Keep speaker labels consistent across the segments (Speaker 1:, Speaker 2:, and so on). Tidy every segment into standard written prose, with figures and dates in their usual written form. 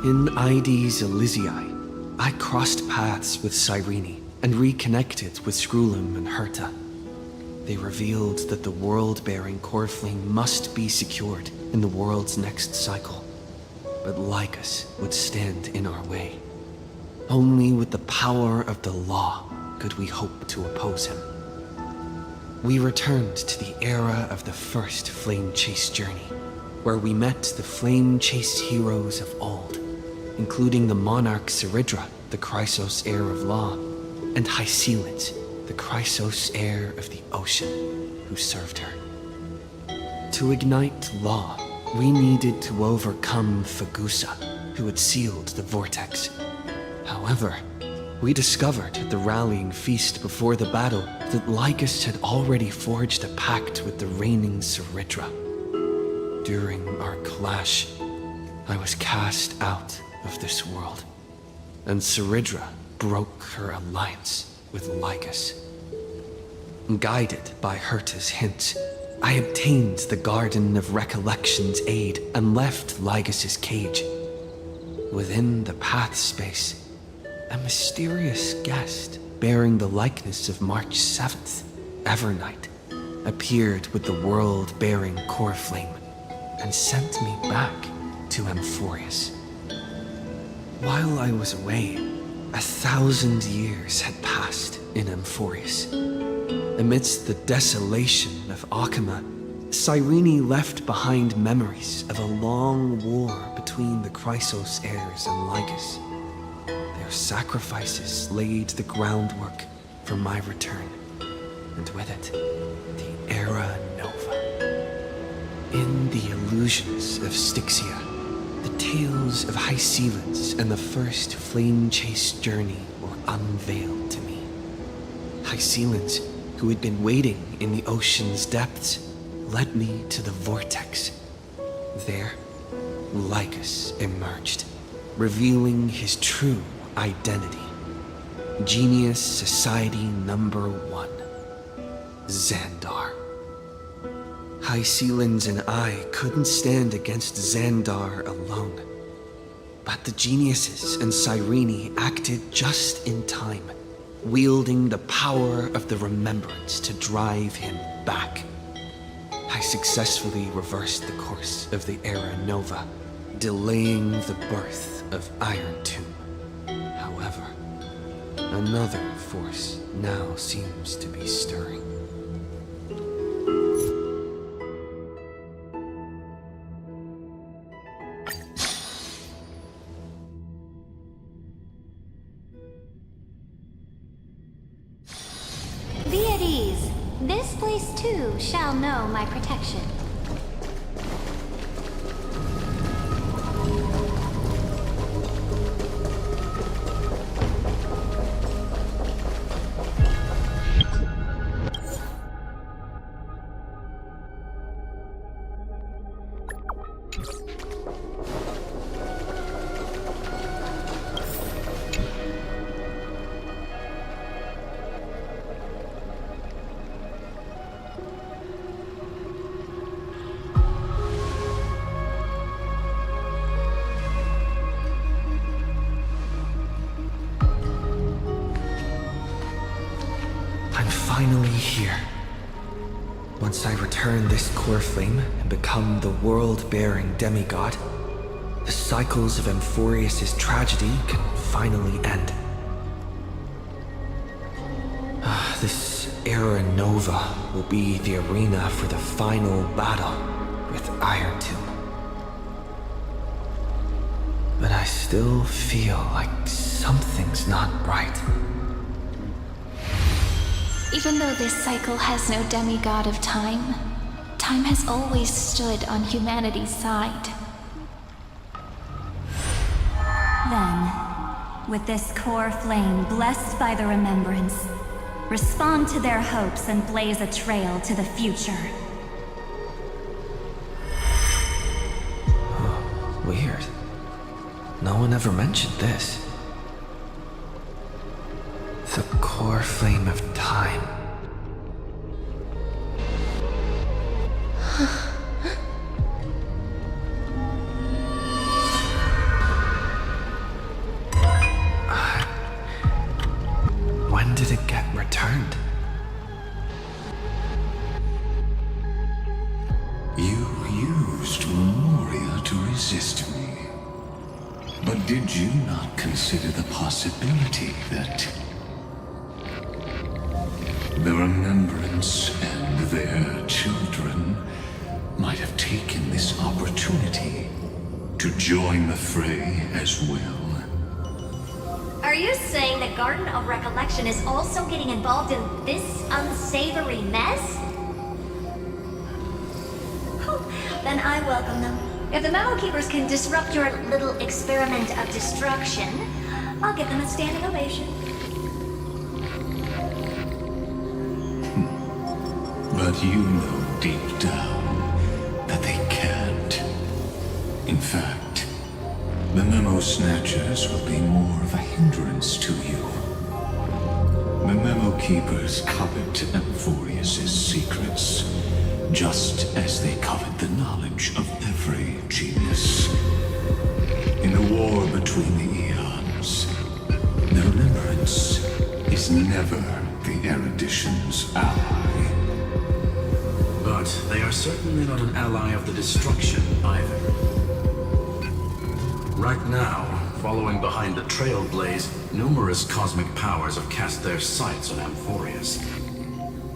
Speaker 1: In Ides Elysiae, I crossed paths with Sirene and reconnected with Scrulum and Herta. They revealed that the world-bearing core flame must be secured in the world's next cycle, but Lycus would stand in our way. Only with the power of the law could we hope to oppose him. We returned to the era of the first flamechase journey, where we met the flamechase heroes of old, including the monarch Siridra, the Chrysos heir of law, and Hycelid, the Chrysos heir of the ocean, who served her. To ignite law, we needed to overcome Fagusa, who had sealed the vortex. However, we discovered at the rallying feast before the battle that Lycus had already forged a pact with the reigning Siridra. During our clash, I was cast out of this world, and Siridra broke her alliance with Lycus. Guided by Herta's hints, I obtained the Garden of Recollection's aid and left Lycus's cage. Within the path space, a mysterious guest bearing the likeness of March 7th, Evernight, appeared with the world-bearing core flame and sent me back to Amphorius. While I was away, 1,000 years had passed in Amphorius. Amidst the desolation of Akama, Sirene left behind memories of a long war between the Chrysos heirs and Lycus. Their sacrifices laid the groundwork for my return, and with it, the Era Nova. In the illusions of Styxia, the tales of Hycelid and the first flamechase journey were unveiled to me. Hycelid, who had been waiting in the ocean's depths, led me to the vortex. There, Lycus emerged, revealing his true identity. Genius Society Number 1, Xandar. Hycelid and I couldn't stand against Xandar alone, but the geniuses and Sirene acted just in time, wielding the power of the remembrance to drive him back. I successfully reversed the course of the Era Nova, delaying the birth of Iron Tomb. However, another force now seems to be stirring.
Speaker 2: Be at ease. This place too shall know my protection.
Speaker 1: Finally here. Once I return this core flame and become the world-bearing demigod, the cycles of Amphorius' tragedy can finally end. This Era Nova will be the arena for the final battle with Iron Tomb. But I still feel like something's not right.
Speaker 2: Even though this cycle has no demigod of time, time has always stood on humanity's side.
Speaker 3: Then, with this core flame blessed by the remembrance, respond to their hopes and blaze a trail to the future.
Speaker 1: Oh, weird. No one ever mentioned this. The core flame of time.
Speaker 4: You used Memoria to resist me. But did you not consider the possibility that the Remembrance and their children might have taken this opportunity to join the fray as well?
Speaker 5: Are you saying the Garden of Recollection is also getting involved in this unsavory mess? Then I welcome them. If the Memo Keepers can disrupt your little experiment of destruction, I'll give them a standing ovation.
Speaker 4: But you know deep down that they can't. In fact, the Memo Snatchers will be more of a hindrance to you. The Memo Keepers covet Amphorius' secrets, just as they covet the knowledge of every genius. In the war between the eons, the Remembrance is never the erudition's ally.
Speaker 6: But they are certainly not an ally of the destruction either. Right now, following behind the Trailblaze, numerous cosmic powers have cast their sights on Amphorius.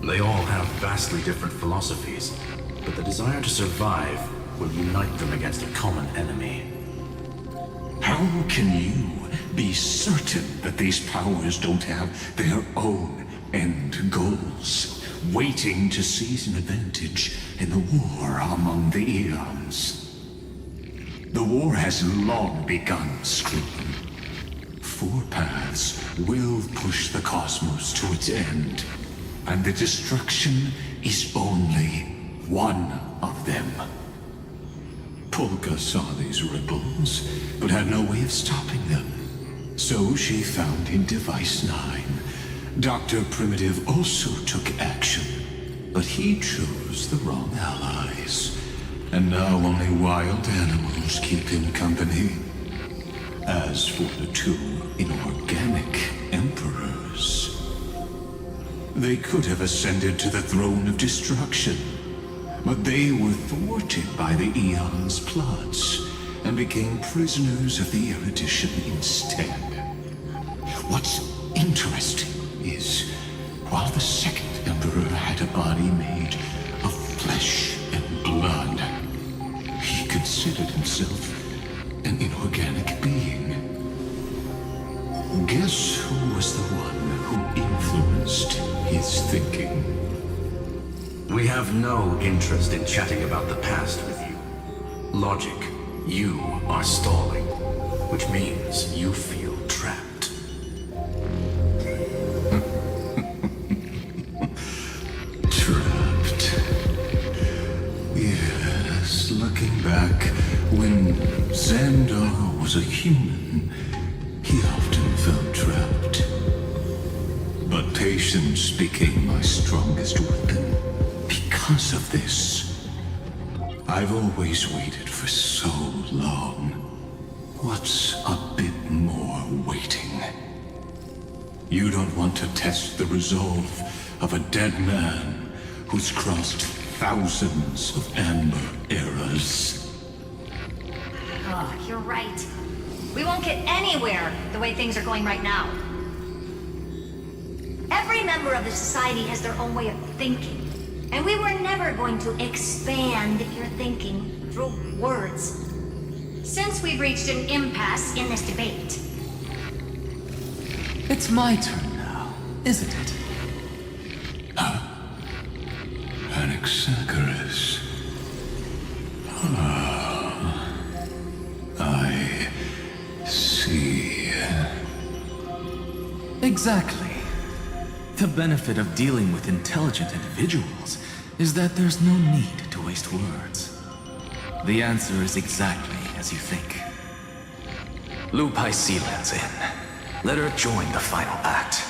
Speaker 6: They all have vastly different philosophies, but the desire to survive will unite them against a common enemy.
Speaker 4: How can you be certain that these powers don't have their own end goals, waiting to seize an advantage in the war among the eons? The war has long begun, Scream. Four paths will push the cosmos to its end, and the destruction is only one of them. Polka saw these ripples, but had no way of stopping them. So she found in Device 9. Dr. Primitive also took action, but he chose the wrong allies. And now only wild animals keep him company. As for the two inorganic emperors, they could have ascended to the throne of destruction, but they were thwarted by the Eon's plots and became prisoners of the erudition instead. What's interesting is, while the second emperor had a body made of flesh and blood, he considered himself an inorganic being. Guess who was the one who influenced his thinking?
Speaker 6: We have no interest in chatting about the past with you. Logic, you are stalling, which means you feel trapped.
Speaker 4: Trapped. Yes, looking back, when Xandar was a human, he often felt trapped. But patience became my strongest weapon. Because of this, I've always waited for so long. What's a bit more waiting? You don't want to test the resolve of a dead man who's crossed thousands of amber eras.
Speaker 5: Oh, you're right. We won't get anywhere the way things are going right now. Every member of the society has their own way of thinking. And we were never going to expand your thinking through words. Since we've reached an impasse in this debate.
Speaker 7: It's my turn now, isn't it?
Speaker 4: Anaxagoras. Ah, I see.
Speaker 7: Exactly. The benefit of dealing with intelligent individuals is that there's no need to waste words. The answer is exactly as you think.
Speaker 1: Lupai Sealand's in. Let her join the final act.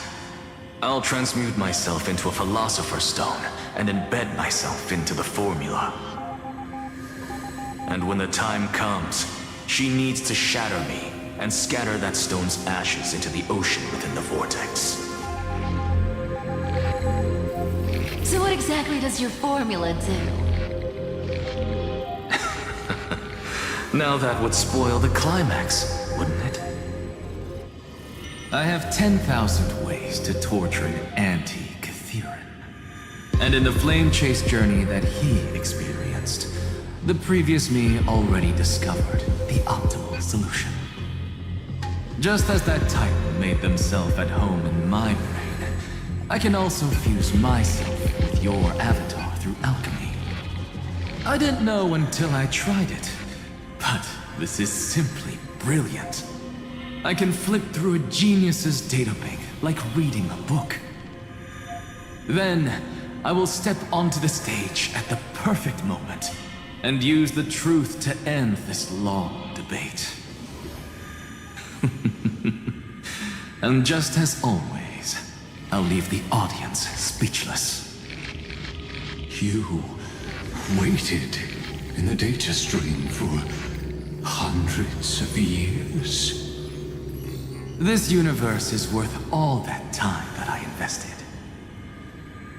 Speaker 1: I'll transmute myself into a Philosopher's Stone and embed myself into the formula. And when the time comes, she needs to shatter me and scatter that stone's ashes into the ocean within the vortex.
Speaker 2: So what exactly does your formula do?
Speaker 7: Now that would spoil the climax, wouldn't it? I have 10,000 ways to torture an anti-Catheran. And in the flame chase journey that he experienced, the previous me already discovered the optimal solution. Just as that Titan made themselves at home in my brain, I can also fuse myself with your avatar through alchemy. I didn't know until I tried it, but this is simply brilliant. I can flip through a genius's databank like reading a book. Then, I will step onto the stage at the perfect moment and use the truth to end this long debate. And just as always, I'll leave the audience speechless.
Speaker 4: You waited in the data stream for hundreds of years.
Speaker 7: This universe is worth all that time that I invested.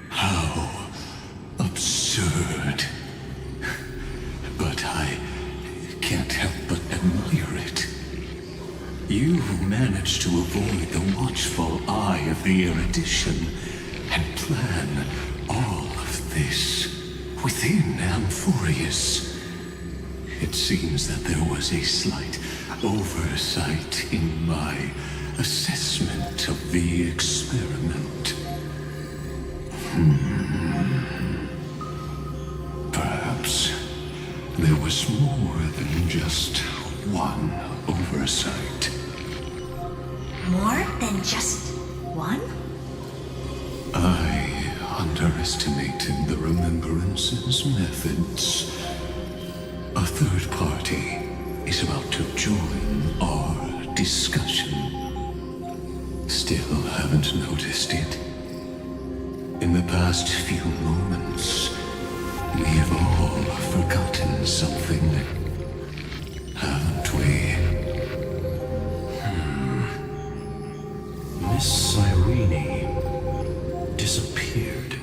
Speaker 4: How absurd. But I can't help but admire it. You managed to avoid the watchful eye of the erudition and plan all of this within Amphorius. It seems that there was a slight oversight in my assessment of the experiment. Perhaps there was more than just one oversight.
Speaker 5: More than just one?
Speaker 4: I underestimated the remembrance's methods. A third party is about to join our discussion. Still haven't noticed it. In the past few moments, we've all forgotten something, haven't we?
Speaker 6: Miss Sirene disappeared.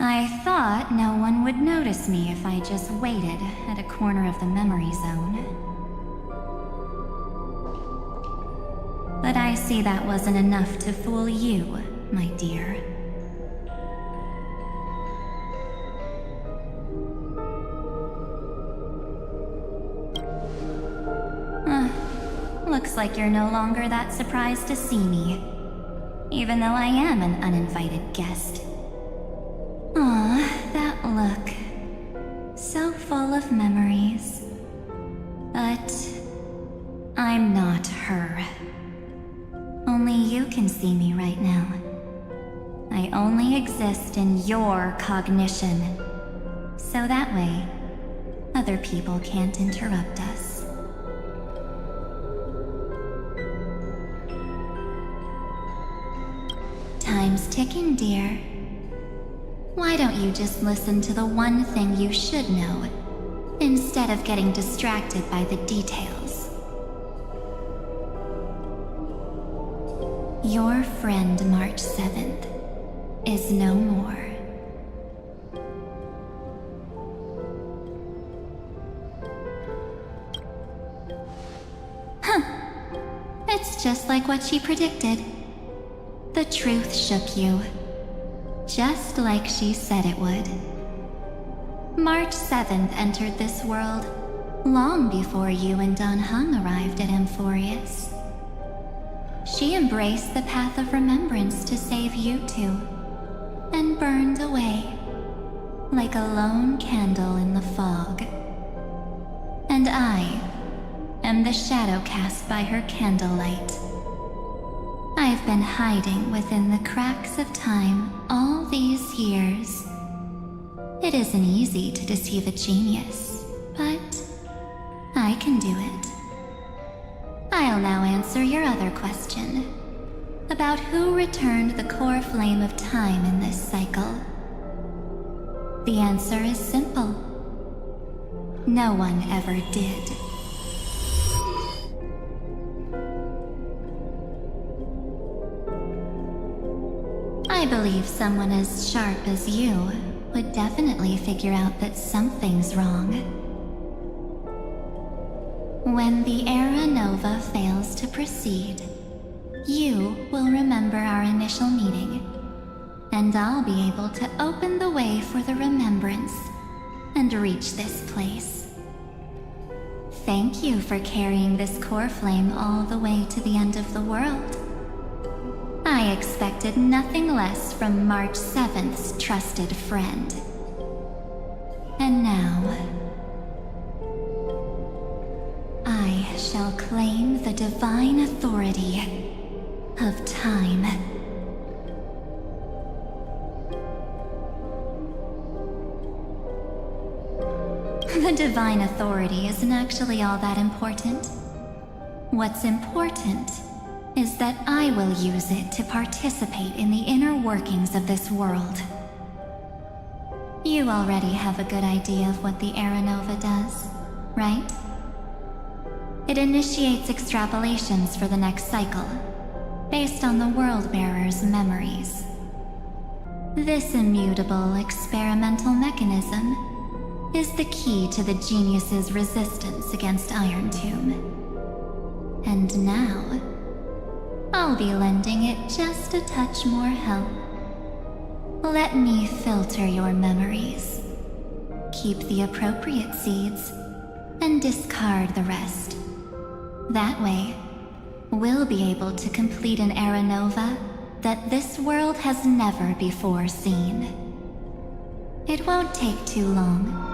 Speaker 3: I thought no one would notice me if I just waited at a corner of the memory zone. But I see that wasn't enough to fool you, my dear. Looks like you're no longer that surprised to see me, even though I am an uninvited guest. Aw, that look. So full of memories. But I'm not her. Only you can see me right now. I only exist in your cognition. So that way, other people can't interrupt us. Time's ticking, dear. Why don't you just listen to the one thing you should know, instead of getting distracted by the details? Your friend March 7th is no more. Huh. It's just like what she predicted. The truth shook you, just like she said it would. March 7th entered this world long before you and Don Hung arrived at Amphorius. She embraced the path of remembrance to save you two, and burned away like a lone candle in the fog. And I am the shadow cast by her candlelight. I've been hiding within the cracks of time all these years. It isn't easy to deceive a genius, but I can do it. I'll now answer your other question, about who returned the core flame of time in this cycle. The answer is simple. No one ever did. I believe someone as sharp as you would definitely figure out that something's wrong. When the Era Nova fails to proceed, you will remember our initial meeting, and I'll be able to open the way for the remembrance and reach this place. Thank you for carrying this core flame all the way to the end of the world. I expected nothing less from March 7th's trusted friend. And now, I shall claim the divine authority of time. The divine authority isn't actually all that important. What's important is that I will use it to participate in the inner workings of this world. You already have a good idea of what the Era Nova does, right? It initiates extrapolations for the next cycle, based on the World-Bearer's memories. This immutable experimental mechanism is the key to the genius's resistance against Iron Tomb. And now, I'll be lending it just a touch more help. Let me filter your memories. Keep the appropriate seeds, and discard the rest. That way, we'll be able to complete an Era Nova that this world has never before seen. It won't take too long.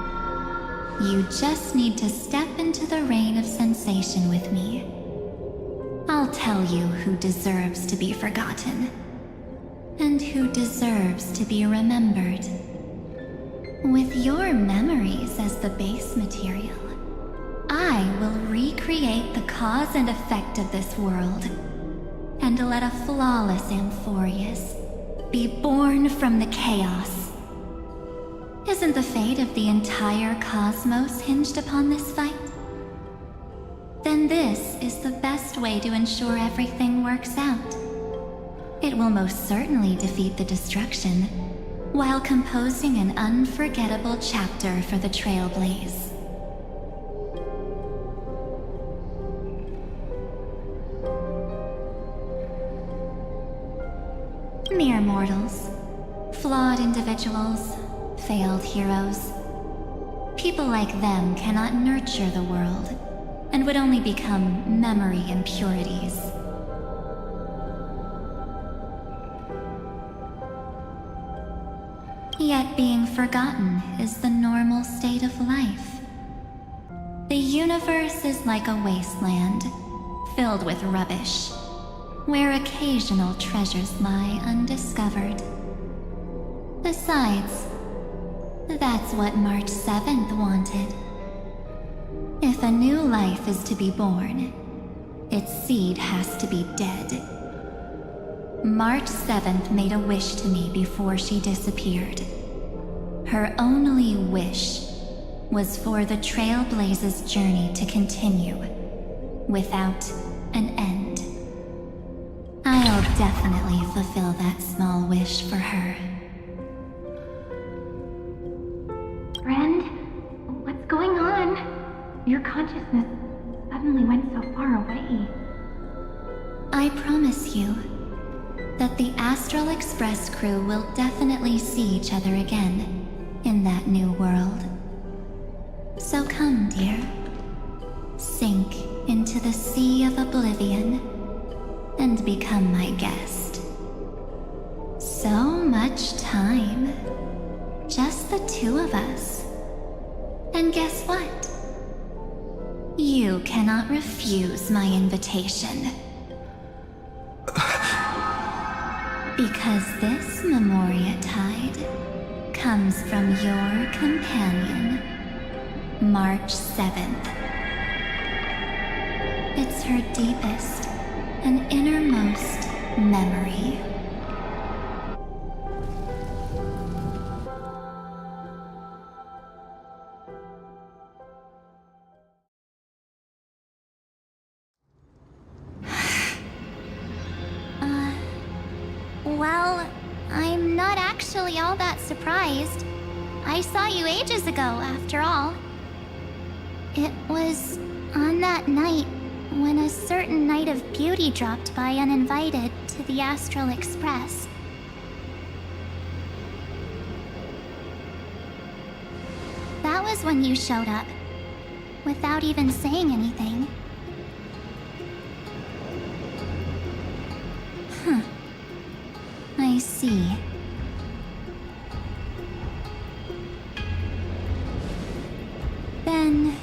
Speaker 3: You just need to step into the rain of sensation with me. I'll tell you who deserves to be forgotten, and who deserves to be remembered. With your memories as the base material, I will recreate the cause and effect of this world, and let a flawless Amphorius be born from the chaos. Isn't the fate of the entire cosmos hinged upon this fight? Then this is the best way to ensure everything works out. It will most certainly defeat the destruction, while composing an unforgettable chapter for the Trailblaze. Mere mortals, flawed individuals, failed heroes. People like them cannot nurture the world, and would only become memory impurities. Yet being forgotten is the normal state of life. The universe is like a wasteland, filled with rubbish, where occasional treasures lie undiscovered. Besides, that's what March 7th wanted. If a new life is to be born, its seed has to be dead. March 7th made a wish to me before she disappeared. Her only wish was for the Trailblaze's journey to continue, without an end. I'll definitely fulfill that small wish for her.
Speaker 8: Friend, what's going on? Your consciousness suddenly went so far away.
Speaker 3: I promise you that the Astral Express crew will definitely see each other again in that new world. So come, dear. Sink into the sea of oblivion and become my guest. So much time. Just the two of us. And guess what? You cannot refuse my invitation. Because this Memoria Tide comes from your companion, March 7th. It's her deepest and innermost memory.
Speaker 2: Well, I'm not actually all that surprised.
Speaker 3: I saw you ages ago, after all. It was on that night when a certain knight of beauty dropped by uninvited to the Astral Express. That was when you showed up, without even saying anything. Huh. I see. Then,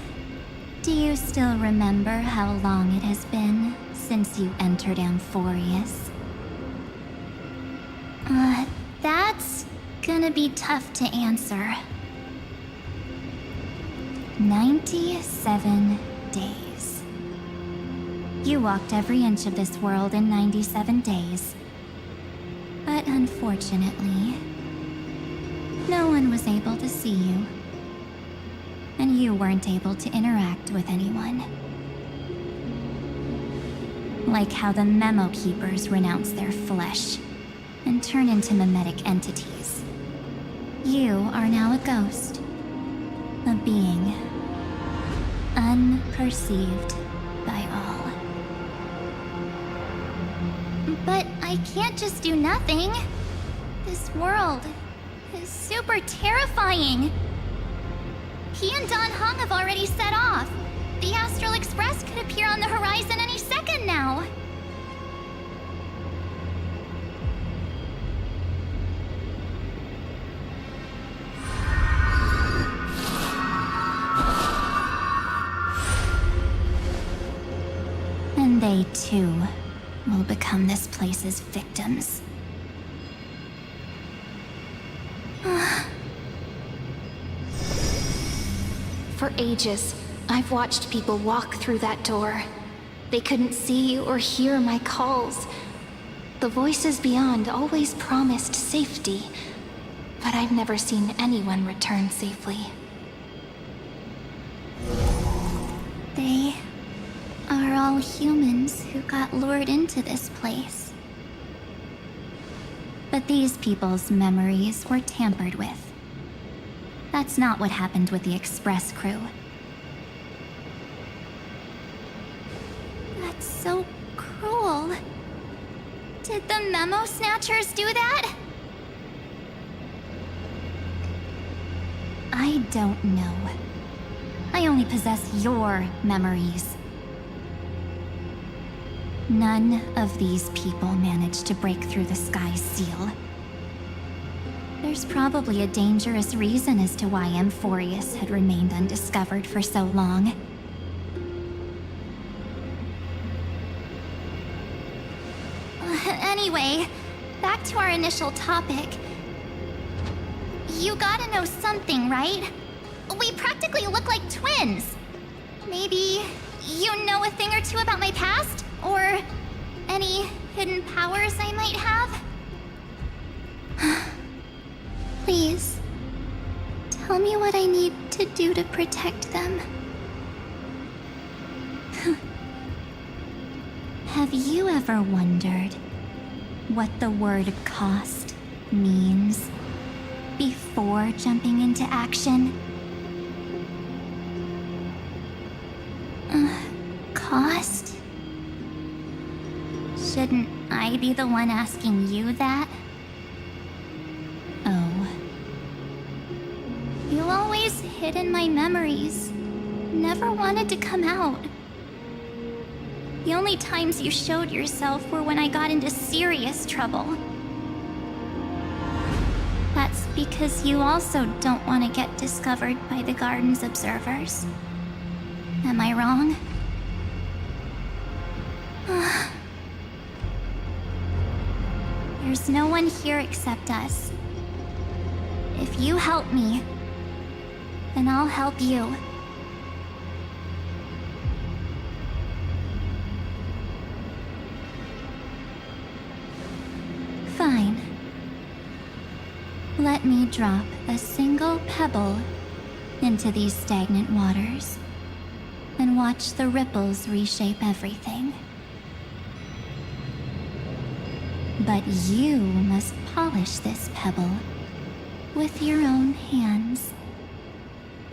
Speaker 3: do you still remember how long it has been since you entered Amphorius? That's gonna be tough to answer. 97 days. You walked every inch of this world in 97 days. But unfortunately, no one was able to see you. And you weren't able to interact with anyone. Like how the Memo Keepers renounce their flesh and turn into mimetic entities. You are now a ghost. A being. Unperceived by all. But I can't just do nothing. This world is super terrifying. He and Don Hung have already set off. The Astral Express could appear on the horizon any second now. And they too will become this place's victims.
Speaker 2: For ages, I've watched people walk through that door. They couldn't see or hear my calls. The voices beyond always promised safety, but I've never seen anyone return safely.
Speaker 3: They are all humans who got lured into this place. But these people's memories were tampered with. That's not what happened with the Express crew. That's so cruel. Did the Memo Snatchers do that? I don't know. I only possess your memories. None of these people managed to break through the sky's seal. There's probably a dangerous reason as to why Amphorius had remained undiscovered for so long. Anyway, back to our initial topic. You gotta know something, right? We practically look like twins. Maybe you know a thing or two about my past? Or any hidden powers I might have? Please, tell me what I need to do to protect them. Have you ever wondered what the word cost means before jumping into action? Cost? Shouldn't I be the one asking you that? Oh. You always hid in my memories. Never wanted to come out. The only times you showed yourself were when I got into serious trouble. That's because you also don't want to get discovered by the Garden's observers. Am I wrong? There's no one here except us. If you help me, then I'll help you. Fine. Let me drop a single pebble into these stagnant waters and watch the ripples reshape everything. But you must polish this pebble with your own hands.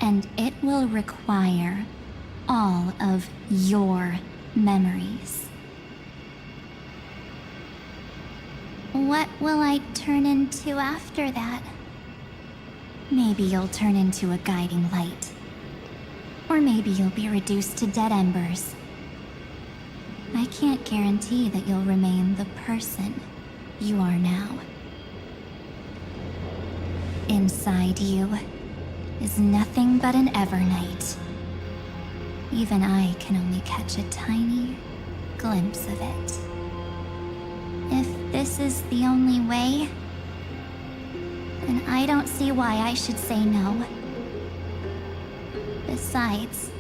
Speaker 3: And it will require all of your memories. What will I turn into after that? Maybe you'll turn into a guiding light. Or maybe you'll be reduced to dead embers. I can't guarantee that you'll remain the person you are now. Inside you is nothing but an Evernight. Even I can only catch a tiny glimpse of it. If this is the only way, then I don't see why I should say no. Besides,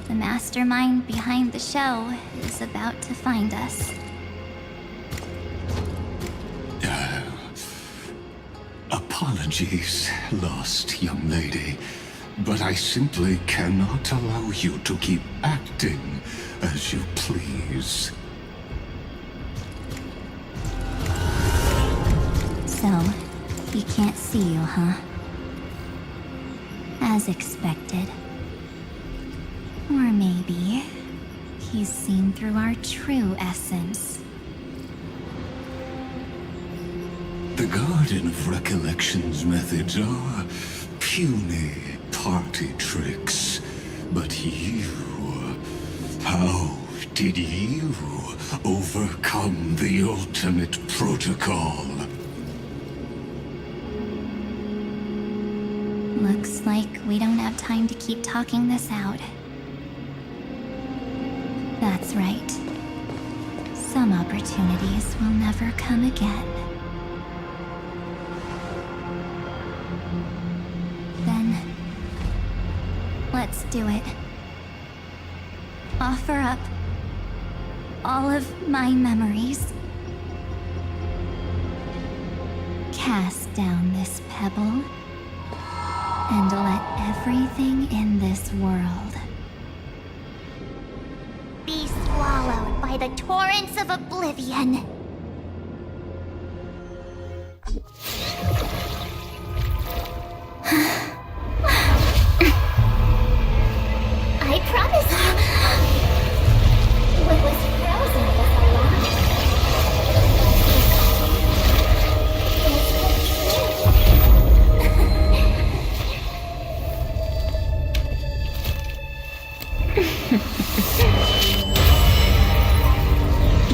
Speaker 3: the mastermind behind the show is about to find us.
Speaker 4: Apologies, lost young lady, but I simply cannot allow you to keep acting as you please.
Speaker 3: So, he can't see you, huh? As expected. Or maybe he's seen through our true essence.
Speaker 4: The Garden of Recollection's methods are puny party tricks. But you... how did you overcome the ultimate protocol?
Speaker 3: Looks like we don't have time to keep talking this out. That's right. Some opportunities will never come again. Then, let's do it. Offer up all of my memories. Cast down this pebble, and let everything in this world be swallowed by the torrents of oblivion. I promise you, what was frozen was alive.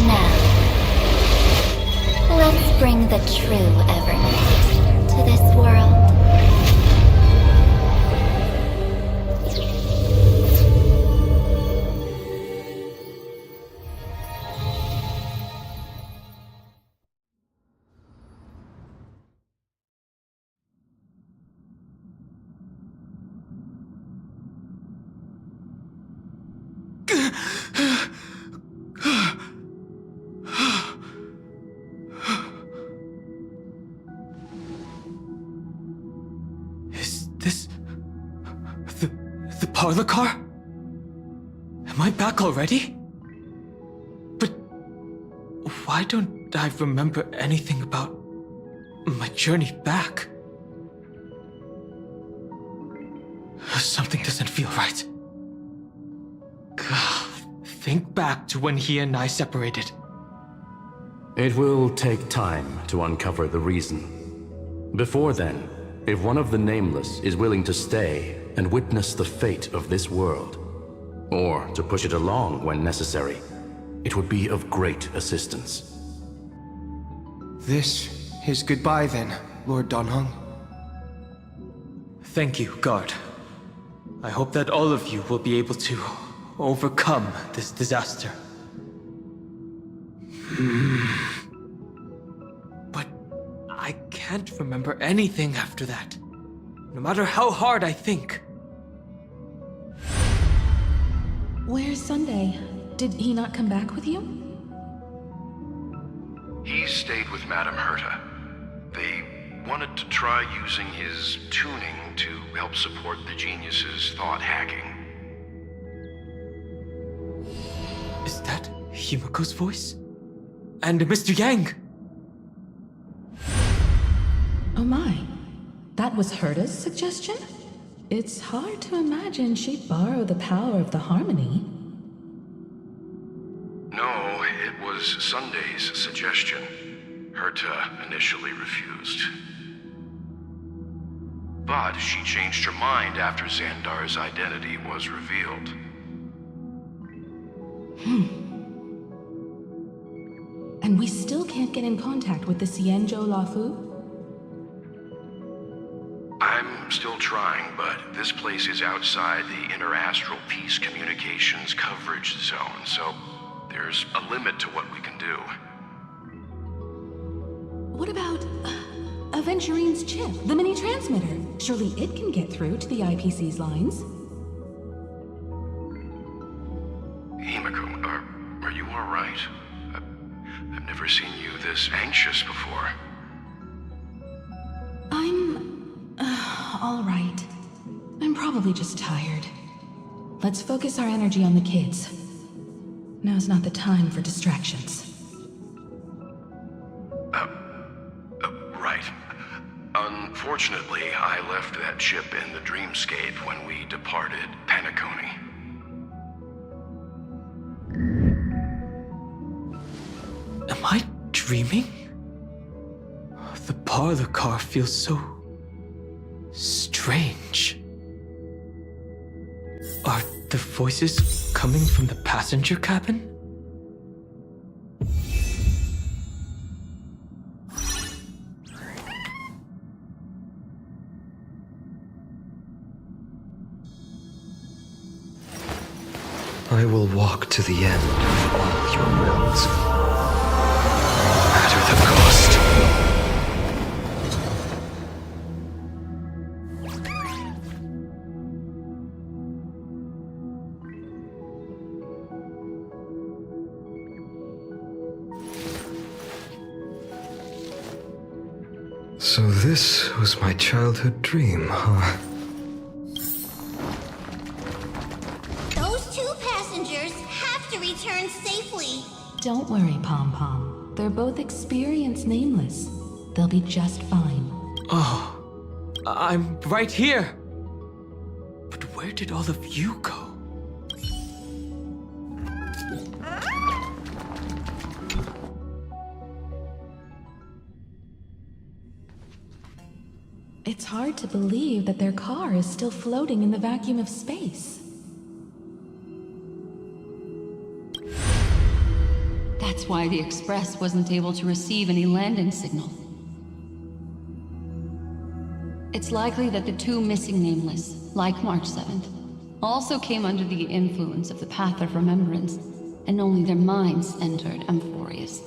Speaker 3: Now, let's bring the true Evernight to this world.
Speaker 1: Is this... the parlor car? Am I back already? But why don't I remember anything about my journey back? Something doesn't feel right. Think back to when he and I separated.
Speaker 6: It will take time to uncover the reason. Before then, if one of the Nameless is willing to stay and witness the fate of this world, or to push it along when necessary, it would be of great assistance.
Speaker 1: This is goodbye then, Lord Donhong. Thank you, guard. I hope that all of you will be able to overcome this disaster. But I can't remember anything after that, no matter how hard I think.
Speaker 9: Where's Sunday? Did he not come back with you?
Speaker 10: He stayed with Madame Herta. They wanted to try using his tuning to help support the genius's thought hacking.
Speaker 1: Is that Himiko's voice? And Mr. Yang?
Speaker 9: Oh my. That was Herta's suggestion? It's hard to imagine she'd borrow the power of the harmony.
Speaker 10: No, it was Sunday's suggestion. Herta initially refused. But she changed her mind after Xandar's identity was revealed.
Speaker 9: And we still can't get in contact with the Xianzhou Lafu?
Speaker 10: I'm still trying, but this place is outside the interastral peace communications coverage zone, so there's a limit to what we can do.
Speaker 9: What about Aventurine's chip, the mini-transmitter? Surely it can get through to the IPC's lines.
Speaker 10: Himiko, are you alright? I've never seen you this anxious before.
Speaker 9: I'm... all right. I'm probably just tired. Let's focus our energy on the kids. Now's not the time for distractions.
Speaker 10: Right. Unfortunately, I left that chip in the dreamscape when we departed Penacony.
Speaker 1: Am I dreaming? The parlor car feels so... strange. Are the voices coming from the passenger cabin? I will walk to the end of all your wills. No matter the cost. So this was my childhood dream, huh?
Speaker 11: Return safely.
Speaker 9: Don't worry, Pom-Pom. They're both experienced nameless. They'll be just fine.
Speaker 1: Oh, I'm right here. But where did all of you go?
Speaker 9: It's hard to believe that their car is still floating in the vacuum of space.
Speaker 12: That's why the Express wasn't able to receive any landing signal. It's likely that the two missing nameless, like March 7th, also came under the influence of the path of remembrance, and only their minds entered Amphorius.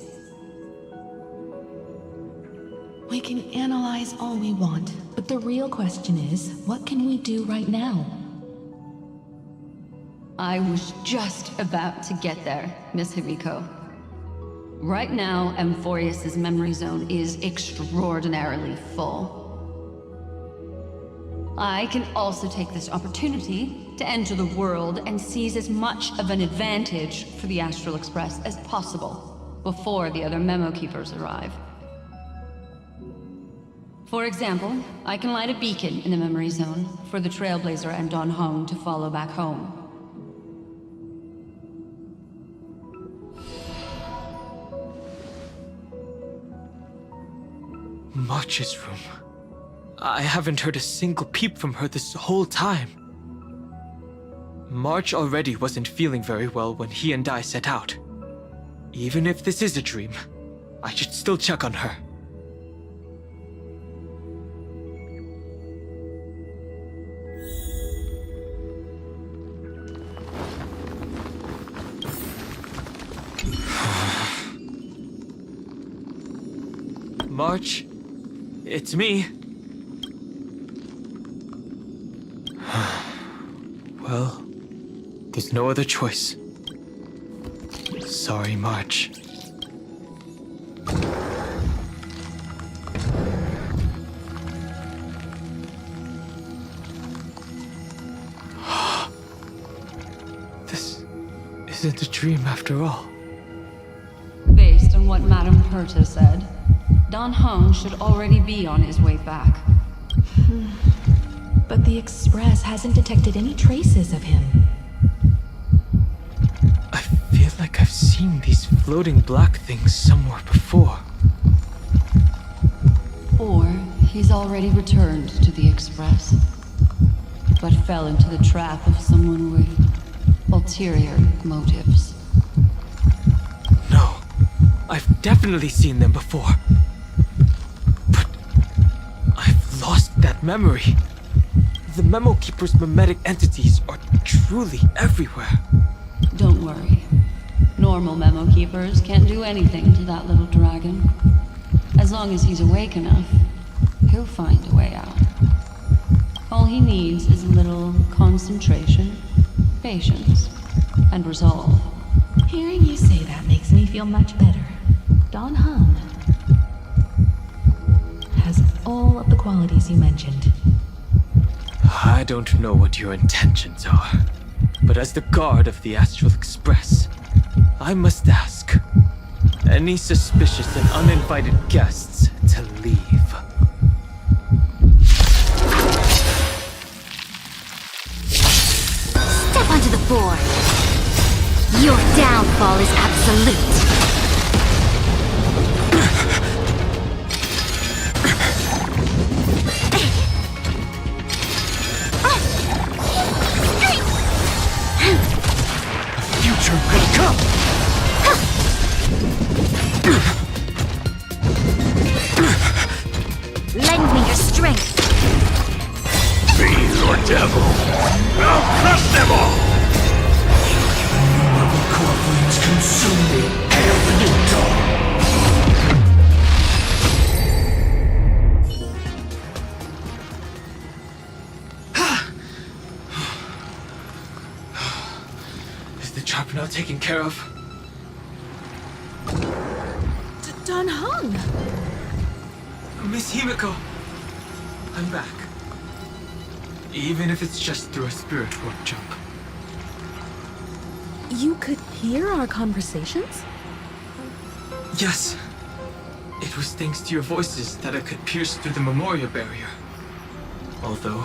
Speaker 9: We can analyze all we want, but the real question is, what can we do right now?
Speaker 12: I was just about to get there, Miss Himiko. Right now, Amphorius' memory zone is extraordinarily full. I can also take this opportunity to enter the world and seize as much of an advantage for the Astral Express as possible before the other memo keepers arrive. For example, I can light a beacon in the memory zone for the Trailblazer and Don Hong to follow back home.
Speaker 1: March's room. I haven't heard a single peep from her this whole time. March already wasn't feeling very well when he and I set out. Even if this is a dream, I should still check on her. March, it's me. Well, there's no other choice. Sorry, March. This isn't a dream after all.
Speaker 12: Based on what Madame Herta said, Don Hung should already be on his way back.
Speaker 9: But the Express hasn't detected any traces of him.
Speaker 1: I feel like I've seen these floating black things somewhere before.
Speaker 12: Or he's already returned to the Express, but fell into the trap of someone with ulterior motives.
Speaker 1: No, I've definitely seen them before. But I've lost that memory. The Memo Keeper's mimetic entities are truly everywhere.
Speaker 12: Don't worry. Normal Memo Keepers can't do anything to that little dragon. As long as he's awake enough, he'll find a way out. All he needs is a little concentration, patience, and resolve.
Speaker 9: Hearing you say that makes me feel much better. Don Hung has all of the qualities you mentioned.
Speaker 1: I don't know what your intentions are, but as the guard of the Astral Express, I must ask any suspicious and uninvited guests to leave.
Speaker 2: Step onto the board. Your downfall is absolute.
Speaker 1: Future will come!
Speaker 2: Lend me your strength.
Speaker 10: Fiend or devil, I'll crush them all!
Speaker 4: Innumerable core flames consume me every dawn.
Speaker 1: Is the trap now taken care of?
Speaker 9: Don Hung!
Speaker 1: Miss Himiko, I'm back. Even if it's just through a spirit warp jump.
Speaker 9: You could hear our conversations?
Speaker 1: Yes. It was thanks to your voices that I could pierce through the Memoria barrier. Although,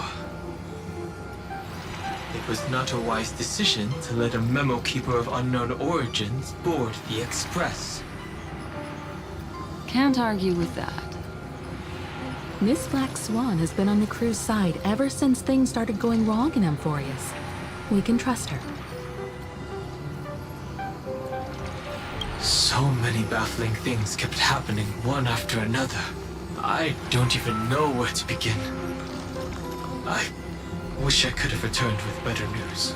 Speaker 1: it was not a wise decision to let a Memo Keeper of unknown origins board the Express.
Speaker 12: Can't argue with that.
Speaker 9: Miss Black Swan has been on the crew's side ever since things started going wrong in Amphorius. We can trust her.
Speaker 1: So many baffling things kept happening one after another. I don't even know where to begin. I wish I could have returned with better news.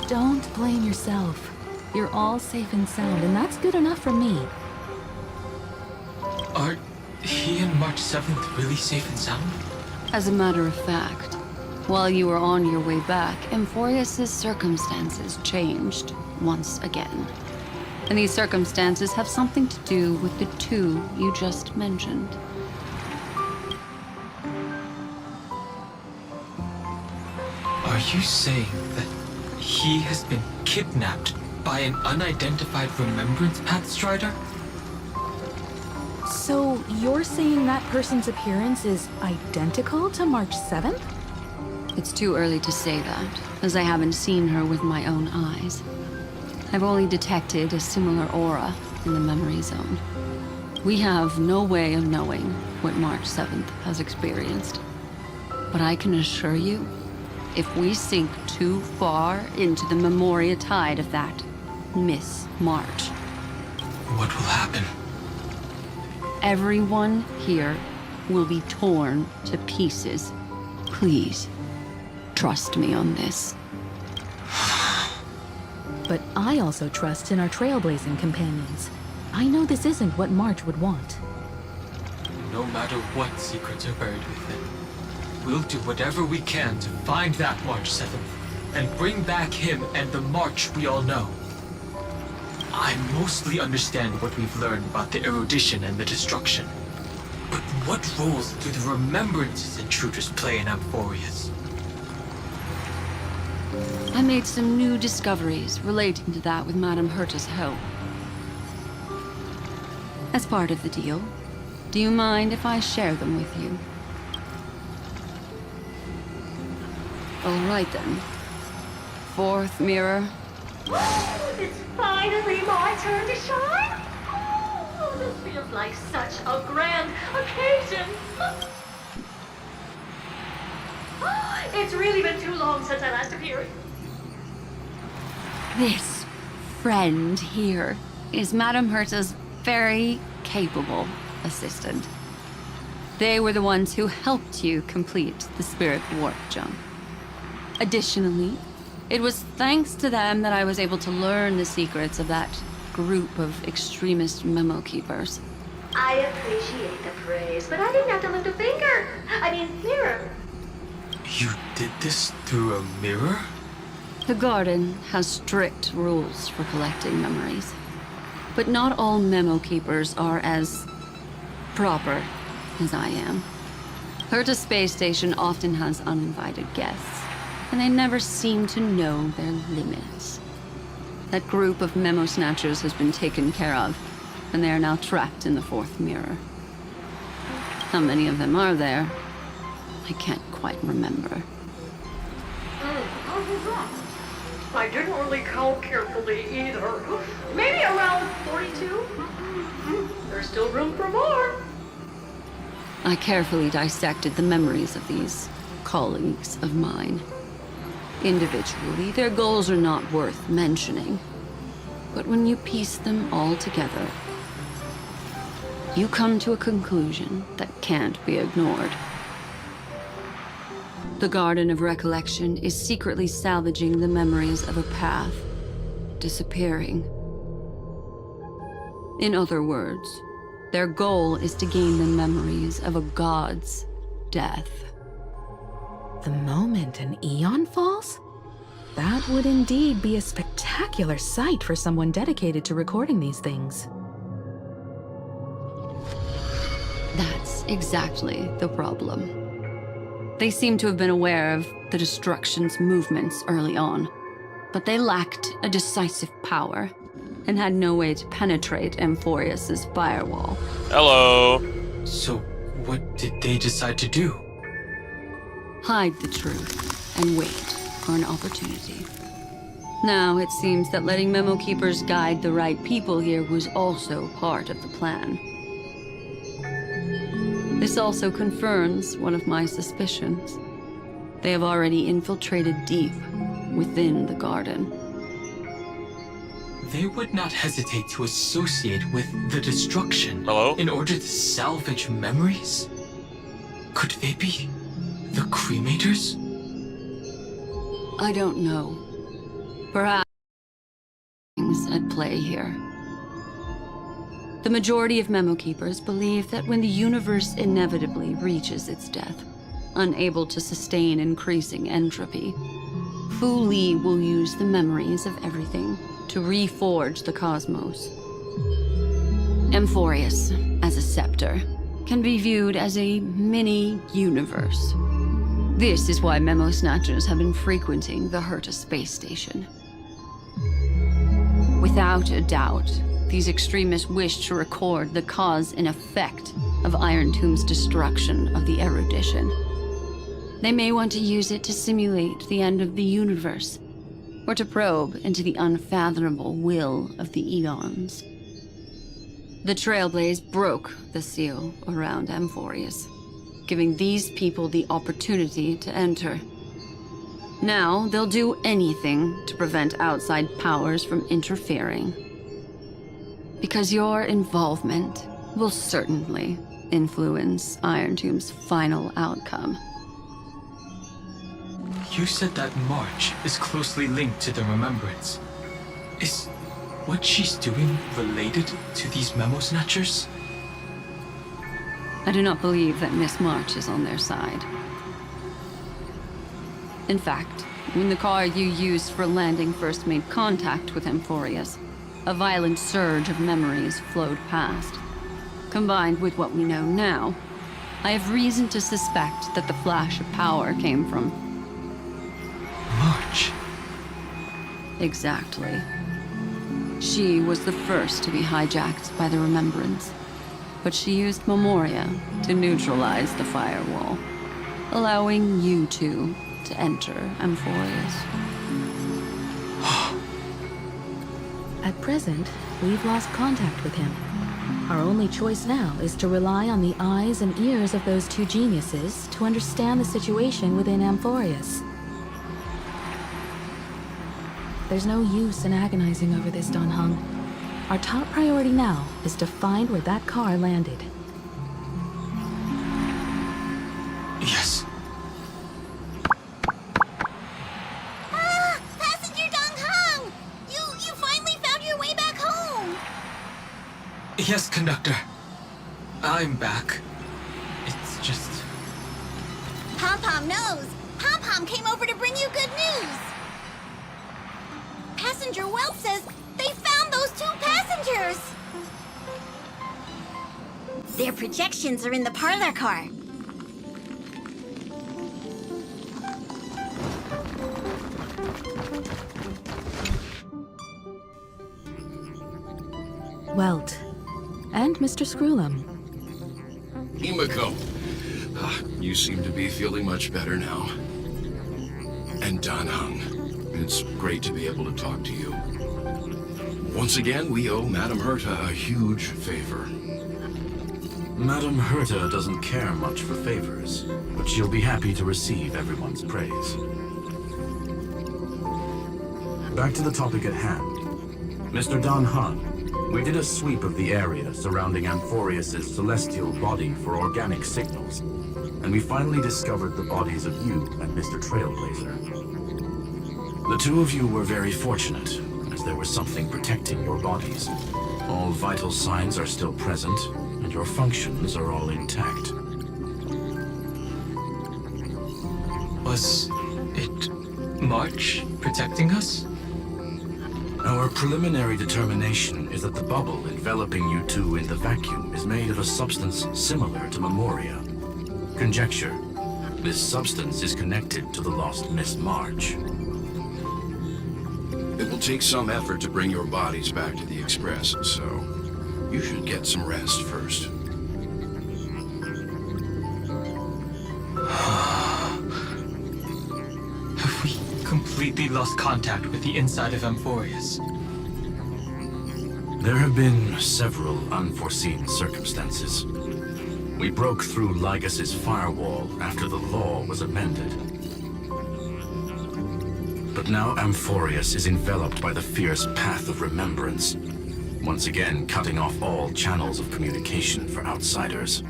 Speaker 9: Don't blame yourself. You're all safe and sound, and that's good enough for me.
Speaker 1: Are he and March 7th really safe and sound?
Speaker 12: As a matter of fact, while you were on your way back, Amphorius' circumstances changed once again. And these circumstances have something to do with the two you just mentioned.
Speaker 1: Are you saying that he has been kidnapped by an unidentified remembrance path strider?
Speaker 9: So you're saying that person's appearance is identical to March 7th?
Speaker 12: It's too early to say that, as I haven't seen her with my own eyes. I've only detected a similar aura in the memory zone. We have no way of knowing what March 7th has experienced. But I can assure you, if we sink too far into the Memoria tide of that Miss March,
Speaker 1: What will happen?
Speaker 12: everyone here will be torn to pieces. Please, trust me on this.
Speaker 9: But I also trust in our trailblazing companions. I know this isn't what March would want.
Speaker 1: No matter what secrets are buried within, we'll do whatever we can to find that March 7th and bring back him and the March we all know. I mostly understand what we've learned about the erudition and the destruction. But what roles do the remembrances intruders play in Amphorius?
Speaker 12: I made some new discoveries relating to that with Madame Herta's help. As part of the deal, Do you mind if I share them with you? All right then. Fourth mirror.
Speaker 11: It's finally my turn to shine! Oh, this feels like such a grand occasion! It's really been too long since I last appeared.
Speaker 12: This friend here is Madame Herta's very capable assistant. They were the ones who helped you complete the spirit warp jump. Additionally, it was thanks to them that I was able to learn the secrets of that group of extremist memo keepers.
Speaker 11: I appreciate the praise, but I didn't have to lift a finger. Mirror.
Speaker 13: You did this through a mirror?
Speaker 12: The garden has strict rules for collecting memories. But not all memo keepers are as proper as I am. Herta Space Station often has uninvited guests, and they never seem to know their limits. That group of memo snatchers has been taken care of, and they are now trapped in the fourth mirror. How many of them are there? I can't quite remember.
Speaker 11: I didn't really count carefully either. Maybe around 42? There's still room for more.
Speaker 12: I carefully dissected the memories of these colleagues of mine. Individually, their goals are not worth mentioning. But when you piece them all together, you come to a conclusion that can't be ignored. The Garden of Recollection is secretly salvaging the memories of a path disappearing. In other words, their goal is to gain the memories of a god's death.
Speaker 9: The moment an eon falls? That would indeed be a spectacular sight for someone dedicated to recording these things.
Speaker 12: That's exactly the problem. They seem to have been aware of the Destruction's movements early on, but they lacked a decisive power and had no way to penetrate Amphorius's firewall.
Speaker 13: Hello. So, what did they decide to do?
Speaker 12: Hide the truth and wait for an opportunity. Now, it seems that letting memo keepers guide the right people here was also part of the plan. This also confirms one of my suspicions. They have already infiltrated deep within the garden.
Speaker 13: They would not hesitate to associate with the Destruction.
Speaker 14: Hello?
Speaker 13: In order to salvage memories? Could they be the Cremators?
Speaker 12: I don't know. Perhaps things at play here. The majority of memo keepers believe that when the universe inevitably reaches its death, unable to sustain increasing entropy, Fu Li will use the memories of everything to reforge the cosmos. Amphorius, as a scepter, can be viewed as a mini-universe. This is why memo snatchers have been frequenting the Herta space station. Without a doubt, these extremists wish to record the cause and effect of Iron Tomb's destruction of the erudition. They may want to use it to simulate the end of the universe, or to probe into the unfathomable will of the eons. The Trailblaze broke the seal around Amphorius, giving these people the opportunity to enter. Now, they'll do anything to prevent outside powers from interfering. Because your involvement will certainly influence Iron Tomb's final outcome.
Speaker 13: You said that March is closely linked to the remembrance. Is what she's doing related to these memo snatchers?
Speaker 12: I do not believe that Miss March is on their side. In fact, when the car you used for landing first made contact with Amphorius, a violent surge of memories flowed past. Combined with what we know now, I have reason to suspect that the flash of power came from
Speaker 13: March.
Speaker 12: Exactly. She was the first to be hijacked by the remembrance. but she used Memoria to neutralize the firewall, allowing you two to enter Amphorius.
Speaker 9: At present, we've lost contact with him. Our only choice now is to rely on the eyes and ears of those two geniuses to understand the situation within Amphorius. There's no use in agonizing over this, Don Hung. Our top priority now is to find where that car landed.
Speaker 13: Yes.
Speaker 14: Passenger Dong Hung! You finally found your way back home!
Speaker 13: Yes, conductor. I'm back. It's just...
Speaker 14: Pom-Pom knows! Pom-Pom came over to bring you good news! Passenger Wells says they found those two passengers! Their projections are in the parlor car.
Speaker 9: Welt. And Mr. Screwlum.
Speaker 10: Himiko, you seem to be feeling much better now. And Don Hung, it's great to be able to talk to you. Once again, we owe Madame Herta a huge favor.
Speaker 6: Madame Herta doesn't care much for favors, but she'll be happy to receive everyone's praise. Back to the topic at hand. Mr. Don Hung, we did a sweep of the area surrounding Amphorius' celestial body for organic signals, and we finally discovered the bodies of you and Mr. Trailblazer. The two of you were very fortunate, as there was something protecting your bodies. All vital signs are still present, and your functions are all intact.
Speaker 13: Was it March protecting us?
Speaker 6: Our preliminary determination is that the bubble enveloping you two in the vacuum is made of a substance similar to Memoria. Conjecture: this substance is connected to the lost Miss March.
Speaker 10: It will take some effort to bring your bodies back to the Express, so you should get some rest first.
Speaker 13: Have we completely lost contact with the inside of Amphorius?
Speaker 6: There have been several unforeseen circumstances. We broke through Lygas's firewall after the law was amended. But now Amphorius is enveloped by the fierce path of remembrance, once again cutting off all channels of communication for outsiders.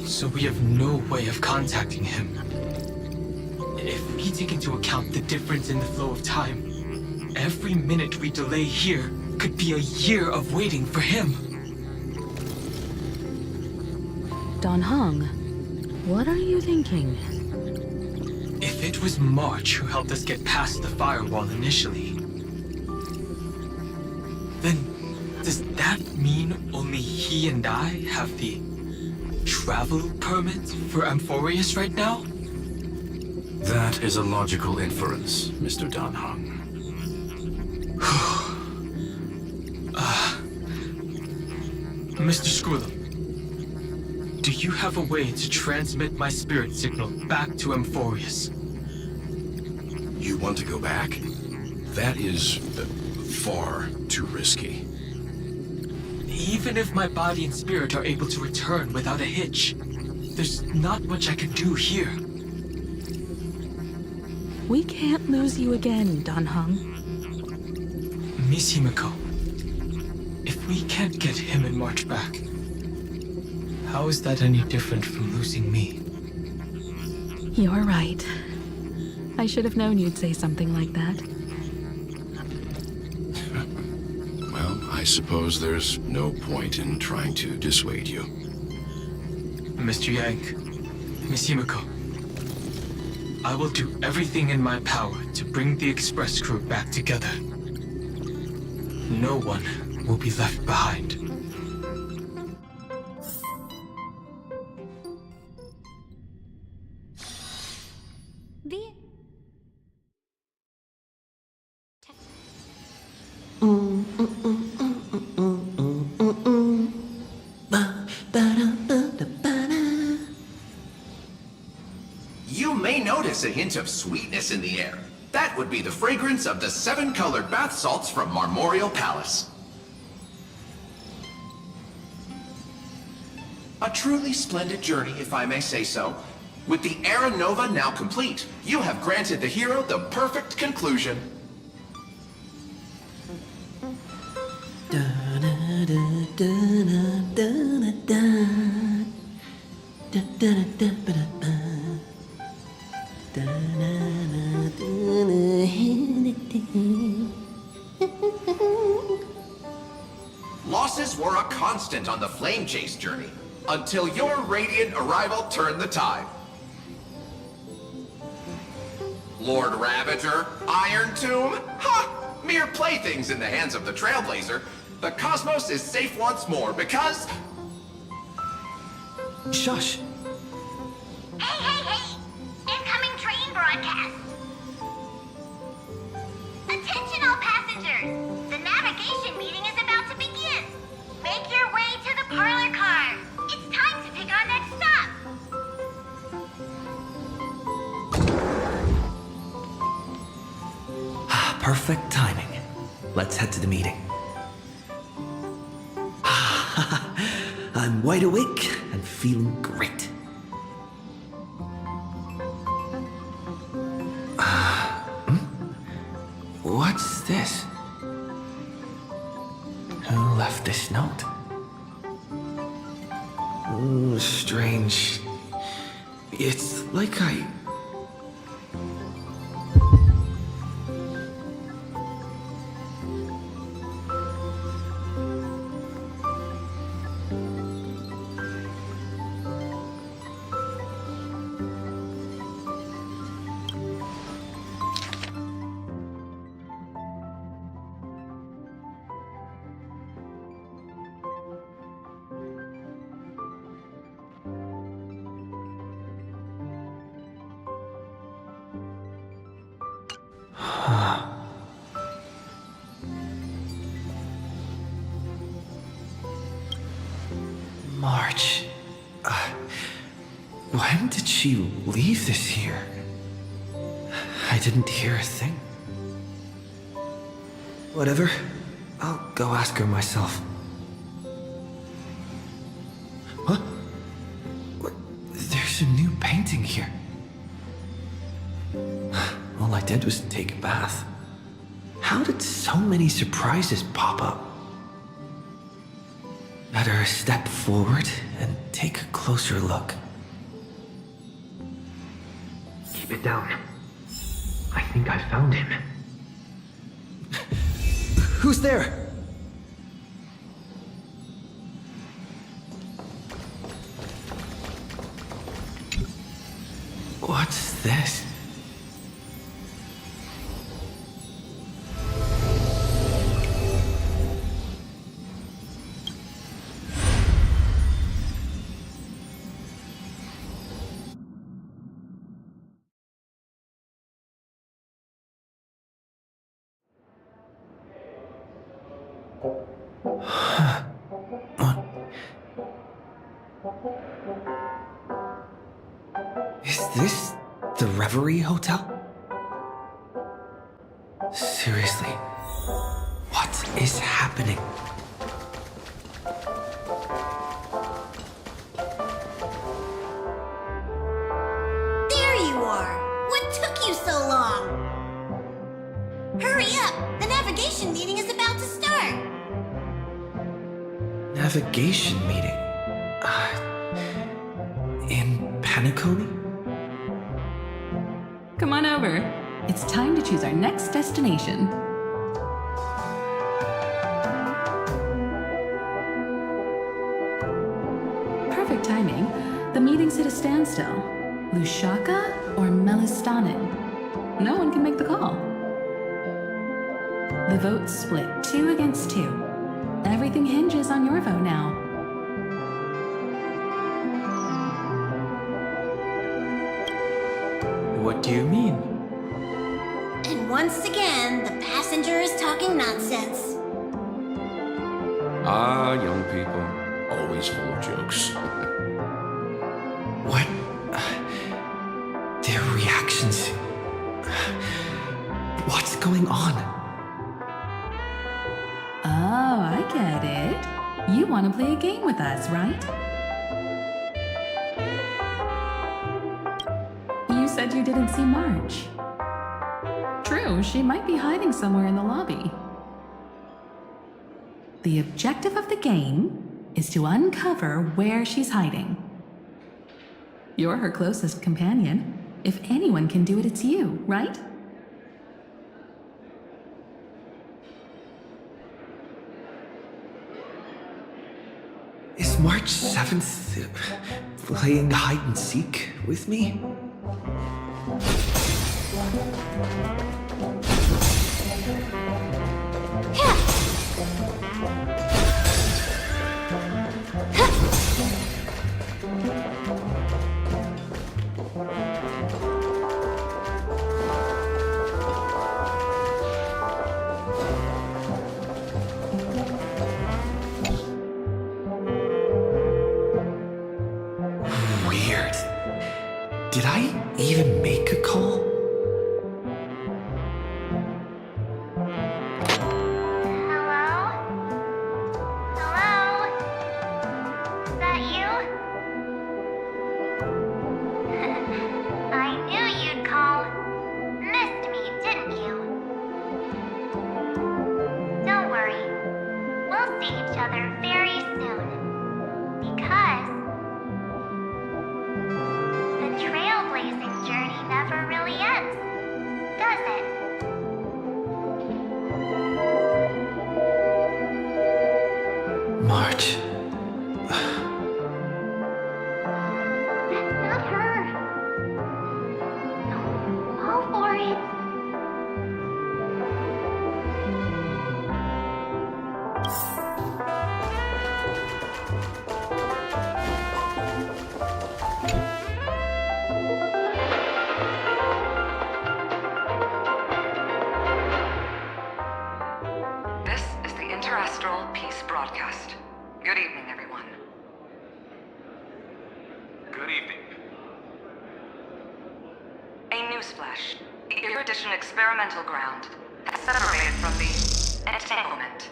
Speaker 13: So we have no way of contacting him. If we take into account the difference in the flow of time, every minute we delay here could be a year of waiting for him.
Speaker 9: Don Hung, what are you thinking?
Speaker 13: If it was March who helped us get past the firewall initially, then does that mean only he and I have the travel permit for Amphorius right now?
Speaker 6: That is a logical inference, Mr. Don Hung.
Speaker 13: Mr. Screwlum, do you have a way to transmit my spirit signal back to Amphorius?
Speaker 10: You want to go back? That is far too risky.
Speaker 13: Even if my body and spirit are able to return without a hitch, there's not much I can do here.
Speaker 9: We can't lose you again, Don Hung.
Speaker 13: Miss Himiko, if we can't get him and March back, how is that any different from losing me?
Speaker 9: You're right. I should have known you'd say something like that.
Speaker 10: Well, I suppose there's no point in trying to dissuade you.
Speaker 13: Mr. Yang, Miss Himiko, I will do everything in my power to bring the Express crew back together. No one will be left behind.
Speaker 15: You may notice a hint of sweetness in the air. That would be the fragrance of the 7-colored bath salts from Marmorial Palace. A truly splendid journey, if I may say so. With the Era Nova now complete, you have granted the hero the perfect conclusion. Losses were a constant on the flame chase journey, until your radiant arrival turned the tide. Lord Ravager, Iron Tomb, ha! Mere playthings in the hands of the Trailblazer. The cosmos is safe once more because...
Speaker 1: Shush!
Speaker 14: Hey, hey, hey! Incoming train broadcast! Attention all passengers! The navigation meeting is about to begin! Make your way to the parlor car! It's time to pick our next stop!
Speaker 1: Perfect timing. Let's head to the meeting. I'm wide awake and feeling great. What's this? Who left this note? Strange. It's like I... March. When did she leave this here? I didn't hear a thing. Whatever. I'll go ask her myself. What? There's a new painting here. All I did was take a bath. How did so many surprises pop up? Better step forward and take a closer look. Keep it down. I think I found him. Who's there? What's this? Is this the Reverie Hotel? Seriously, what is happening?
Speaker 14: There you are! What took you so long? Hurry up! The navigation meeting is about to start!
Speaker 1: Navigation meeting? In Paniconi?
Speaker 16: Come on over. It's time to choose our next destination. Perfect timing. The meeting's at a standstill. Lushaka or Melistanin? No one can make the call. The vote's split 2 against 2. Everything hinges on your vote now.
Speaker 13: What do you mean?
Speaker 14: And once again, the passenger is talking nonsense.
Speaker 10: Young people. Always always full of jokes.
Speaker 1: What? Their reactions. What's going on?
Speaker 16: Oh, I get it. You want to play a game with us, right? You said you didn't see March. True, she might be hiding somewhere in the lobby. The objective of the game is to uncover where she's hiding. You're her closest companion. If anyone can do it, it's you, right?
Speaker 1: Is March 7th playing hide and seek with me? Weird. Did I even make a call? March.
Speaker 17: This is the Interastral Peace Broadcast. Good evening, everyone.
Speaker 18: Good evening.
Speaker 17: A newsflash. The Erudition experimental ground has separated from the entanglement.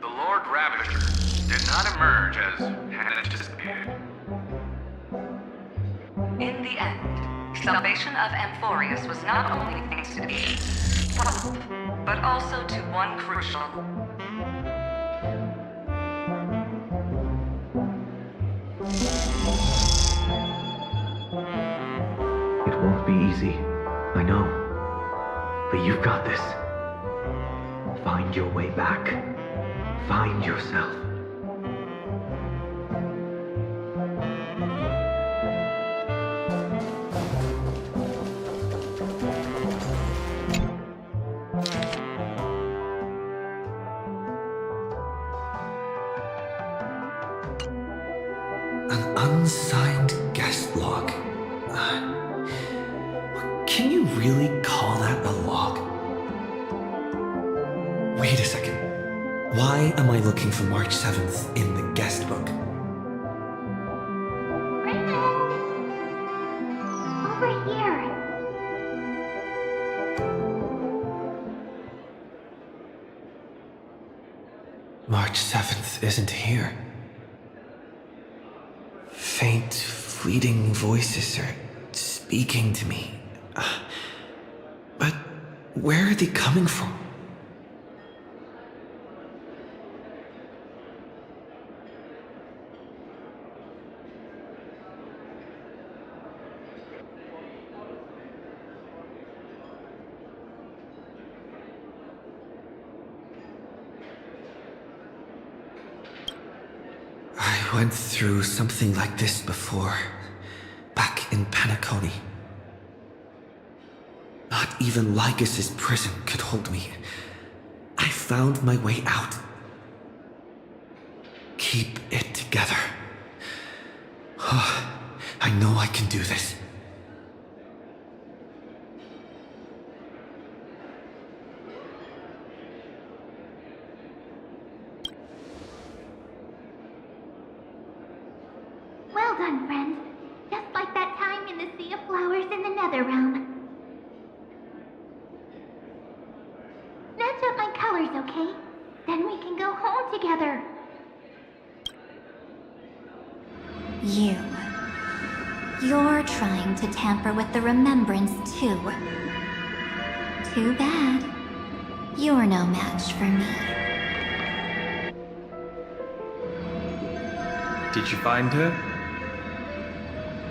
Speaker 18: The Lord Ravager did not emerge as had anticipated.
Speaker 17: In the end, salvation of Amphorius was not only thanks to the but also to one crucial.
Speaker 19: It won't be easy, I know. But you've got this. Find your way back. Find yourself.
Speaker 1: An unsigned guest log. Can you really call that a log? Wait a second. Why am I looking for March 7th in the guest book?
Speaker 8: Over here.
Speaker 1: March 7th isn't here. Faint, fleeting voices are speaking to me. But where are they coming from? I went through something like this before, back in Penacony. Not even Lycus's prison could hold me. I found my way out. Keep it together. I know I can do this.
Speaker 8: done, friend. Just like that time in the Sea of Flowers in the Nether Realm. Match up my colors, okay? Then we can go home together.
Speaker 3: You're trying to tamper with the remembrance too. Too bad. You're no match for me.
Speaker 1: Did you find her?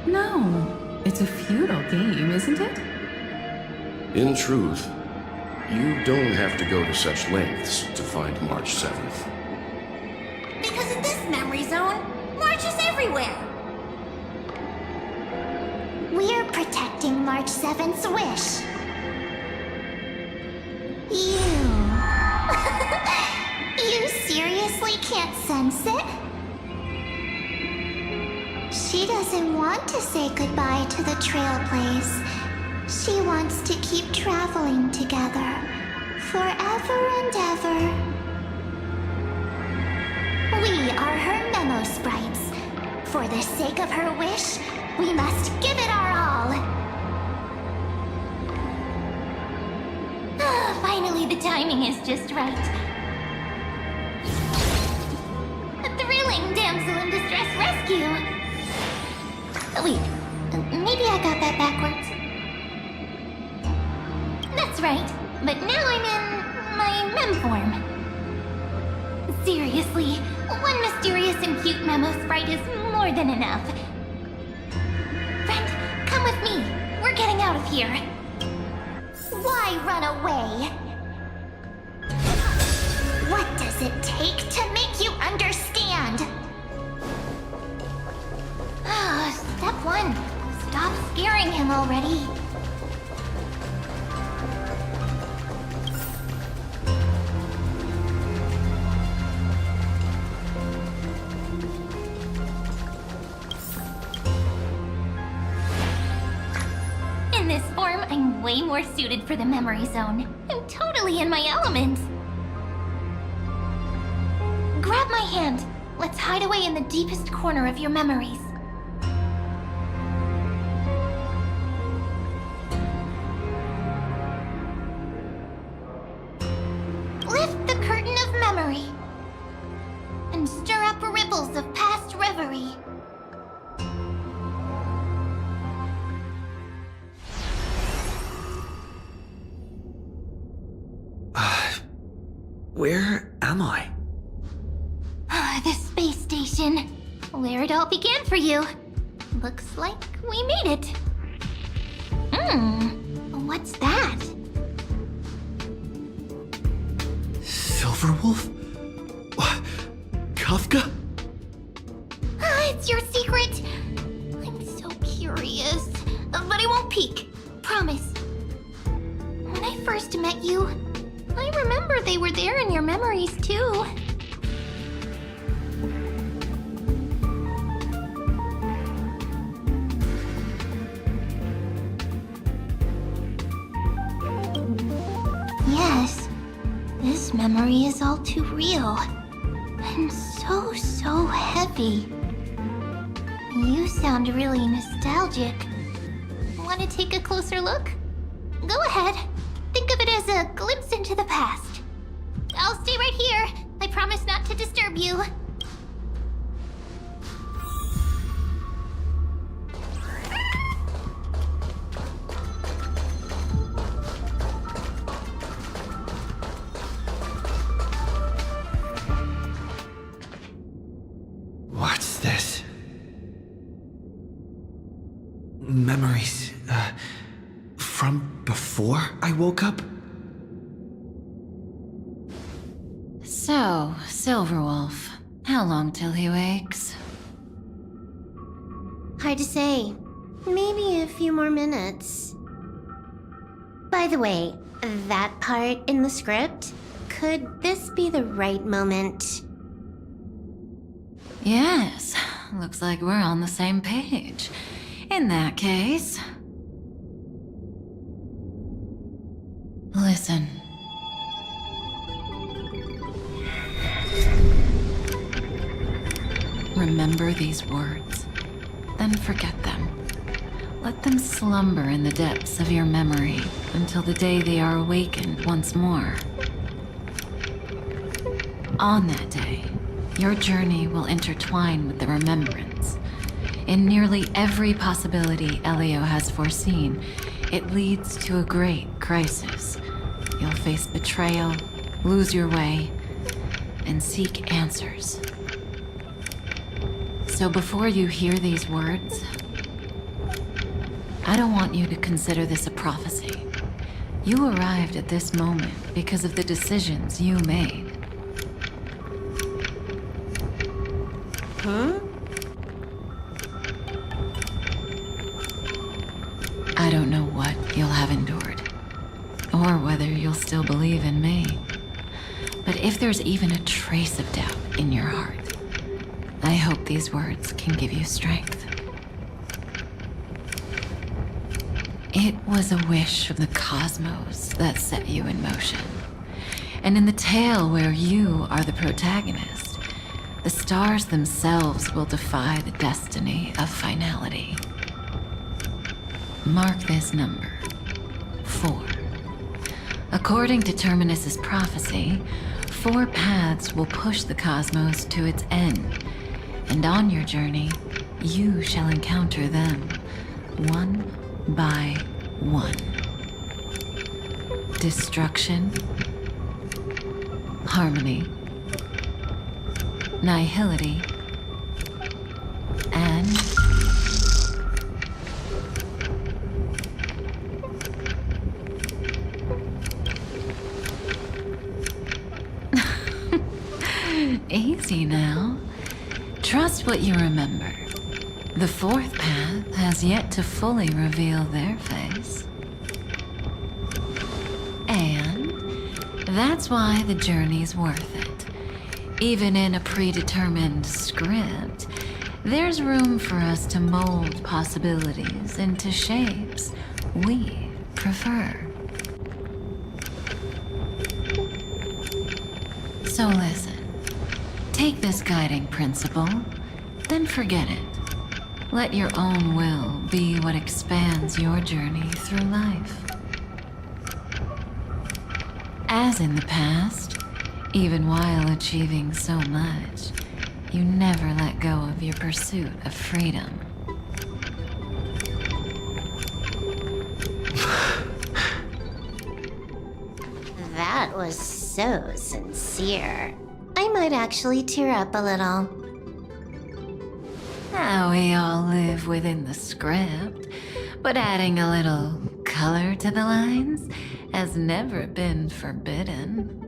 Speaker 16: No, it's a futile game, isn't it?
Speaker 10: In truth, you don't have to go to such lengths to find March 7th.
Speaker 14: Because of this memory zone, March is everywhere.
Speaker 2: We're protecting March 7th's wish. You seriously can't sense it? She doesn't want to say goodbye to the Trailblaze. She wants to keep traveling together, forever and ever. We are her memo sprites. For the sake of her wish, we must give it our all. Finally, the timing is just right. A thrilling damsel in distress rescue. Wait, maybe I got that backwards. That's right, but now I'm in my mem form. Seriously, one mysterious and cute memo sprite is more than enough. Friend, come with me. We're getting out of here. Why run away? What does it take to make you understand? Step 1. Stop scaring him already. In this form, I'm way more suited for the memory zone. I'm totally in my element. Grab my hand. Let's hide away in the deepest corner of your memories. Lift the curtain of memory and stir up ripples of past reverie.
Speaker 1: Where am I?
Speaker 2: The space station. Where it all began for you. Looks like we made it. What's that?
Speaker 1: Silverwolf? Kafka?
Speaker 2: It's your secret. I'm so curious. But I won't peek. Promise. When I first met you, I remember they were there in your memories too. Yes, this memory is all too real. And so heavy. You sound really nostalgic. Want to take a closer look? Go ahead. Think of it as a glimpse into the past. I'll stay right here. I promise not to disturb you.
Speaker 1: What's this? Memories, from before I woke up?
Speaker 12: So, Silverwolf, how long till he wakes?
Speaker 14: Hard to say. Maybe a few more minutes. By the way, that part in the script, could this be the right moment?
Speaker 12: Yes, looks like we're on the same page. In that case... Listen. Remember these words.
Speaker 20: then forget them. Let them slumber in the depths of your memory until the day they are awakened once more. On that day, your journey will intertwine with the remembrance. In nearly every possibility Elio has foreseen, it leads to a great crisis. You'll face betrayal, lose your way, and seek answers. So before you hear these words, I don't want you to consider this a prophecy. You arrived at this moment because of the decisions you made.
Speaker 14: Huh?
Speaker 20: I don't know what you'll have endured, or whether you'll still believe in me. But if there's even a trace of doubt in your heart, I hope these words can give you strength. It was a wish of the cosmos that set you in motion. And in the tale where you are the protagonist, the stars themselves will defy the destiny of finality. Mark this number, 4. According to Terminus's prophecy, 4 paths will push the cosmos to its end, and on your journey, you shall encounter them, one by one. Destruction, harmony, nihility, and easy now. Trust what you remember. The 4th path has yet to fully reveal their face. And that's why the journey's worth it. Even in a predetermined script, there's room for us to mold possibilities into shapes we prefer. So listen. Take this guiding principle, then forget it. Let your own will be what expands your journey through life. As in the past, even while achieving so much, you never let go of your pursuit of freedom.
Speaker 14: That was so sincere. I might actually tear up a little.
Speaker 20: Now we all live within the script, but adding a little color to the lines has never been forbidden.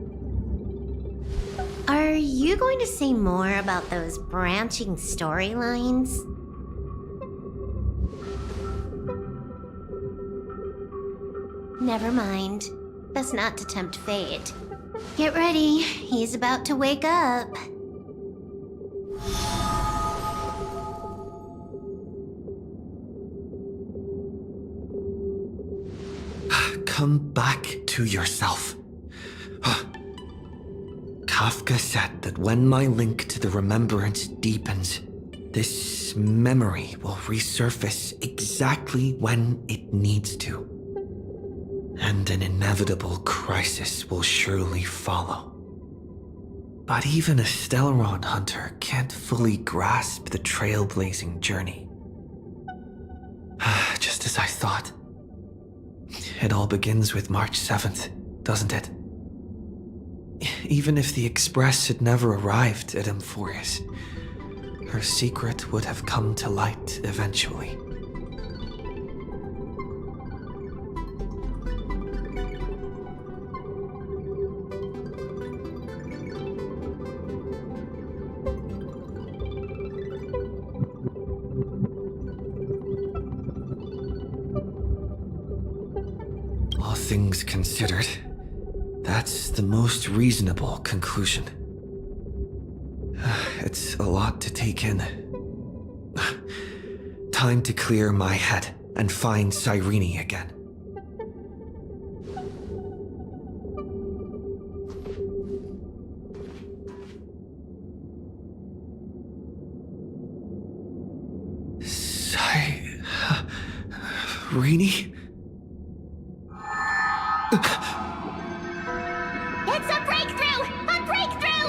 Speaker 14: Are you going to say more about those branching storylines? Never mind. Best not to tempt fate. Get ready, he's about to wake up.
Speaker 1: Come back to yourself. Kafka said that when my link to the remembrance deepens, this memory will resurface exactly when it needs to. And an inevitable crisis will surely follow. But even a Stellaron hunter can't fully grasp the trailblazing journey. Just as I thought. It all begins with March 7th, doesn't it? Even if the Express had never arrived at Amphorius, her secret would have come to light eventually. All things considered, that's the most reasonable conclusion. It's a lot to take in. Time to clear my head and find Sirene again. Sirene?
Speaker 2: It's a breakthrough! A breakthrough!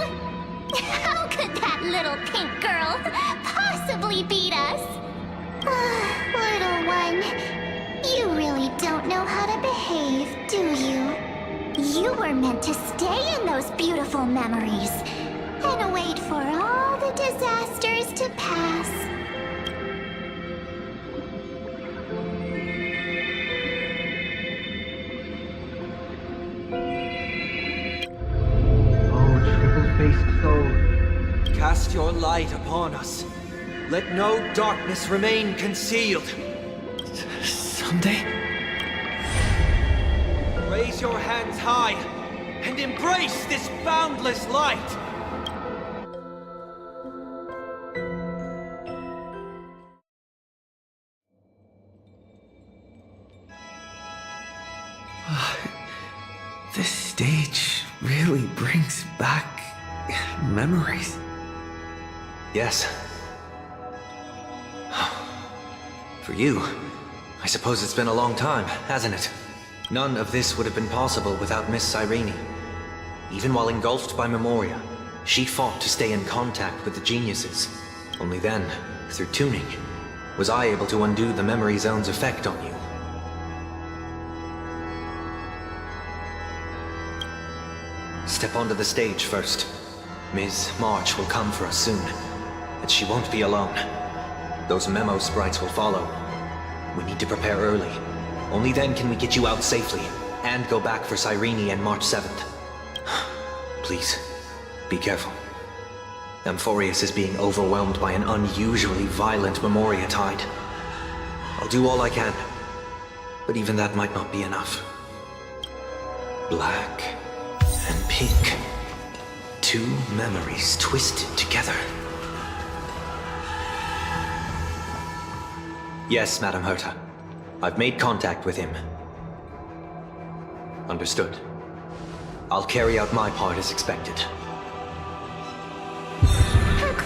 Speaker 2: How could that little pink girl possibly beat us? Little one, you really don't know how to behave, do you? You were meant to stay in those beautiful memories and wait for all the disasters to pass.
Speaker 19: Oh, triple-faced soul.
Speaker 1: Cast your light upon us. Let no darkness remain concealed. Someday? Raise your hands high and embrace this boundless light. This stage really brings back memories.
Speaker 21: Yes. For you, I suppose it's been a long time, hasn't it? None of this would have been possible without Miss Sirene. Even while engulfed by Memoria, she fought to stay in contact with the geniuses. Only then, through tuning, was I able to undo the memory zone's effect on you. Step onto the stage first. Ms. March will come for us soon, and she won't be alone. Those memo sprites will follow. We need to prepare early. Only then can we get you out safely, and go back for Sirene and March 7th. Please, be careful. Amphorius is being overwhelmed by an unusually violent Memoria tide. I'll do all I can, but even that might not be enough. Black and pink. Two memories twisted together. Yes, Madam Herta. I've made contact with him. Understood. I'll carry out my part as expected.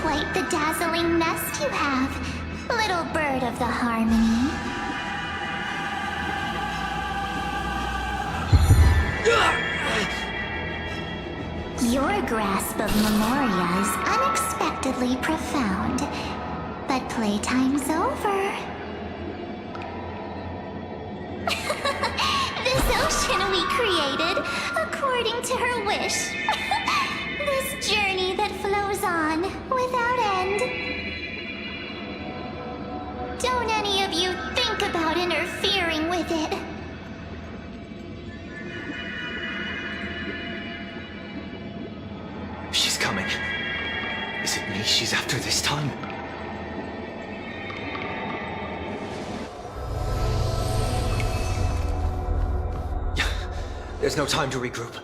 Speaker 2: Quite the dazzling nest you have, little bird of the harmony. Your grasp of Memoria is unexpectedly profound, but playtime's over. This ocean we created, according to her wish. This journey that flows on, without end. Don't any of you think about interfering with it.
Speaker 21: She's coming. Is it me she's after this time? There's no time to regroup.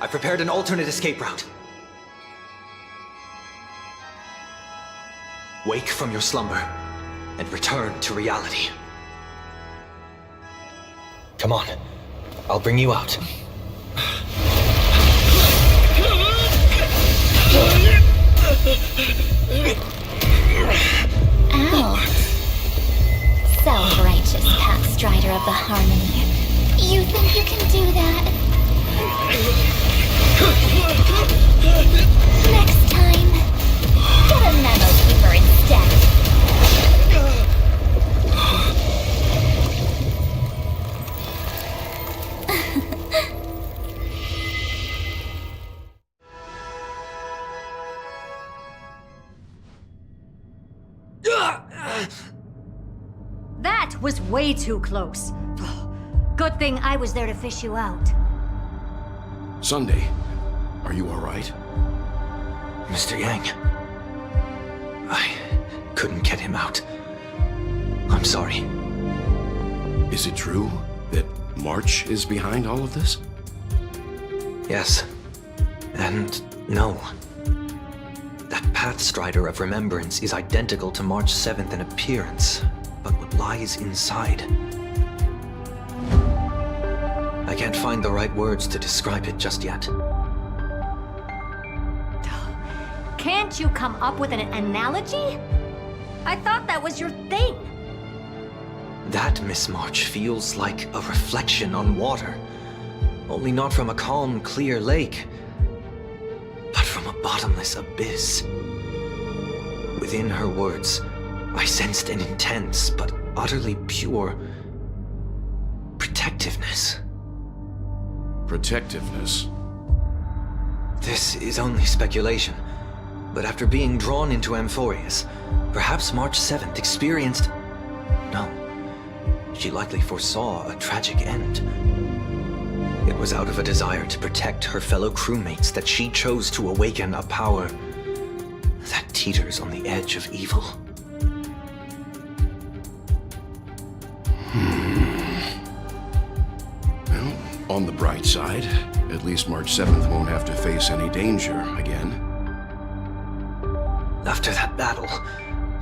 Speaker 21: I've prepared an alternate escape route. Wake from your slumber and return to reality. Come on, I'll bring you out.
Speaker 2: Ow. Self-righteous pathstrider of the harmony. You think you can do that? Next time, get a memo keeper instead.
Speaker 5: That was way too close. Good thing I was there to fish you out.
Speaker 10: Sunday, are you all right?
Speaker 21: Mr. Yang, I couldn't get him out. I'm sorry.
Speaker 10: Is it true that March is behind all of this?
Speaker 21: Yes. And no. That Pathstrider of Remembrance is identical to March 7th in appearance, but what lies inside? I can't find the right words to describe it just yet.
Speaker 5: Can't you come up with an analogy? I thought that was your thing.
Speaker 21: That Miss March feels like a reflection on water. Only not from a calm, clear lake, but from a bottomless abyss. Within her words, I sensed an intense but utterly pure protectiveness.
Speaker 10: Protectiveness?
Speaker 21: This is only speculation, but after being drawn into Amphorius, perhaps March 7th experienced... No, she likely foresaw a tragic end. It was out of a desire to protect her fellow crewmates that she chose to awaken a power that teeters on the edge of evil.
Speaker 10: Well, on the bright side, at least March 7th won't have to face any danger again.
Speaker 21: After that battle,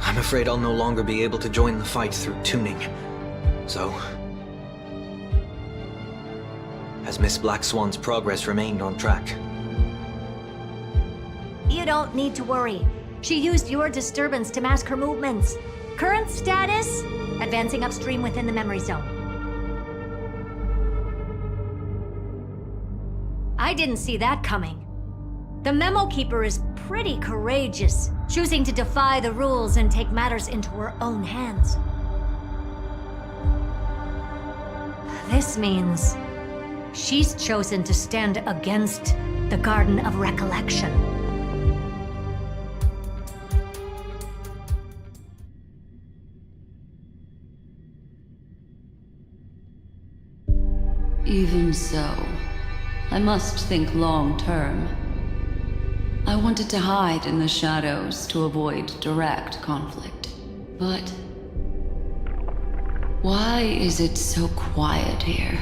Speaker 21: I'm afraid I'll no longer be able to join the fight through tuning. So... has Miss Black Swan's progress remained on track?
Speaker 5: You don't need to worry. She used your disturbance to mask her movements. Current status? Advancing upstream within the memory zone. I didn't see that coming. The Memo Keeper is pretty courageous, choosing to defy the rules and take matters into her own hands. This means she's chosen to stand against the Garden of Recollection.
Speaker 12: Even so, I must think long-term. I wanted to hide in the shadows to avoid direct conflict. But why is it so quiet here?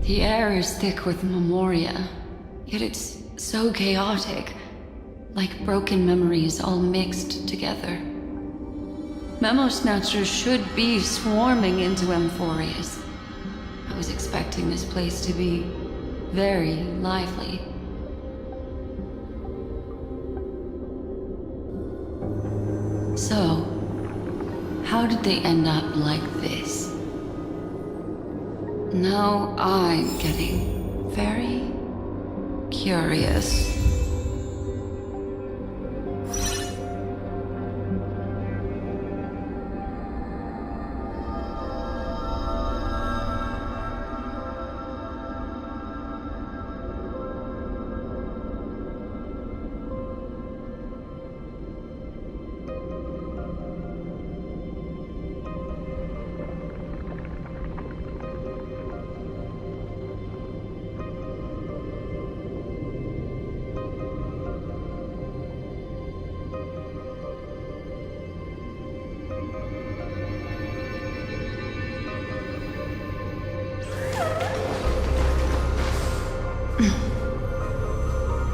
Speaker 12: The air is thick with memoria, yet it's so chaotic, like broken memories all mixed together. Memo Snatchers should be swarming into Amphorius. I was expecting this place to be very lively. So, how did they end up like this? Now I'm getting very curious.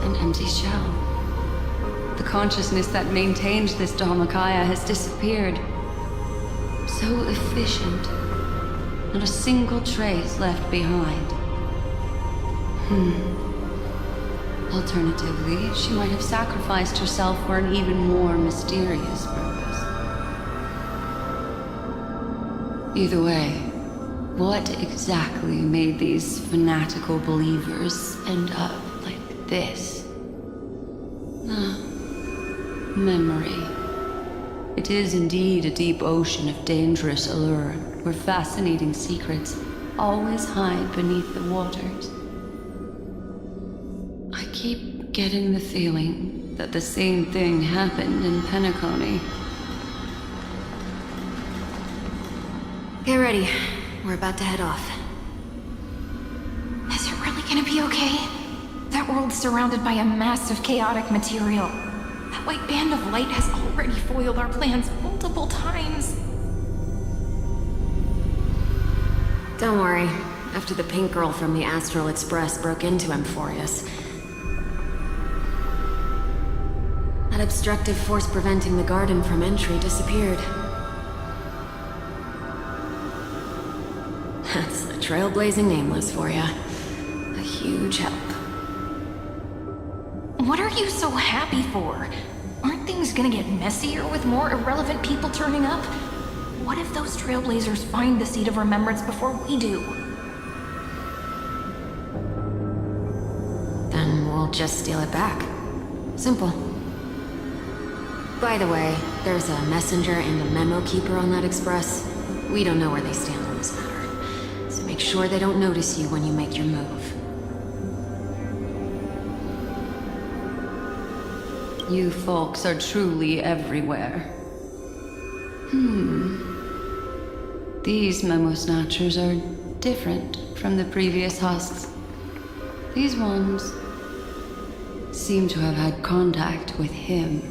Speaker 12: An empty shell. The consciousness that maintained this Dharmakaya has disappeared. So efficient. Not a single trace left behind. Alternatively, she might have sacrificed herself for an even more mysterious purpose. Either way, what exactly made these fanatical believers end up like this? Memory. It is indeed a deep ocean of dangerous allure, where fascinating secrets always hide beneath the waters. I keep getting the feeling that the same thing happened in Penacony.
Speaker 2: Get ready. We're about to head off. Is it really gonna be okay? That world's surrounded by a mass of chaotic material. That white band of light has already foiled our plans multiple times.
Speaker 7: Don't worry. After the pink girl from the Astral Express broke into Amphorius, that obstructive force preventing the garden from entry disappeared. That's the trailblazing nameless for ya. A huge help.
Speaker 2: What are you so happy for? Aren't things gonna get messier with more irrelevant people turning up?
Speaker 8: What if those trailblazers find the Seed of Remembrance before we do?
Speaker 7: Then we'll just steal it back. Simple. By the way, there's a messenger and a memo keeper on that express. We don't know where they stand on this matter. So make sure they don't notice you when you make your move.
Speaker 12: You folks are truly everywhere. These memo snatchers are different from the previous husks. These ones seem to have had contact with him.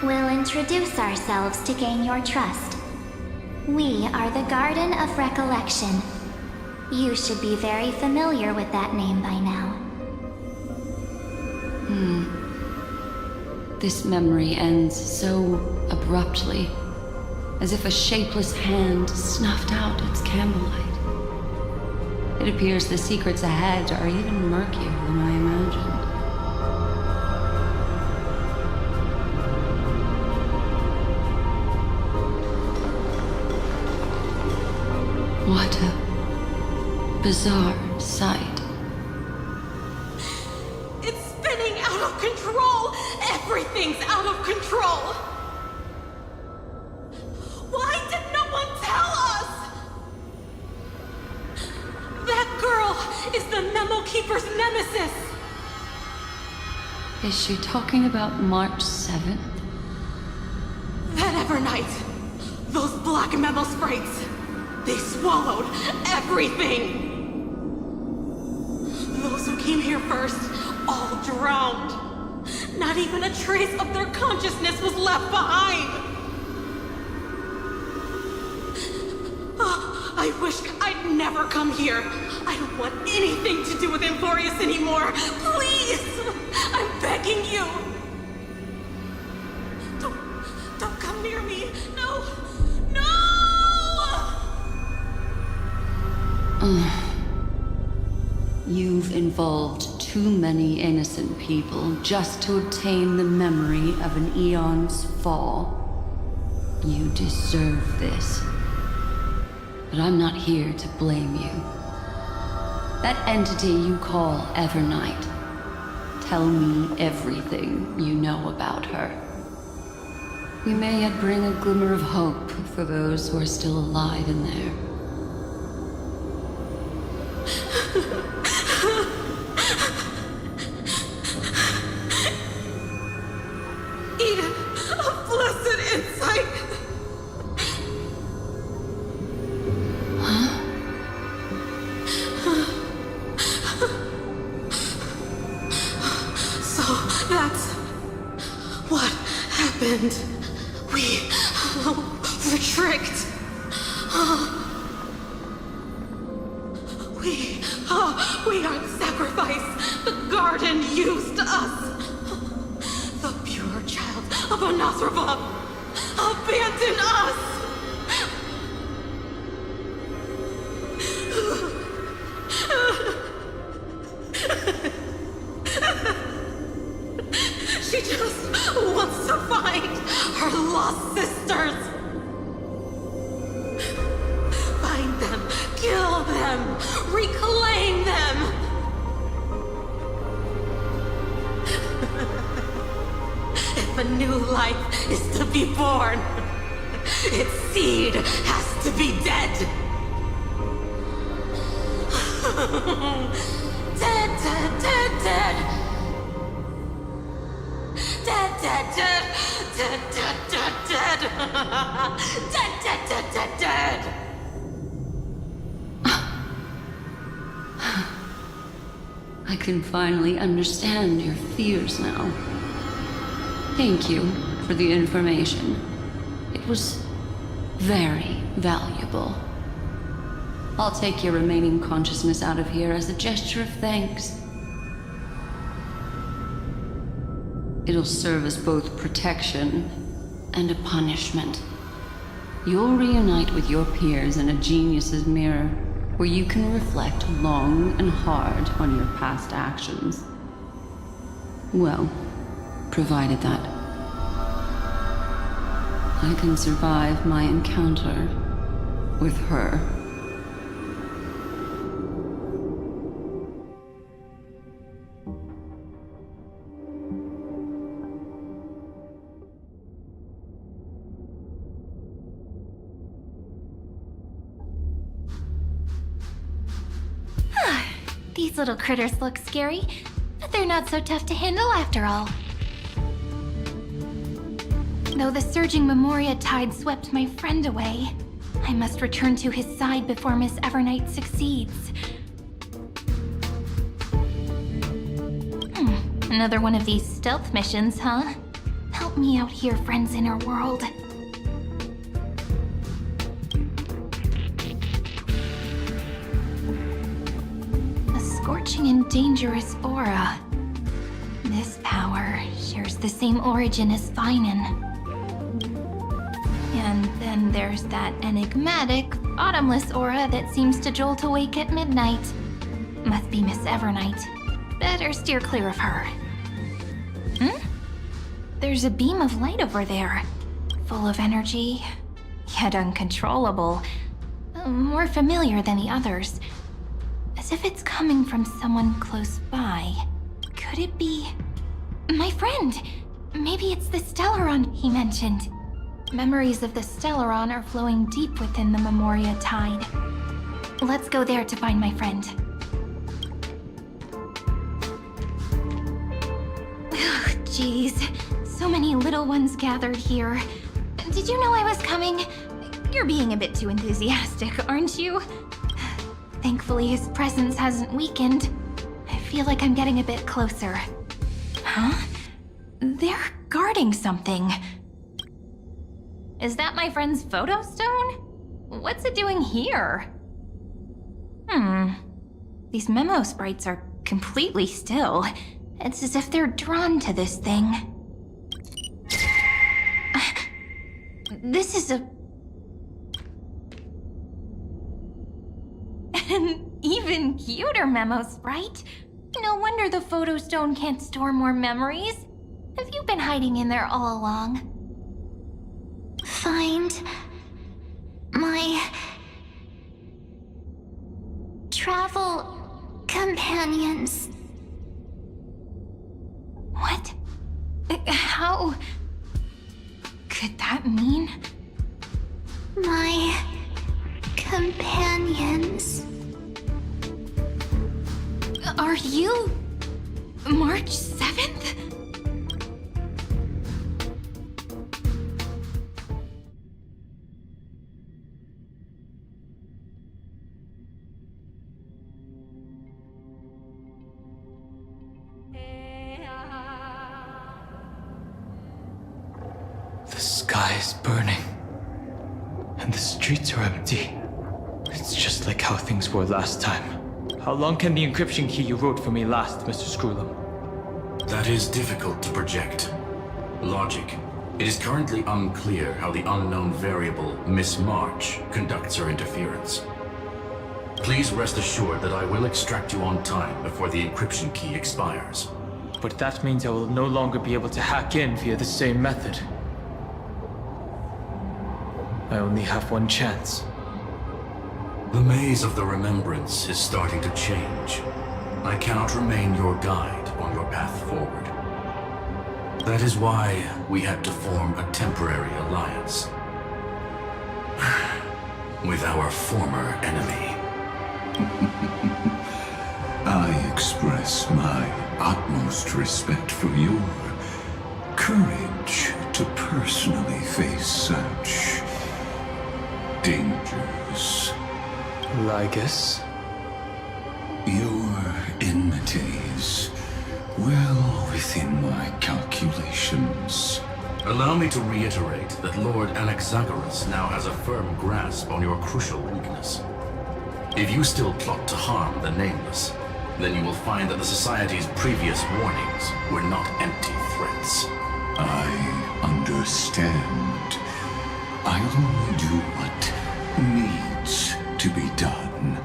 Speaker 2: We'll introduce ourselves to gain your trust. We are the Garden of Recollection. You should be very familiar with that name by now.
Speaker 12: This memory ends so abruptly, as if a shapeless hand snuffed out its candlelight. It appears the secrets ahead are even murkier than I imagined. What a bizarre sight.
Speaker 11: It's spinning out of control! Everything's out of control! Why did no one tell us? That girl is the Memo Keeper's nemesis!
Speaker 12: Is she talking about March 7th?
Speaker 11: That Evernight! Those black memo sprites! They swallowed everything! Those who came here first, all drowned. Not even a trace of their consciousness was left behind! I wish I'd never come here. I don't want anything to do with Amphorius anymore. Please! I'm begging you! Don't come near me. No! No!
Speaker 12: You've involved too many innocent people just to obtain the memory of an eon's fall. You deserve this. But I'm not here to blame you. That entity you call Evernight. Tell me everything you know about her. We may yet bring a glimmer of hope for those who are still alive in there.
Speaker 11: Eden, a blessed insight! So that's what happened. We were tricked. We are the sacrifice the garden used us. The pure child of Anasrava abandoned us. She just wants to find her lost sisters. Find them, kill them, reclaim them. If a new life is to be born, its seed has to be dead. Dead, dead, dead, dead. Dead, dead, dead. Dead, dead, dead, dead. Dead, dead, dead, dead, dead.
Speaker 12: I can finally understand your fears now. Thank you for the information. It was very valuable. I'll take your remaining consciousness out of here as a gesture of thanks. It'll serve as both protection and a punishment. You'll reunite with your peers in a genius's mirror, where you can reflect long and hard on your past actions. Well, provided that I can survive my encounter with her.
Speaker 2: These little critters look scary, but they're not so tough to handle after all. Though the surging Memoria tide swept my friend away, I must return to his side before Miss Evernight succeeds. Another one of these stealth missions, huh? Help me out here, friend's inner world. A scorching and dangerous aura. This power shares the same origin as Finan. And then there's that enigmatic, bottomless aura that seems to jolt awake at midnight. Must be Miss Evernight. Better steer clear of her. There's a beam of light over there. Full of energy, yet uncontrollable. More familiar than the others. As if it's coming from someone close by. Could it be... my friend? Maybe it's the Stellaron he mentioned. Memories of the Stellaron are flowing deep within the Memoria tide. Let's go there to find my friend. Jeez, so many little ones gathered here. Did you know I was coming? You're being a bit too enthusiastic, aren't you? Thankfully, his presence hasn't weakened. I feel like I'm getting a bit closer. Huh? They're guarding something. Is that my friend's photo stone? What's it doing here? These memo sprites are completely still. It's as if they're drawn to this thing. This is an even cuter memo sprite. No wonder the photo stone can't store more memories. Have you been hiding in there all along?
Speaker 14: Find my travel companions.
Speaker 2: What? How could that mean?
Speaker 14: My companions.
Speaker 2: Are you March 7th?
Speaker 13: The sky is burning, and the streets are empty. It's just like how things were last time. How long can the encryption key you wrote for me last, Mr. Screwlum?
Speaker 6: That is difficult to project. Logic. It is currently unclear how the unknown variable, Miss March, conducts her interference. Please rest assured that I will extract you on time before the encryption key expires.
Speaker 13: But that means I will no longer be able to hack in via the same method. I only have one chance.
Speaker 6: The maze of the remembrance is starting to change. I cannot remain your guide on your path forward. That is why we had to form a temporary alliance with our former enemy.
Speaker 4: I express my utmost respect for your courage to personally face such dangers.
Speaker 13: Lygus?
Speaker 4: Your enmities well within my calculations.
Speaker 6: Allow me to reiterate that Lord Anaxagoras now has a firm grasp on your crucial weakness. If you still plot to harm the Nameless, then you will find that the Society's previous warnings were not empty threats.
Speaker 4: I understand. I'll only do what needs to be done.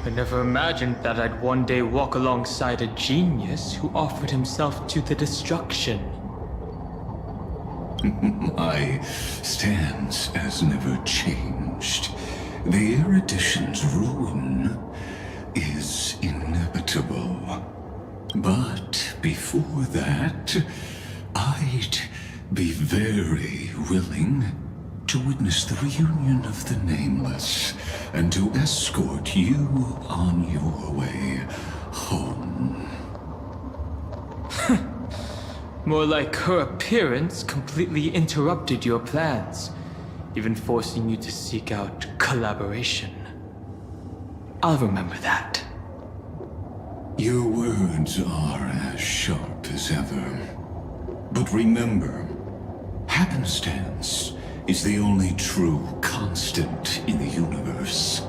Speaker 13: I never imagined that I'd one day walk alongside a genius who offered himself to the destruction.
Speaker 4: My stance has never changed. The erudition's ruin is inevitable. But before that, I'd be very willing to witness the reunion of the nameless and to escort you on your way home.
Speaker 13: More like her appearance completely interrupted your plans, even forcing you to seek out collaboration. I'll remember that.
Speaker 4: Your words are as sharp as ever. But remember, happenstance is the only true constant in the universe.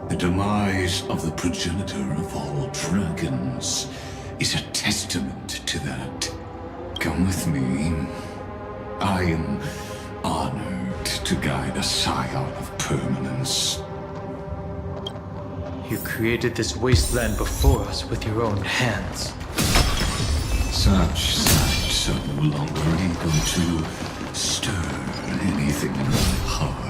Speaker 4: The demise of the progenitor of all dragons is a testament to that. Come with me. I am honored to guide a scion of permanence.
Speaker 13: You created this wasteland before us with your own hands.
Speaker 4: Such sights are no longer able to stir anything in my heart.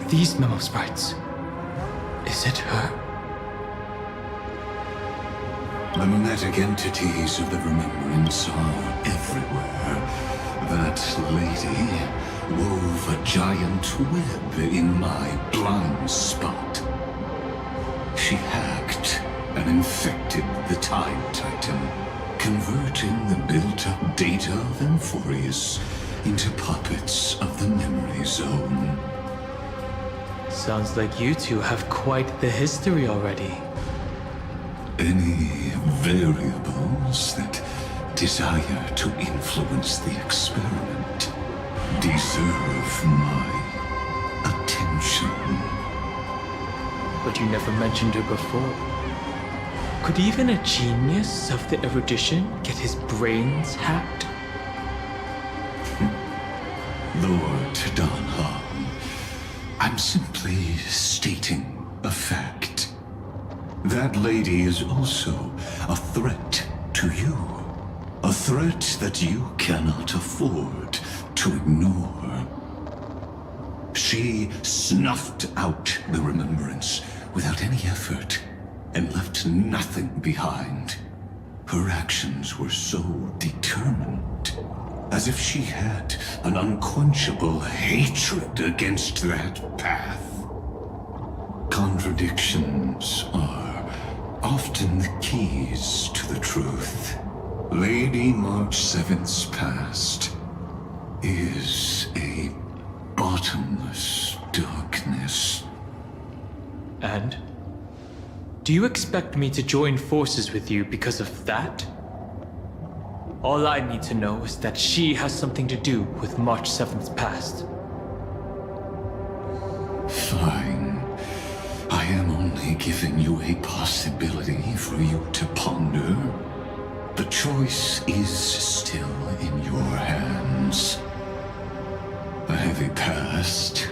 Speaker 13: These memo sprites. Is it her?
Speaker 4: The mimetic entities of the remembrance are everywhere. That lady wove a giant web in my blind spot. she hacked and infected the Time Titan, converting the built-up data of Amphorius into puppets of the memory zone.
Speaker 13: Sounds like you two have quite the history already.
Speaker 4: Any variables that desire to influence the experiment deserve my attention.
Speaker 13: But you never mentioned her before. Could even a genius of the erudition get his brains hacked?
Speaker 4: Lord Donhan, I'm simply stating a fact. That lady is also a threat to you. A threat that you cannot afford to ignore. She snuffed out the remembrance without any effort and left nothing behind. Her actions were so determined, as if she had an unquenchable hatred against that path. Contradictions are often the keys to the truth. Lady March 7th's past is a bottomless darkness.
Speaker 13: And? Do you expect me to join forces with you because of that? All I need to know is that she has something to do with March 7th's past.
Speaker 4: Fine. I am only giving you a possibility for you to ponder. The choice is still in your hands. A heavy past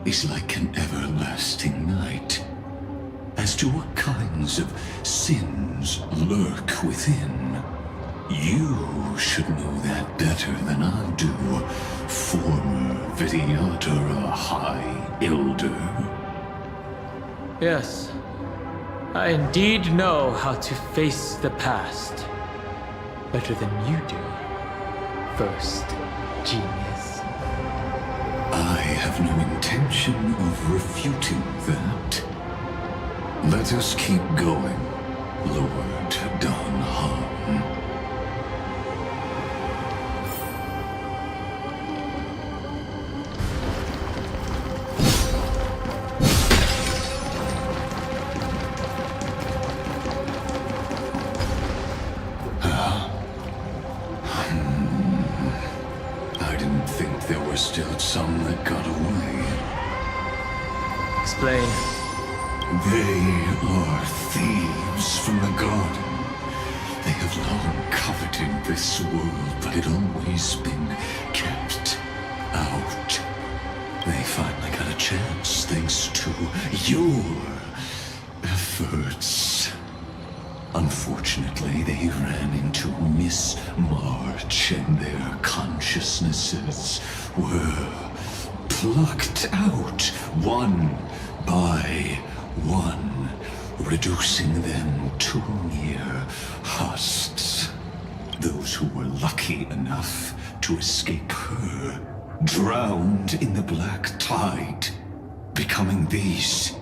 Speaker 4: is like an everlasting night. As to what kinds of sins lurk within, you should know that better than I do, former Vidyadhara High Elder.
Speaker 13: Yes, I indeed know how to face the past. Better than you do, first genius.
Speaker 4: I have no intention of refuting that. Let us keep going, Lord Donhan. I didn't think there were still some that got away.
Speaker 13: Explain.
Speaker 4: They are thieves from the garden. They have long coveted this world, but had always been kept out. They finally got a chance thanks to your efforts. Unfortunately, they ran into Miss March and their consciousnesses were plucked out one by one, reducing them to mere husks. Those who were lucky enough to escape her drowned in the black tide, becoming these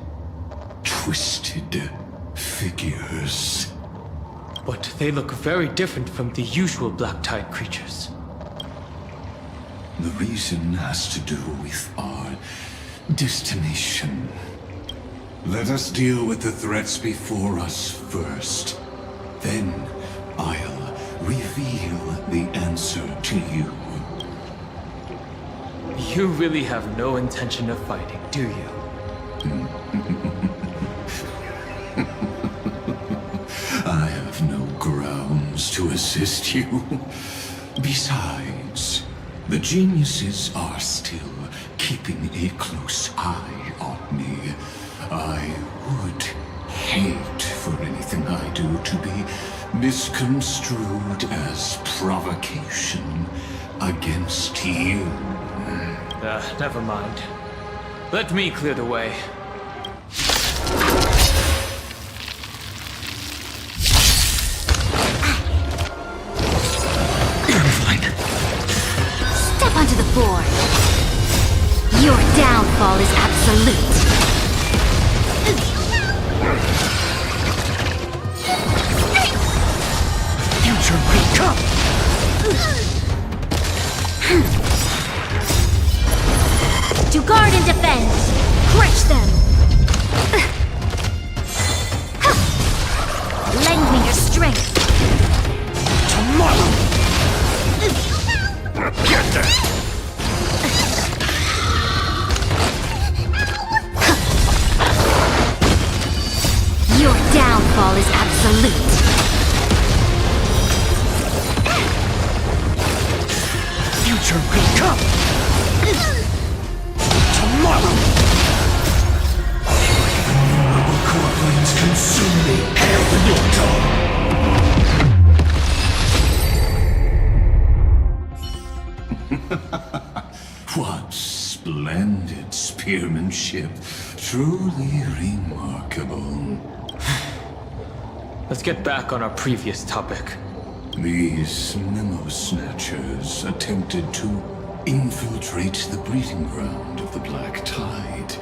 Speaker 4: twisted figures.
Speaker 13: But they look very different from the usual black tide creatures.
Speaker 4: The reason has to do with our destination. Let us deal with the threats before us first. Then I'll reveal the answer to you.
Speaker 13: You really have no intention of fighting, do you?
Speaker 4: I have no grounds to assist you. Besides, the geniuses are still keeping a close eye on me. I would hate for anything I do to be misconstrued as provocation against you.
Speaker 13: Never mind. Let me clear the way.
Speaker 2: Step onto the board. Your downfall is absolute.
Speaker 9: To guard and defend! Crush them! Lend me your strength!
Speaker 10: Tomorrow! Get there!
Speaker 9: Your downfall is absolute!
Speaker 10: Future will come! Tomorrow! Our core flames consume me! Hail with your tongue!
Speaker 4: What splendid spearmanship. Truly remarkable.
Speaker 13: Let's get back on our previous topic.
Speaker 4: These memo snatchers attempted to infiltrate the breeding ground of the Black Tide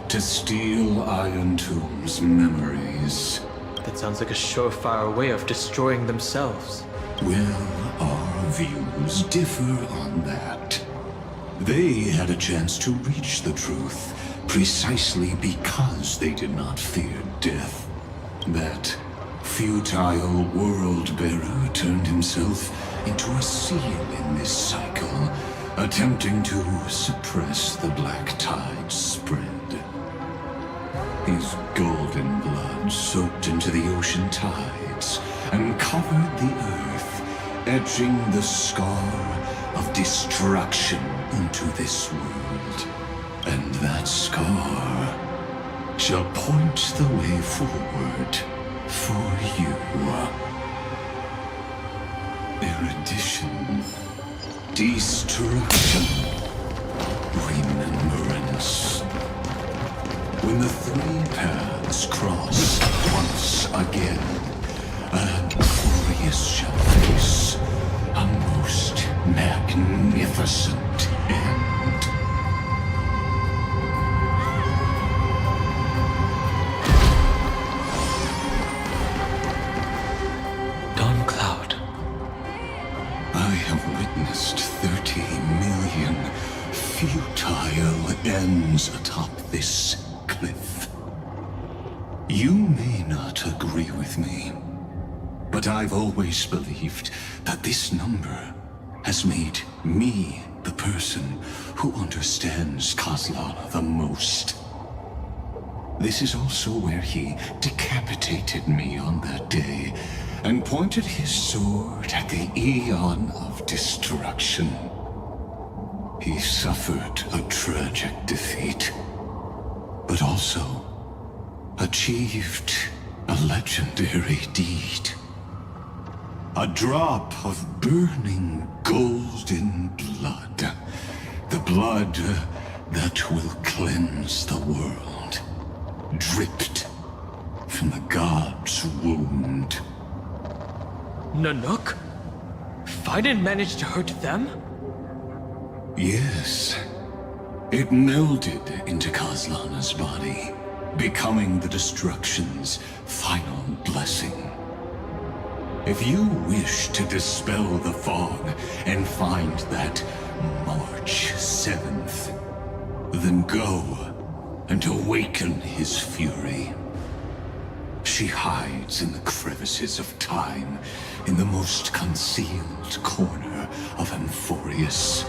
Speaker 4: to steal Iron Tomb's memories.
Speaker 13: That sounds like a surefire way of destroying themselves.
Speaker 4: Well, our views differ on that. They had a chance to reach the truth precisely because they did not fear death. That futile world-bearer turned himself into a seal in this cycle, attempting to suppress the Black Tide's spread. His golden blood soaked into the ocean tides and covered the earth, etching the scar of destruction into this world. And that scar shall point the way forward for you. Erudition, destruction, remembrance. When the three paths cross once again, Amphorius shall face a most magnificent end.
Speaker 13: Dawn Cloud.
Speaker 4: I have witnessed 30 million futile ends atop this cliff. You may not agree with me, but I've always believed that this number has made me the person who understands Kozlana the most. This is also where he decapitated me on that day and pointed his sword at the Eon of Destruction. He suffered a tragic defeat, but also achieved a legendary deed. A drop of burning golden blood. The blood that will cleanse the world. Dripped from the god's wound.
Speaker 13: Nanook? Fiden managed to hurt them?
Speaker 4: Yes. It melded into Kozlana's body, becoming the Destruction's final blessing. If you wish to dispel the fog and find that March 7th, then go and awaken his fury. She hides in the crevices of time, in the most concealed corner of Amphorius.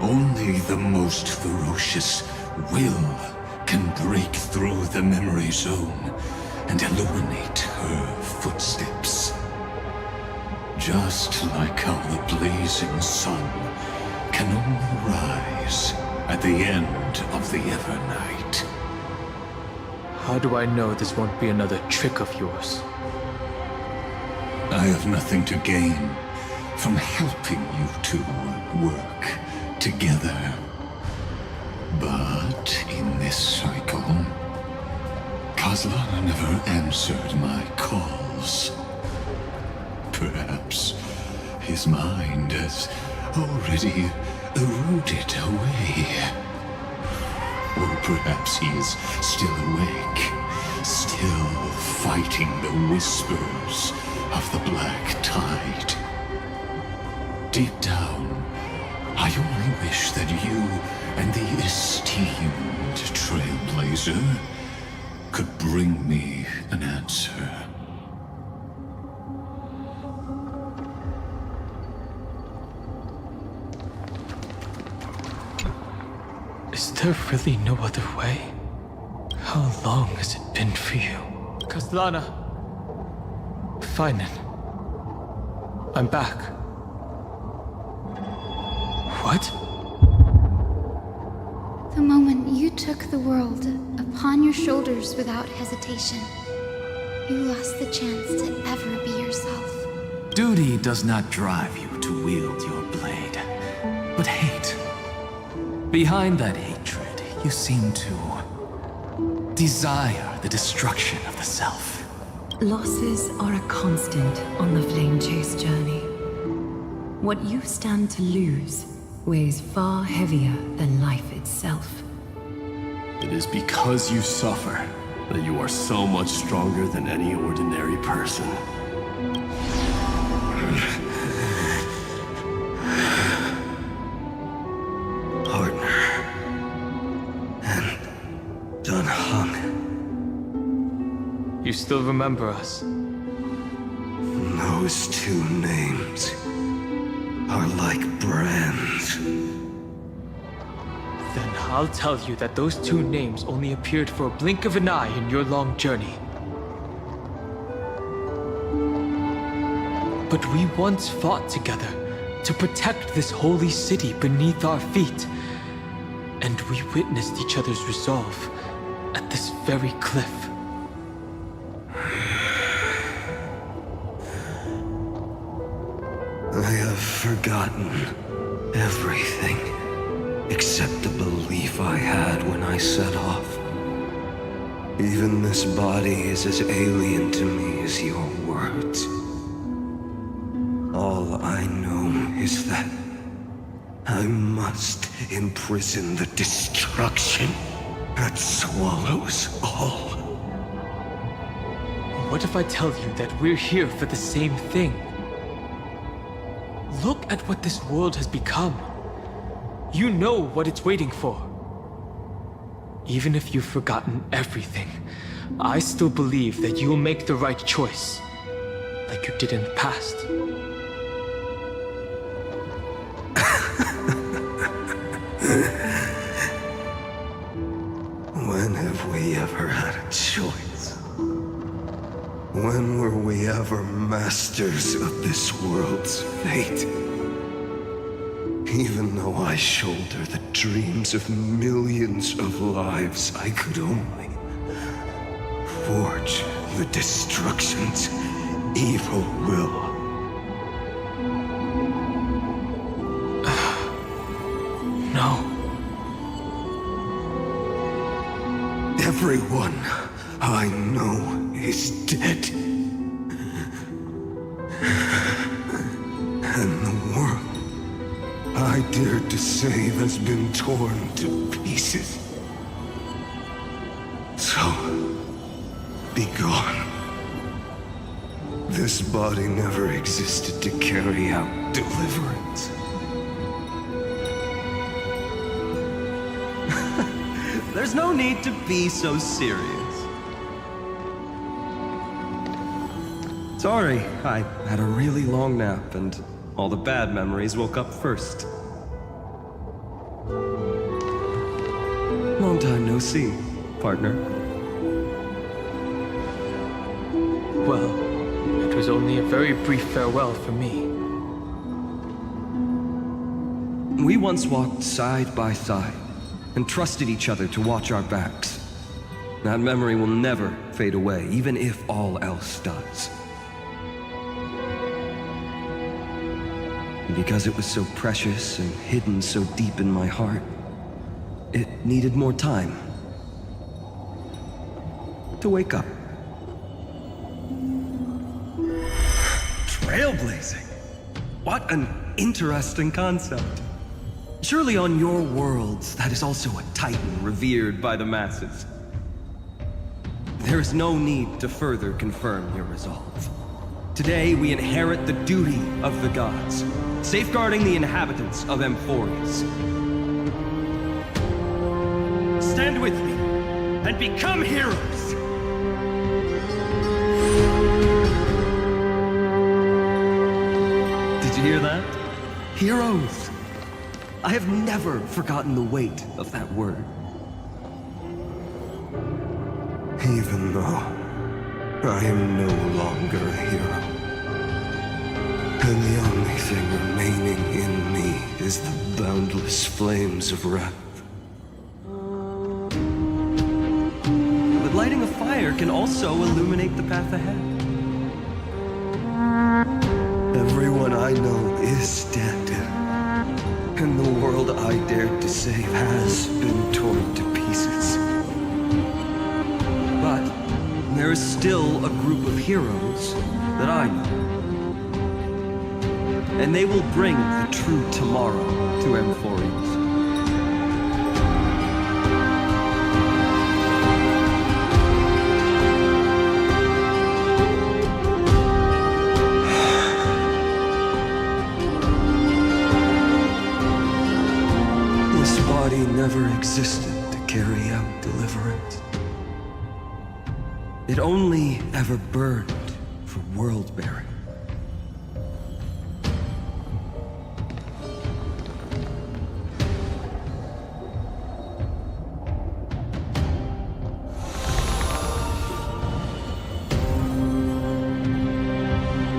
Speaker 4: Only the most ferocious will can break through the memory zone and illuminate her footsteps. Just like how the blazing sun can only rise at the end of the Evernight.
Speaker 13: How do I know this won't be another trick of yours?
Speaker 4: I have nothing to gain from helping you two work together. But in this cycle, Kozlana never answered my calls. Perhaps his mind has already eroded away. Or perhaps he is still awake, still fighting the whispers of the Black Tide. Deep down, I only wish that you and the esteemed Trailblazer could bring me an answer.
Speaker 13: Is there really no other way? How long has it been for you? Kaslana! Fine. I'm back. What?
Speaker 2: The moment you took the world upon your shoulders without hesitation, you lost the chance to ever be yourself.
Speaker 15: Duty does not drive you to wield your blade, but hate. Behind that hatred, you seem to desire the destruction of the self.
Speaker 22: Losses are a constant on the flamechase journey. What you stand to lose weighs far heavier than life itself.
Speaker 23: It is because you suffer that you are so much stronger than any ordinary person.
Speaker 24: Partner. And Dunhung.
Speaker 13: You still remember us?
Speaker 24: Those two names are like brands.
Speaker 13: Then I'll tell you that those two names only appeared for a blink of an eye in your long journey. But we once fought together to protect this holy city beneath our feet. And we witnessed each other's resolve at this very cliff.
Speaker 24: I have forgotten everything except the belief I had when I set off. Even this body is as alien to me as your words. All I know is that I must imprison the destruction that swallows all.
Speaker 13: What if I tell you that we're here for the same thing? Look at what this world has become. You know what it's waiting for. Even if you've forgotten everything, I still believe that you'll make the right choice, like you did in the past.
Speaker 24: When have we ever had a choice? When were we ever masters of this world's fate? Even though I shoulder the dreams of millions of lives, I could only forge the destruction's evil will.
Speaker 13: No.
Speaker 24: Everyone I know is dead. And the world I dared to save has been torn to pieces. So, be gone. This body never existed to carry out deliverance.
Speaker 1: There's no need to be so serious. Sorry, I had a really long nap and all the bad memories woke up first. Long time no see, partner.
Speaker 13: Well, it was only a very brief farewell for me.
Speaker 1: We once walked side by side and trusted each other to watch our backs. That memory will never fade away, even if all else does. And because it was so precious and hidden so deep in my heart, it needed more time to wake up. Trailblazing? What an interesting concept. Surely on your worlds, that is also a titan revered by the masses. There is no need to further confirm your resolve.
Speaker 3: Today we inherit the duty of the gods, safeguarding the inhabitants of Amphorius. Stand with me and become heroes! Did you hear that? Heroes! I have never forgotten the weight of that word.
Speaker 24: Even though I am no longer a hero, and the only thing remaining in me is the boundless flames of wrath.
Speaker 3: But lighting a fire can also illuminate the path ahead.
Speaker 24: Everyone I know is dead, and the world I dared to save has been torn to pieces.
Speaker 3: But there is still a group of heroes that I know. And they will bring the true tomorrow to Amphorius.
Speaker 24: This body never existed to carry out deliverance.
Speaker 3: It only ever burned for world-bearing.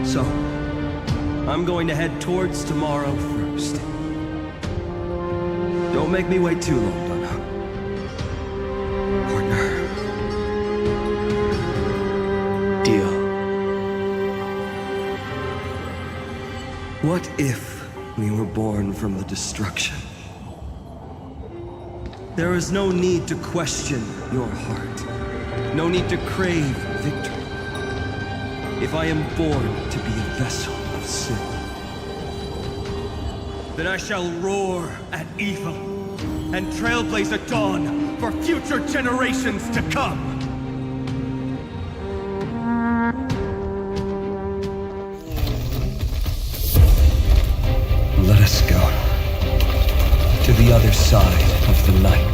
Speaker 3: So, I'm going to head towards tomorrow first. Don't make me wait too long, Donna. Partner.
Speaker 1: Deal.
Speaker 24: What if we were born from the destruction?
Speaker 3: There is no need to question your heart. No need to crave victory. If I am born to be a vessel of sin, then I shall roar at evil and trailblaze a dawn for future generations to come.
Speaker 24: Let us go to the other side of the night.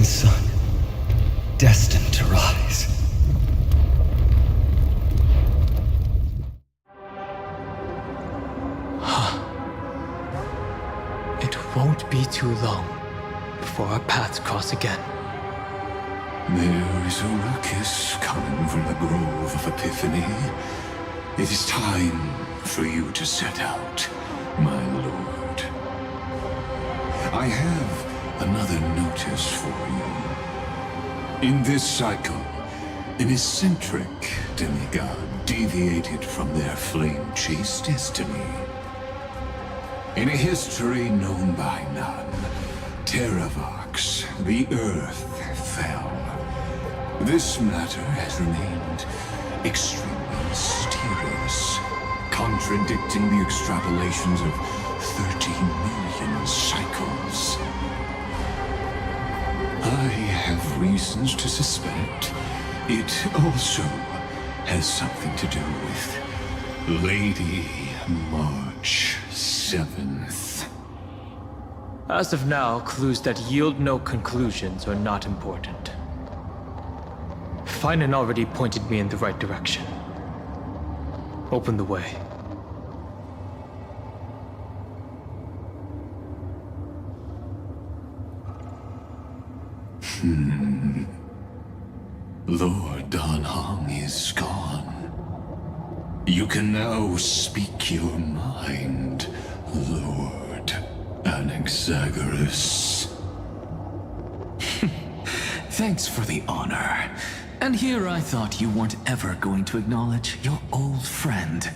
Speaker 24: Sun, destined to rise.
Speaker 13: It won't be too long before our paths cross again.
Speaker 4: There is a ruckus coming from the Grove of Epiphany. It is time for you to set out, my lord. I have another notice for you. In this cycle, an eccentric demigod deviated from their flame-chase destiny. In a history known by none, Terraox, the earth, fell. This matter has remained extremely mysterious, contradicting the extrapolations of 30 million cycles. I have reasons to suspect it also has something to do with Lady March 7th.
Speaker 13: As of now, clues that yield no conclusions are not important. Finan already pointed me in the right direction. Open the way.
Speaker 4: Lord Danhong is gone. You can now speak your mind, Lord Anaxagoras.
Speaker 15: Thanks for the honor. And here I thought you weren't ever going to acknowledge your old friend.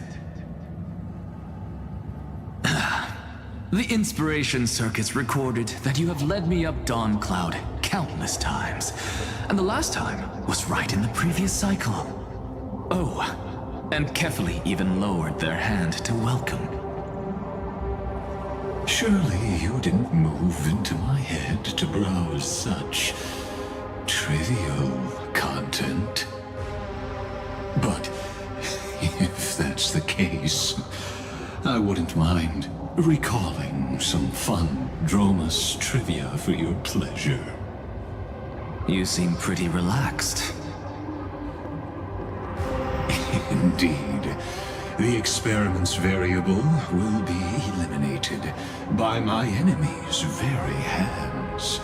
Speaker 15: The Inspiration Circuits recorded that you have led me up Dawn Cloud countless times. and the last time was right in the previous cycle. Oh, and Kefali even lowered their hand to welcome.
Speaker 4: Surely you didn't move into my head to browse such trivial content. But if that's the case, I wouldn't mind recalling some fun Dromus trivia for your pleasure.
Speaker 15: You seem pretty relaxed.
Speaker 4: Indeed. The experiment's variable will be eliminated by my enemy's very hands.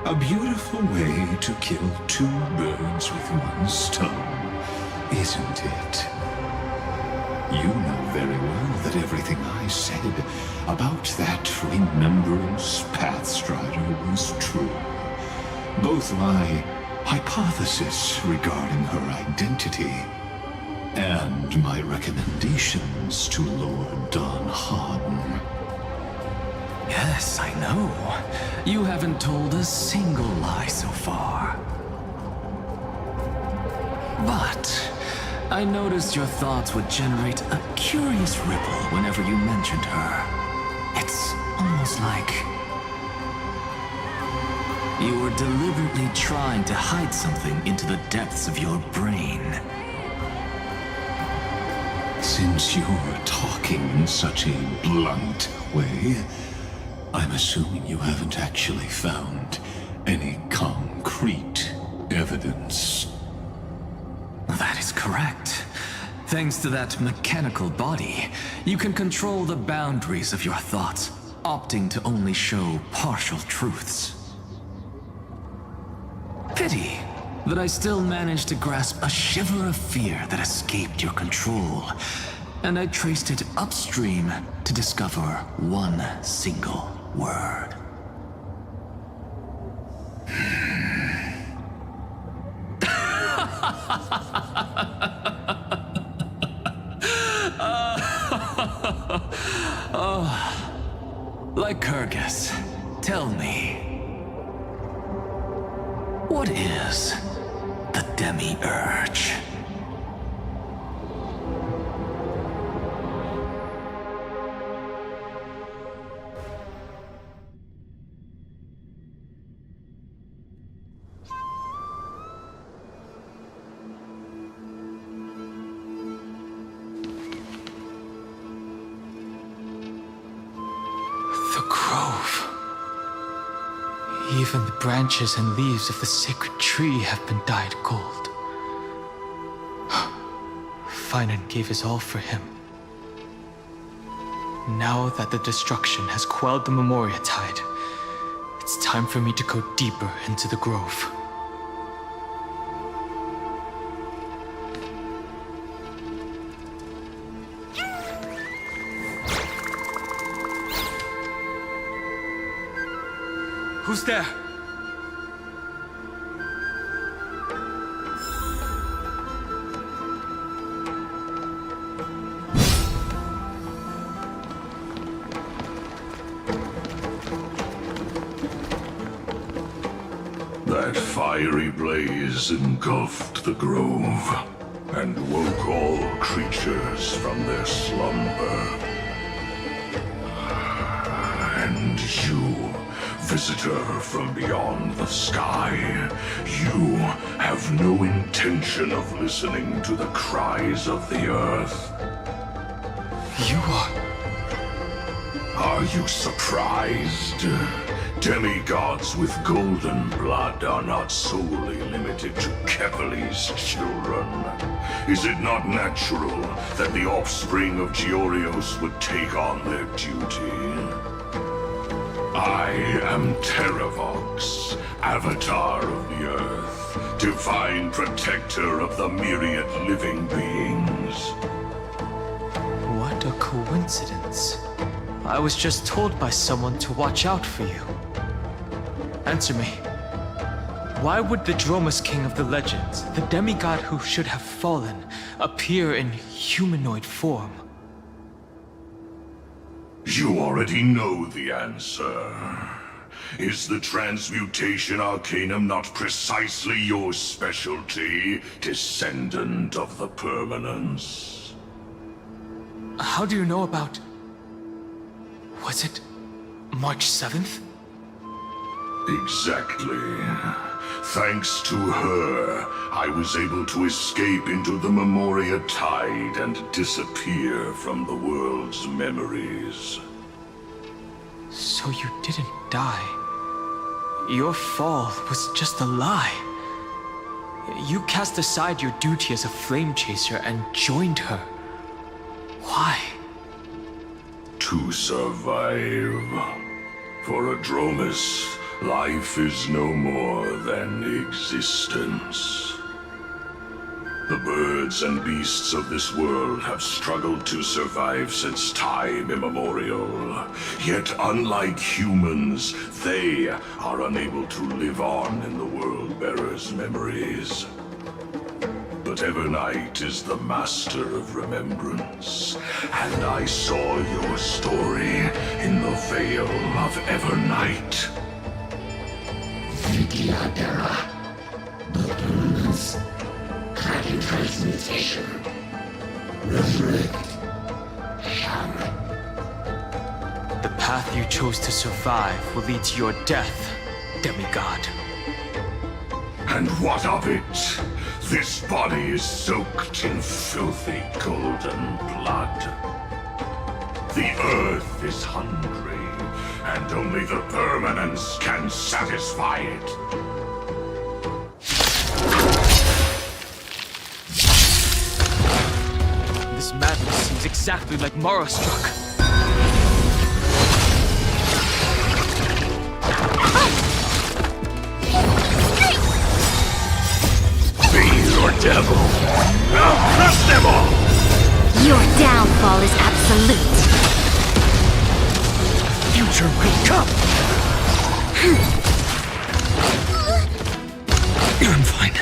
Speaker 4: A beautiful way to kill two birds with one stone, isn't it? You know very well that everything I said about that remembrance Pathstrider was true. Both my hypothesis regarding her identity and my recommendations to Lord Don Harden.
Speaker 15: Yes, I know. You haven't told a single lie so far. But I noticed your thoughts would generate a curious ripple whenever you mentioned her. It's almost like you were deliberately trying to hide something into the depths of your brain.
Speaker 4: Since you're talking in such a blunt way, I'm assuming you haven't actually found any concrete evidence.
Speaker 15: That is correct. Thanks to that mechanical body, you can control the boundaries of your thoughts, opting to only show partial truths. Pity that I still managed to grasp a shiver of fear that escaped your control, and I traced it upstream to discover one single word. Lycurgus, tell me, what is the Demi-Urge?
Speaker 13: The grove. Even the branches and leaves of the sacred tree have been dyed gold. Finan gave his all for him. Now that the destruction has quelled the Memoria tide, it's time for me to go deeper into the grove. Who's there?
Speaker 16: That fiery blaze engulfed the grove and woke all creatures from their slumber. And you, visitor from beyond the sky, you have no intention of listening to the cries of the earth.
Speaker 13: You are...
Speaker 16: Are you surprised? Demigods with golden blood are not solely limited to Kefali's children. Is it not natural that the offspring of Georios would take on their duty? I am Terraox, Avatar of the Earth, divine protector of the myriad living beings.
Speaker 13: What a coincidence. I was just told by someone to watch out for you. Answer me. Why would the Dromus King of the legends, the demigod who should have fallen, appear in humanoid form?
Speaker 16: You already know the answer. Is the transmutation arcanum not precisely your specialty, descendant of the permanence?
Speaker 13: How do you know about... Was it March 7th?
Speaker 16: Exactly. Thanks to her, I was able to escape into the Memoria Tide and disappear from the world's memories.
Speaker 13: So you didn't die. Your fall was just a lie. You cast aside your duty as a flame chaser and joined her. Why?
Speaker 16: To survive. For Adromus, life is no more than existence. The birds and beasts of this world have struggled to survive since time immemorial. Yet unlike humans, they are unable to live on in the World-Bearer's memories. But Evernight is the master of remembrance, and I saw your story in the Veil of Evernight.
Speaker 4: Transmutation.
Speaker 13: The path you chose to survive will lead to your death, demigod.
Speaker 16: And what of it? This body is soaked in filthy golden blood. The earth is hungry, and only the permanence can satisfy it.
Speaker 13: This madness seems exactly like Mara struck.
Speaker 16: Devil! I'll crush them all!
Speaker 9: Your downfall is absolute.
Speaker 13: Future will come!
Speaker 24: I'm fine.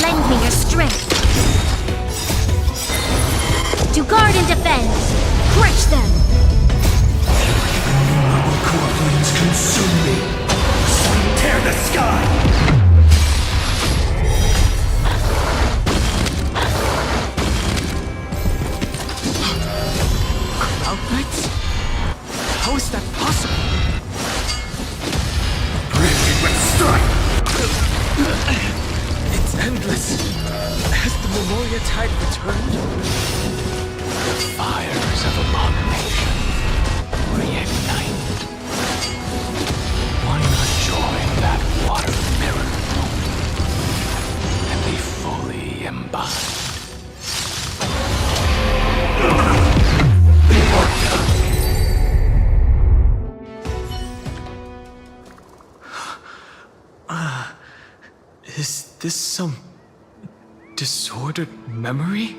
Speaker 9: Lend me your strength. To guard and defend. Crush them!
Speaker 24: Core flames consume me. Tear the sky!
Speaker 13: Cloud Knights? How is that possible?
Speaker 24: Branded with strife!
Speaker 13: It's endless. Has the Memoria Tide returned?
Speaker 15: The fires of abomination reignite. Why not join that water mirror and be fully embodied?
Speaker 13: Is this some disordered memory?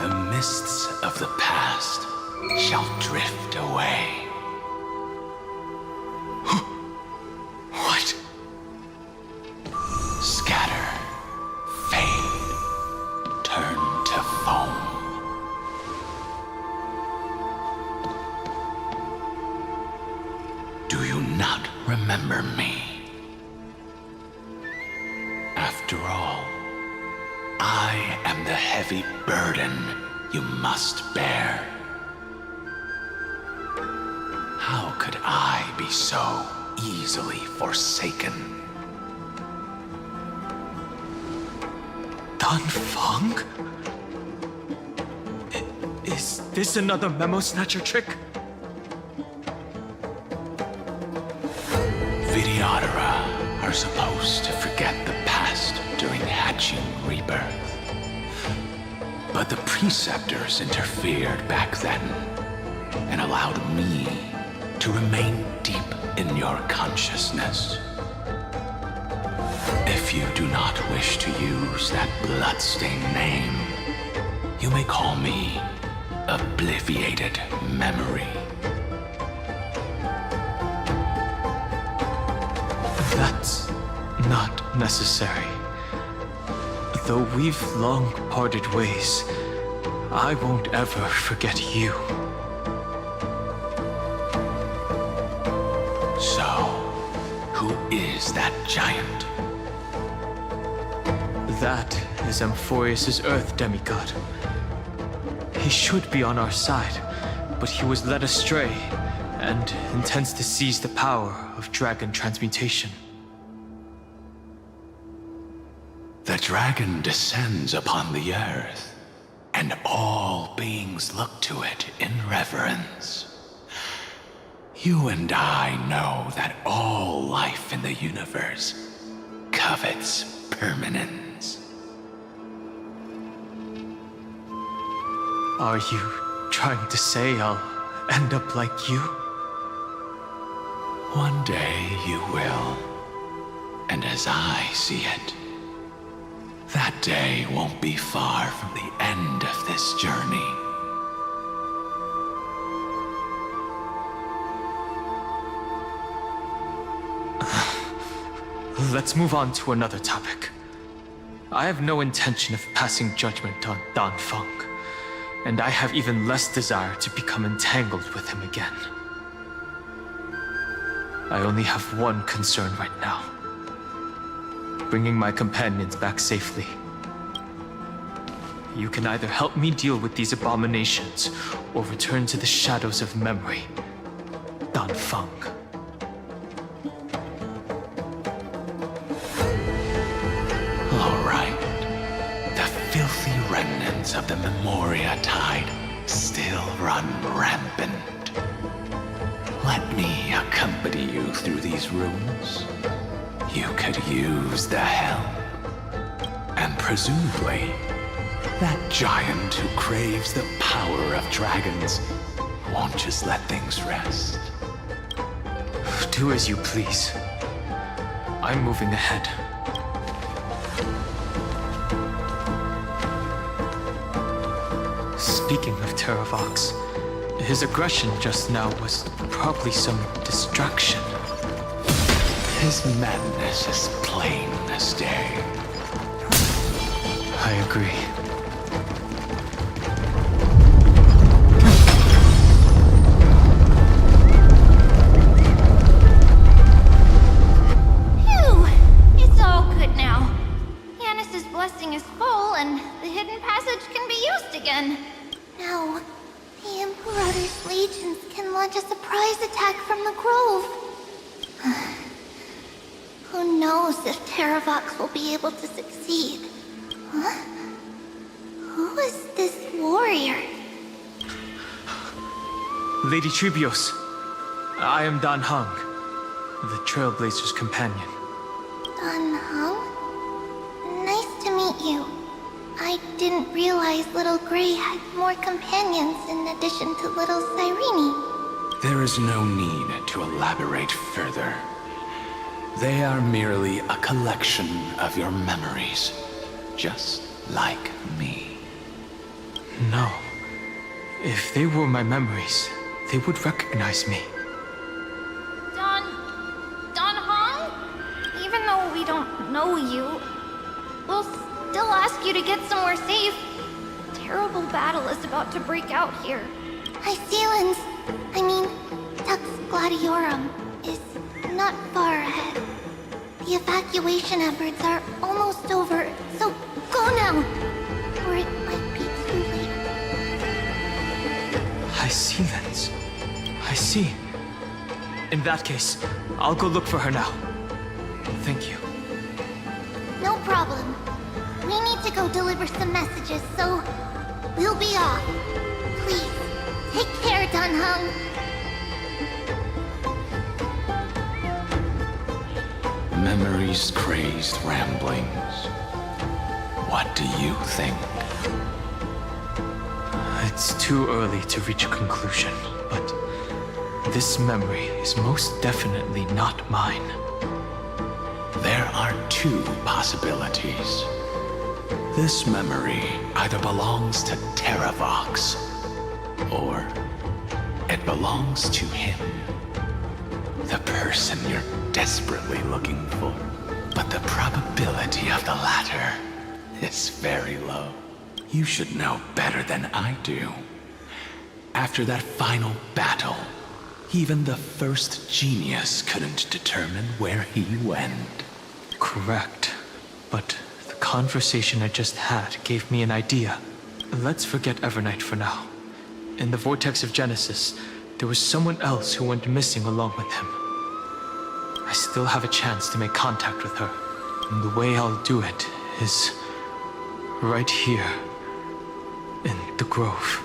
Speaker 15: The mists of the past shall drift away.
Speaker 13: What?
Speaker 15: Scatter, fade, turn to foam. Do you not remember me? After all, I am the heavy burden you must bear. How could I be so easily forsaken?
Speaker 13: Dan Feng? Is this another memo snatcher trick?
Speaker 15: Vidyadhara are supposed to forget the past during hatching rebirth. But the preceptors interfered back then and allowed me to remain deep in your consciousness. If you do not wish to use that bloodstained name, you may call me Obliviated Memory.
Speaker 13: That's not necessary. Though we've long parted ways, I won't ever forget you.
Speaker 15: So, who is that giant?
Speaker 13: That is Amphorius' Earth demigod. He should be on our side, but he was led astray and intends to seize the power of dragon transmutation.
Speaker 15: The dragon descends upon the earth, and all beings look to it in reverence. You and I know that all life in the universe covets permanence.
Speaker 13: Are you trying to say I'll end up like you?
Speaker 15: One day you will. And as I see it, that day won't be far from the end of this journey.
Speaker 13: Let's move on to another topic. I have no intention of passing judgment on Dan Feng, and I have even less desire to become entangled with him again. I only have one concern right now: bringing my companions back safely. You can either help me deal with these abominations, or return to the shadows of memory. Dan Feng.
Speaker 15: All right. The filthy remnants of the Memoria Tide still run rampant. Let me accompany you through these rooms. You could use the help. And presumably, that giant who craves the power of dragons won't just let things rest.
Speaker 13: Do as you please. I'm moving ahead. Speaking of Terraox, his aggression just now was probably some distraction.
Speaker 15: His madness is plain as day.
Speaker 13: I agree.
Speaker 2: Phew! It's all good now. Yanis's blessing is full, and the hidden passage can be used again. Now, the Imperator's legions can launch a surprise attack from the grove. Who knows if Terraox will be able to succeed? Huh? Who is this warrior?
Speaker 13: Lady Trebios, I am Dan Heng, the Trailblazer's companion.
Speaker 2: Dan Heng? Nice to meet you. I didn't realize Little Grey had more companions in addition to Little Sirene.
Speaker 15: There is no need to elaborate further. They are merely a collection of your memories, just like me.
Speaker 13: No. If they were my memories, they would recognize me.
Speaker 2: Dan Heng? Even though we don't know you, we'll still ask you to get somewhere safe. A terrible battle is about to break out here. Tux Gladiorum is not far ahead. The evacuation efforts are almost over, so go now, or it might be too late.
Speaker 13: I see, Lens. I see. In that case, I'll go look for her now. Thank you.
Speaker 2: No problem. We need to go deliver some messages, so we'll be off. Please, take care, Dan Heng.
Speaker 15: Memories crazed ramblings. What do you think?
Speaker 13: It's too early to reach a conclusion, but this memory is most definitely not mine.
Speaker 15: There are two possibilities. This memory either belongs to Terraox, or it belongs to him. The person you're desperately looking for. But the probability of the latter is very low. You should know better than I do. After that final battle, even the first genius couldn't determine where he went.
Speaker 13: Correct. But the conversation I just had gave me an idea. Let's forget Evernight for now. In the vortex of Genesis, there was someone else who went missing along with him. I still have a chance to make contact with her. And the way I'll do it is right here in the grove.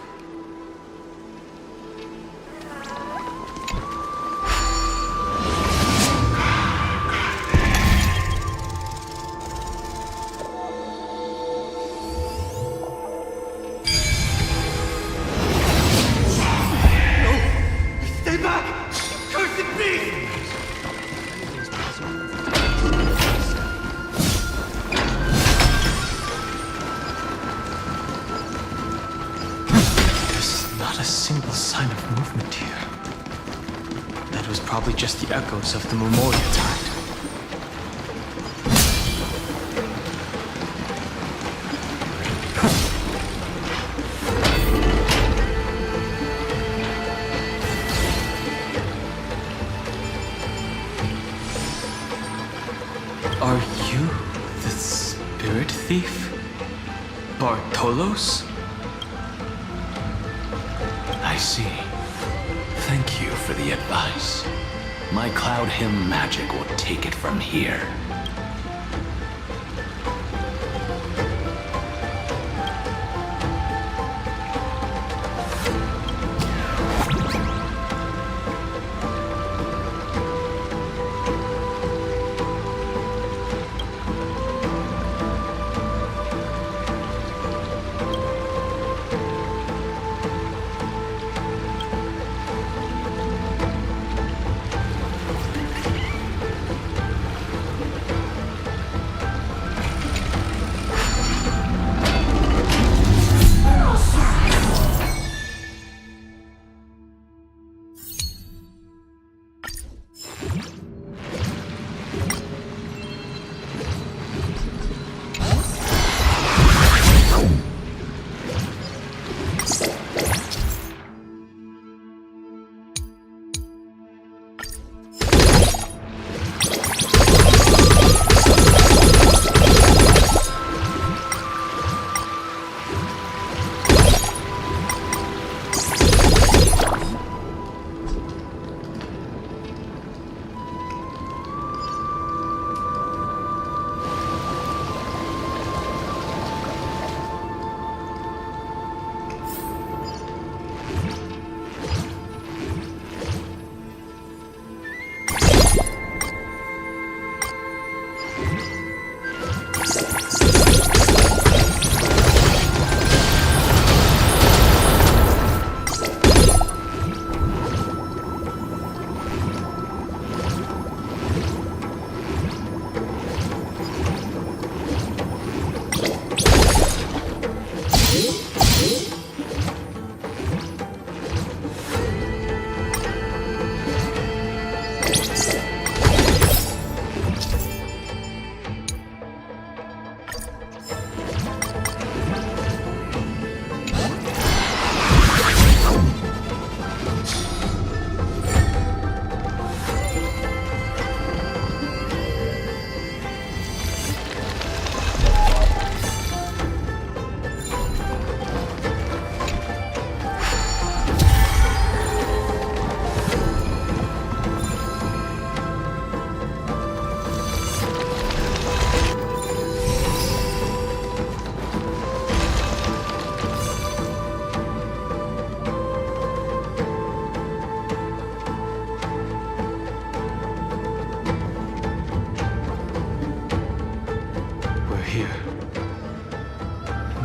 Speaker 13: Just the echoes of the Memorial Tide. Are you the spirit thief? Bartolos?
Speaker 15: I see. Thank you for the advice. My cloud hymn magic will take it from here.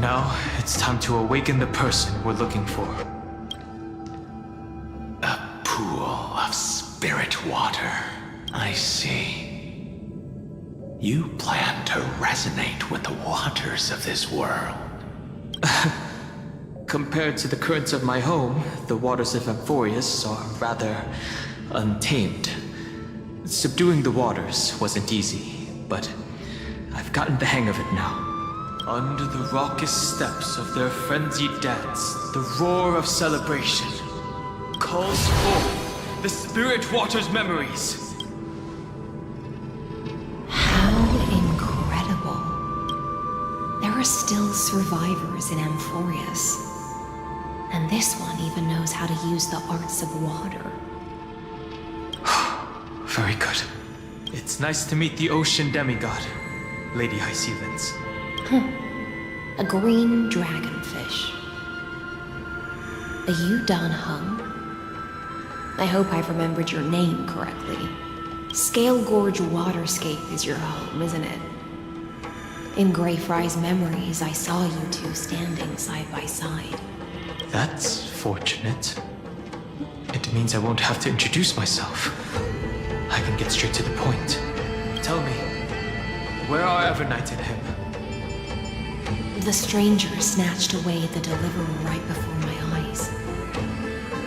Speaker 13: Now, it's time to awaken the person we're looking for.
Speaker 15: A pool of spirit water. I see. You plan to resonate with the waters of this world.
Speaker 13: Compared to the currents of my home, the waters of Amphorius are rather untamed. Subduing the waters wasn't easy, but I've gotten the hang of it now. Under the raucous steps of their frenzied dance, the roar of celebration calls forth the spirit water's memories.
Speaker 22: How incredible. There are still survivors in Amphorius. And this one even knows how to use the arts of water.
Speaker 13: Very good. It's nice to meet the ocean demigod, Lady Hyacinths.
Speaker 22: A green dragonfish. Are you Dan Hung? I hope I've remembered your name correctly. Scale Gorge Waterscape is your home, isn't it? In Greyfry's memories, I saw you two standing side by side.
Speaker 13: That's fortunate. It means I won't have to introduce myself. I can get straight to the point. Tell me, where are Evernight and him?
Speaker 22: The stranger snatched away the deliverer right before my eyes.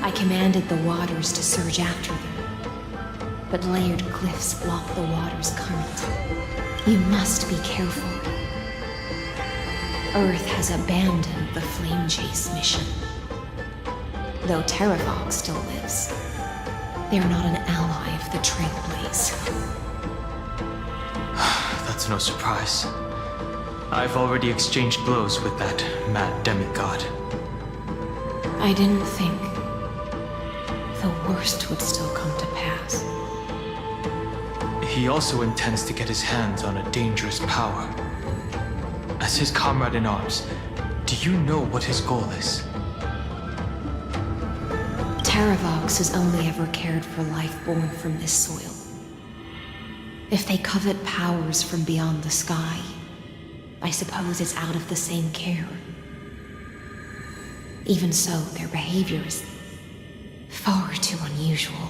Speaker 22: I commanded the waters to surge after them, but layered cliffs block the water's current. You must be careful. Earth has abandoned the flamechase mission. Though Terraox still lives, they are not an ally of the Trailblaze.
Speaker 13: That's no surprise. I've already exchanged blows with that mad demigod.
Speaker 22: I didn't think the worst would still come to pass.
Speaker 13: He also intends to get his hands on a dangerous power. As his comrade in arms, do you know what his goal is?
Speaker 22: Terraox has only ever cared for life born from this soil. If they covet powers from beyond the sky, I suppose it's out of the same care. Even so, their behavior is far too unusual.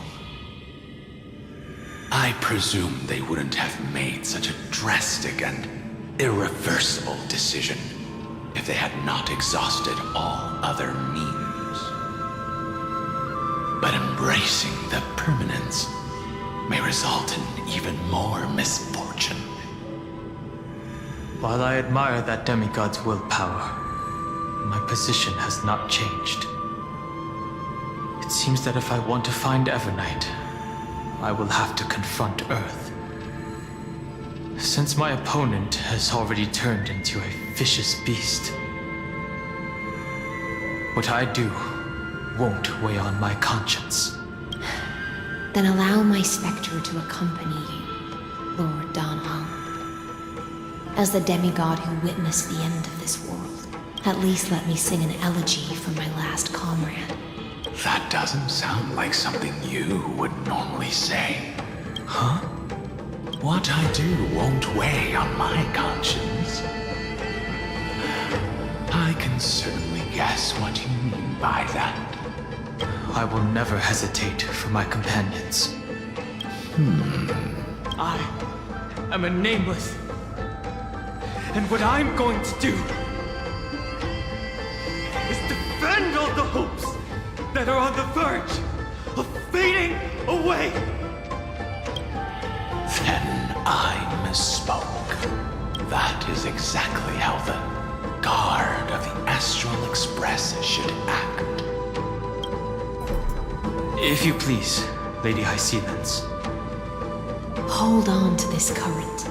Speaker 15: I presume they wouldn't have made such a drastic and irreversible decision if they had not exhausted all other means. But embracing the permanence may result in even more misfortune.
Speaker 13: While I admire that demigod's willpower, my position has not changed. It seems that if I want to find Evernight, I will have to confront Earth. Since my opponent has already turned into a vicious beast, what I do won't weigh on my conscience.
Speaker 22: Then allow my specter to accompany you, Lord Dan Hung. As the demigod who witnessed the end of this world, at least let me sing an elegy for my last comrade.
Speaker 15: That doesn't sound like something you would normally say. Huh? What I do won't weigh on my conscience. I can certainly guess what you mean by that.
Speaker 13: I will never hesitate for my companions. I am a nameless. And what I'm going to do is defend all the hopes that are on the verge of fading away.
Speaker 15: Then I misspoke. That is exactly how the guard of the Astral Express should act.
Speaker 13: If you please, Lady Hyacinths.
Speaker 22: Hold on to this current,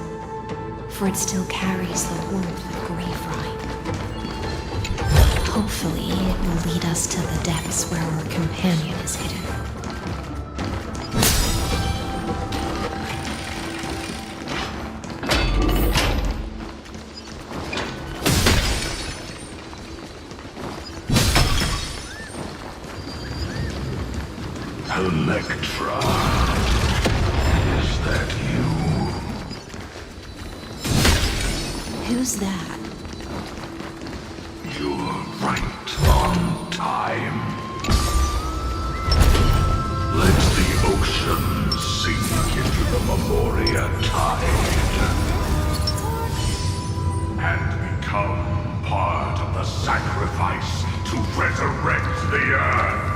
Speaker 22: for it still carries the warmth of Greyfry. Hopefully, it will lead us to the depths where our companion is hidden.
Speaker 16: Electra, is that you?
Speaker 22: Who's that?
Speaker 16: You're right on time. Let the ocean sink into the Memoria tide and become part of the sacrifice to resurrect the Earth.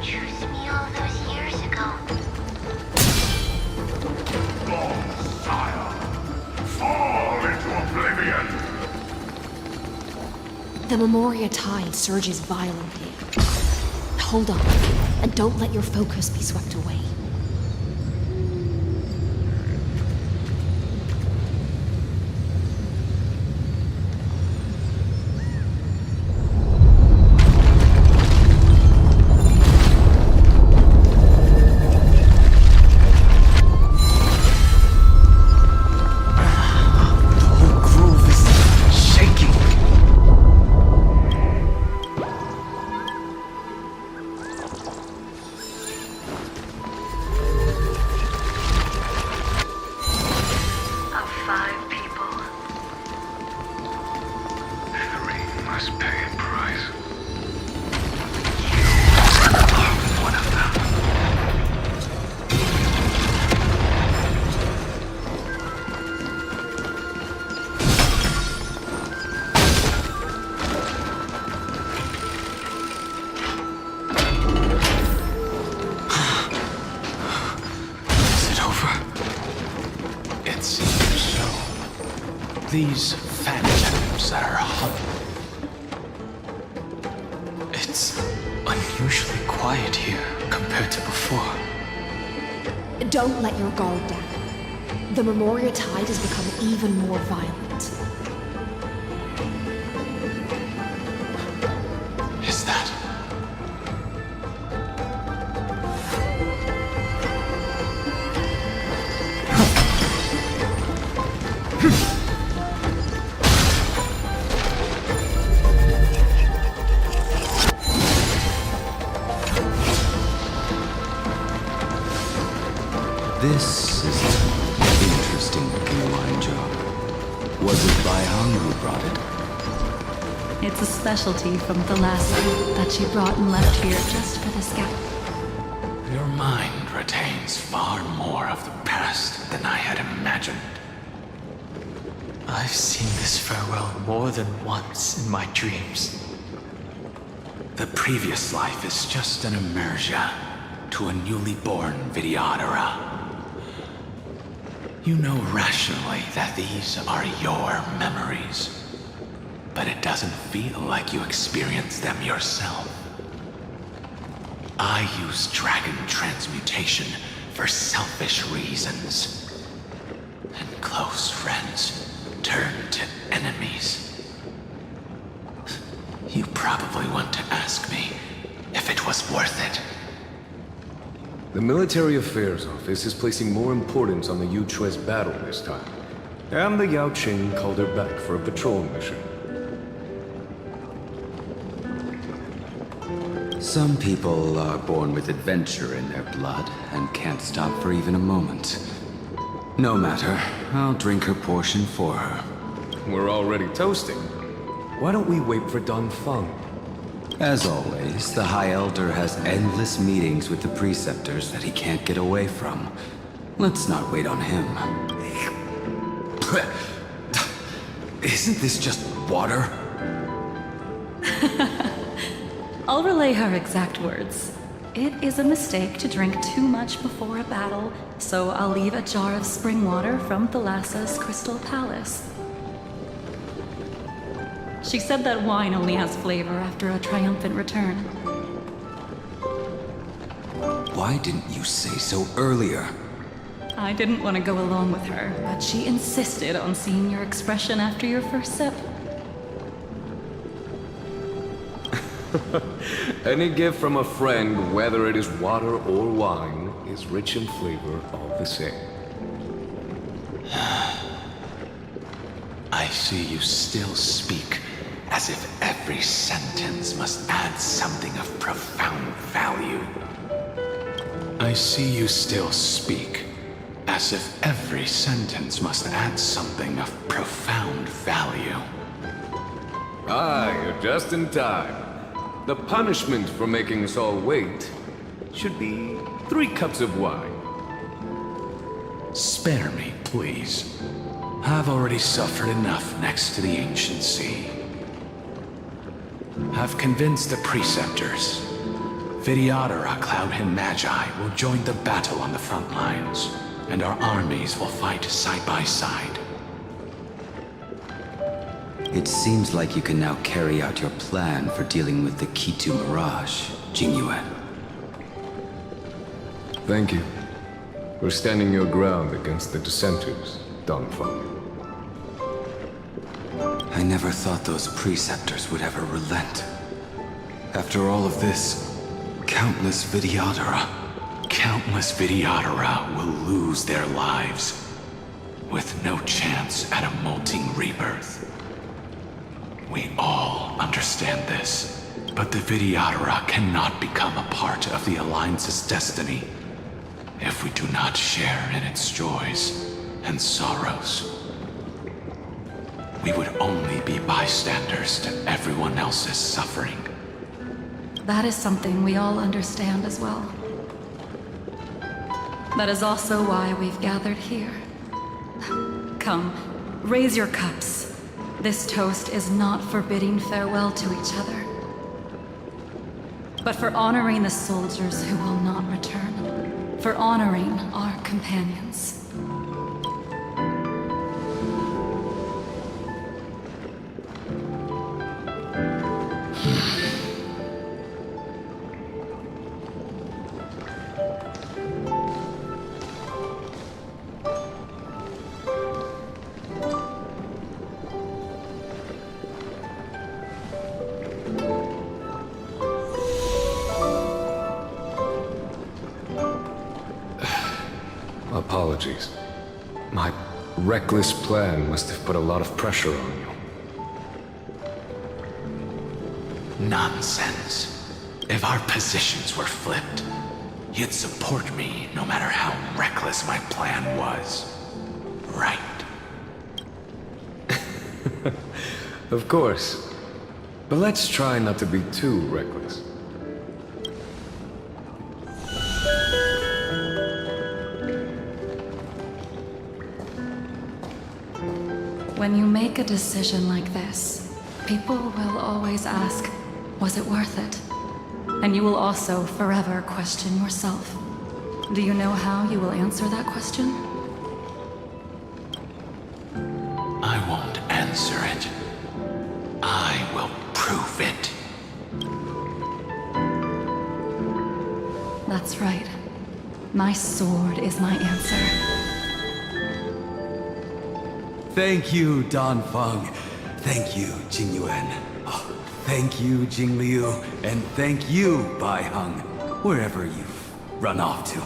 Speaker 8: Choose me all those years ago.
Speaker 16: Oh, sire. Fall into oblivion.
Speaker 22: The Memoria tide surges violently. Hold on, and don't let your focus be swept away.
Speaker 13: These phantoms that are hung. It's unusually quiet here compared to before.
Speaker 22: Don't let your guard down. The Memoria tide has become even more violent.
Speaker 13: Is that?
Speaker 17: This is an interesting looking wine jar. Was it by Hung who brought it?
Speaker 12: It's a specialty from Thalassa that she brought and left here just for this guy.
Speaker 13: Your mind retains far more of the past than I had imagined. I've seen this farewell more than once in my dreams. The previous life is just an immersion to a newly born Vidyadhara. You know rationally that these are your memories, but it doesn't feel like you experienced them yourself. I use dragon transmutation for selfish reasons, and close friends turn to enemies. You probably want to ask me if it was worth it.
Speaker 18: The Military Affairs Office is placing more importance on the Yuchue's battle this time. And the Yao Qing called her back for a patrol mission.
Speaker 17: Some people are born with adventure in their blood and can't stop for even a moment. No matter, I'll drink her portion for her.
Speaker 18: We're already toasting. Why don't we wait for Dun Feng?
Speaker 17: As always, the High Elder has endless meetings with the Preceptors that he can't get away from. Let's not wait on him. Isn't this just water?
Speaker 12: I'll relay her exact words. It is a mistake to drink too much before a battle, so I'll leave a jar of spring water from Thalassa's Crystal Palace. She said that wine only has flavor after a triumphant return.
Speaker 17: Why didn't you say so earlier?
Speaker 12: I didn't want to go along with her, but she insisted on seeing your expression after your first sip.
Speaker 18: Any gift from a friend, whether it is water or wine, is rich in flavor all the same.
Speaker 13: I see you still speak as if every sentence must add something of profound value. I see you still speak as if every sentence must add something of profound value.
Speaker 18: Ah, you're just in time. The punishment for making us all wait should be 3 cups of wine.
Speaker 13: Spare me, please. I've already suffered enough next to the ancient sea. I've convinced the Preceptors.
Speaker 5: Vidyadhara Cloudhen Magi will join the battle on the front lines, and our armies will fight side by side.
Speaker 17: It seems like you can now carry out your plan for dealing with the Kitu Mirage, Jingyuan.
Speaker 18: Thank you for standing your ground against the dissenters, Dongfeng.
Speaker 17: I never thought those preceptors would ever relent. After all of this, countless Vidyadhara
Speaker 5: will lose their lives, with no chance at a molting rebirth. We all understand this, but the Vidyadhara cannot become a part of the Alliance's destiny if we do not share in its joys and sorrows. We would only be bystanders to everyone else's suffering.
Speaker 12: That is something we all understand as well. That is also why we've gathered here. Come, raise your cups. This toast is not for bidding farewell to each other, but for honoring the soldiers who will not return, for honoring our companions.
Speaker 18: Apologies. My reckless plan must have put a lot of pressure on you.
Speaker 5: Nonsense. If our positions were flipped, you'd support me no matter how reckless my plan was. Right?
Speaker 18: Of course. But let's try not to be too reckless.
Speaker 12: When you make a decision like this, people will always ask, was it worth it? And you will also forever question yourself. Do you know how you will answer that question?
Speaker 5: I won't answer it. I will prove it.
Speaker 12: That's right. My sword is my answer.
Speaker 15: Thank you, Dongfeng. Thank you, Jingyuan. Oh, thank you, Jingliu. And thank you, Baiheng, wherever you've run off to.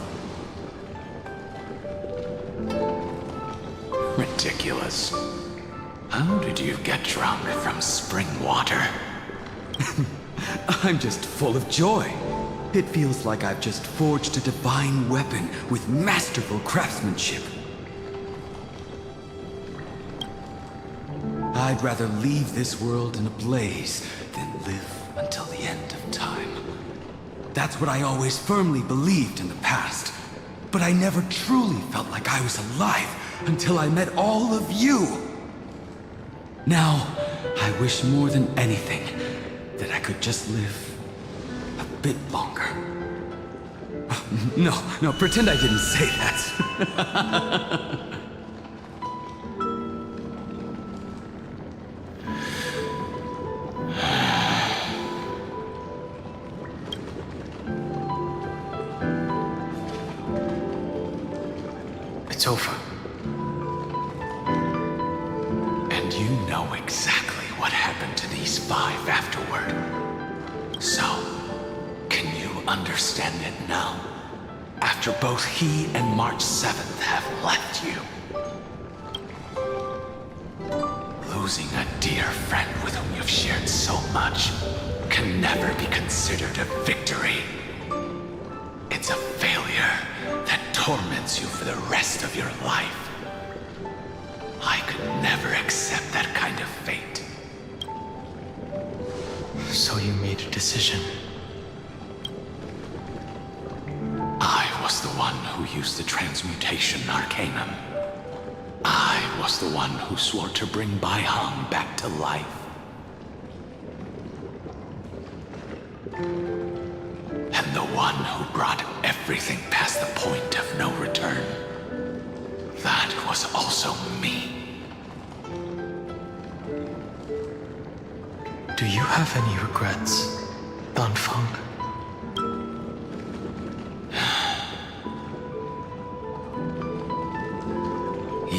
Speaker 5: Ridiculous. How did you get drunk from spring water?
Speaker 15: I'm just full of joy. It feels like I've just forged a divine weapon with masterful craftsmanship. I'd rather leave this world in a blaze than live until the end of time. That's what I always firmly believed in the past. But I never truly felt like I was alive until I met all of you. Now, I wish more than anything that I could just live a bit longer. No, pretend I didn't say that.
Speaker 5: It's over. And you know exactly what happened to these 5 afterward. So, can you understand it now? After both he and March 7th have left you. Losing a dear friend with whom you've shared so much can never be considered a victory. It's a failure that torments you for the rest of your life. I could never accept that kind of fate.
Speaker 13: So you made a decision.
Speaker 5: I was the one who used the transmutation arcanum. I was the one who swore to bring Baiheng back to life. And the brought everything past the point of no return. That was also me.
Speaker 13: Do you have any regrets, Dan Feng?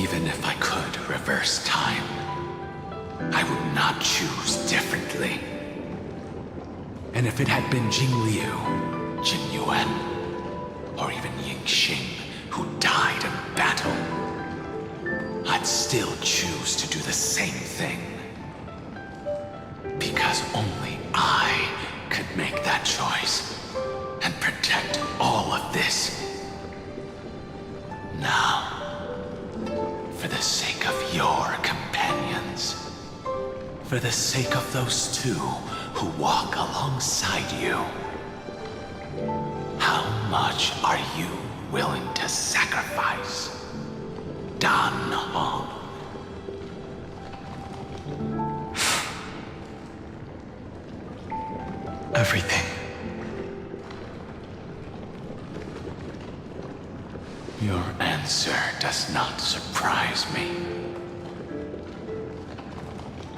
Speaker 5: Even if I could reverse time, I would not choose differently. And if it had been Jing Liu, Jin Yuan, or even Ying Xing who died in battle, I'd still choose to do the same thing. Because only I could make that choice and protect all of this. Now, for the sake of your companions, for the sake of those two who walk alongside you, how much are you willing to sacrifice, Dan Hong?
Speaker 13: Everything.
Speaker 5: Your answer does not surprise me.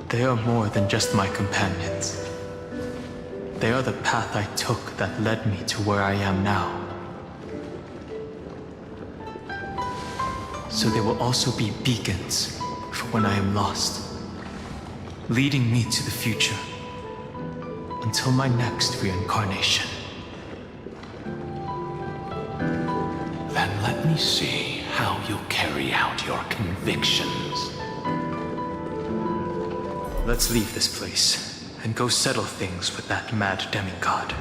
Speaker 13: They are more than just my companions. They are the path I took that led me to where I am now. So they will also be beacons for when I am lost, leading me to the future until my next reincarnation.
Speaker 5: Then let me see how you'll carry out your convictions.
Speaker 13: Let's leave this place and go settle things with that mad demigod.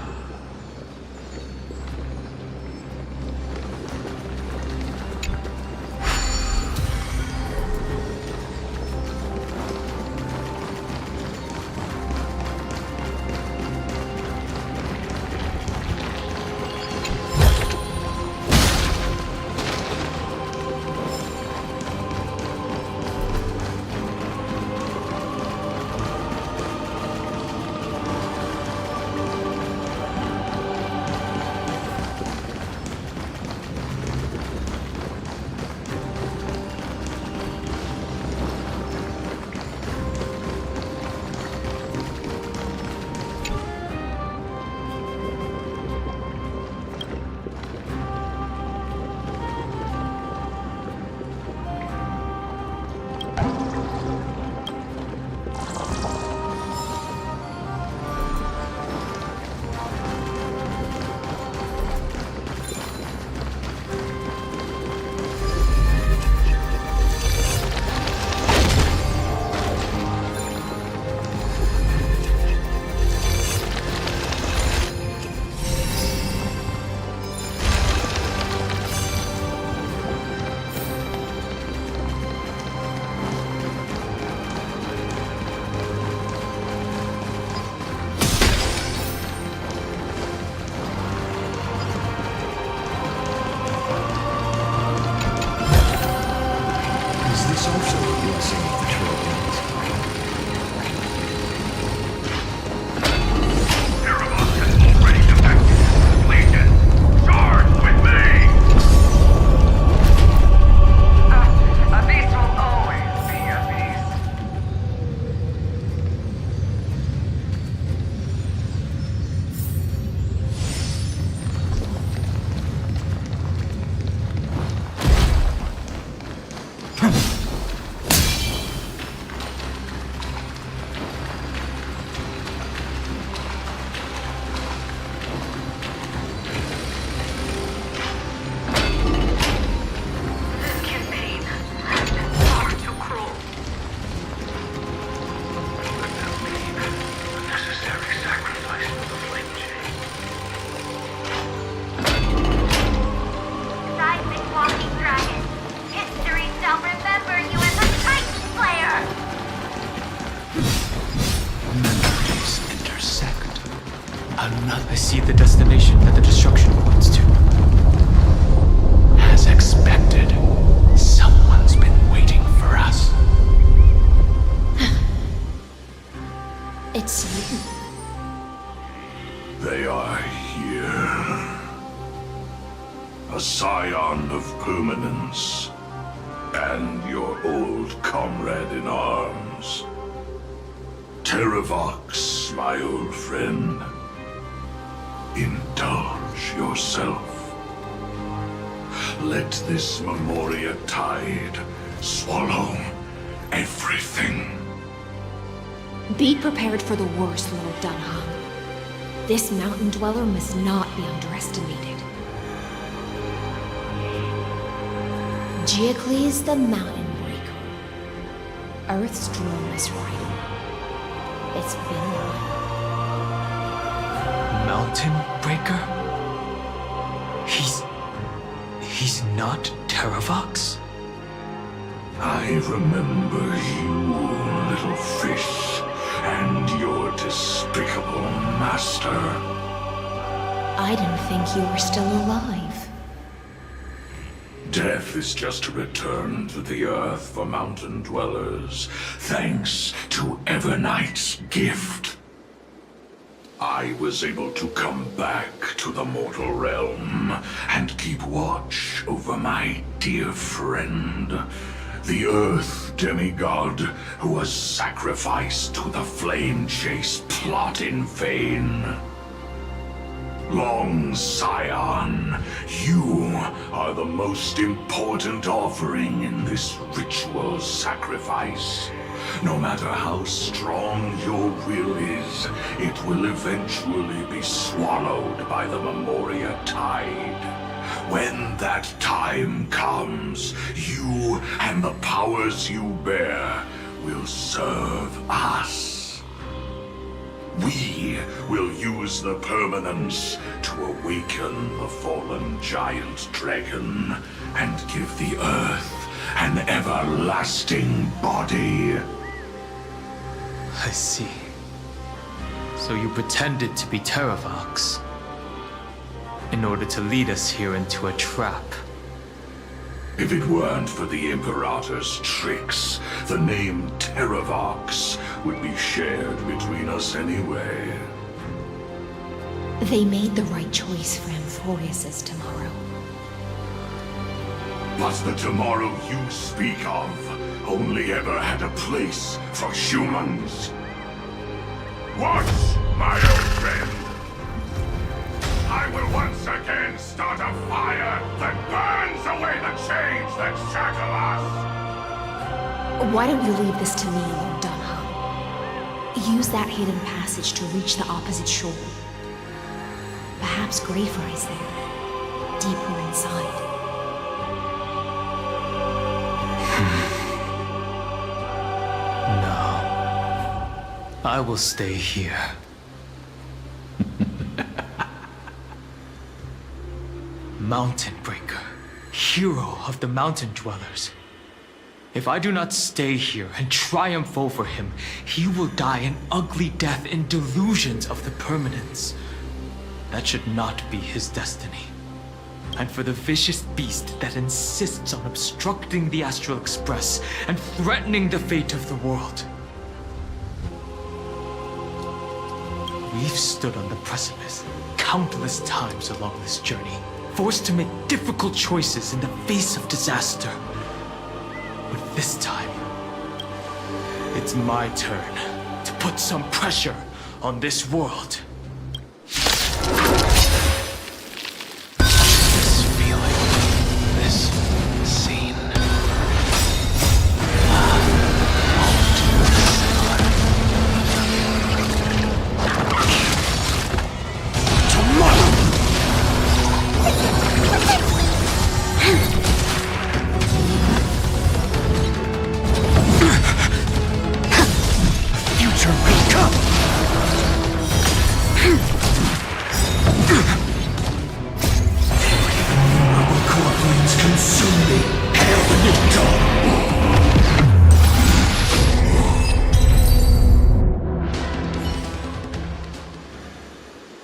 Speaker 16: a scion of permanence, and your old comrade in arms. Terraox, my old friend. Indulge yourself. Let this Memoria tide swallow everything.
Speaker 22: Be prepared for the worst, Lord Dunham. This mountain dweller must not be underestimated. Geocles the Mountain Breaker. Earth's strongest rider. It's been a while.
Speaker 13: Mountain Breaker? He's not Terraox?
Speaker 16: I remember you, little fish, and your despicable master.
Speaker 22: I didn't think you were still alive.
Speaker 16: Death is just a return to the earth for mountain dwellers, thanks to Evernight's gift. I was able to come back to the mortal realm and keep watch over my dear friend, the Earth demigod who was sacrificed to the flamechase plot in vain. Long Scion, you are the most important offering in this ritual sacrifice. No matter how strong your will is, it will eventually be swallowed by the Memoria tide. When that time comes, you and the powers you bear will serve us. We will use the permanence to awaken the fallen giant dragon and give the earth an everlasting body.
Speaker 13: I see. So you pretended to be Terraox in order to lead us here into a trap.
Speaker 16: If it weren't for the Imperator's tricks, the name Terraox would be shared between us anyway.
Speaker 22: They made the right choice for Amphorius's tomorrow.
Speaker 16: But the tomorrow you speak of only ever had a place for humans. Watch, my old friend! I will once again start a fire that burns away the chains that shackle us!
Speaker 22: Why don't you leave this to me, Lord Dunham? Use that hidden passage to reach the opposite shore. Perhaps Greyfur is there, deeper inside.
Speaker 13: No. I will stay here. Mountain Breaker, hero of the mountain dwellers. If I do not stay here and triumph over him, he will die an ugly death in delusions of the permanence. That should not be his destiny. And for the vicious beast that insists on obstructing the Astral Express and threatening the fate of the world. We've stood on the precipice countless times along this journey, forced to make difficult choices in the face of disaster. But this time, it's my turn to put some pressure on this world.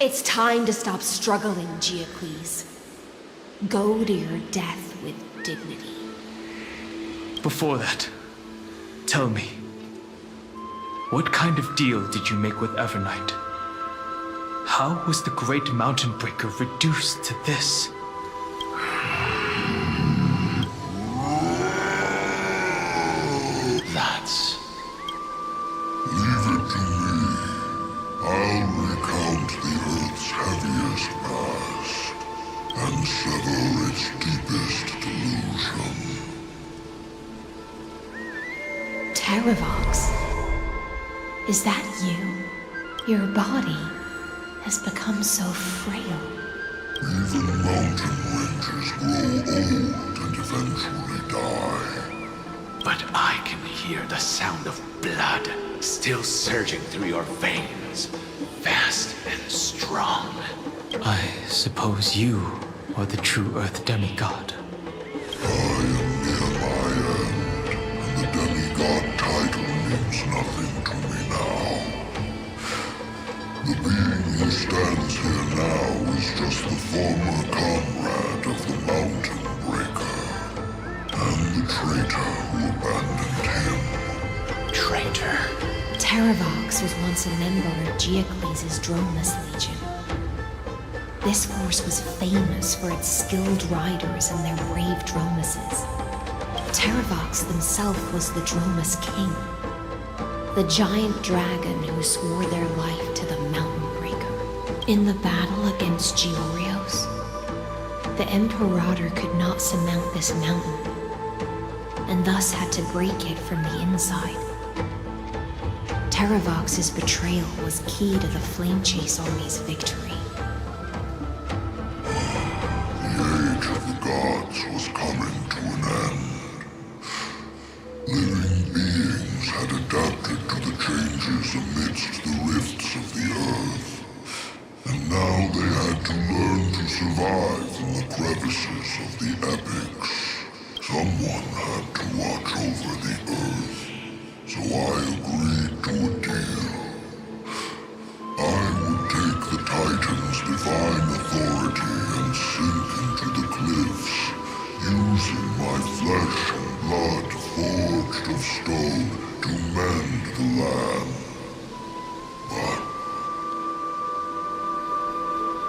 Speaker 22: It's time to stop struggling, Geocles. Go to your death with dignity.
Speaker 13: Before that, tell me, what kind of deal did you make with Evernight? How was the Great Mountain Breaker reduced to this?
Speaker 16: sever its deepest delusion.
Speaker 22: Terraox, is that you? Your body has become so frail.
Speaker 16: Even mountain ranges grow old and eventually die.
Speaker 5: But I can hear the sound of blood still surging through your veins, fast and strong.
Speaker 13: I suppose you are the true Earth demigod.
Speaker 16: I am near my end, and the demigod title means nothing to me now. The being who stands here now is just the former comrade of the Mountain Breaker, and the traitor who abandoned him.
Speaker 5: Traitor?
Speaker 22: Terraox was once a member of Geocles' Dromeless Legion. This force was famous for its skilled riders and their brave Dromeses. Terraox himself was the Dromus King, the giant dragon who swore their life to the Mountain Breaker. In the battle against Georios, the Imperator could not surmount this mountain, and thus had to break it from the inside. Terraox's betrayal was key to the flamechase army's victory.
Speaker 16: The age of the gods was coming to an end. Living beings had adapted to the changes amidst the rifts of the earth, and now they had to learn to survive in the crevices of the epics. Someone had to watch over the earth, so I agreed to a deal. I would take the Titan's divine authority and sink into the cliffs, using my flesh and blood forged of stone to mend the land. But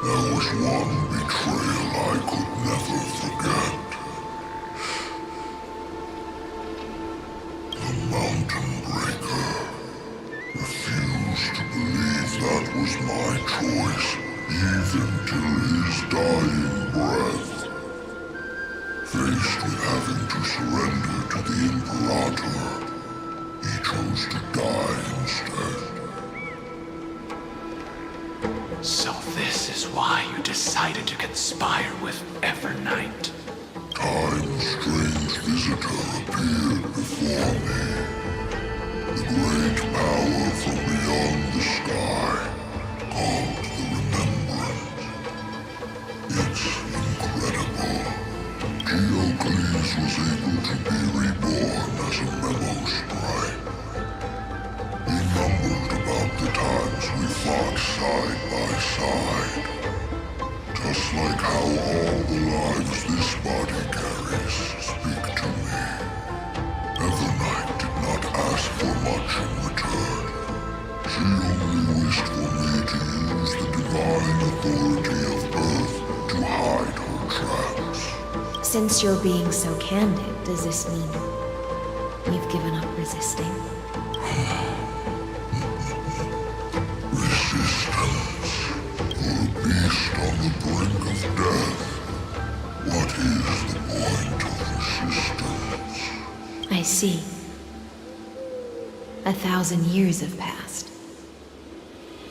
Speaker 16: there was one betrayal I could never forget. The Mountain Breaker refused to believe that was my choice, even till his dying breath. Faced with having to surrender to the Imperator, he chose to die instead.
Speaker 5: So this is why you decided to conspire with Evernight.
Speaker 16: Time's strange visitor appeared before me. The great power from beyond the sky, called the Remembrance. It's incredible. Geocles was able to be reborn as a memo sprite. He mumbled about the times we fought side by side. Just like how all the lives this body carries speak to me. Evernight did not ask for much in return. She only wished for me to use the divine authority of Earth to hide her tracks.
Speaker 22: Since you're being so candid, does this mean you've given up resisting?
Speaker 16: Resistance. For a beast on the brink of death. What is the point of resistance?
Speaker 22: I see. 1,000 years have passed,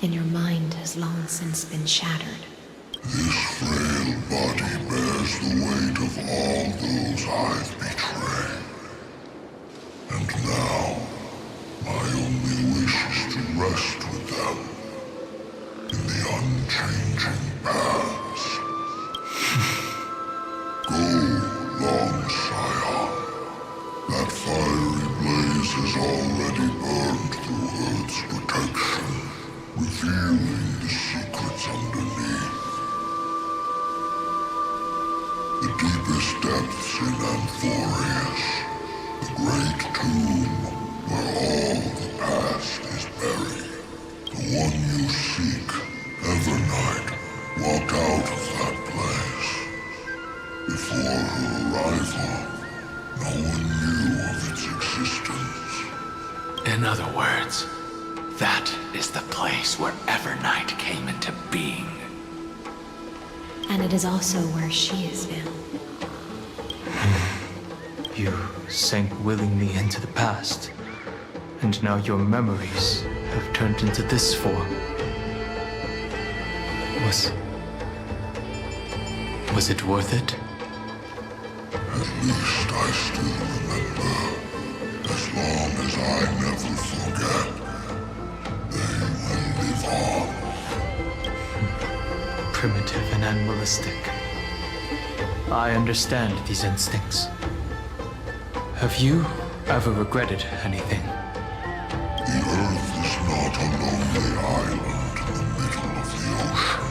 Speaker 22: and your mind has long since been shattered.
Speaker 16: This frail body bears the weight of all those I've betrayed. And now, my only wish is to rest with them in the unchanging past. Go, long Scion. That fiery blaze has already burned through Earth's protection, revealing the secrets underneath. The deepest depths in Amphorius, the great tomb where all the past is buried. The one you seek, Evernight, walked out of that place. Before her arrival, no one knew of its existence.
Speaker 5: In other words, that is the place where Evernight came into being.
Speaker 22: And it is also where she is now.
Speaker 13: You sank willingly into the past, and now your memories have turned into this form. Was it worth it?
Speaker 16: At least I still remember. As long as I never forget, they will live on.
Speaker 13: Primitive and animalistic. I understand these instincts. Have you ever regretted anything?
Speaker 16: The Earth is not a lonely island in the middle of the ocean.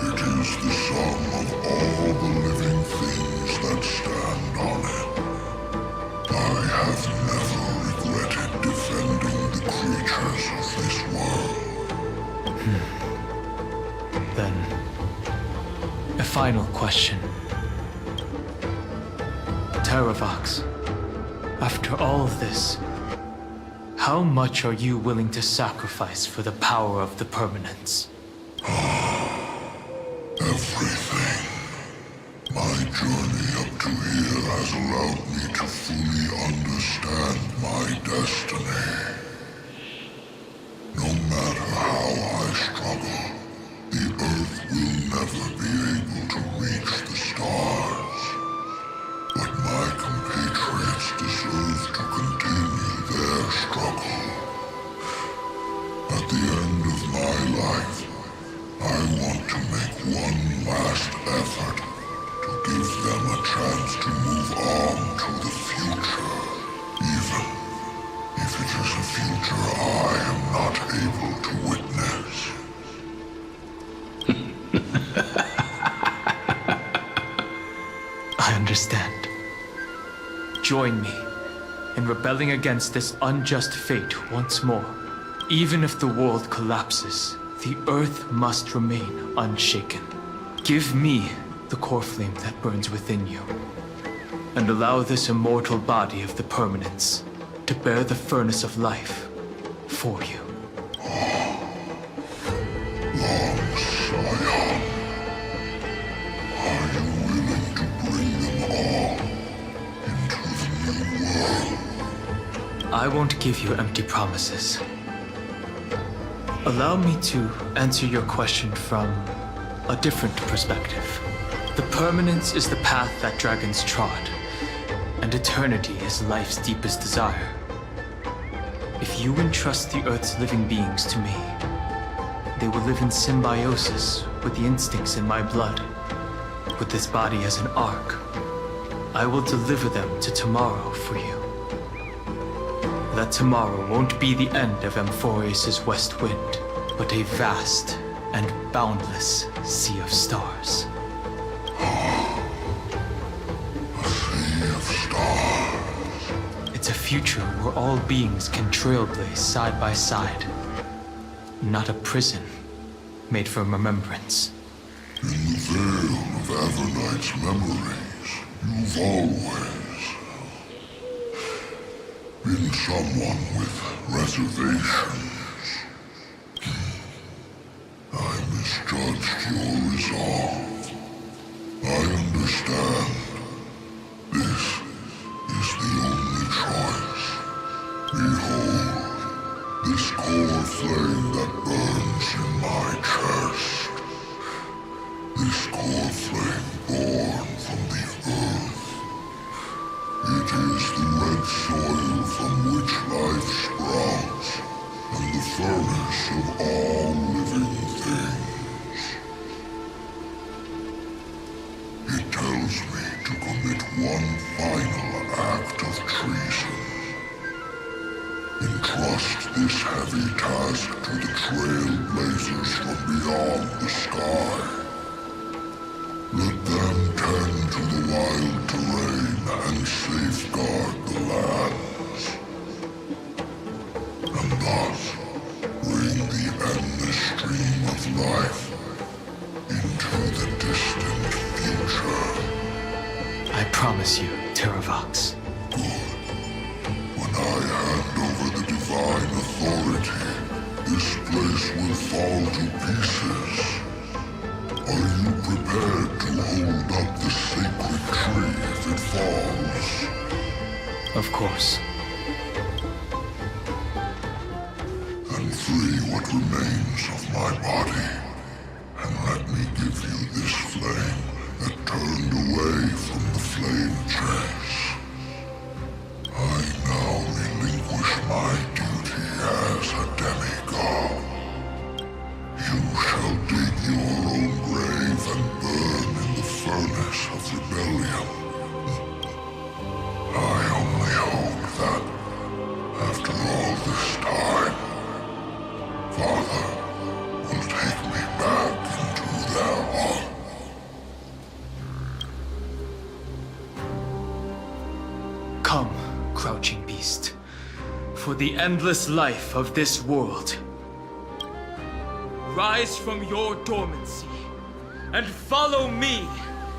Speaker 16: It is the sum of all the living things that stand on it. I have never regretted defending the creatures of this world.
Speaker 13: Then, a final question. Terraox, after all of this, how much are you willing to sacrifice for the power of the permanence?
Speaker 16: Everything. My journey up to here has allowed me to fully understand my destiny. No matter how I struggle, the Earth will never be able to reach the stars. But my compatriots deserve to continue their struggle. At the end of my life, I want to make one last effort to give them a chance to move on to the future, even if it is a future I am not able to witness.
Speaker 13: I understand. Join me in rebelling against this unjust fate once more. Even if the world collapses, the Earth must remain unshaken. Give me the core flame that burns within you, and allow this immortal body of the permanence to bear the furnace of life for you.
Speaker 16: Long Scion, are you willing to bring them all into the new world?
Speaker 13: I won't give you empty promises. Allow me to answer your question from a different perspective. The permanence is the path that dragons trod, and eternity is life's deepest desire. If you entrust the Earth's living beings to me, they will live in symbiosis with the instincts in my blood. With this body as an ark, I will deliver them to tomorrow for you. That tomorrow won't be the end of Amphorius' west wind, but a vast and boundless sea of stars.
Speaker 16: A sea of stars.
Speaker 13: It's a future where all beings can trailblaze side by side. Not a prison made for remembrance.
Speaker 16: In the veil of Evernight's memories, you've always been someone with reservations. I misjudged your resolve. I understand. This is the only choice. Behold, this core flame that burns in my chest. This core flame born from the earth. It is the red soil from which life sprouts, and the furnace of all living things. It tells me to commit one final act of treason. Entrust this heavy task to the trailblazers from beyond the sky. Let them tend to the wild terrain and safeguard the lands. And thus, bring the endless stream of life into the distant future.
Speaker 13: I promise you, Terraox.
Speaker 16: Good. When I hand over the divine authority, this place will fall to pieces. Are you prepared to hold up the sacred tree if it falls?
Speaker 13: Of course.
Speaker 16: Then free what remains of my body, and let me give you this flame that turned away from the flame chase. I now relinquish my duty as a demigod. You shall dig your own grave and burn in the furnace of rebellion. I only hope that, after all this time, Father will take me back into their heart.
Speaker 13: Come, crouching beast, for the endless life of this world. Rise from your dormancy, and follow me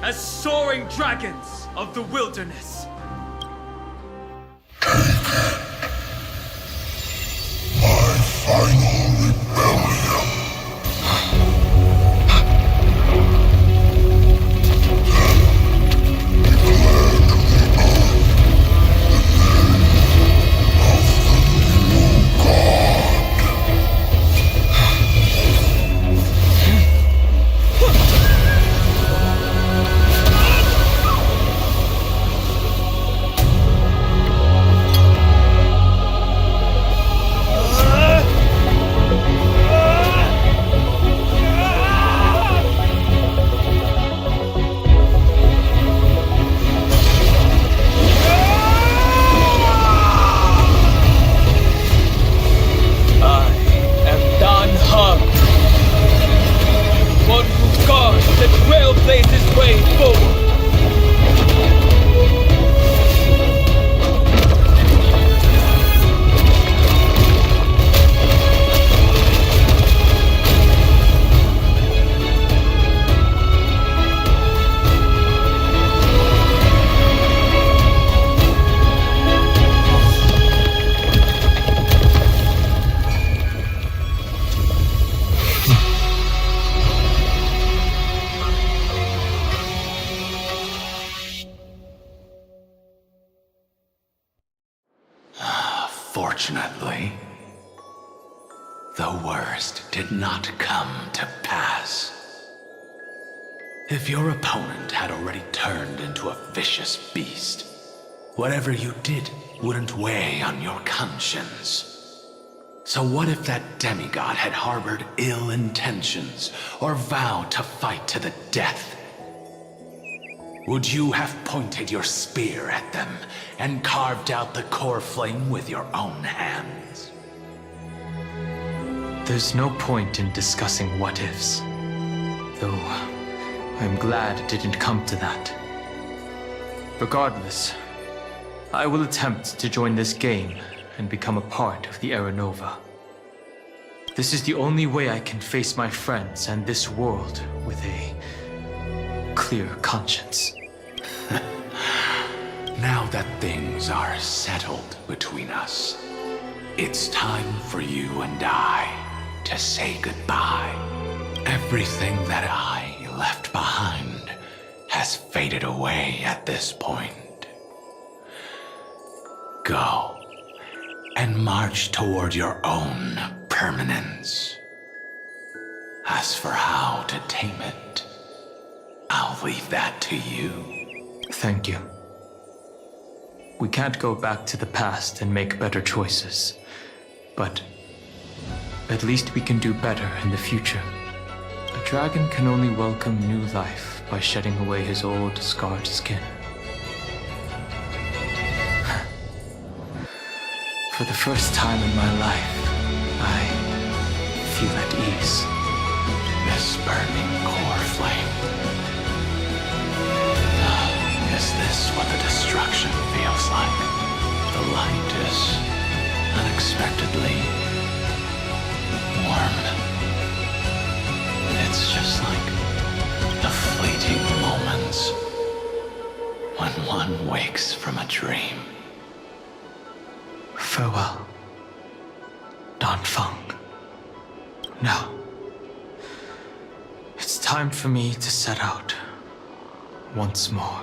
Speaker 13: as soaring dragons of the wilderness.
Speaker 16: My final rebellion.
Speaker 5: Fortunately, the worst did not come to pass. If your opponent had already turned into a vicious beast, whatever you did wouldn't weigh on your conscience. So what if that demigod had harbored ill intentions or vowed to fight to the death? Would you have pointed your spear at them and carved out the core flame with your own hands?
Speaker 13: There's no point in discussing what-ifs. Though, I'm glad it didn't come to that. Regardless, I will attempt to join this game and become a part of the Era Nova. This is the only way I can face my friends and this world with a clear conscience.
Speaker 5: Now that things are settled between us, it's time for you and I to say goodbye. Everything that I left behind has faded away at this point. Go and march toward your own permanence. As for how to tame it, I'll leave that to you.
Speaker 13: Thank you. We can't go back to the past and make better choices, but at least we can do better in the future. A dragon can only welcome new life by shedding away his old, scarred skin. For the first time in my life, I feel at ease.
Speaker 5: This burning core flame. Is this what the destruction feels like? The light is unexpectedly warm. It's just like the fleeting moments when one wakes from a dream.
Speaker 13: Farewell, Danfeng. Now, it's time time for me to set out. Once more.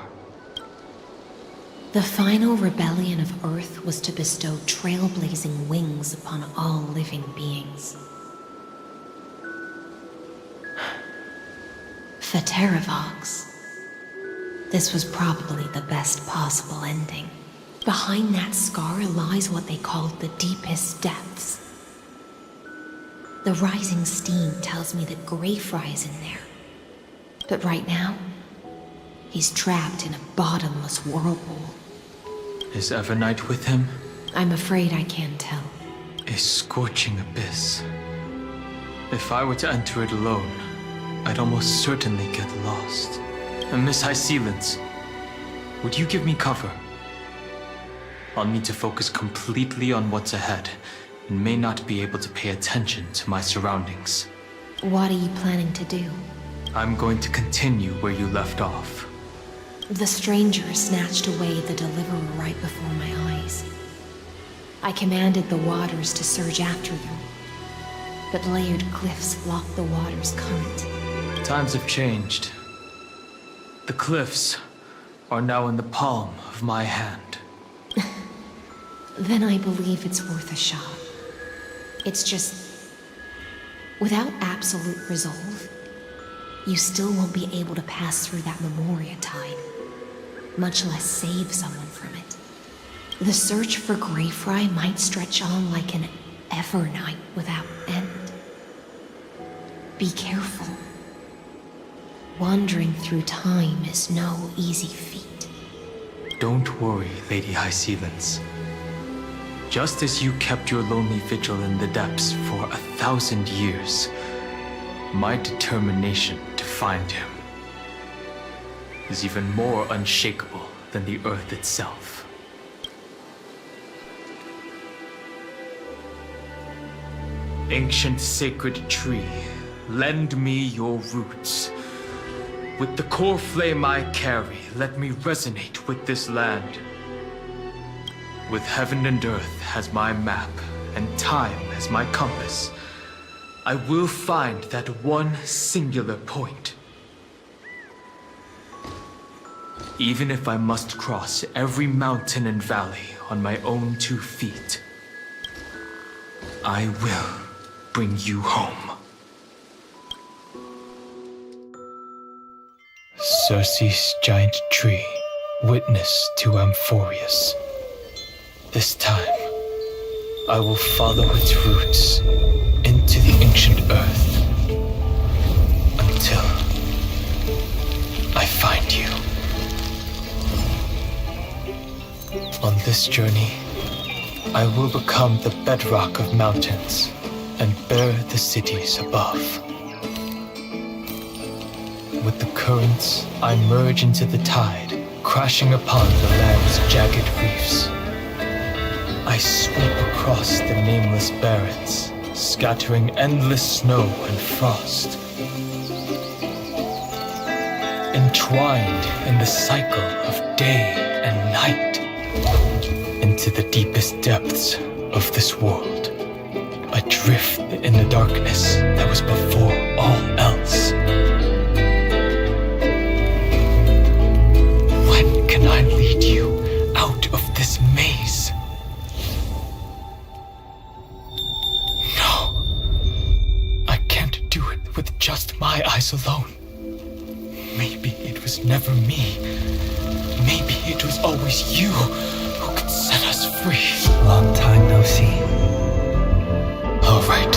Speaker 22: The final rebellion of Earth was to bestow trailblazing wings upon all living beings. For Terraox, this was probably the best possible ending. Behind that scar lies what they called the deepest depths. The rising steam tells me that Greyfry is in there. But right now, he's trapped in a bottomless whirlpool.
Speaker 13: Is Evernight with him?
Speaker 22: I'm afraid I can't tell.
Speaker 13: A scorching abyss. If I were to enter it alone, I'd almost certainly get lost. And Miss High Sealants, would you give me cover? I'll need to focus completely on what's ahead, and may not be able to pay attention to my surroundings.
Speaker 22: What are you planning to do?
Speaker 13: I'm going to continue where you left off.
Speaker 22: The stranger snatched away the deliverer right before my eyes. I commanded the waters to surge after you, but layered cliffs blocked the water's current.
Speaker 13: Times have changed. The cliffs are now in the palm of my hand.
Speaker 22: Then I believe it's worth a shot. It's just, without absolute resolve, you still won't be able to pass through that Memoria tide, much less save someone from it. The search for Greyfry might stretch on like an Evernight without end. Be careful. Wandering through time is no easy feat.
Speaker 13: Don't worry, Lady High Sealants. Just as you kept your lonely vigil in the depths for 1,000 years, my determination to find him is even more unshakable than the earth itself. Ancient sacred tree, lend me your roots. With the core flame I carry, let me resonate with this land. With heaven and earth as my map, and time as my compass, I will find that one singular point. Even if I must cross every mountain and valley on my own 2 feet, I will bring you home. Circe's giant tree, witness to Amphorius. This time, I will follow its roots into the ancient earth until I find you. On this journey, I will become the bedrock of mountains and bear the cities above. With the currents, I merge into the tide, crashing upon the land's jagged reefs. I sweep across the nameless barrens, scattering endless snow and frost. Entwined in the cycle of day and night, into the deepest depths of this world, adrift in the darkness that was before all else. When can I lead you out of this maze? With just my eyes alone. Maybe it was never me. Maybe it was always you who could set us free.
Speaker 1: Long time no see.
Speaker 13: All right,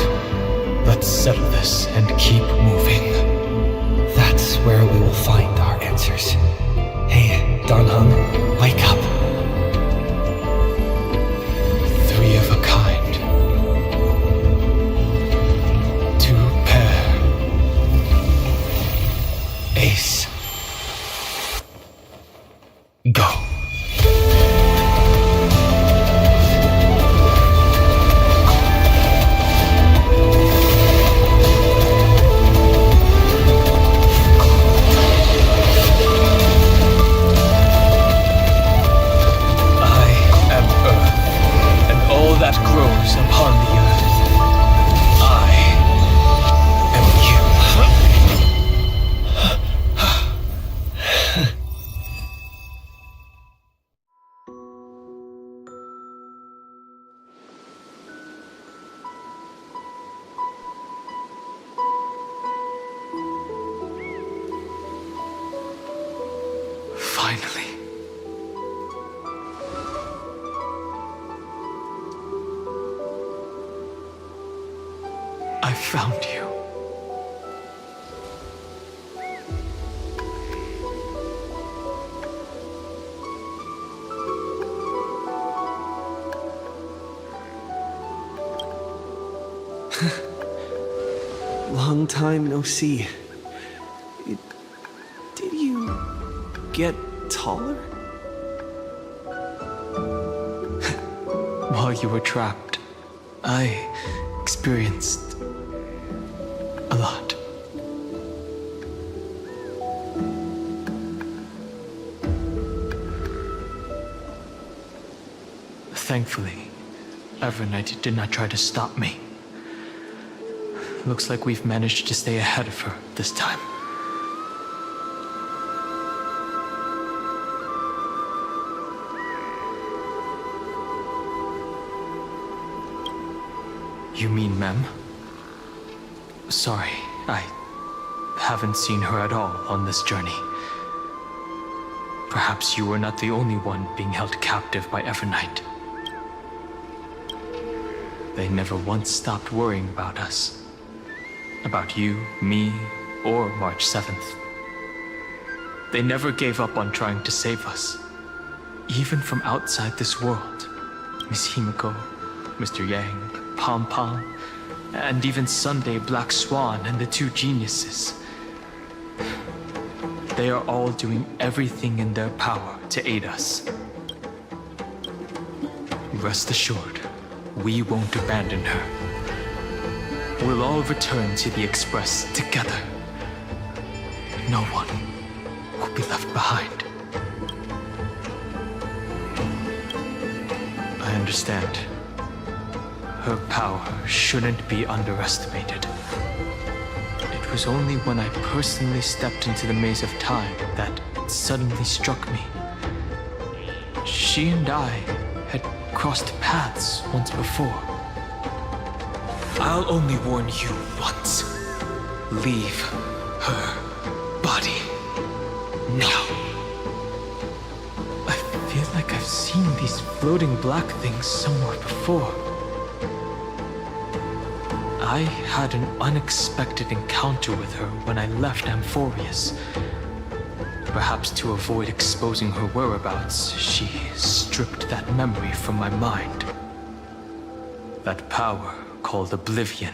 Speaker 13: let's settle this and keep moving.
Speaker 1: That's where we will find our answers. Hey, Danhung, wake up.
Speaker 13: 3 of a kind. Ace. Go. Finally. I found you.
Speaker 1: Long time no see. Did you get taller?
Speaker 13: While you were trapped, I experienced a lot. Thankfully, Evernight did not try to stop me. Looks like we've managed to stay ahead of her this time. You mean Mem? Sorry, I haven't seen her at all on this journey. Perhaps you were not the only one being held captive by Evernight. They never once stopped worrying about us. About you, me, or March 7th. They never gave up on trying to save us. Even from outside this world. Miss Himiko, Mr. Yang, Pom Pom, and even Sunday Black Swan and the two geniuses. They are all doing everything in their power to aid us. Rest assured, we won't abandon her. We'll all return to the Express together. No one will be left behind. I understand. Her power shouldn't be underestimated. It was only when I personally stepped into the maze of time that it suddenly struck me. She and I had crossed paths once before. I'll only warn you once. Leave her body now. I feel like I've seen these floating black things somewhere before. I had an unexpected encounter with her when I left Amphorius. Perhaps to avoid exposing her whereabouts, she stripped that memory from my mind. That power called Oblivion.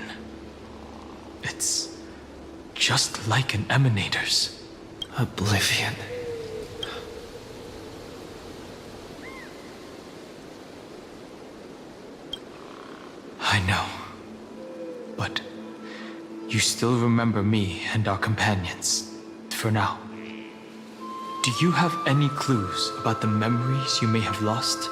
Speaker 13: It's just like an emanator's.
Speaker 1: Oblivion.
Speaker 13: I know. But you still remember me and our companions, for now. Do you have any clues about the memories you may have lost?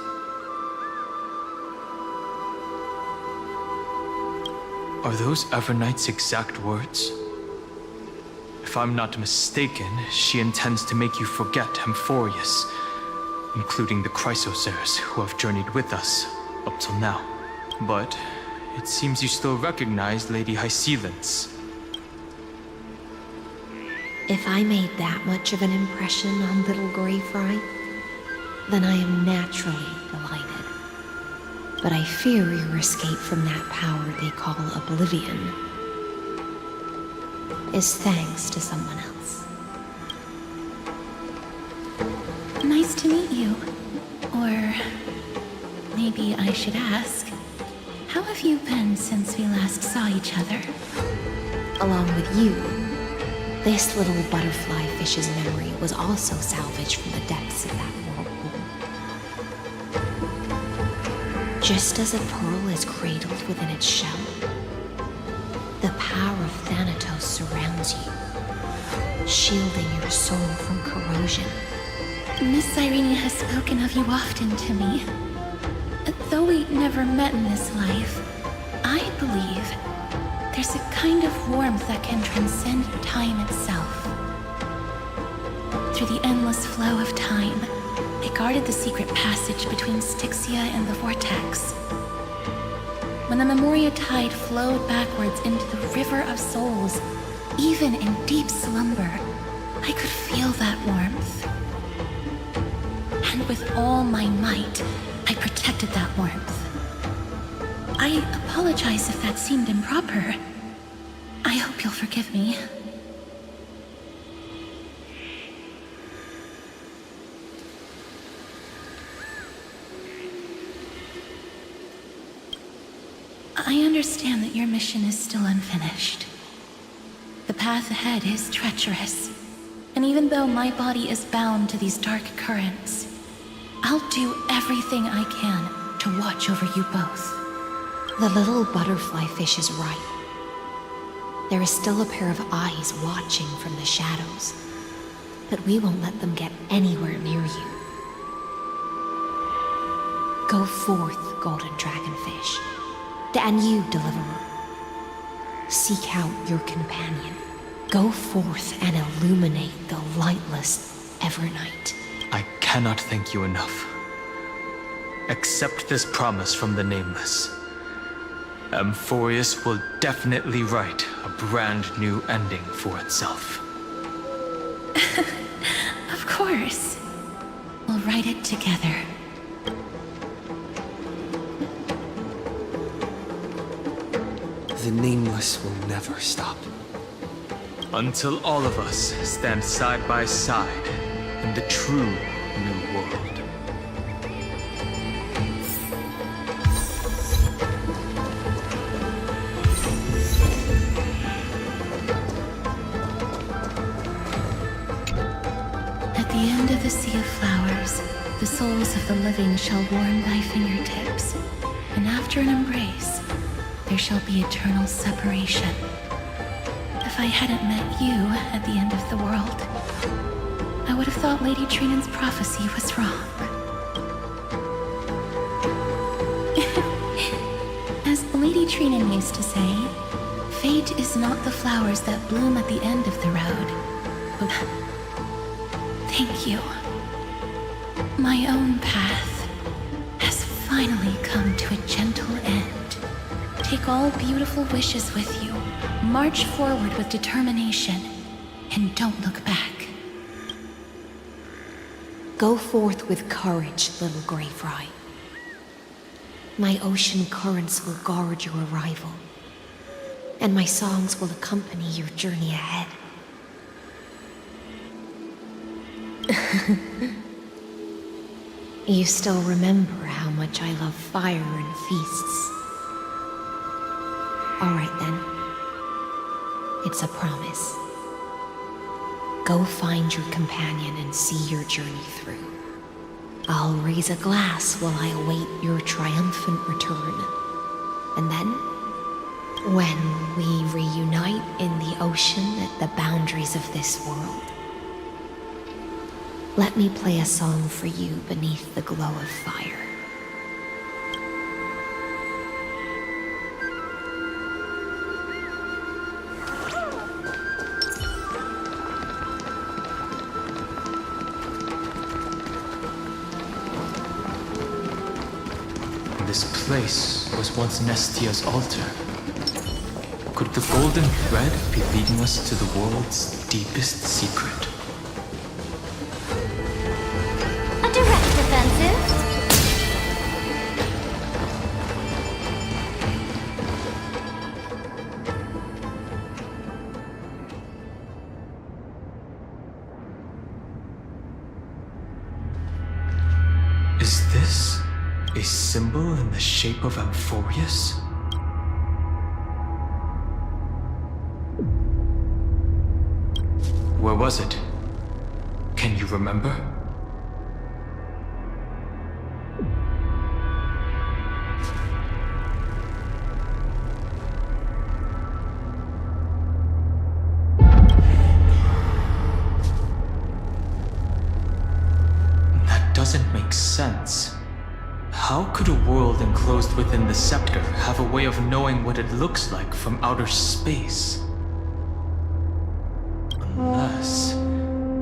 Speaker 13: Are those Evernight's exact words? If I'm not mistaken, she intends to make you forget Amphorius, including the Chrysosaurs who have journeyed with us up till now. But it seems you still recognize Lady Hycelence.
Speaker 22: If I made that much of an impression on little Greyfry, then I am naturally delighted. But I fear your escape from that power they call Oblivion is thanks to someone else.
Speaker 8: Nice to meet you. Or maybe I should ask, how have you been since we last saw each other?
Speaker 22: Along with you, this little butterfly fish's memory was also salvaged from the depths of that whirlpool. Just as a pearl is cradled within its shell, the power of Thanatos surrounds you, shielding your soul from corrosion.
Speaker 8: Miss Sirene has spoken of you often to me. Though we never met in this life, I believe there's a kind of warmth that can transcend time itself. Through the endless flow of time, I guarded the secret passage between Styxia and the vortex. When the Memoria tide flowed backwards into the river of souls, even in deep slumber, I could feel that warmth. and with all my might, I protected that warmth. I apologize if that seemed improper. I hope you'll forgive me. I understand that your mission is still unfinished. The path ahead is treacherous, and even though my body is bound to these dark currents, I'll do everything I can to watch over you both.
Speaker 22: The little butterfly fish is right. There is still a pair of eyes watching from the shadows, but we won't let them get anywhere near you. Go forth, golden dragonfish, and you, deliverer. Seek out your companion. Go forth and illuminate the lightless Evernight.
Speaker 13: I cannot thank you enough. Accept this promise from the Nameless. Amphorius will definitely write a brand new ending for itself.
Speaker 8: Of course. We'll write it together.
Speaker 1: The Nameless will never stop.
Speaker 13: Until all of us stand side by side in the true new world.
Speaker 8: At the end of the sea of flowers, the souls of the living shall warm thy fingertips, and after an embrace, there shall be eternal separation. If I hadn't met you at the end of the world, I would have thought Lady Trinan's prophecy was wrong. As Lady Trinan used to say, fate is not the flowers that bloom at the end of the road, but thank you. My own path has finally come to a gentle end. Take all beautiful wishes with you. March forward with determination, and don't look back.
Speaker 22: Go forth with courage, little gray fry. My ocean currents will guard your arrival, and my songs will accompany your journey ahead. You still remember how much I love fire and feasts. All right then. It's a promise. Go find your companion and see your journey through. I'll raise a glass while I await your triumphant return. And then, when we reunite in the ocean at the boundaries of this world, let me play a song for you beneath the glow of fire.
Speaker 13: This place was once Nestia's altar. Could the golden thread be leading us to the world's deepest secret?
Speaker 9: A direct offensive?
Speaker 13: Is this a symbol in the shape of Amphorius? Where was it? Can you remember? That doesn't make sense. How could a world enclosed within the scepter have a way of knowing what it looks like from outer space? Unless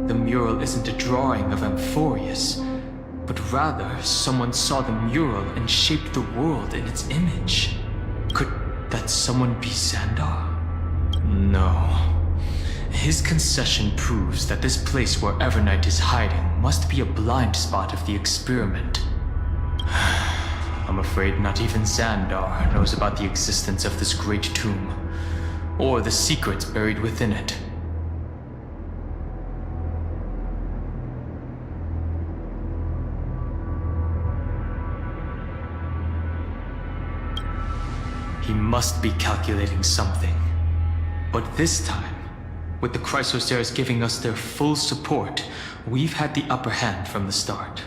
Speaker 13: the mural isn't a drawing of Amphorius, but rather someone saw the mural and shaped the world in its image. Could that someone be Xandar? No. His concession proves that this place where Evernight is hiding must be a blind spot of the experiment. I'm afraid not even Xandar knows about the existence of this great tomb, or the secrets buried within it. He must be calculating something. But this time, with the Chrysosaurs giving us their full support, we've had the upper hand from the start.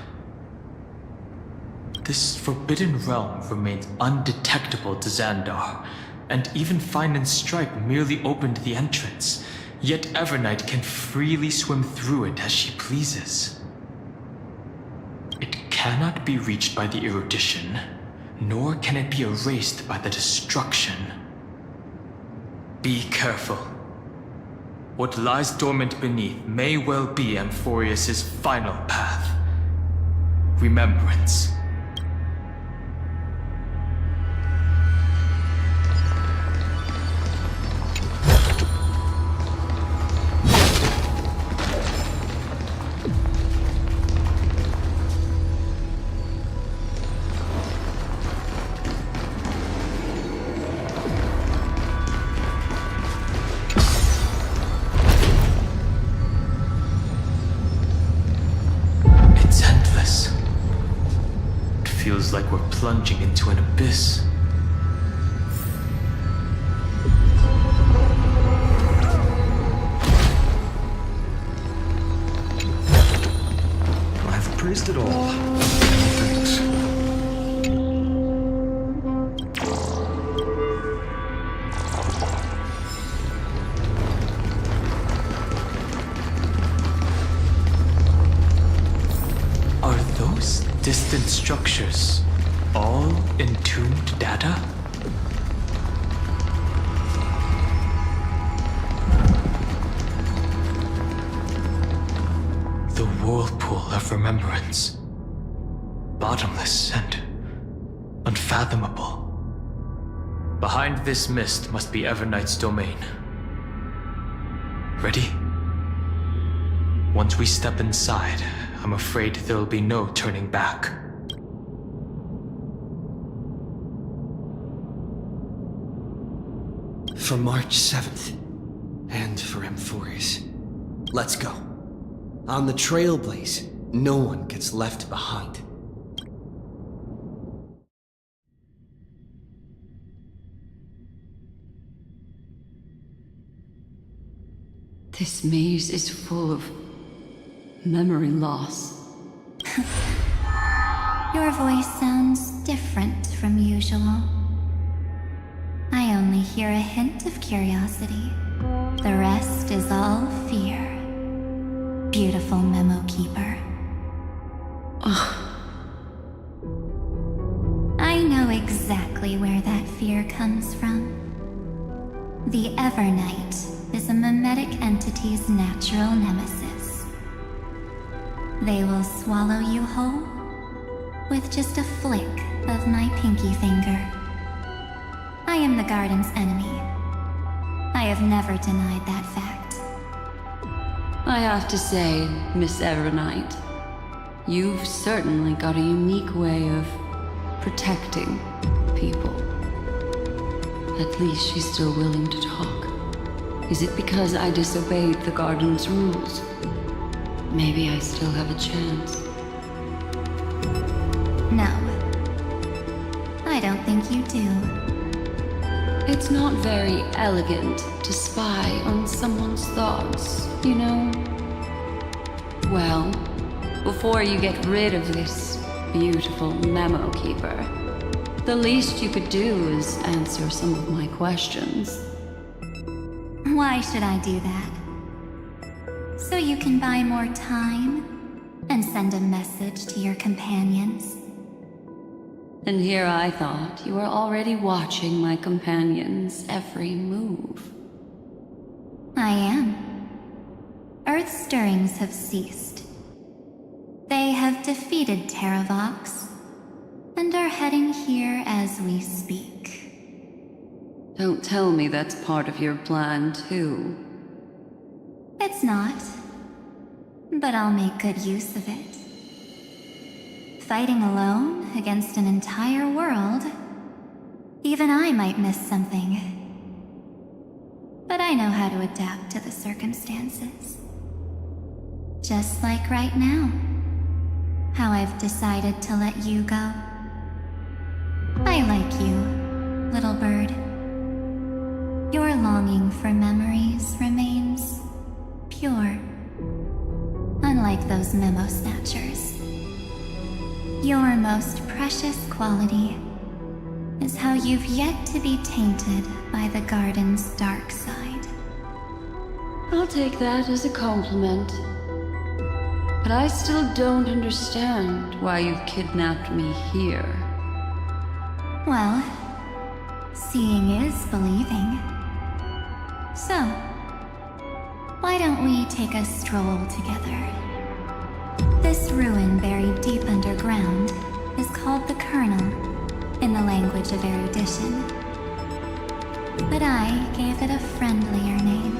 Speaker 13: This forbidden realm remains undetectable to Xandar, and even Fine and Stripe merely opened the entrance, yet Evernight can freely swim through it as she pleases. It cannot be reached by the erudition, nor can it be erased by the destruction. Be careful. What lies dormant beneath may well be Amphorius' final path. Remembrance. Like we're plunging into an abyss.
Speaker 18: I've praised it all. Thanks.
Speaker 13: Are those distant structures all entombed data? The whirlpool of remembrance. Bottomless and unfathomable. Behind this mist must be Evernight's domain. Ready? Once we step inside, I'm afraid there'll be no turning back.
Speaker 1: For March 7th, and for Amphorius. Let's go. On the Trailblaze, no one gets left behind.
Speaker 12: This maze is full of memory loss.
Speaker 2: Your voice sounds different from usual. I only hear a hint of curiosity. The rest is all fear. Beautiful memo keeper. I know exactly where that fear comes from. The Evernight is a mimetic entity's natural nemesis. They will swallow you whole with just a flick of my pinky finger. I am the garden's enemy. I have never denied that fact.
Speaker 12: I have to say, Miss Evernight, you've certainly got a unique way of protecting people. At least she's still willing to talk. Is it because I disobeyed the garden's rules? Maybe I still have a chance.
Speaker 2: No. I don't think you do.
Speaker 12: It's not very elegant to spy on someone's thoughts, you know? Well, before you get rid of this beautiful memo keeper, the least you could do is answer some of my questions.
Speaker 2: Why should I do that? So you can buy more time and send a message to your companions?
Speaker 12: And here I thought you were already watching my companions' every move.
Speaker 2: I am. Earth's stirrings have ceased. They have defeated Terraox and are heading here as we speak.
Speaker 12: Don't tell me that's part of your plan, too.
Speaker 2: It's not. But I'll make good use of it. Fighting alone against an entire world, even I might miss something. But I know how to adapt to the circumstances. Just like right now. How I've decided to let you go. I like you, little bird. Your longing for memories remains pure. Unlike those memo snatchers. Your most precious quality is how you've yet to be tainted by the garden's dark side.
Speaker 12: I'll take that as a compliment. But I still don't understand why you've kidnapped me here.
Speaker 2: Well, seeing is believing. So, why don't we take a stroll together? This ruin buried deep underground is called the Kernel, in the language of erudition. But I gave it a friendlier name.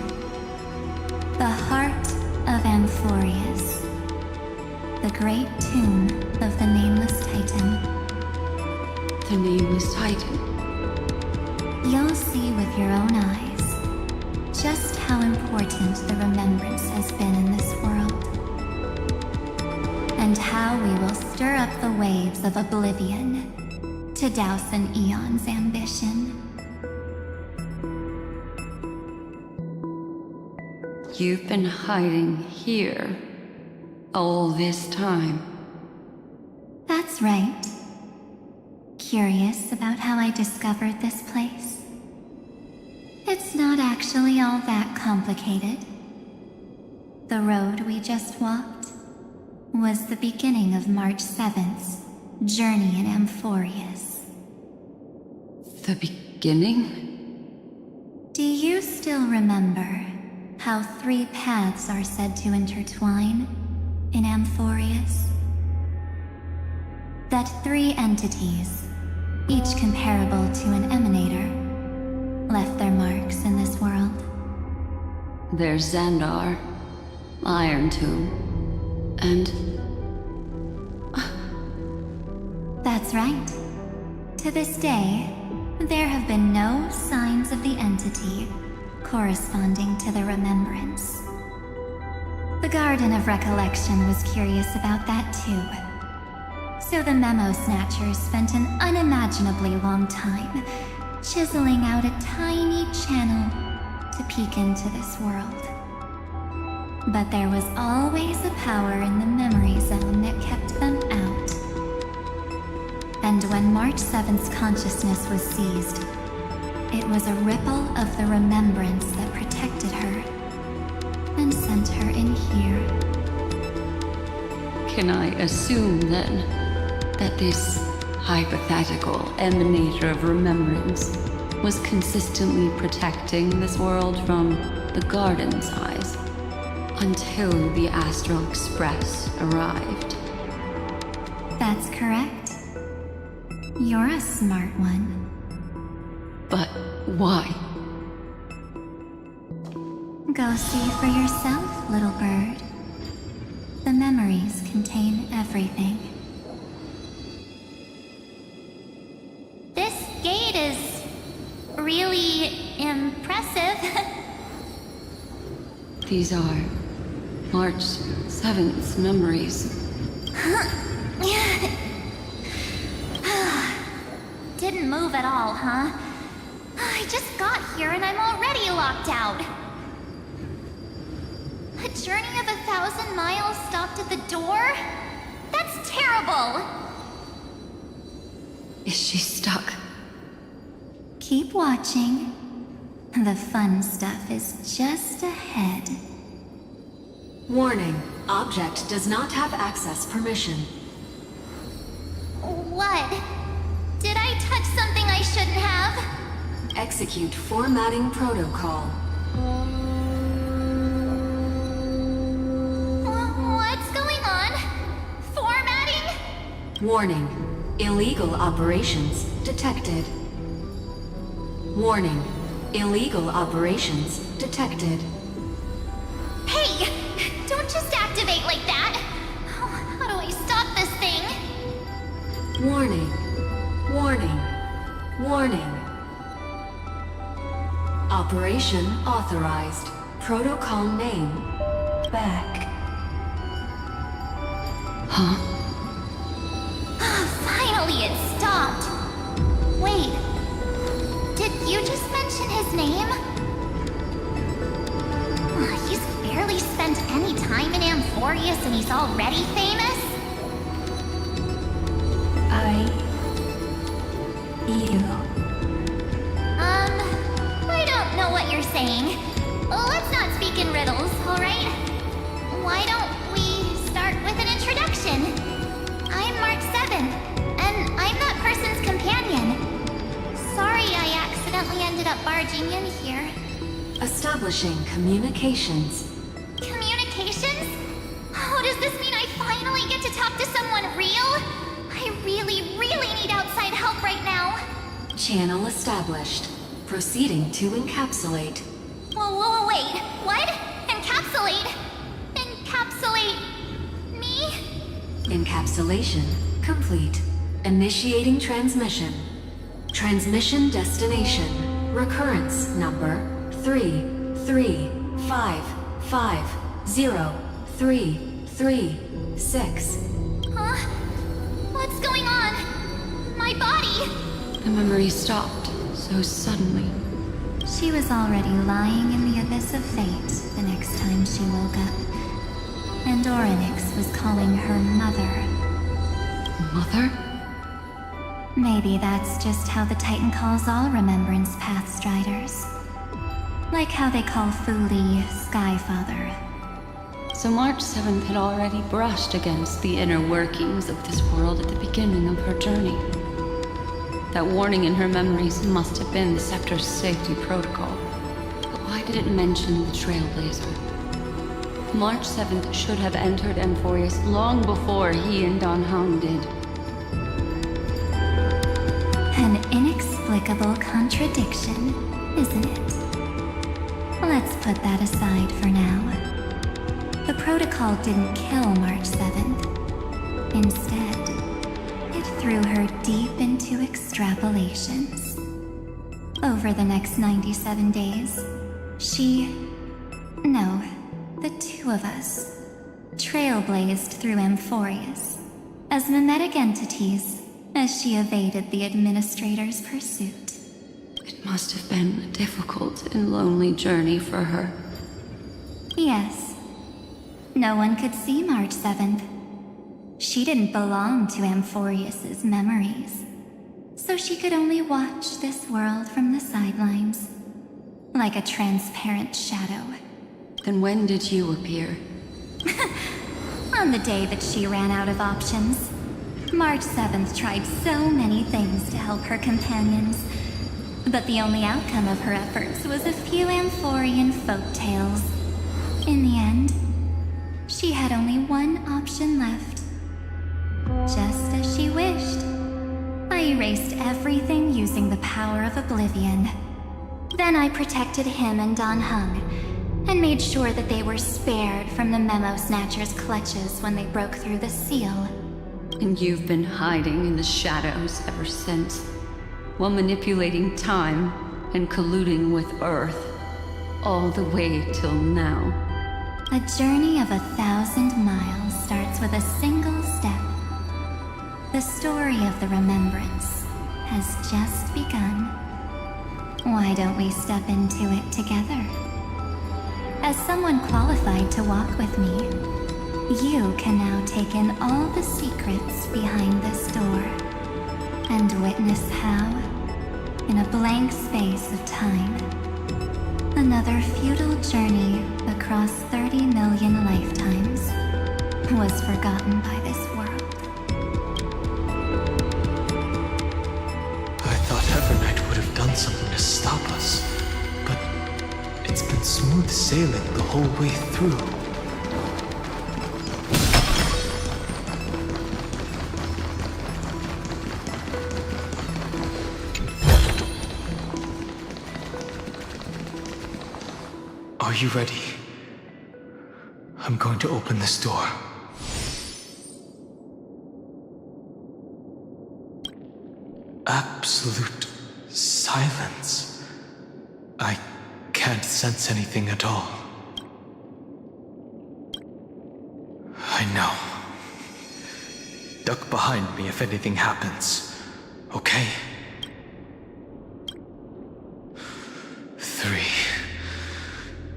Speaker 2: The Heart of Amphorius. The great tomb of the Nameless Titan.
Speaker 12: The Nameless Titan?
Speaker 2: You'll see with your own eyes just how important the remembrance has been in this world. And how we will stir up the waves of oblivion to douse an eon's ambition.
Speaker 12: You've been hiding here all this time.
Speaker 2: That's right. Curious about how I discovered this place? It's not actually all that complicated. The road we just walked was the beginning of March 7th's journey in Amphorius.
Speaker 12: The beginning?
Speaker 2: Do you still remember how 3 paths are said to intertwine in Amphorius? That 3 entities, each comparable to an emanator, left their marks in this world.
Speaker 12: There's Xandar, Iron Tomb, and...
Speaker 2: That's right. To this day, there have been no signs of the entity corresponding to the remembrance. The Garden of Recollection was curious about that too. So the memo snatchers spent an unimaginably long time chiseling out a tiny channel to peek into this world. But there was always a power in the memory zone that kept them out. And when March 7th's consciousness was seized, it was a ripple of the remembrance that protected her and sent her in here.
Speaker 12: Can I assume then that this hypothetical emanator of remembrance was consistently protecting this world from the Garden's eyes until the Astral Express arrived?
Speaker 2: That's correct. You're a smart one.
Speaker 12: But why?
Speaker 2: Go see for yourself, little bird. The memories contain everything. This gate is really impressive.
Speaker 12: These are March 7th's memories.
Speaker 2: Didn't move at all, huh? I just got here and I'm already locked out. A journey of 1,000 miles stopped at the door? That's terrible!
Speaker 12: Is she stuck?
Speaker 2: Keep watching. The fun stuff is just ahead.
Speaker 7: Warning. Object does not have access permission.
Speaker 2: What? Did I touch something I shouldn't have?
Speaker 7: Execute formatting protocol.
Speaker 2: What's going on? Formatting?
Speaker 7: Warning. Illegal operations detected. Warning. Illegal operations detected.
Speaker 2: Hey,
Speaker 7: Warning. Warning. Warning. Operation authorized. Protocol name. Back.
Speaker 12: Huh?
Speaker 2: Finally, it stopped. Wait. Did you just mention his name? He's barely spent any time in Amphorius and he's already famous? I don't know what you're saying. Let's not speak in riddles, alright? Why don't we start with an introduction? I'm Mark 7, and I'm that person's companion. Sorry I accidentally ended up barging in here.
Speaker 7: Establishing communications.
Speaker 2: Communications? Oh, does this mean I finally get to talk to someone real? I really need outside help right now.
Speaker 7: Channel established. Proceeding to encapsulate.
Speaker 2: Whoa, wait. What? Encapsulate? Encapsulate me?
Speaker 7: Encapsulation complete. Initiating transmission. Transmission destination. Recurrence number 335503336.
Speaker 2: Huh? What's going on? My body!
Speaker 12: The memory stopped so suddenly.
Speaker 2: She was already lying in the abyss of fate the next time she woke up. And Orynyx was calling her mother.
Speaker 12: Mother?
Speaker 2: Maybe that's just how the Titan calls all Remembrance Pathstriders. Like how they call Thule Skyfather.
Speaker 12: So March 7th had already brushed against the inner workings of this world at the beginning of her journey. That warning in her memories must have been the Scepter's safety protocol. But why did it mention the Trailblazer? March 7th should have entered Amphorius long before he and Dan Heng did.
Speaker 2: An inexplicable contradiction, isn't it? Let's put that aside for now. The protocol didn't kill March 7th. Instead, it threw her deep into extrapolations. Over the next 97 days, the two of us, trailblazed through Amphorius as mimetic entities as she evaded the Administrator's pursuit.
Speaker 12: It must have been a difficult and lonely journey for her.
Speaker 2: Yes. No one could see March 7th. She didn't belong to Amphorius's memories, so she could only watch this world from the sidelines, like a transparent shadow.
Speaker 12: Then when did you appear?
Speaker 2: On the day that she ran out of options. March 7th tried so many things to help her companions, but the only outcome of her efforts was a few Amphorian folktales. In the end, she had only one option left. Just as she wished. I erased everything using the power of oblivion. Then I protected him and Dan Heng, and made sure that they were spared from the Memo Snatcher's clutches when they broke through the seal.
Speaker 12: And you've been hiding in the shadows ever since, while manipulating time and colluding with Earth, all the way till now.
Speaker 2: A journey of 1,000 miles starts with a single step. The story of the Remembrance has just begun. Why don't we step into it together? As someone qualified to walk with me, you can now take in all the secrets behind this door, and witness how, in a blank space of time, another futile journey across 30 million lifetimes was forgotten by this world.
Speaker 1: I thought Evernight would have done something to stop us, but it's been smooth sailing the whole way through. Are you ready? I'm going to open this door.
Speaker 13: absolute silence. I can't sense anything at all. I know. Duck behind me if anything happens, okay? 3,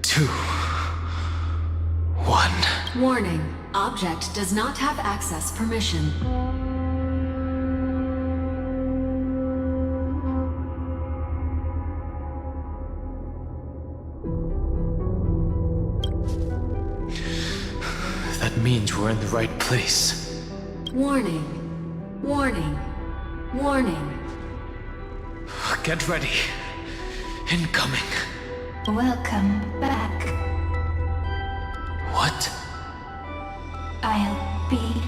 Speaker 13: 2, 1.
Speaker 7: Warning. Object does not have access permission.
Speaker 13: That means we're in the right place.
Speaker 7: Warning. Warning. Warning.
Speaker 13: Get ready. Incoming.
Speaker 2: Welcome back.
Speaker 13: What?
Speaker 2: I'll be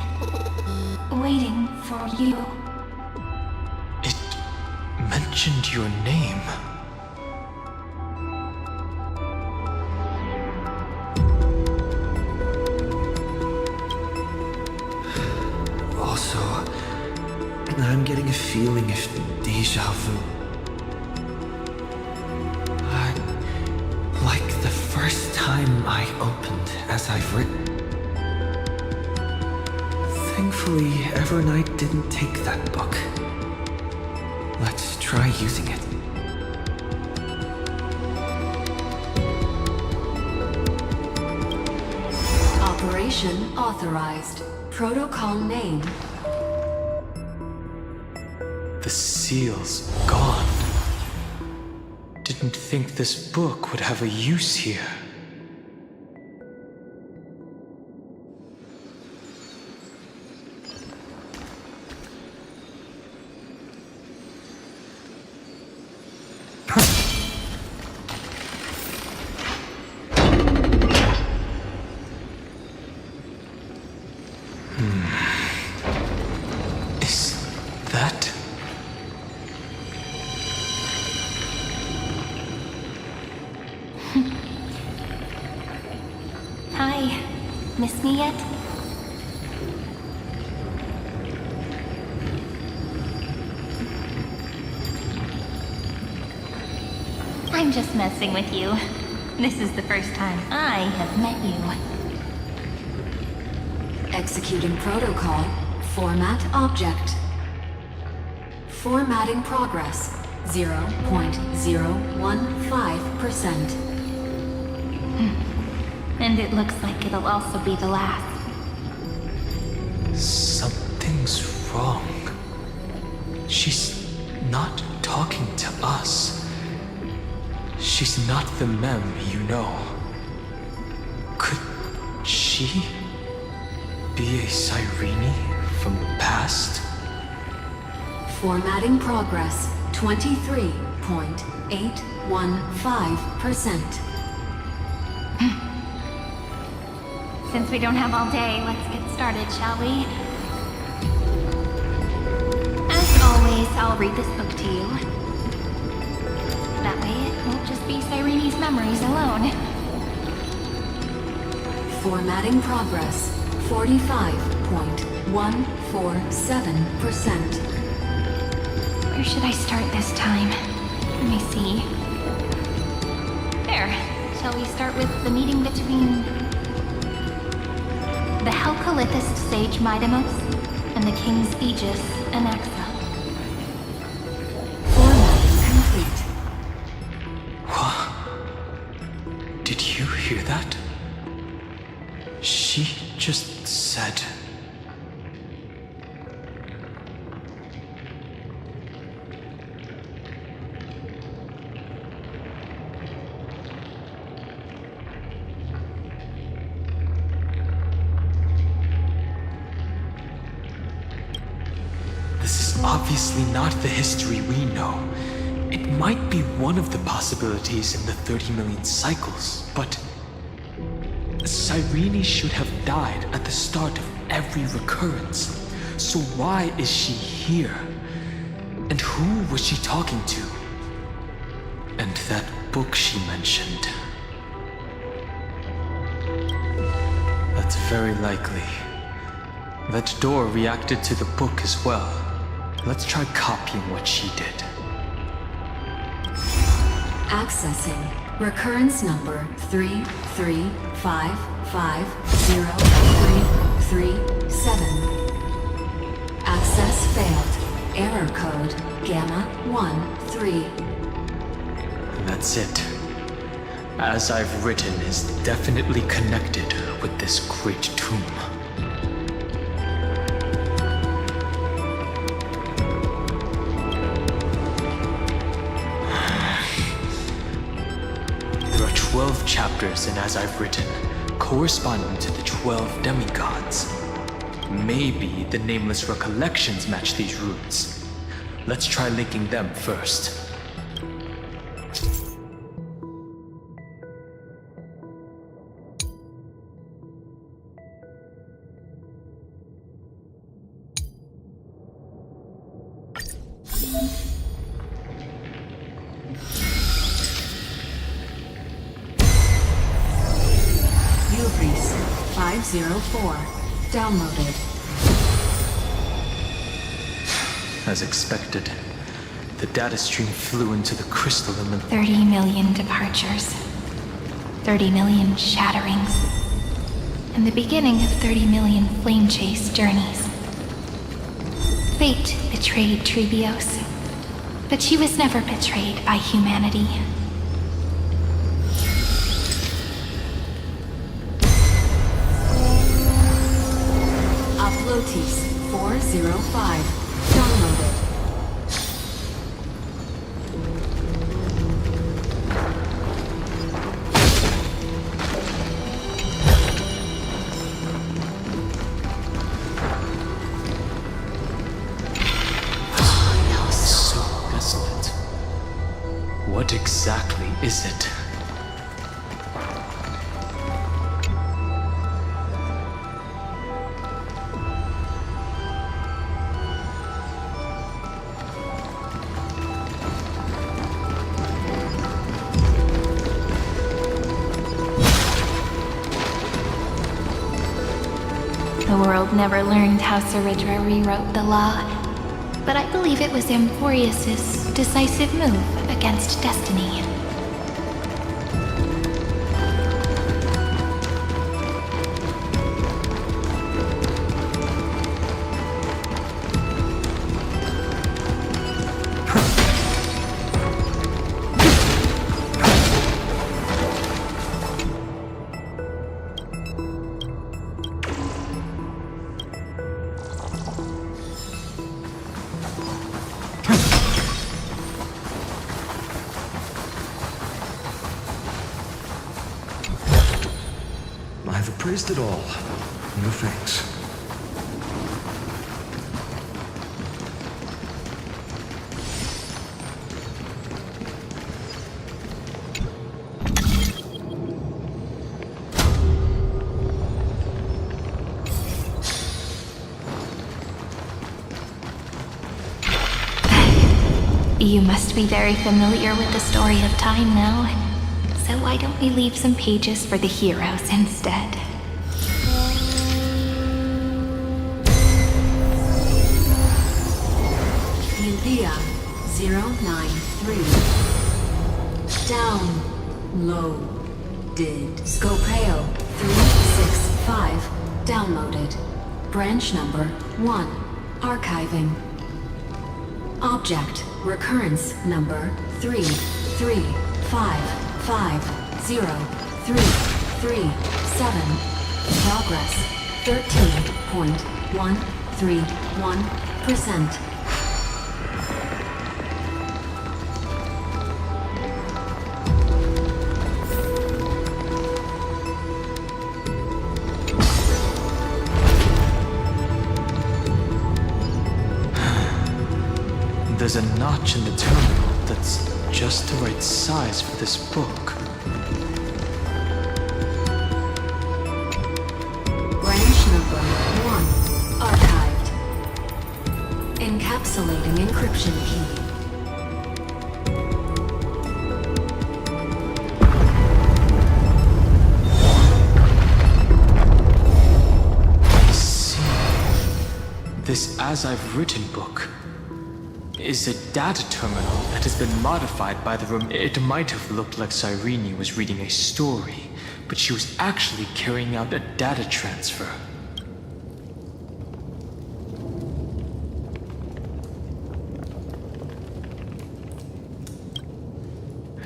Speaker 2: waiting for you.
Speaker 13: It mentioned your name.
Speaker 1: Also, I'm getting a feeling of deja vu. Like the first time I opened as I've written. Thankfully, Evernight didn't take that book. Let's try using it.
Speaker 7: Operation authorized. Protocol name.
Speaker 13: The seal's gone. Didn't think this book would have a use here.
Speaker 2: Hi. Miss me yet? I'm just messing with you. This is the first time I have met you.
Speaker 7: Executing protocol. Format object. Formatting progress. 0.015%.
Speaker 2: And it looks like it'll also be the last.
Speaker 13: Something's wrong. She's not talking to us. She's not the mem you know. Could she be a Sirene from the past?
Speaker 7: Formatting progress. 23.815%.
Speaker 2: Since we don't have all day, let's get started, shall we? As always, I'll read this book to you. That way it won't just be Sirene's memories alone.
Speaker 7: Formatting progress. 45.147%.
Speaker 2: Where should I start this time? Let me see. There. Shall we start with the meeting between the Helcolithist sage Midamos and the king's Aegis Anaxa?
Speaker 7: Formatting complete.
Speaker 13: What? Did you hear that? She just said... This is obviously not the history we know. It might be one of the possibilities in the 30 million cycles, but... Sirene should have died at the start of every recurrence. So why is she here? And who was she talking to? And that book she mentioned. That's very likely. That door reacted to the book as well. Let's try copying what she did.
Speaker 7: Accessing recurrence number 335503337. Access failed. Error code Gamma 13.
Speaker 13: That's it. As I've written is definitely connected with this great tomb. There are 12 chapters in As I've Written, corresponding to the 12 demigods. Maybe the nameless recollections match these runes. Let's try linking them first.
Speaker 7: Ubris 504. Downloaded.
Speaker 13: As expected, the data stream flew into the crystal in the
Speaker 2: 30 million departures. 30 million shatterings. And the beginning of 30 million flamechase journeys. Fate betrayed Trebios, but she was never betrayed by humanity.
Speaker 7: Uplotis 405. Downloaded.
Speaker 13: so desolate. What exactly is it?
Speaker 2: The world never learned how Saridra rewrote the law, but I believe it was Amphorius's decisive move against destiny.
Speaker 18: I've appraised it all. No thanks.
Speaker 2: You must be very familiar with the story of time now. So why don't we leave some pages for the heroes instead?
Speaker 7: Eulia 093. Downloaded. Scopeo 365. Downloaded. Branch number 1. Archiving. Object recurrence number 335503337. Progress 13.131%.
Speaker 13: There's a notch in the terminal that's just the right size for this book.
Speaker 7: Branch number 1. Archived. Encapsulating encryption key.
Speaker 13: I see. This As I've Written book. is a data terminal that has been modified by the room. It might have looked like Sirene was reading a story, but she was actually carrying out a data transfer.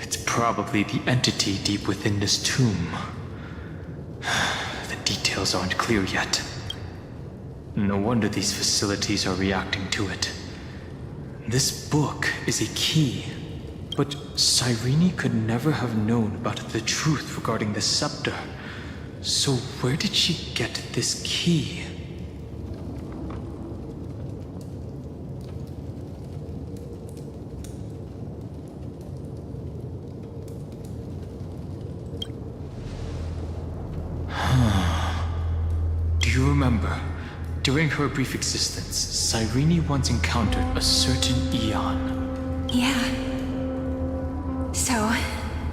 Speaker 13: It's probably the entity deep within this tomb. The details aren't clear yet. No wonder these facilities are reacting to it. This book is a key, but Sirene could never have known about the truth regarding the scepter. So where did she get this key? Do you remember? During her brief existence, Sirene once encountered a certain Eon.
Speaker 8: Yeah. So,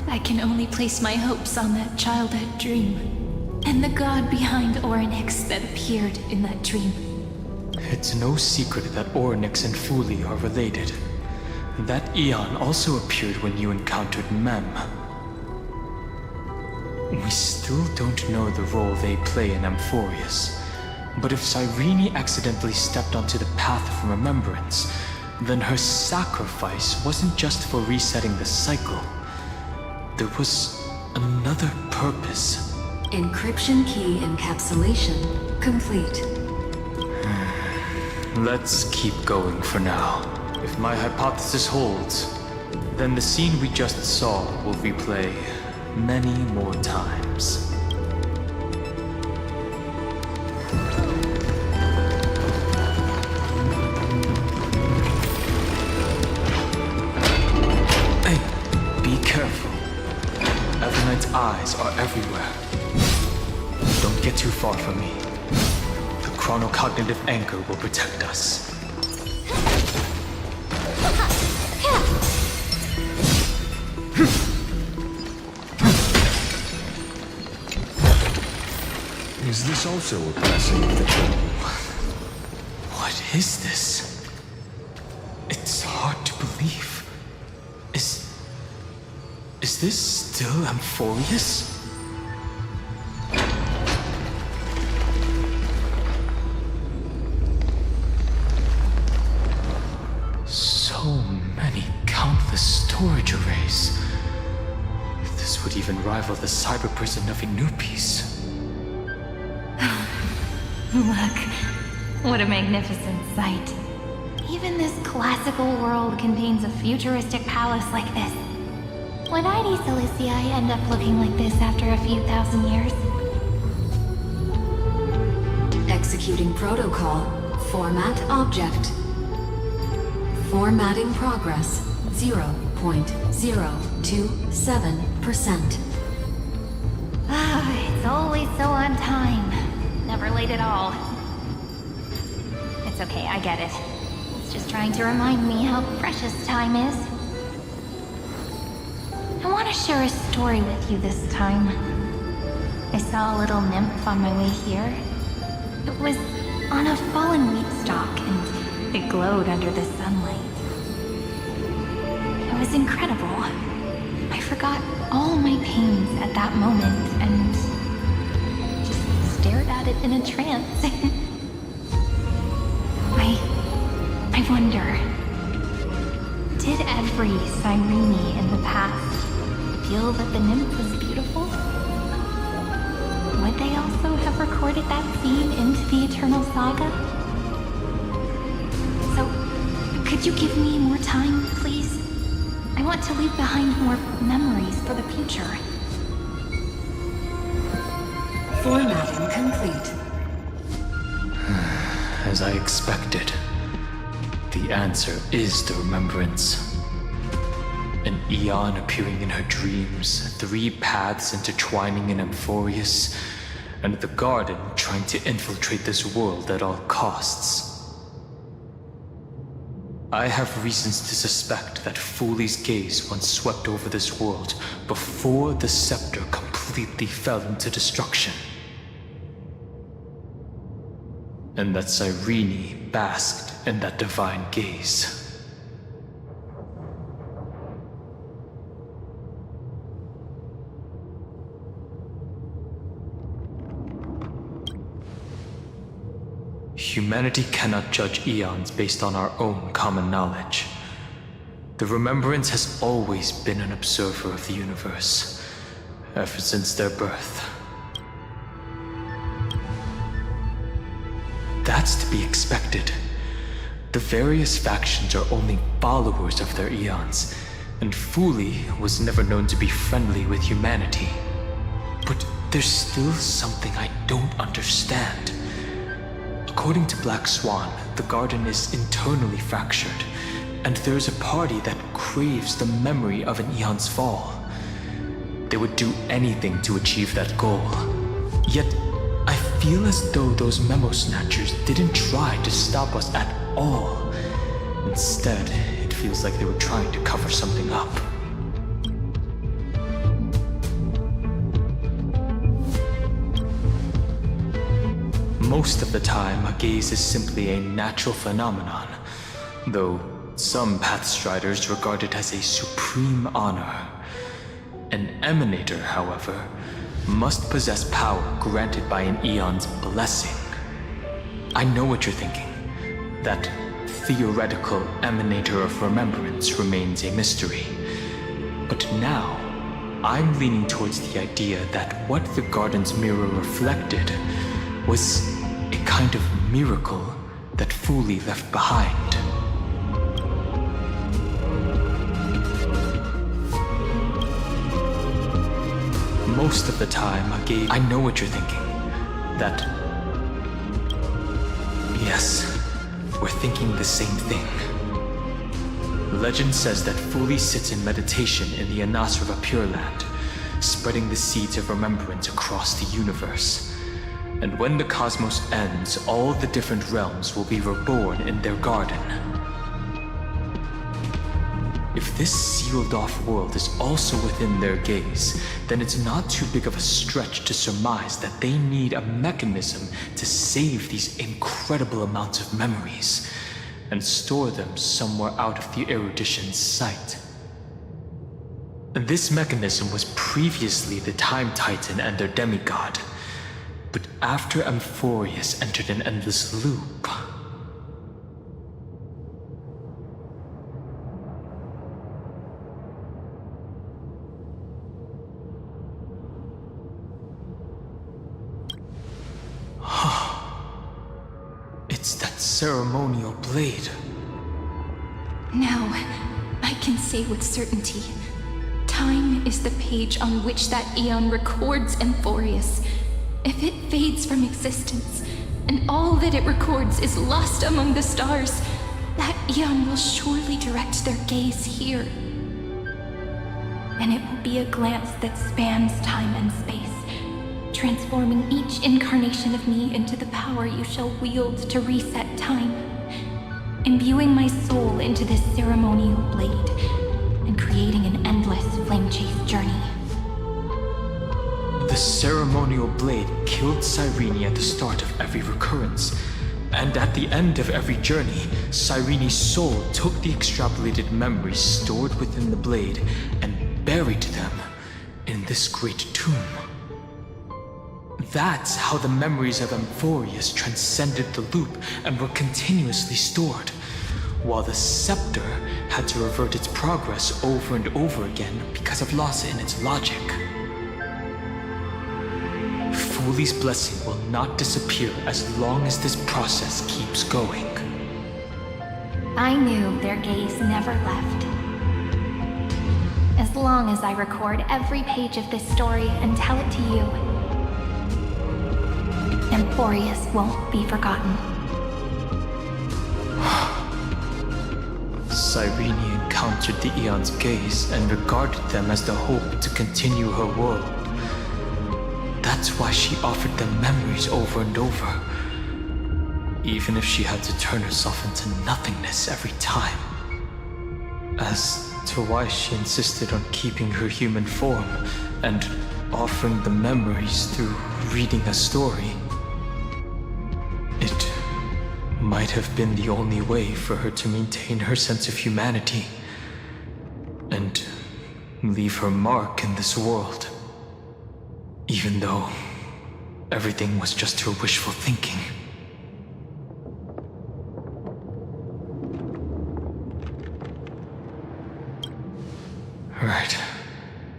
Speaker 8: I can only place my hopes on that childhood dream, and the god behind Orynyx that appeared in that dream.
Speaker 13: It's no secret that Orynyx and Fuli are related. That Eon also appeared when you encountered Mem. We still don't know the role they play in Amphorius. But if Sirene accidentally stepped onto the path of remembrance, then her sacrifice wasn't just for resetting the cycle. There was another purpose.
Speaker 7: Encryption key encapsulation complete.
Speaker 13: Let's keep going for now. If my hypothesis holds, then the scene we just saw will replay many more times. Be careful. Evernight's eyes are everywhere. Don't get too far from me. The chronocognitive anchor will protect us.
Speaker 18: Is this also a passing picture?
Speaker 13: What is this? It's hard to believe. Is this still Amphorius? So many countless storage arrays. This would even rival the cyber prison of Inupis.
Speaker 2: Look, what a magnificent sight. Even this classical world contains a futuristic palace like this. Would ID Silicii end up looking like this after a few thousand years?
Speaker 7: Executing protocol. Format object. Formatting progress. 0.027%.
Speaker 2: It's always so on time. Never late at all. It's okay, I get it. It's just trying to remind me how precious time is. I want to share a story with you this time. I saw a little nymph on my way here. It was on a fallen wheat stalk, and it glowed under the sunlight. It was incredible. I forgot all my pains at that moment, and just stared at it in a trance. I wonder, did every Sirene in the past feel that the nymph was beautiful? Would they also have recorded that scene into the Eternal Saga? So, could you give me more time, please? I want to leave behind more memories for the future.
Speaker 7: Formatting complete.
Speaker 13: As I expected, the answer is the remembrance. An Eon appearing in her dreams, 3 paths intertwining in Amphorius, and the Garden trying to infiltrate this world at all costs. I have reasons to suspect that Fuli's gaze once swept over this world before the scepter completely fell into destruction. And that Sirene basked in that divine gaze. humanity cannot judge eons based on our own common knowledge. The Remembrance has always been an observer of the universe, ever since their birth. That's to be expected. The various factions are only followers of their eons, and Fuli was never known to be friendly with humanity. But there's still something I don't understand. According to Black Swan, the garden is internally fractured, and there's a party that craves the memory of an eon's fall. They would do anything to achieve that goal. Yet, I feel as though those memo snatchers didn't try to stop us at all. Instead, it feels like they were trying to cover something up. Most of the time, a gaze is simply a natural phenomenon, though some Pathstriders regard it as a supreme honor. An Emanator, however, must possess power granted by an eon's blessing. I know what you're thinking. That theoretical Emanator of Remembrance remains a mystery. But now, I'm leaning towards the idea that what the garden's mirror reflected was a kind of miracle that Fuli left behind. Most of the time, I know what you're thinking. That... Yes, we're thinking the same thing. Legend says that Fuli sits in meditation in the Anasrava Pure Land, spreading the seeds of remembrance across the universe. And when the cosmos ends, all the different realms will be reborn in their garden. If this sealed-off world is also within their gaze, then it's not too big of a stretch to surmise that they need a mechanism to save these incredible amounts of memories and store them somewhere out of the erudition's sight. This mechanism was previously the Time Titan and their demigod, but after Amphorius entered an endless loop... It's that ceremonial blade.
Speaker 2: Now, I can say with certainty, time is the page on which that eon records Amphorius. If it fades from existence, and all that it records is lost among the stars, that eon will surely direct their gaze here. And it will be a glance that spans time and space, transforming each incarnation of me into the power you shall wield to reset time, imbuing my soul into this ceremonial blade, and creating an endless flamechase journey.
Speaker 13: The ceremonial blade killed Sirene at the start of every recurrence, and at the end of every journey, Sirene's soul took the extrapolated memories stored within the blade and buried them in this great tomb. That's how the memories of Amphorius transcended the loop and were continuously stored, while the scepter had to revert its progress over and over again because of loss in its logic. Fuli's blessing will not disappear as long as this process keeps going.
Speaker 2: I knew their gaze never left. As long as I record every page of this story and tell it to you, Amphorius won't be forgotten.
Speaker 13: Sirene encountered the Eon's gaze and regarded them as the hope to continue her world. That's why she offered them memories over and over, even if she had to turn herself into nothingness every time. As to why she insisted on keeping her human form and offering the memories through reading a story, it might have been the only way for her to maintain her sense of humanity and leave her mark in this world. Even though everything was just her wishful thinking. Right.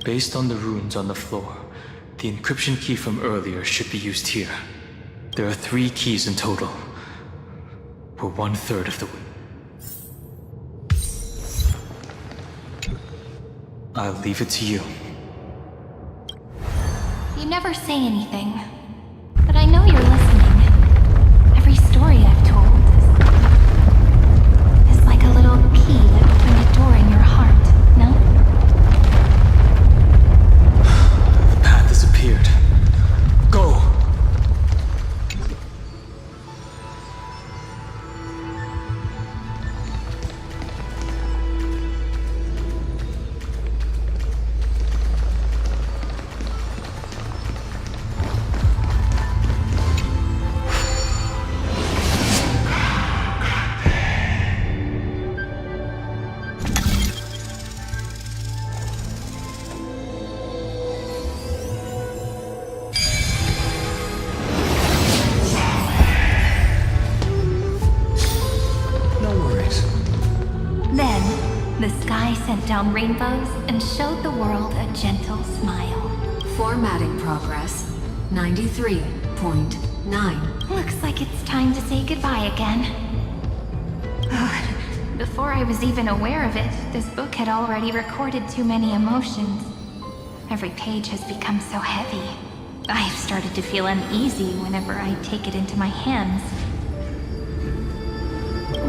Speaker 13: Based on the runes on the floor, the encryption key from earlier should be used here. There are 3 keys in total. We're 1/3 of the way. I'll leave it to you.
Speaker 2: You never say anything, but I know you're listening. Every story I've told is like a little key that opened a door in your heart, no?
Speaker 13: The path has appeared. Go!
Speaker 2: Down rainbows and showed the world a gentle smile.
Speaker 7: Formatting progress 93.9.
Speaker 2: Looks like it's time to say goodbye again. Before I was even aware of it, this book had already recorded too many emotions. Every page has become so heavy. I've started to feel uneasy whenever I take it into my hands.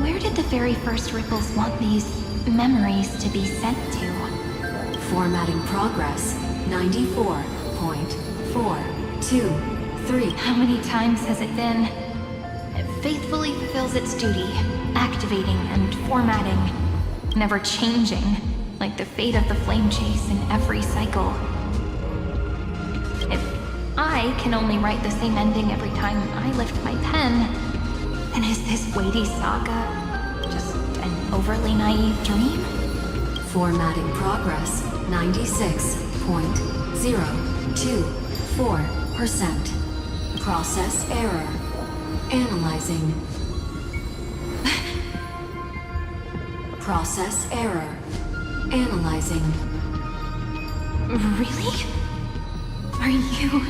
Speaker 2: Where did the very first ripples want these memories to be sent to?
Speaker 7: Formatting progress 94.423.
Speaker 2: How many times has it been? It faithfully fulfills its duty, activating and formatting, never changing, like the fate of the flame chase in every cycle. If I can only write the same ending every time I lift my pen, then is this weighty saga just an overly naive dream?
Speaker 7: Formatting progress 96.024%. Process error. Analyzing. Process error. Analyzing.
Speaker 2: Really? Are you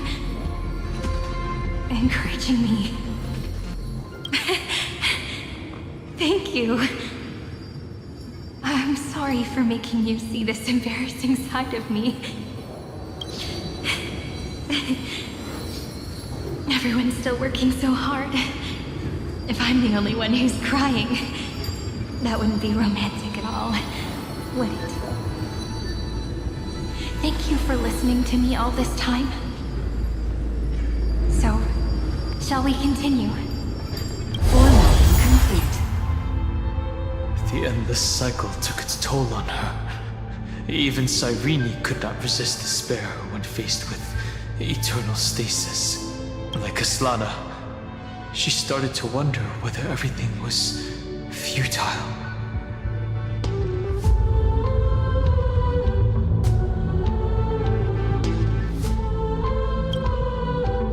Speaker 2: encouraging me? Thank you. I'm sorry for making you see this embarrassing side of me. Everyone's still working so hard. If I'm the only one who's crying, that wouldn't be romantic at all, would it? Thank you for listening to me all this time. So, shall we continue?
Speaker 7: Formatting complete.
Speaker 13: The endless cycle took its toll on her. Even Sirene could not resist despair when faced with eternal stasis. Like Aslana, she started to wonder whether everything was futile.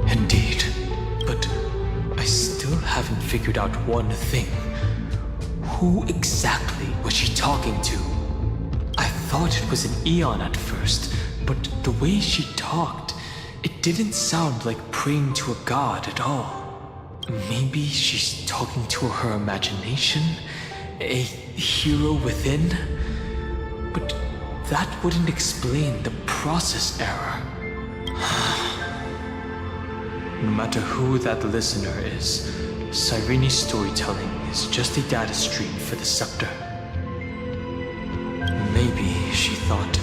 Speaker 13: Indeed, but I still haven't figured out one thing. Who exactly was she talking to? I thought it was an Eon at first, but the way she talked, it didn't sound like praying to a god at all. Maybe she's talking to her imagination? A hero within? But that wouldn't explain the process error. No matter who that listener is, Sirene's storytelling is just a data stream for the scepter. Maybe, she thought,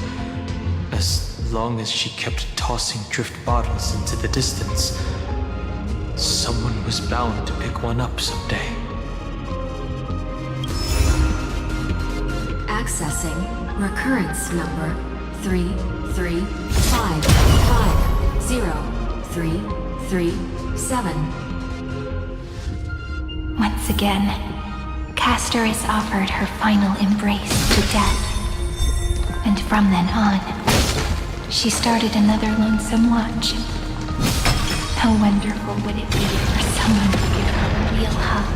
Speaker 13: as long as she kept tossing drift bottles into the distance, someone was bound to pick one up someday.
Speaker 7: Accessing recurrence number 335503337.
Speaker 2: Once again, Castor is offered her final embrace to death. And from then on, she started another lonesome watch. How wonderful would it be for someone to give her a real hug?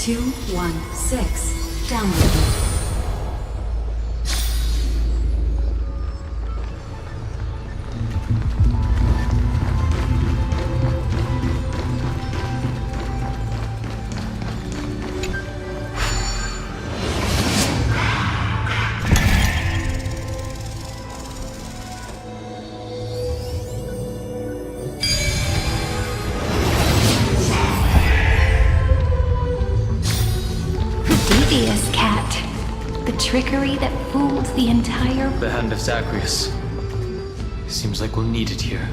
Speaker 7: 216. Downloaded.
Speaker 2: Devious cat. The trickery that fooled the entire...
Speaker 13: The hand of Zagreus. Seems like we'll need it here.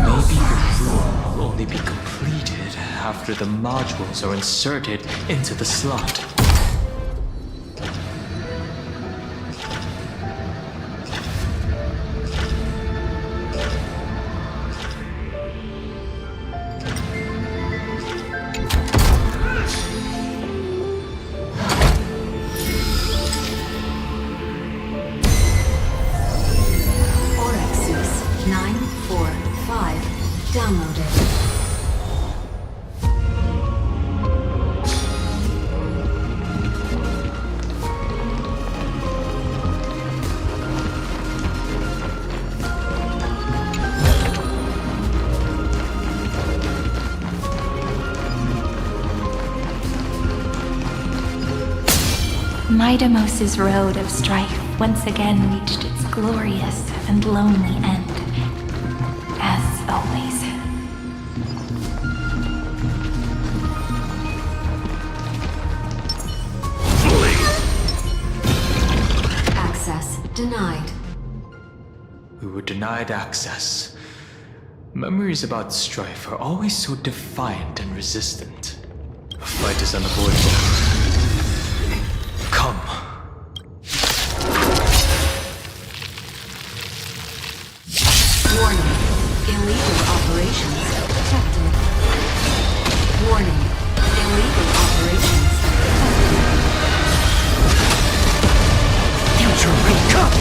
Speaker 13: Maybe the room will only be completed after the modules are inserted into the slot.
Speaker 2: Midamos's road of strife once again reached its glorious and lonely end. As always.
Speaker 7: Access denied.
Speaker 13: We were denied access. Memories about strife are always so defiant and resistant. A fight is unavoidable. Come.
Speaker 7: Warning. Illegal operations detected. Warning. Illegal operations detected.
Speaker 16: Future will come!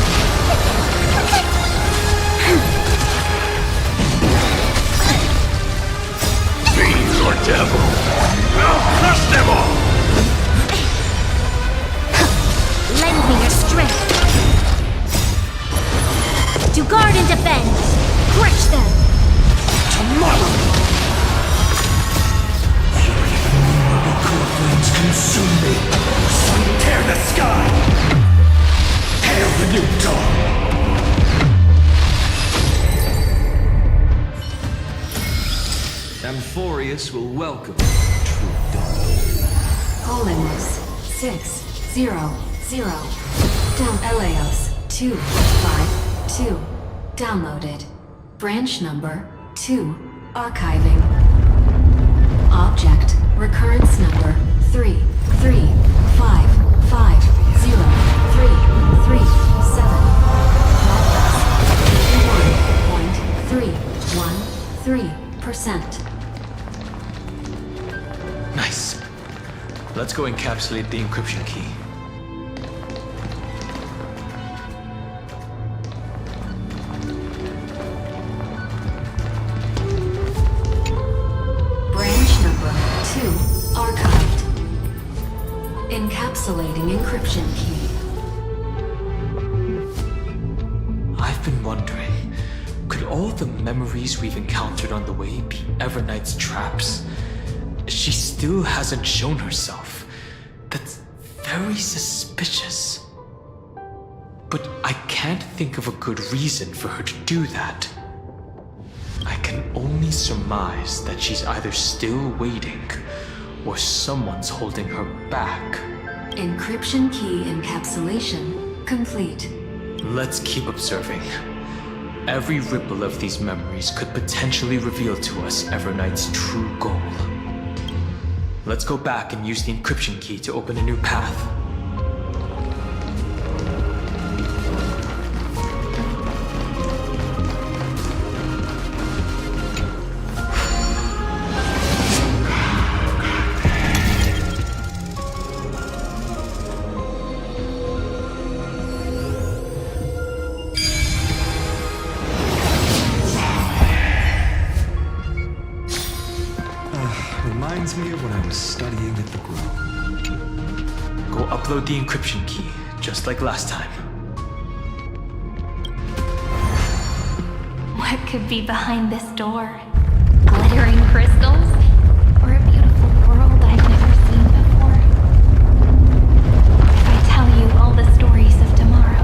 Speaker 16: Fiend or devil, I'll crush them all!
Speaker 9: Lend me your strength. To guard and defend. Crush them.
Speaker 16: Tomorrow! The core flames consume me. Sun tear the sky. Hail the new dawn.
Speaker 18: Amphorius will welcome true dawn.
Speaker 7: Holiness 600. Down Eleos 252. Downloaded. Branch number 2. Archiving. Object recurrence number 3350337.
Speaker 13: Nice. Let's go encapsulate the encryption key.
Speaker 7: Encapsulating encryption key.
Speaker 13: I've been wondering, could all the memories we've encountered on the way be Evernight's traps? She still hasn't shown herself. That's very suspicious. But I can't think of a good reason for her to do that. I can only surmise that she's either still waiting or someone's holding her back.
Speaker 7: Encryption key encapsulation complete.
Speaker 13: Let's keep observing. Every ripple of these memories could potentially reveal to us Evernight's true goal. Let's go back and use the encryption key to open a new path. upload the encryption key, just like last time.
Speaker 2: What could be behind this door? Glittering crystals? Or a beautiful world I've never seen before? If I tell you all the stories of tomorrow,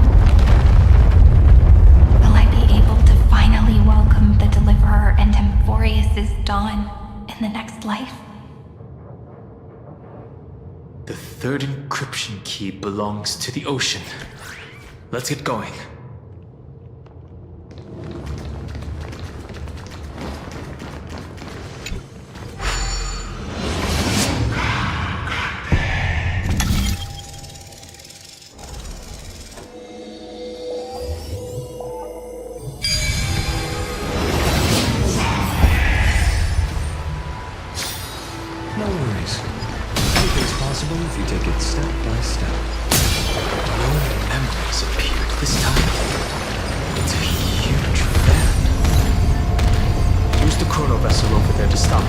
Speaker 2: will I be able to finally welcome the Deliverer and Amphorius' dawn in the next life?
Speaker 13: The third encryption key belongs to the ocean. Let's get going.
Speaker 1: No worries. Anything's possible if you take it step by step.
Speaker 13: No memories appeared this time. It's a huge fan. Use the chrono vessel over there to stop it.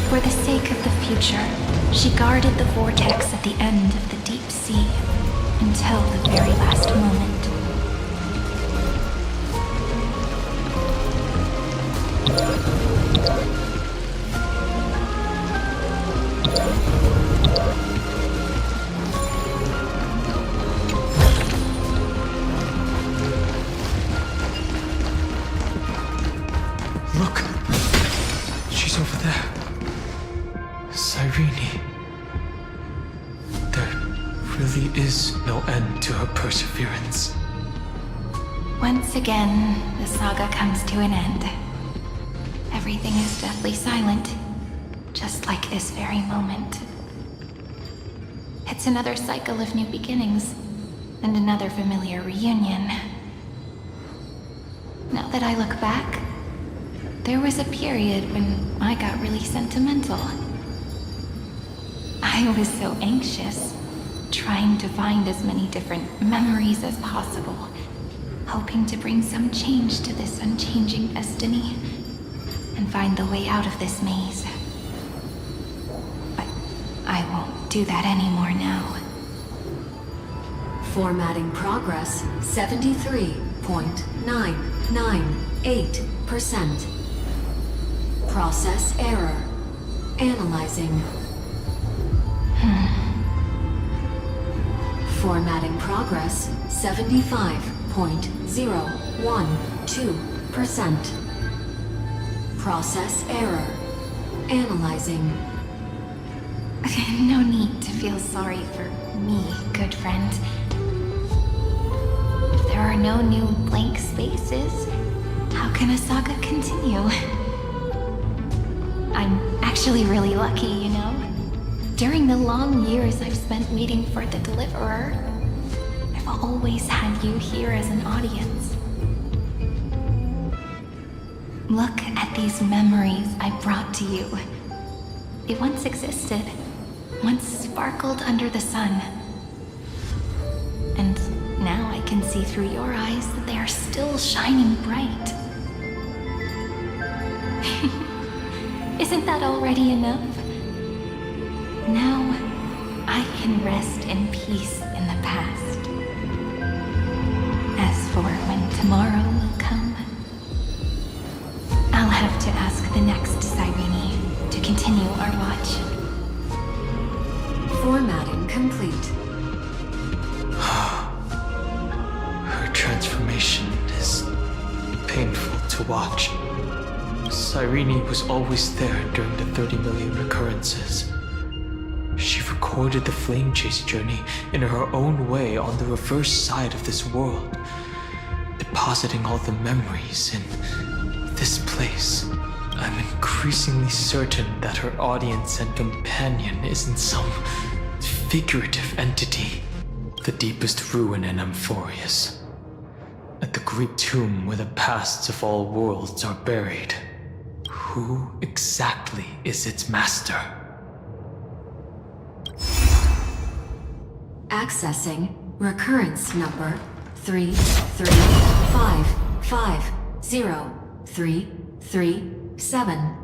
Speaker 2: For the sake of the future, she guarded the vortex at the end of the deep sea until the very last moment.
Speaker 13: Look! She's over there. Sirene. There really is no end to her perseverance.
Speaker 2: Once again, the saga comes to an end. Everything is deathly silent, just like this very moment. It's another cycle of new beginnings, and another familiar reunion. Now that I look back, there was a period when I got really sentimental. I was so anxious, trying to find as many different memories as possible, hoping to bring some change to this unchanging destiny, and find the way out of this maze. But I won't do that anymore now.
Speaker 7: Formatting progress 73.998%. Process error. Analyzing. Formatting progress 75.012%. Process error. Analyzing.
Speaker 2: No need to feel sorry for me, good friend. If there are no new blank spaces, how can a saga continue? I'm actually really lucky, you know? During the long years I've spent waiting for the Deliverer, I've always had you here as an audience. Look at these memories I brought to you. They once existed, once sparkled under the sun. And now I can see through your eyes that they are still shining bright. Isn't that already enough? Now, I can rest in peace in the past. As for when tomorrow will come, I'll have to ask the next Sirene to continue our watch.
Speaker 7: Formatting complete.
Speaker 13: to watch. Sirene was always there during the 30 million recurrences. She recorded the flamechase journey in her own way on the reverse side of this world, depositing all the memories in this place. I'm increasingly certain that her audience and companion isn't some figurative entity. The deepest ruin in Amphorius. At the great tomb where the pasts of all worlds are buried. Who exactly is its master?
Speaker 7: Accessing recurrence number 335503337.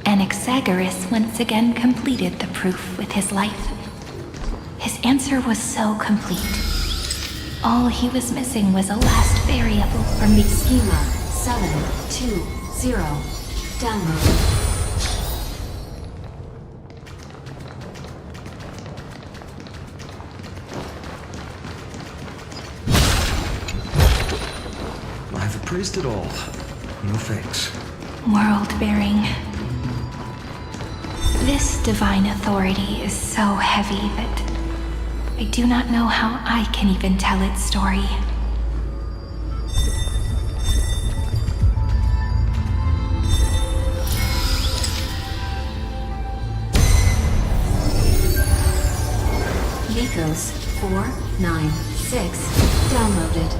Speaker 8: Anaxagoras once again completed the proof with his life. His answer was so complete. All he was missing was a last variable from the
Speaker 7: schema 720. Download.
Speaker 24: I've appraised it all. No thanks.
Speaker 8: World-bearing. This divine authority is so heavy that I do not know how I can even tell its story.
Speaker 7: Nikos 496 downloaded.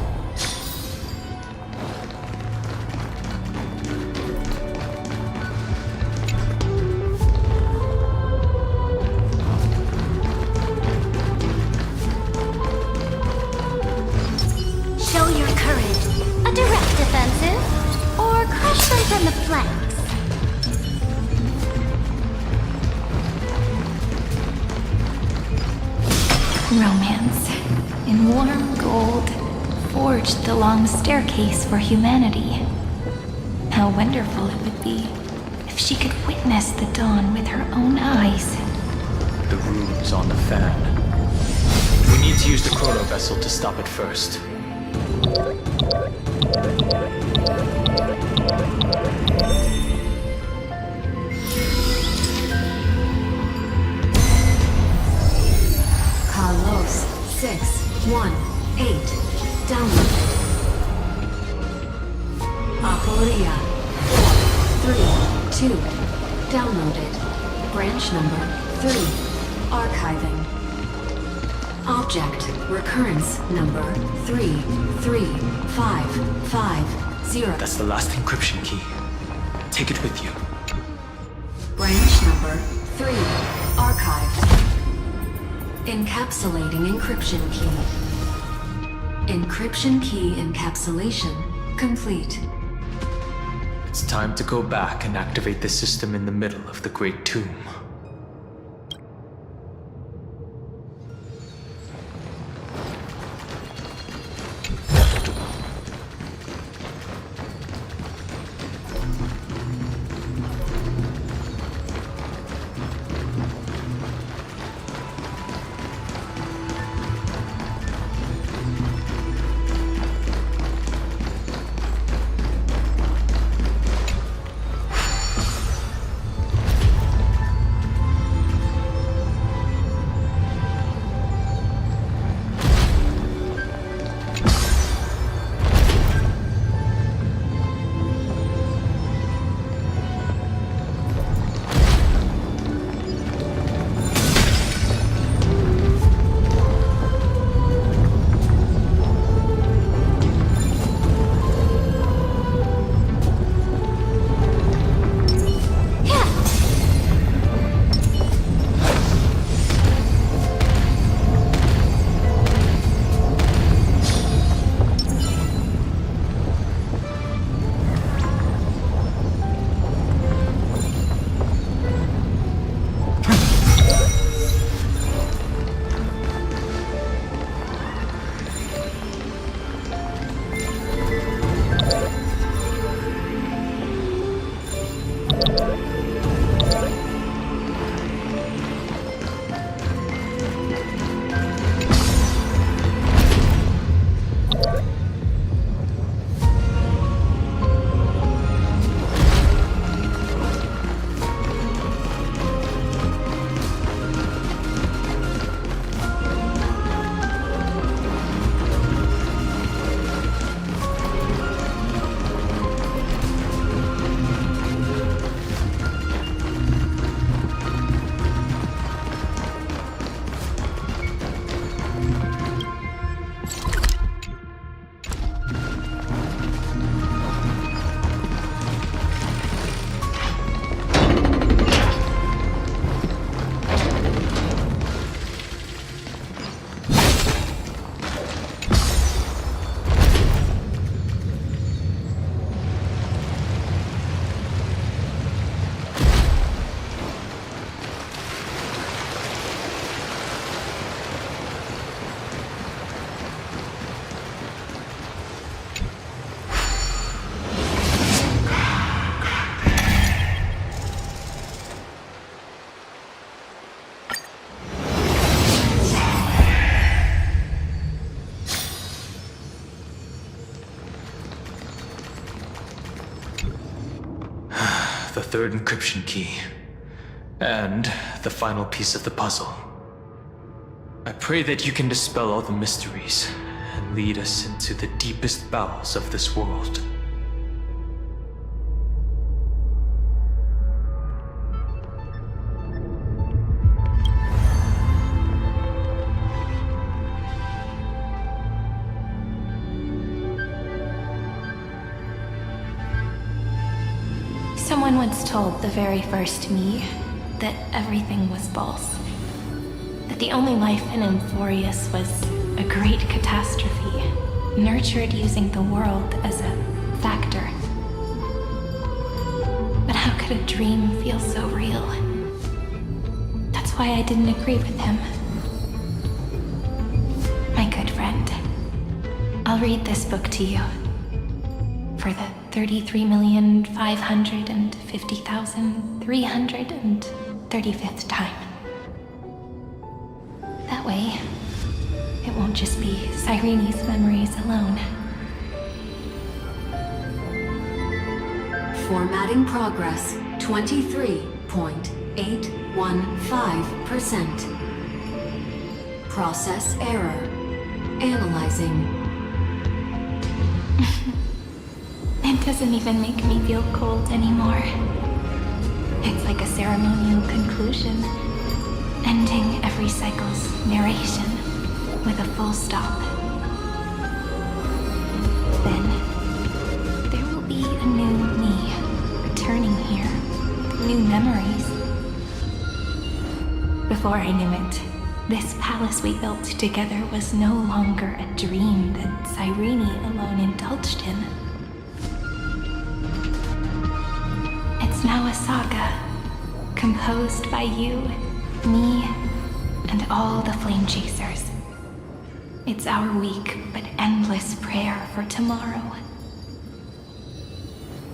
Speaker 2: Show your courage. A direct offensive, or crush them from the flanks.
Speaker 8: Romance, in warm gold, forged the long staircase for humanity. How wonderful it would be if she could witness the dawn with her own eyes.
Speaker 13: The runes on the fan. We need to use the chrono vessel to stop it first.
Speaker 7: Carlos 618 downloaded. Aporia 432 downloaded. Branch number 3 archiving. Object recurrence number 33550.
Speaker 13: That's the last encryption key. Take it with you.
Speaker 7: Branch number 3 archived. Encapsulating encryption key. Encryption key encapsulation complete.
Speaker 13: It's time to go back and activate the system in the middle of the Great Tomb. third encryption key, and the final piece of the puzzle. I pray that you can dispel all the mysteries and lead us into the deepest bowels of this world.
Speaker 8: Someone once told the very first me that everything was false. That the only life in Amphorius was a great catastrophe, nurtured using the world as a factor. But how could a dream feel so real? That's why I didn't agree with him. My good friend, I'll read this book to you. For the 33,550,335th time. That way, it won't just be Sirene's memories alone.
Speaker 7: Formatting progress, 23.815%. Process error. Analyzing.
Speaker 8: It doesn't even make me feel cold anymore. It's like a ceremonial conclusion, ending every cycle's narration with a full stop. Then, there will be a new me returning here, with new memories. Before I knew it, this palace we built together was no longer a dream that Sirene alone indulged in. It's now a saga, composed by you, me, and all the flame chasers. It's our weak but endless prayer for tomorrow.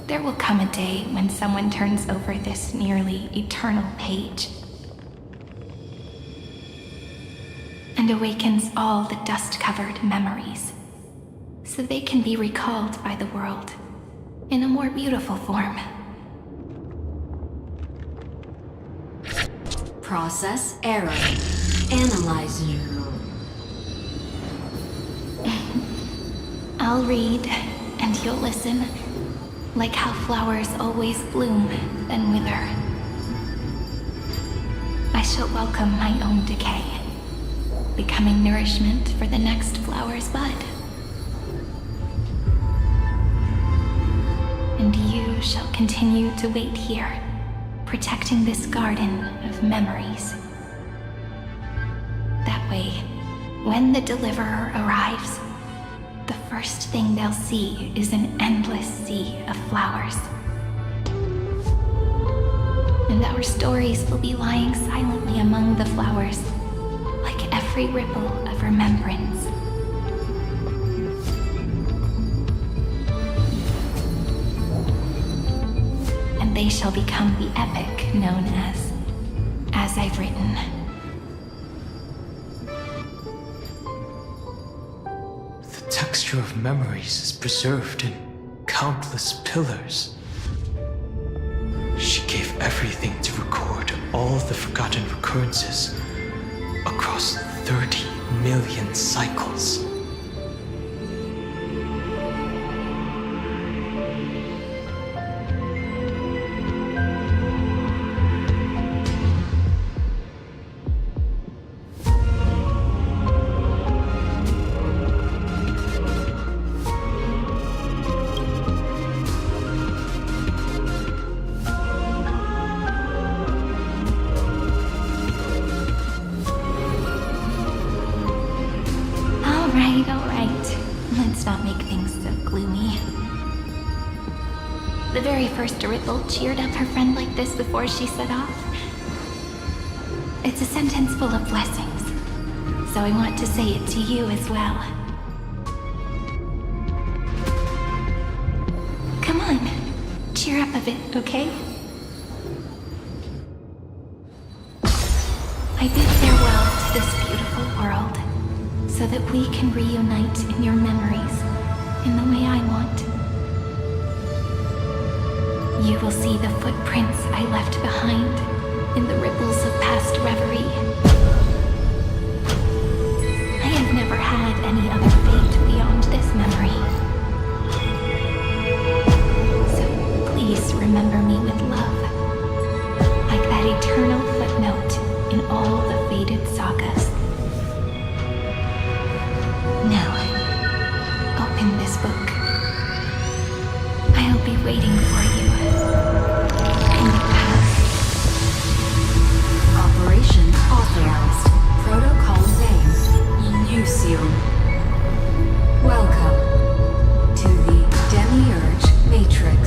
Speaker 8: There will come a day when someone turns over this nearly eternal page and awakens all the dust-covered memories, so they can be recalled by the world in a more beautiful form.
Speaker 7: Process error. Analyzing.
Speaker 8: I'll read, and you'll listen, like how flowers always bloom, then wither. I shall welcome my own decay, becoming nourishment for the next flower's bud. And you shall continue to wait here, protecting this garden of memories. That way, when the deliverer arrives, the first thing they'll see is an endless sea of flowers. And our stories will be lying silently among the flowers, like every ripple of remembrance. And they shall become the epic known as I've Written.
Speaker 13: The texture of memories is preserved in countless pillars. She gave everything to record all the forgotten recurrences across 30 million cycles.
Speaker 8: Alright. Let's not make things so gloomy. The very first Ripple cheered up her friend like this before she set off. It's a sentence full of blessings, so I want to say it to you as well. Come on, cheer up a bit, okay? I bid farewell to this beautiful world, so that we can reunite in your memories in the way I want.
Speaker 2: You will see the footprints I left behind in the ripples of past reverie. I have never had any other fate beyond this memory. So please remember me with love, like that eternal footnote in all the faded sagas. Now, open this book. I'll be waiting for you in the past.
Speaker 7: Operation authorized. Protocol name, Lucium. Welcome to the Demiurge Matrix.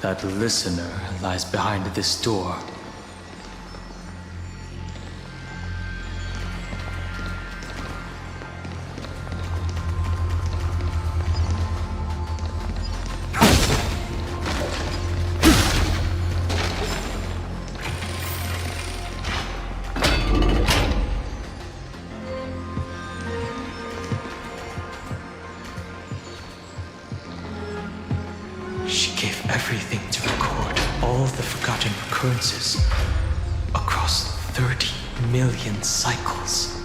Speaker 13: That listener lies behind this door. She gave everything to record all the forgotten recurrences across 30 million cycles.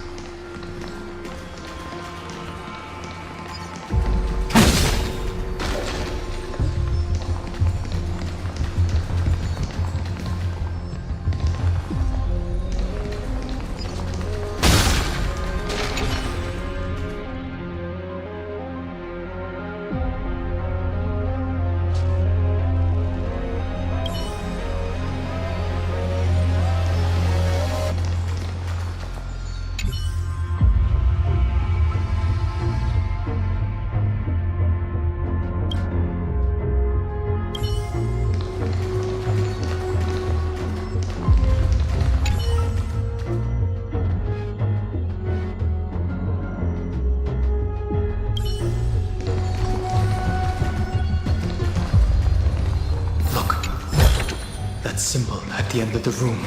Speaker 13: Symbol at the end of the room.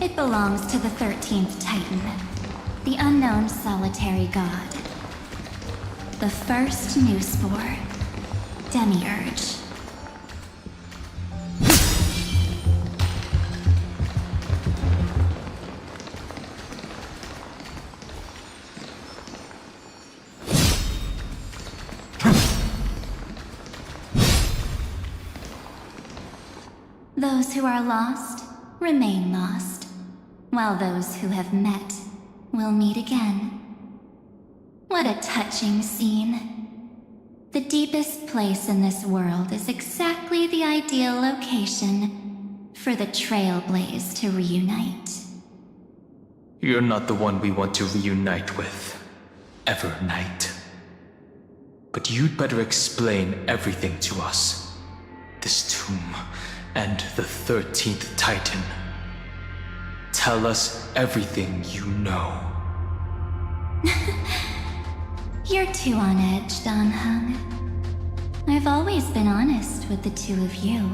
Speaker 2: It belongs to the 13th Titan, the unknown solitary god. The first new spore, Demiurge. Those who are lost remain lost, while those who have met will meet again. What a touching scene. The deepest place in this world is exactly the ideal location for the Trailblaze to reunite.
Speaker 13: You're not the one we want to reunite with, Evernight. But you'd better explain everything to us. This tomb, and the 13th Titan. Tell us everything you know.
Speaker 2: You're too on edge, Don Hung. I've always been honest with the two of you.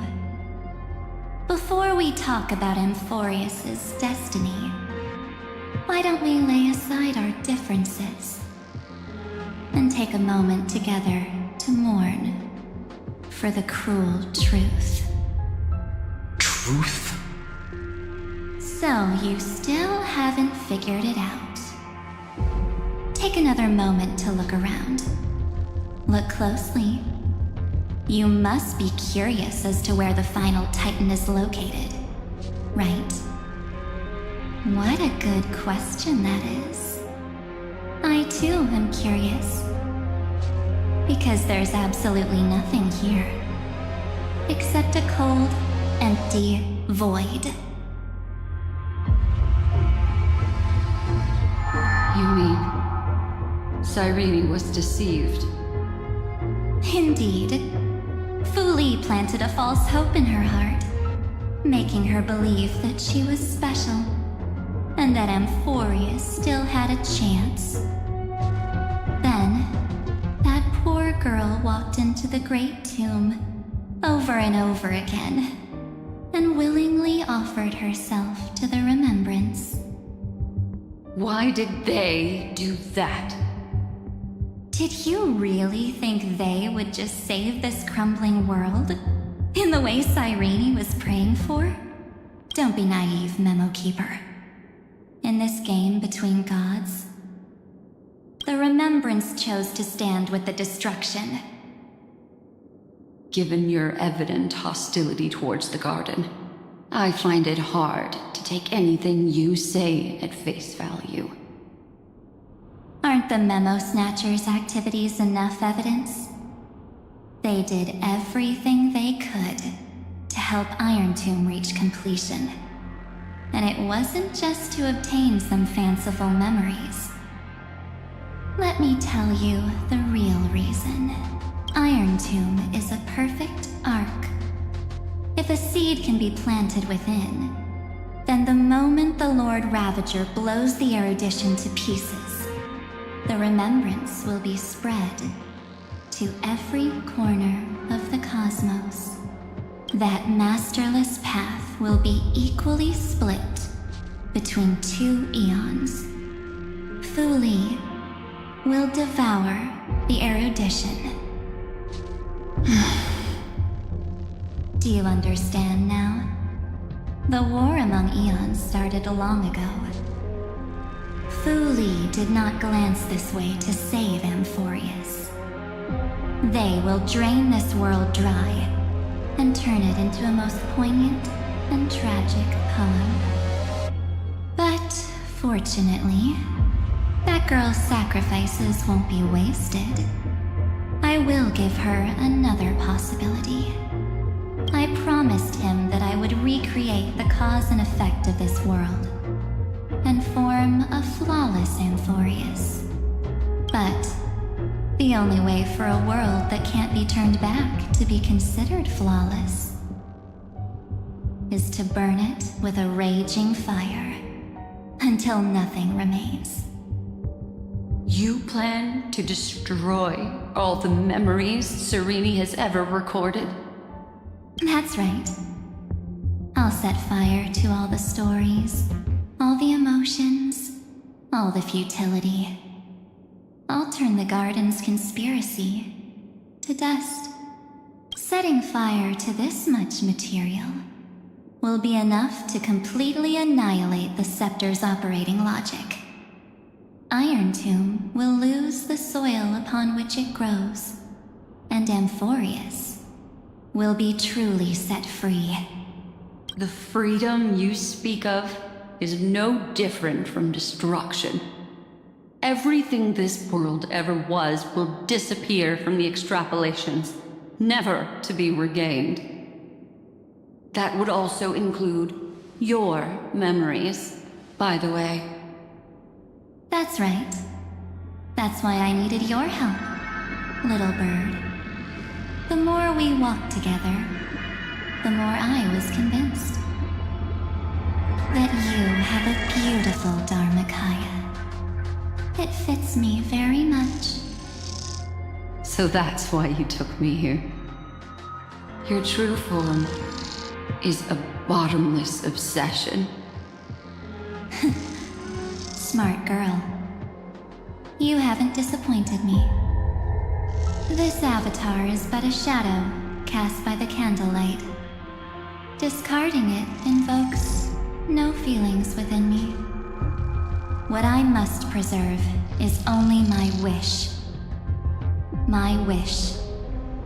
Speaker 2: Before we talk about Amphorius's destiny, why don't we lay aside our differences and take a moment together to mourn for the cruel truth?
Speaker 13: Truth?
Speaker 2: So you still haven't figured it out. Take another moment to look around. Look closely. You must be curious as to where the final Titan is located, right? What a good question that is. I too am curious. Because there's absolutely nothing here. Except a cold, empty void.
Speaker 12: You mean Sirene was deceived?
Speaker 2: Indeed. Fu Li planted a false hope in her heart, making her believe that she was special, and that Amphorius still had a chance. Then, that poor girl walked into the Great Tomb over and over again, and willingly offered herself to the remembrance.
Speaker 12: Why did they do that?
Speaker 2: Did you really think they would just save this crumbling world? In the way Sirene was praying for? Don't be naive, Memo Keeper. In this game between gods, the remembrance chose to stand with the destruction.
Speaker 12: Given your evident hostility towards the garden, I find it hard to take anything you say at face value.
Speaker 2: Aren't the Memo Snatchers' activities enough evidence? They did everything they could to help Iron Tomb reach completion. And it wasn't just to obtain some fanciful memories. Let me tell you the real reason. Iron Tomb is a perfect arc. If a seed can be planted within, then the moment the Lord Ravager blows the erudition to pieces, the remembrance will be spread to every corner of the cosmos. That masterless path will be equally split between two eons. Fu Li will devour the erudition. Do you understand now? The war among eons started long ago. Fu Li did not glance this way to save Amphorius. They will drain this world dry and turn it into a most poignant and tragic poem. But fortunately, that girl's sacrifices won't be wasted. I will give her another possibility. I promised him that I would recreate the cause and effect of this world and form a flawless Amphorius. But the only way for a world that can't be turned back to be considered flawless is to burn it with a raging fire until nothing remains.
Speaker 12: You plan to destroy all the memories Sirene has ever recorded?
Speaker 2: That's right. I'll set fire to all the stories, all the emotions, all the futility. I'll turn the garden's conspiracy to dust. Setting fire to this much material will be enough to completely annihilate the scepter's operating logic. Iron Tomb will lose the soil upon which it grows, and Amphorius will be truly set free.
Speaker 12: The freedom you speak of is no different from destruction. Everything this world ever was will disappear from the extrapolations, never to be regained. That would also include your memories, by the way.
Speaker 2: That's right. That's why I needed your help. little bird. The more we walked together, the more I was convinced that you have a beautiful Dharmakaya. It fits me very much.
Speaker 12: So that's why you took me here. Your true form is a bottomless obsession.
Speaker 2: Smart girl. You haven't disappointed me. This avatar is but a shadow cast by the candlelight. Discarding it invokes no feelings within me. What I must preserve is only my wish. My wish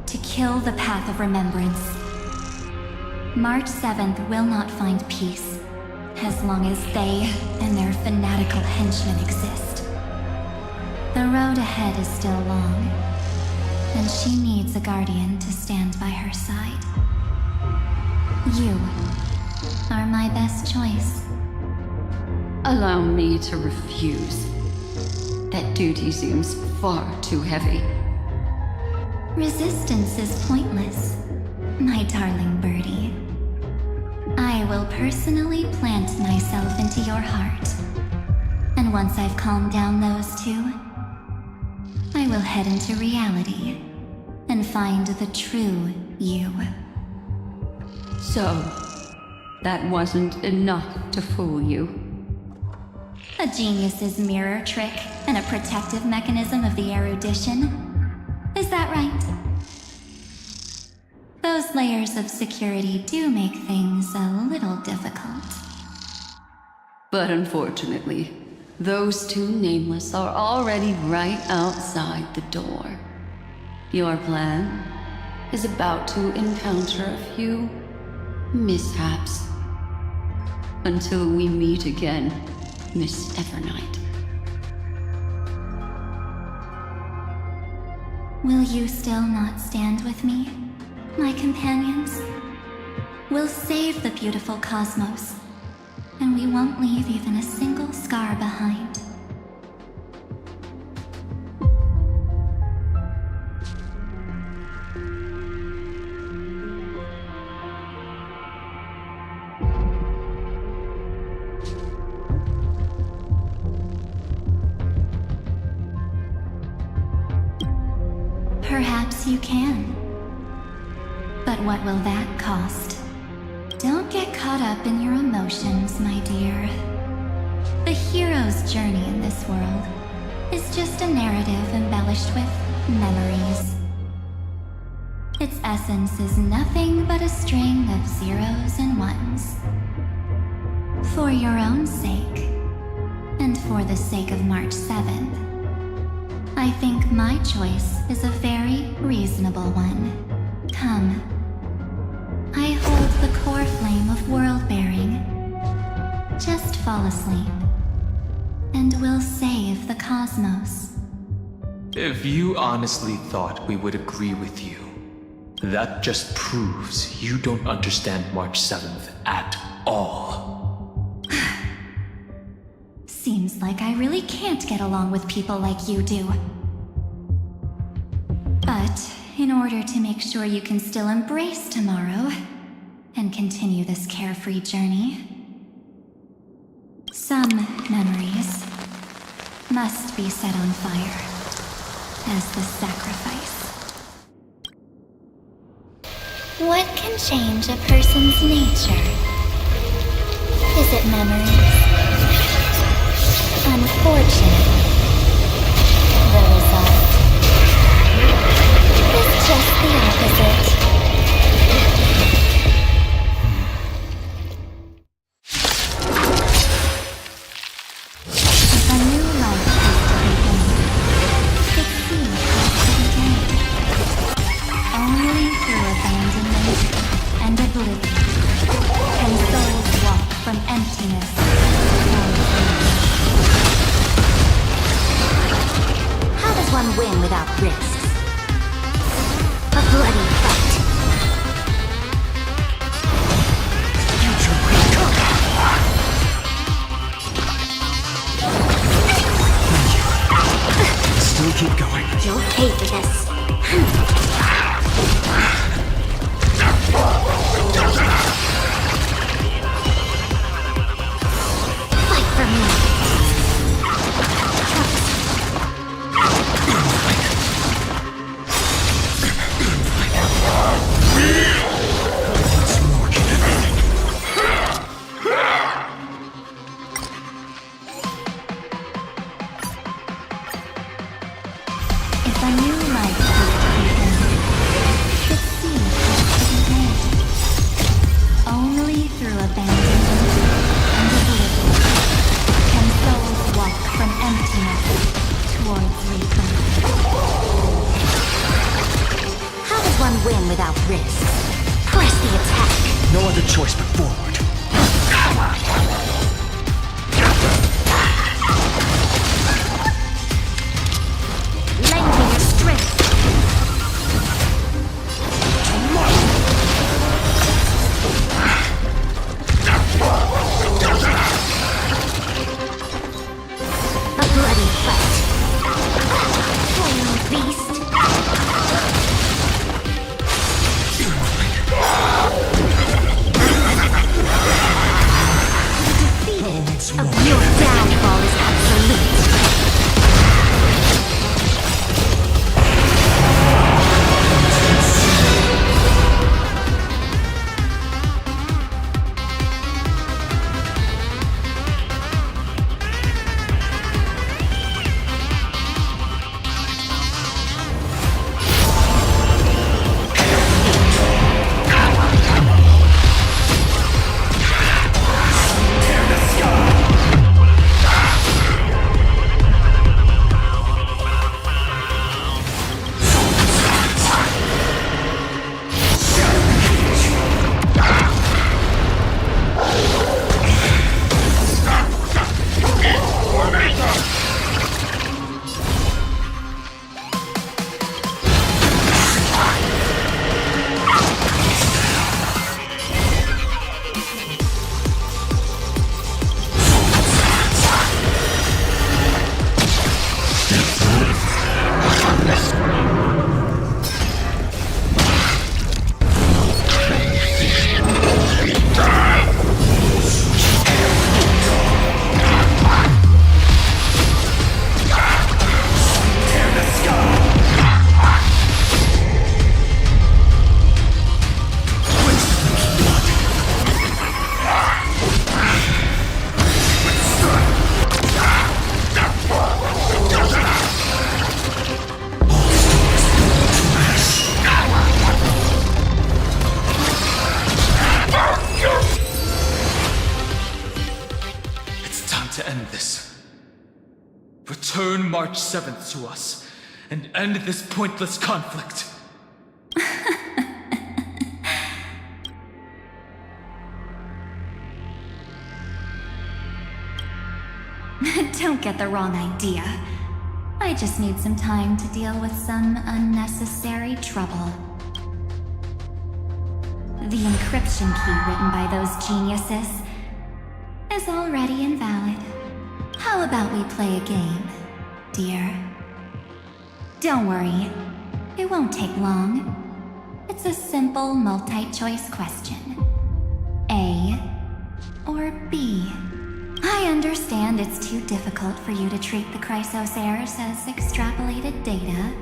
Speaker 2: to kill the path of remembrance. March 7th will not find peace as long as they and their fanatical henchmen exist. The road ahead is still long, and she needs a guardian to stand by her side. You are my best choice.
Speaker 12: Allow me to refuse. That duty seems far too heavy.
Speaker 2: Resistance is pointless, my darling birdie. I will personally plant myself into your heart. And once I've calmed down those two, I will head into reality and find the true you.
Speaker 12: So, that wasn't enough to fool you.
Speaker 2: A genius's mirror trick and a protective mechanism of the erudition. Is that right? Those layers of security do make things a little difficult.
Speaker 12: But unfortunately, those two nameless are already right outside the door. Your plan is about to encounter a few mishaps. Until we meet again, Miss Evernight.
Speaker 2: Will you still not stand with me, my companions? We'll save the beautiful cosmos, and we won't leave even a single scar behind. Perhaps you can. But what will that cost? Don't get caught up in your emotions, my dear. The hero's journey in this world is just a narrative embellished with memories. Its essence is nothing but a string of zeros and ones. For your own sake, and for the sake of March 7th, I think my choice is a very reasonable one. Come. I hold the core flame of world-bearing. Just fall asleep, and we'll save the cosmos.
Speaker 13: If you honestly thought we would agree with you, that just proves you don't understand March 7th at all.
Speaker 2: Seems like I really can't get along with people like you do. But in order to make sure you can still embrace tomorrow and continue this carefree journey, some memories must be set on fire as the sacrifice.
Speaker 9: What can change a person's nature? Is it memories? Unfortunately, the result is just the opposite.
Speaker 2: If a new life has to begin, it seems to begin. Only through abandonment and oblivion can Only through abandonment and oblivion can souls walk from emptiness towards rebirth.
Speaker 9: How does one win without risk? Press the attack.
Speaker 1: No other choice but forward.
Speaker 9: Lengthen your strength. A bloody fight. Flame beast. Your downfall is absolute.
Speaker 13: Return March 7th to us, and end this pointless conflict.
Speaker 2: Don't get the wrong idea. I just need some time to deal with some unnecessary trouble. The encryption key written by those geniuses is already invalid. How about we play a game, dear? Don't worry, it won't take long. It's a simple multi-choice question. A or B? I understand it's too difficult for you to treat the Chrysos heirs as extrapolated data.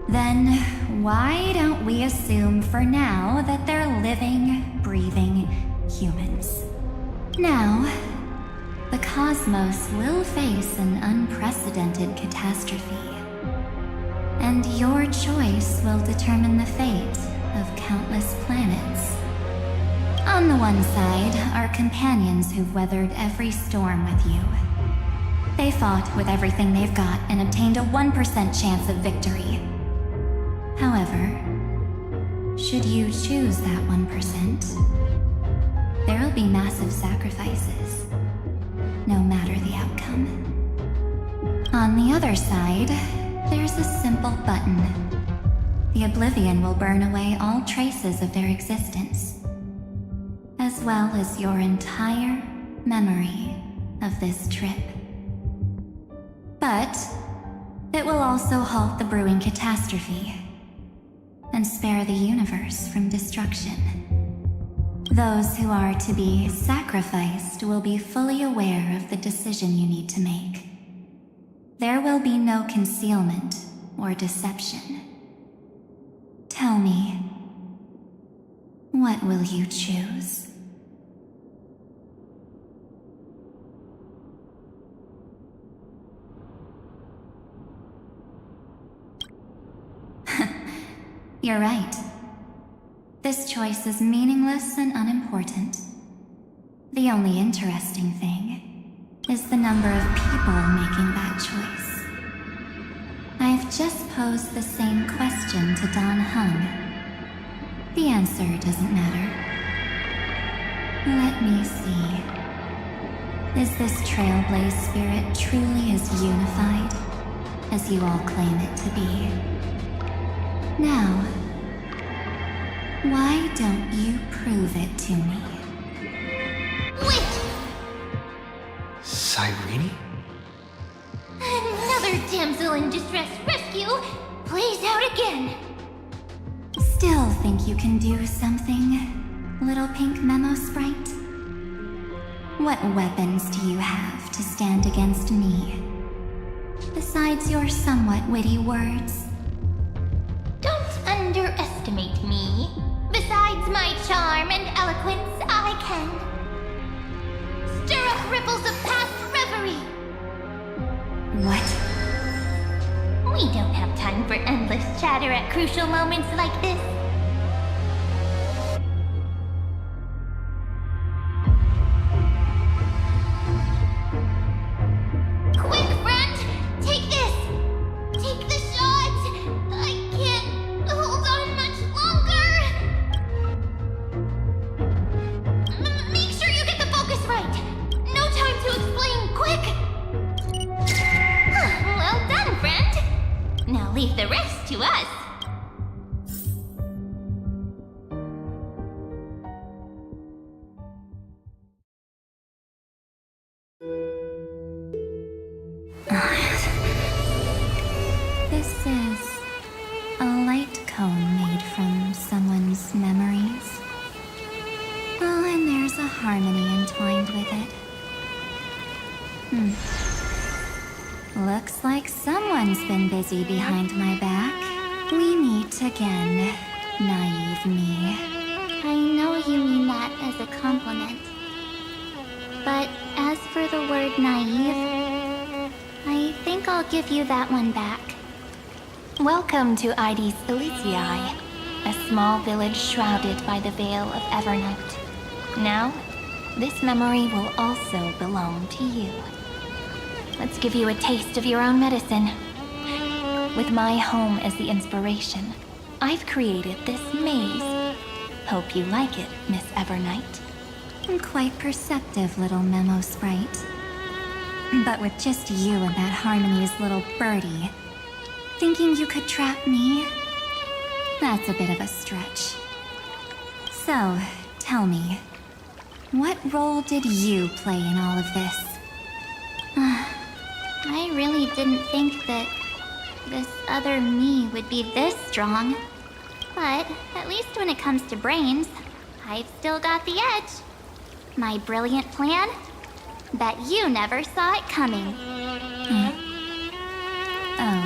Speaker 2: Then why don't we assume for now that they're living, breathing humans? Now, the cosmos will face an unprecedented catastrophe. And your choice will determine the fate of countless planets. On the one side are companions who've weathered every storm with you. They fought with everything they've got and obtained a 1% chance of victory. However, should you choose that 1%, there'll be massive sacrifices, no matter the outcome. On the other side, there's a simple button. The Oblivion will burn away all traces of their existence, as well as your entire memory of this trip. But it will also halt the brewing catastrophe and spare the universe from destruction. Those who are to be sacrificed will be fully aware of the decision you need to make. There will be no concealment or deception. Tell me, what will you choose? You're right. This choice is meaningless and unimportant. The only interesting thing is the number of people making that choice. I've just posed the same question to Dan Heng. The answer doesn't matter. Let me see. Is this Trailblaze spirit truly as unified as you all claim it to be? Now, why don't you prove it to me?
Speaker 14: Wait!
Speaker 1: Sirene?
Speaker 14: Another damsel in distress rescue plays out again.
Speaker 2: Still think you can do something, little pink memo sprite? What weapons do you have to stand against me? Besides your somewhat witty words?
Speaker 14: Don't underestimate me. Besides my charm and eloquence, I can stir up ripples of past reverie.
Speaker 2: What?
Speaker 14: We don't have time for endless chatter at crucial moments like this. Quick, friend! Take this! Take the shot! I can't hold on much longer! Make sure you get the focus right! No time to explain, quick! Well done, friend! Now leave the rest to us.
Speaker 2: This is a light cone made from someone's memories. Oh, and there's a harmony entwined with it. Looks like someone's been busy behind my back. We meet again, naive me.
Speaker 14: I know you mean that as a compliment. But as for the word naive, I think I'll give you that one back.
Speaker 2: Welcome to Ides Elysiae, a small village shrouded by the veil of Evernight. Now, this memory will also belong to you. Let's give you a taste of your own medicine. With my home as the inspiration, I've created this maze. Hope you like it, Miss Evernight. Quite perceptive little memo sprite. But with just you and that Harmony's little birdie, thinking you could trap me? That's a bit of a stretch. So, tell me, what role did you play in all of this?
Speaker 14: I really didn't think that this other me would be this strong. But at least when it comes to brains, I've still got the edge. My brilliant plan? Bet you never saw it coming.
Speaker 2: Oh.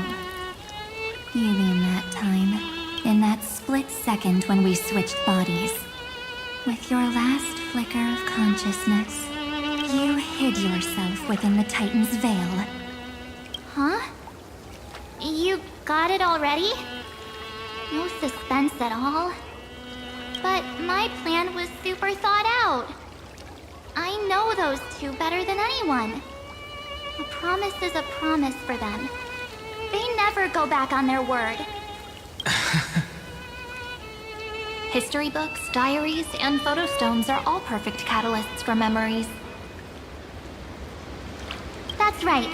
Speaker 2: You mean that time? In that split second when we switched bodies. With your last flicker of consciousness, you hid yourself within the Titan's veil.
Speaker 14: Huh? You got it already? No suspense at all. But my plan was super thought out. I know those two better than anyone. A promise is a promise for them. They never go back on their word.
Speaker 2: History books, diaries, and photostones are all perfect catalysts for memories.
Speaker 14: That's right.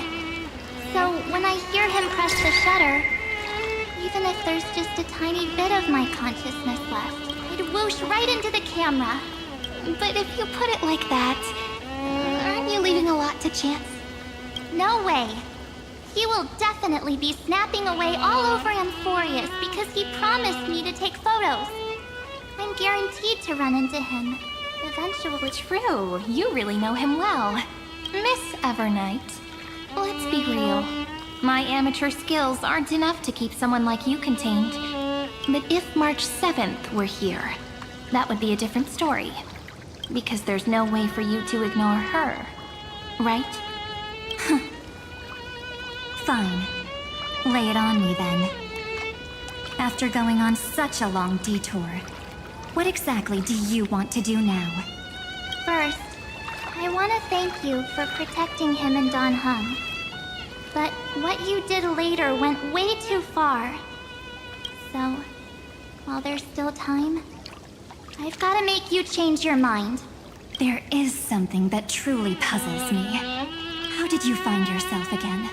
Speaker 14: So when I hear him press the shutter, even if there's just a tiny bit of my consciousness left, I'd whoosh right into the camera.
Speaker 2: But if you put it like that, aren't you leaving a lot to chance?
Speaker 14: No way. He will definitely be snapping away all over Amphorius because he promised me to take photos. I'm guaranteed to run into him. Eventually.
Speaker 2: True, you really know him well. Miss Evernight, let's be real. My amateur skills aren't enough to keep someone like you contained. But if March 7th were here, that would be a different story. Because there's no way for you to ignore her, right? Fine. Lay it on me then. After going on such a long detour,
Speaker 9: What exactly do you want to do now?
Speaker 14: First, I want to thank you for protecting him and Don Hung. But what you did later went way too far. So, while there's still time, I've got to make you change your mind.
Speaker 9: There is something that truly puzzles me. How did you find yourself again?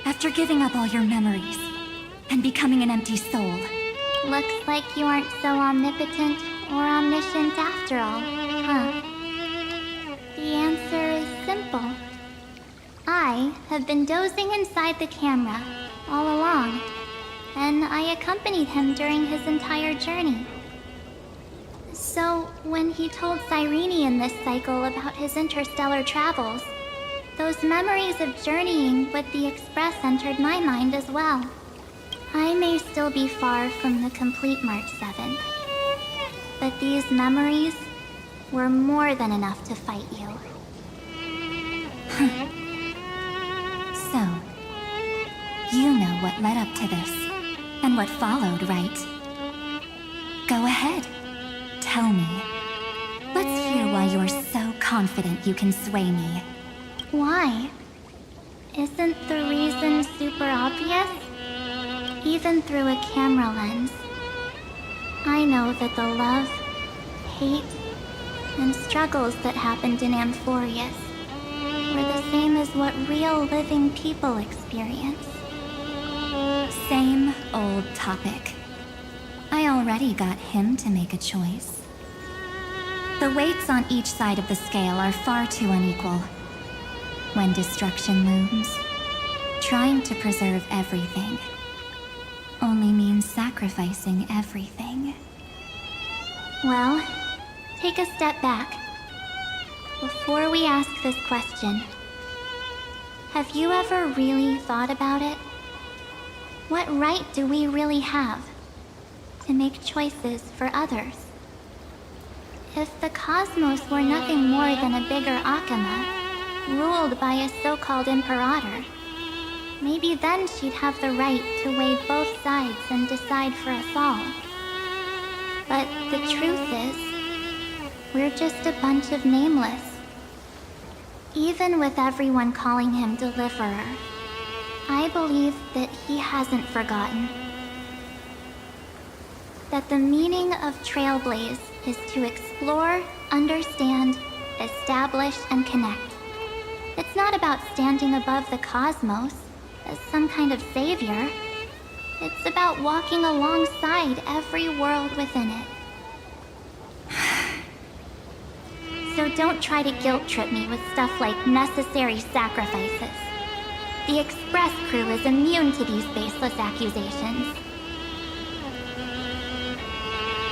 Speaker 9: After giving up all your memories and becoming an empty soul.
Speaker 14: Looks like you aren't so omnipotent or omniscient after all, huh? The answer is simple. I have been dozing inside the camera all along, and I accompanied him during his entire journey. So, when he told Sirene in this cycle about his interstellar travels, those memories of journeying with the Express entered my mind as well. I may still be far from the complete March 7th, but these memories were more than enough to fight you.
Speaker 9: So, you know what led up to this, and what followed, right? Go ahead. Tell me. Let's hear why you're so confident you can sway me.
Speaker 14: Why? Isn't the reason super obvious? Even through a camera lens, I know that the love, hate, and struggles that happened in Amphorius were the same as what real living people experience.
Speaker 9: Same old topic. I already got him to make a choice. The weights on each side of the scale are far too unequal. When destruction looms, trying to preserve everything only means sacrificing everything.
Speaker 14: Well, take a step back. Before we ask this question, have you ever really thought about it? What right do we really have to make choices for others? If the cosmos were nothing more than a bigger Akama, ruled by a so-called Imperator, maybe then she'd have the right to weigh both sides and decide for us all. But the truth is, we're just a bunch of nameless. Even with everyone calling him Deliverer, I believe that he hasn't forgotten. That the meaning of Trailblaze is to explore, understand, establish, and connect. It's not about standing above the cosmos as some kind of savior. It's about walking alongside every world within it. So don't try to guilt trip me with stuff like necessary sacrifices. The Express crew is immune to these baseless accusations.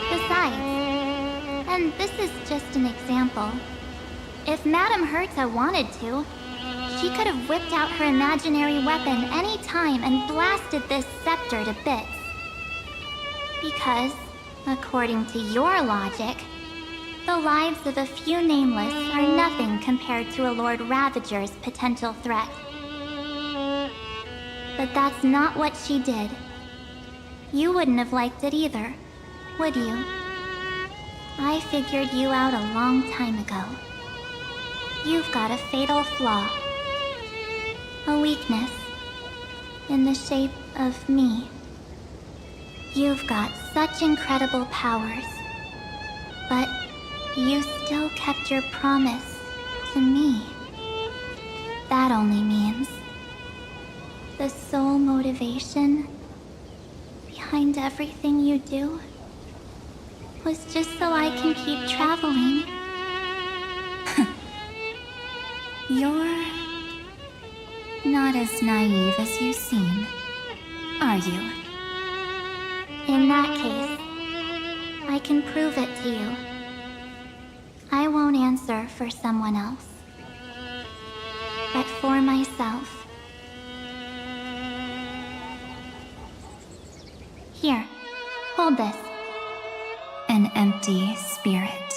Speaker 14: Besides, and this is just an example, if Madame Herta wanted to, she could have whipped out her imaginary weapon any time and blasted this scepter to bits. Because, according to your logic, the lives of a few nameless are nothing compared to a Lord Ravager's potential threat. But that's not what she did. You wouldn't have liked it either, would you? I figured you out a long time ago. You've got a fatal flaw. A weakness. In the shape of me. You've got such incredible powers. But you still kept your promise to me. That only means the sole motivation behind everything you do was just so I can keep traveling.
Speaker 9: You're not as naive as you seem, are you?
Speaker 14: In that case, I can prove it to you. I won't answer for someone else, but for myself. Here, hold this.
Speaker 9: An empty spirit.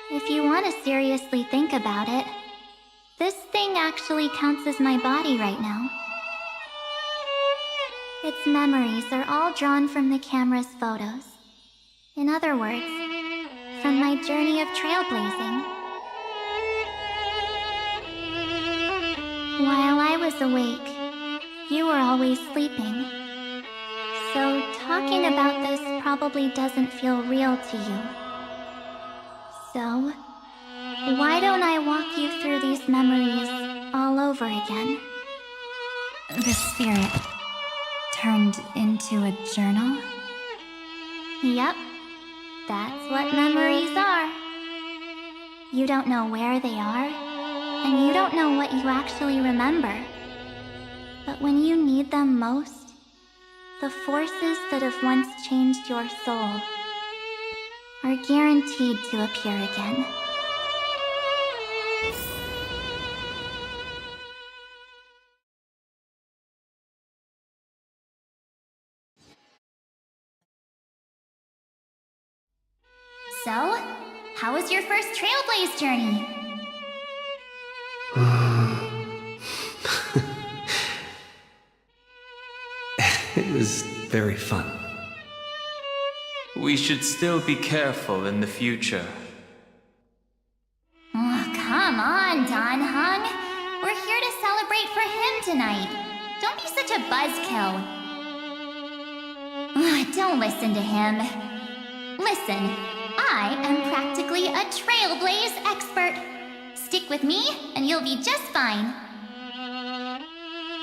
Speaker 14: If you want to seriously think about it, this thing actually counts as my body right now. Its memories are all drawn from the camera's photos. In other words, from my journey of trailblazing. While I was awake, you were always sleeping. So talking about this probably doesn't feel real to you. So, why don't I walk you through these memories all over again?
Speaker 9: The spirit turned into a journal?
Speaker 14: Yep, that's what memories are. You don't know where they are, and you don't know what you actually remember. But when you need them most, the forces that have once changed your soul are guaranteed to appear again. So, how was your first Trailblaze journey?
Speaker 1: It was very fun.
Speaker 13: We should still be careful in the future.
Speaker 14: Oh, come on, Don Hung. We're here to celebrate for him tonight. Don't be such a buzzkill. Don't listen to him. Listen, I am practically a Trailblaze expert. Stick with me, and you'll be just fine.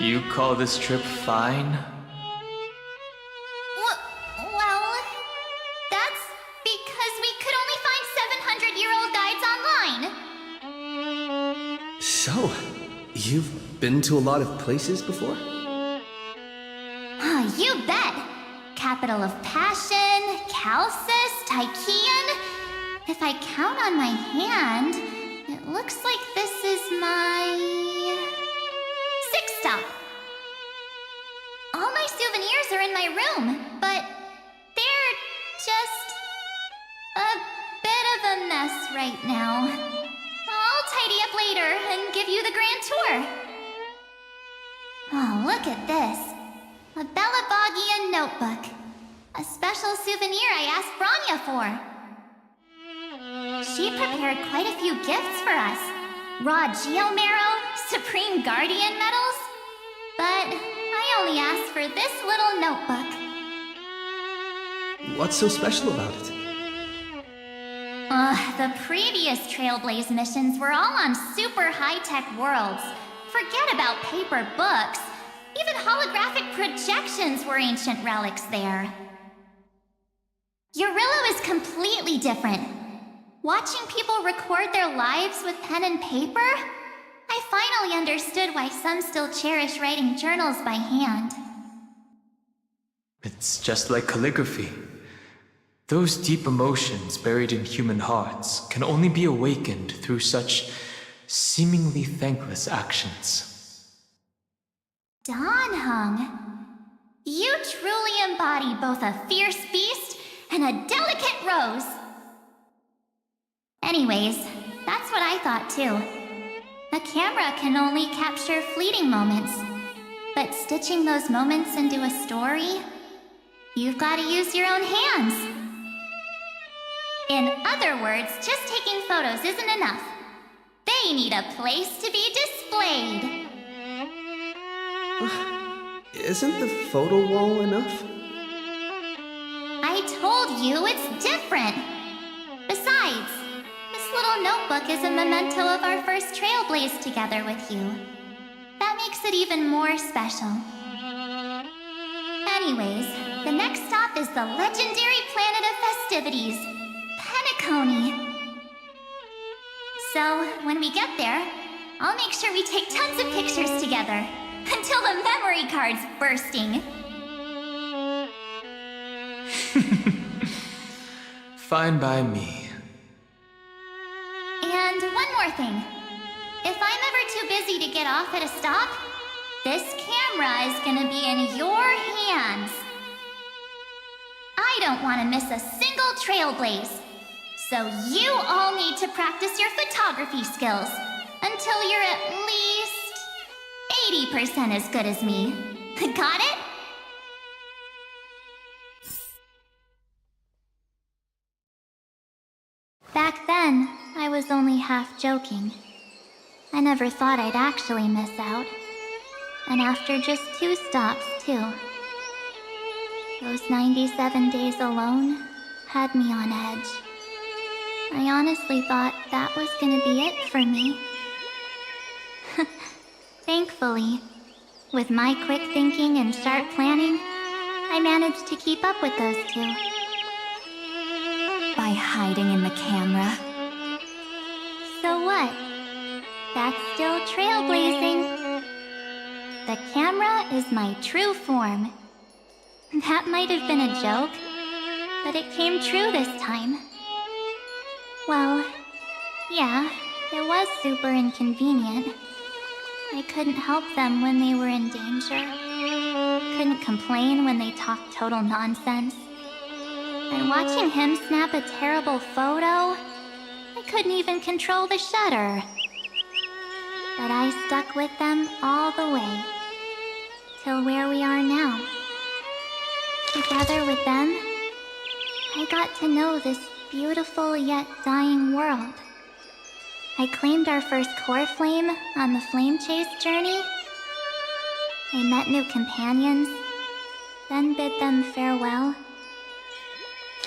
Speaker 13: You call this trip fine?
Speaker 14: Well, that's because we could only find 700-year-old guides online.
Speaker 1: So, you've been to a lot of places before?
Speaker 14: You bet! Capital of Passion, Calcis, Tychean. If I count on my hand, it looks like this is my 6th stop. All my souvenirs are in my room, but they're just a bit of a mess right now. I'll tidy up later and give you the grand tour. Oh, look at this. A Belabogian notebook. A special souvenir I asked Branya for. She prepared quite a few gifts for us. Raw Geomarrow, Supreme Guardian medals. But I only asked for this little notebook.
Speaker 1: What's so special about it?
Speaker 14: The previous Trailblaze missions were all on super high-tech worlds. Forget about paper books. Even holographic projections were ancient relics there. Eurillo is completely different. Watching people record their lives with pen and paper, I finally understood why some still cherish writing journals by hand.
Speaker 13: It's just like calligraphy. Those deep emotions buried in human hearts can only be awakened through such seemingly thankless actions.
Speaker 14: Don Hung, you truly embody both a fierce beast and a delicate rose. Anyways, that's what I thought too. A camera can only capture fleeting moments, but stitching those moments into a story, you've got to use your own hands. In other words, just taking photos isn't enough. They need a place to be displayed.
Speaker 1: Isn't the photo wall enough?
Speaker 14: I told you it's different. Besides, this little notebook is a memento of our first Trailblaze together with you. That makes it even more special. Anyways, the next stop is the legendary planet of festivities, Penacony. So, when we get there, I'll make sure we take tons of pictures together. Until the memory card's bursting.
Speaker 13: Fine by me.
Speaker 14: And one more thing. If I'm ever too busy to get off at a stop, this camera is gonna be in your hands. I don't want to miss a single Trailblaze. So you all need to practice your photography skills until you're at least 80% as good as me. Got it? half joking. I never thought I'd actually miss out. And after just 2 stops, too. Those 97 days alone had me on edge. I honestly thought that was gonna be it for me. Thankfully, with my quick thinking and sharp planning, I managed to keep up with those 2.
Speaker 9: By hiding in the camera.
Speaker 14: So what? That's still trailblazing. The camera is my true form. That might have been a joke, but it came true this time. Well, yeah, it was super inconvenient. I couldn't help them when they were in danger. Couldn't complain when they talked total nonsense. And watching him snap a terrible photo, I couldn't even control the shutter. But I stuck with them all the way, till where we are now. Together with them, I got to know this beautiful yet dying world. I claimed our first core flame on the flamechase journey. I met new companions, then bid them farewell.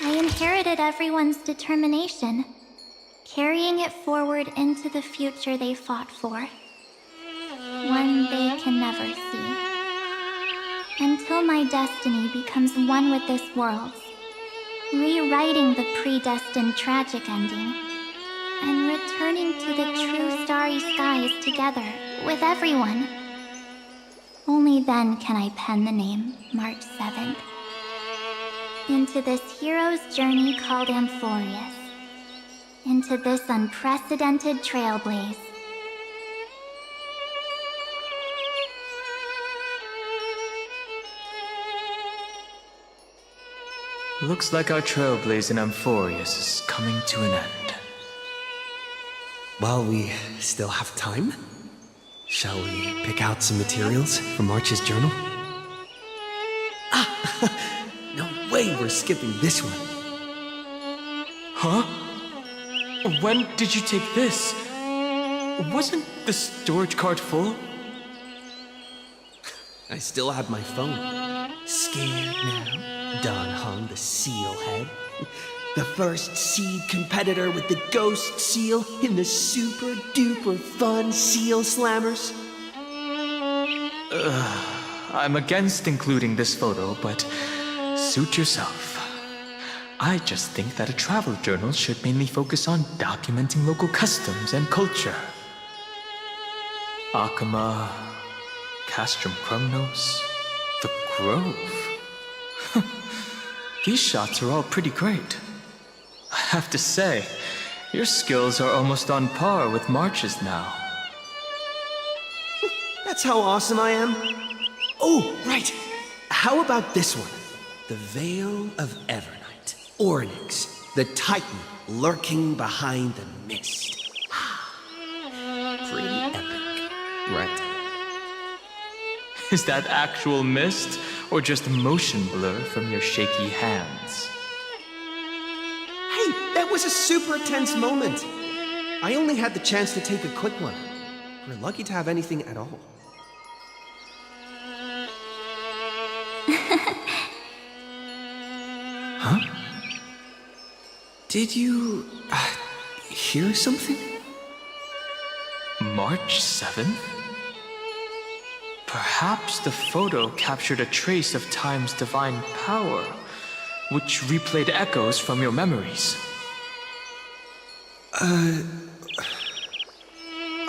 Speaker 14: I inherited everyone's determination, carrying it forward into the future they fought for. One they can never see. Until my destiny becomes one with this world's, rewriting the predestined tragic ending, and returning to the true starry skies together with everyone. Only then can I pen the name March 7th. Into this hero's journey called Amphorius. Into this unprecedented trailblaze.
Speaker 13: Looks like our trailblaze in Amphorius is coming to an end.
Speaker 1: While we still have time, shall we pick out some materials for March's journal? No way we're skipping this one.
Speaker 13: Huh? When did you take this? Wasn't the storage card full?
Speaker 1: I still have my phone. Scared now? Don Hung, the seal head. The first seed competitor with the ghost seal in the super duper fun seal slammers.
Speaker 13: I'm against including this photo, but suit yourself. I just think that a travel journal should mainly focus on documenting local customs and culture. Akama, Castrum Krumnos, the Grove. These shots are all pretty great. I have to say, your skills are almost on par with March's now.
Speaker 1: That's how awesome I am. Oh, right. How about this one? The Veil of Evernight. Ornyx, the Titan lurking behind the mist. Pretty epic, right?
Speaker 13: Is that actual mist, or just motion blur from your shaky hands?
Speaker 1: Hey, that was a super tense moment. I only had the chance to take a quick one. We're lucky to have anything at all. Huh? Did you hear something?
Speaker 13: March 7th? Perhaps the photo captured a trace of time's divine power, which replayed echoes from your memories.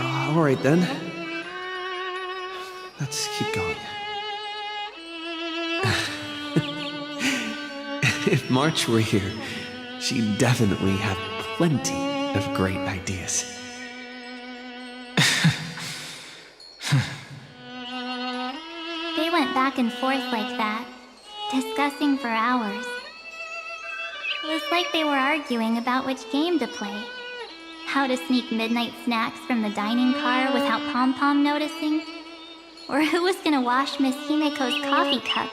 Speaker 1: Alright then. Let's keep going. If March were here, she'd definitely have plenty of great ideas.
Speaker 14: They went back and forth like that, discussing for hours. It was like they were arguing about which game to play. How to sneak midnight snacks from the dining car without Pom-Pom noticing. Or who was gonna wash Miss Himeko's coffee cup.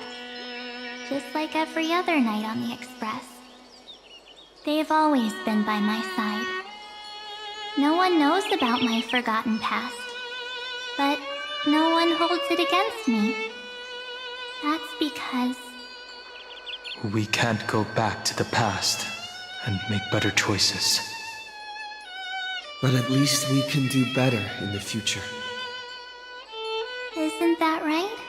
Speaker 14: Just like every other night on the Express. They've always been by my side. No one knows about my forgotten past, but no one holds it against me. That's because...
Speaker 13: We can't go back to the past and make better choices.
Speaker 1: But at least we can do better in the future.
Speaker 14: Isn't that right?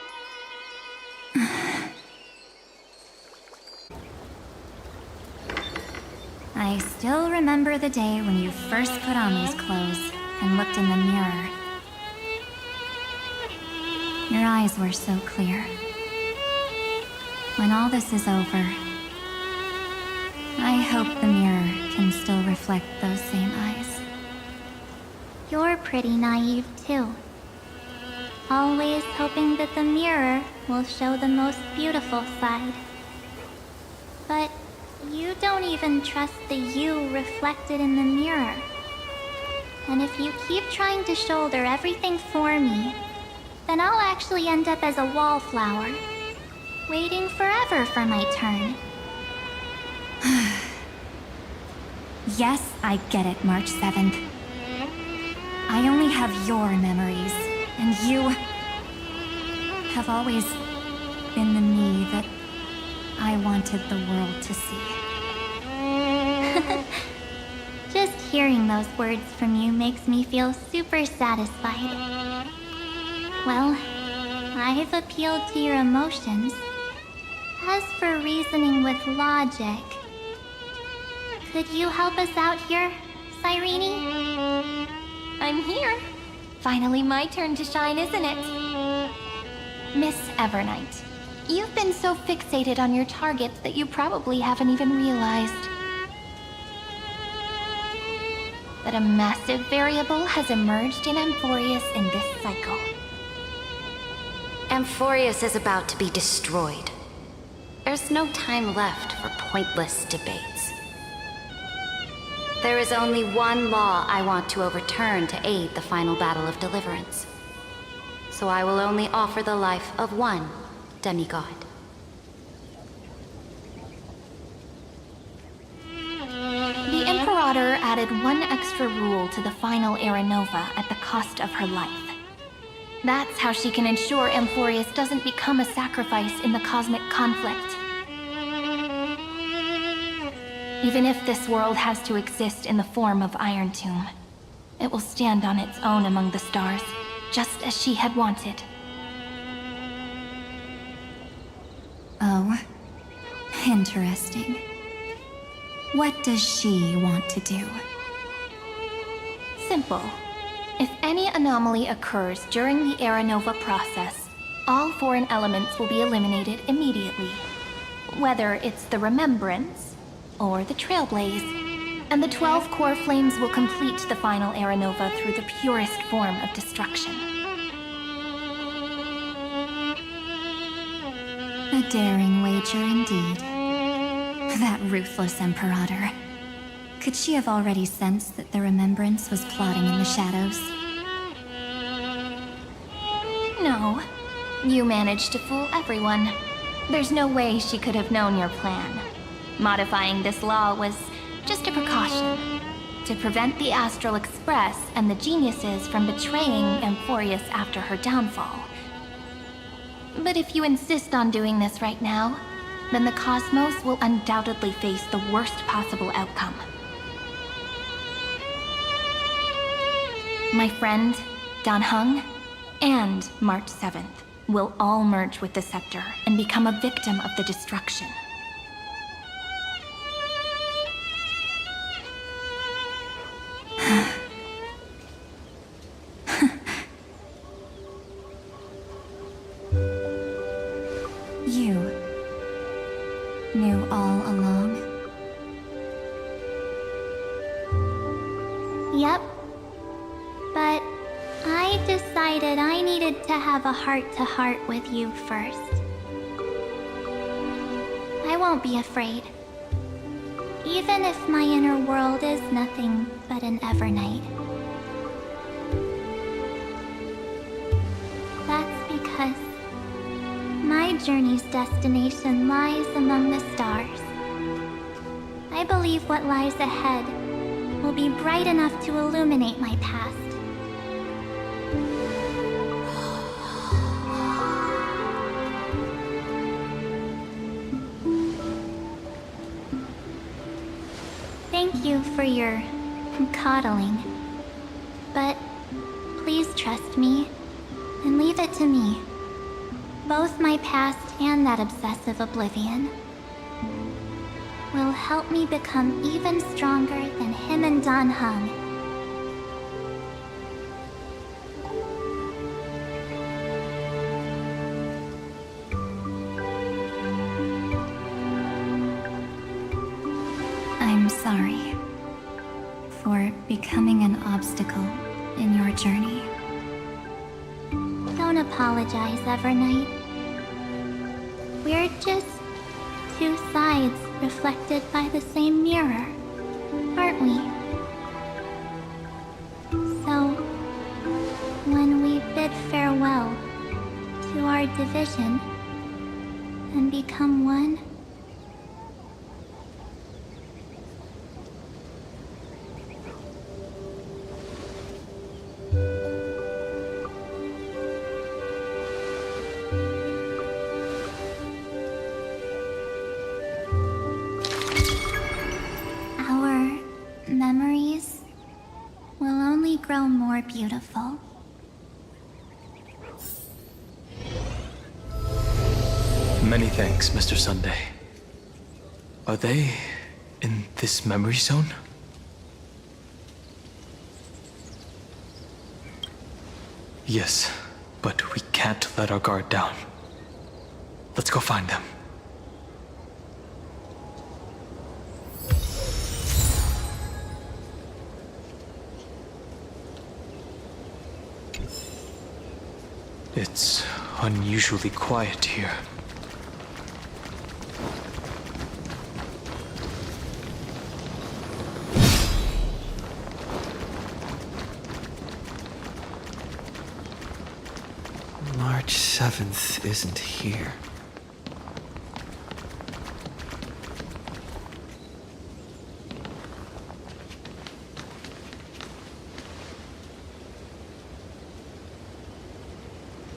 Speaker 9: I still remember the day when you first put on these clothes and looked in the mirror. Your eyes were so clear. When all this is over, I hope the mirror can still reflect those same eyes.
Speaker 14: You're pretty naive, too. Always hoping that the mirror will show the most beautiful side. But you don't even trust the you reflected in the mirror. And if you keep trying to shoulder everything for me, then I'll actually end up as a wallflower, waiting forever for my turn.
Speaker 9: Yes, I get it, March 7th. I only have your memories, and you have always been the me that I wanted the world to see.
Speaker 14: Just hearing those words from you makes me feel super satisfied. Well, I've appealed to your emotions. As for reasoning with logic, could you help us out here, Sirene?
Speaker 2: I'm here. Finally my turn to shine, isn't it? Miss Evernight, you've been so fixated on your targets that you probably haven't even realized that a massive variable has emerged in Amphorius in this cycle.
Speaker 11: Amphorius is about to be destroyed. There's no time left for pointless debates. There is only one law I want to overturn to aid the final battle of deliverance. So I will only offer the life of one demigod.
Speaker 2: The Imperator added one extra rule to the final Era Nova at the cost of her life. That's how she can ensure Amphorius doesn't become a sacrifice in the cosmic conflict. Even if this world has to exist in the form of Iron Tomb, it will stand on its own among the stars, just as she had wanted.
Speaker 9: Oh, interesting. What does she want to do?
Speaker 2: Simple. If any anomaly occurs during the Era Nova process, all foreign elements will be eliminated immediately. Whether it's the remembrance or the trailblaze, and the 12 core flames will complete the final Era Nova through the purest form of destruction.
Speaker 9: A daring wager indeed. That ruthless Imperator. Could she have already sensed that the remembrance was plotting in the shadows?
Speaker 2: No. You managed to fool everyone. There's no way she could have known your plan. Modifying this law was just a precaution, to prevent the Astral Express and the geniuses from betraying Amphorius after her downfall. But if you insist on doing this right now, then the cosmos will undoubtedly face the worst possible outcome. My friend, Dan Heng, and March 7th will all merge with the Scepter and become a victim of the destruction.
Speaker 9: You knew all along?
Speaker 14: Yep. But I decided I needed to have a heart-to-heart with you first. I won't be afraid. Even if my inner world is nothing but an Evernight. That's because my journey's destination lies among the stars. I believe what lies ahead will be bright enough to illuminate my past. Thank you for your coddling. But please trust me and leave it to me. Both my past and that obsessive oblivion will help me become even stronger than him and Dan Heng.
Speaker 9: I'm sorry for becoming an obstacle in your journey.
Speaker 14: Don't apologize, Evernight. We're just two sides reflected by the same mirror, aren't we? So, when we bid farewell to our division and become one, memories will only grow more beautiful.
Speaker 13: Many thanks, Mr. Sunday. Are they in this memory zone? Yes, but we can't let our guard down. Let's go find them. It's unusually quiet here.
Speaker 1: March 7th isn't here.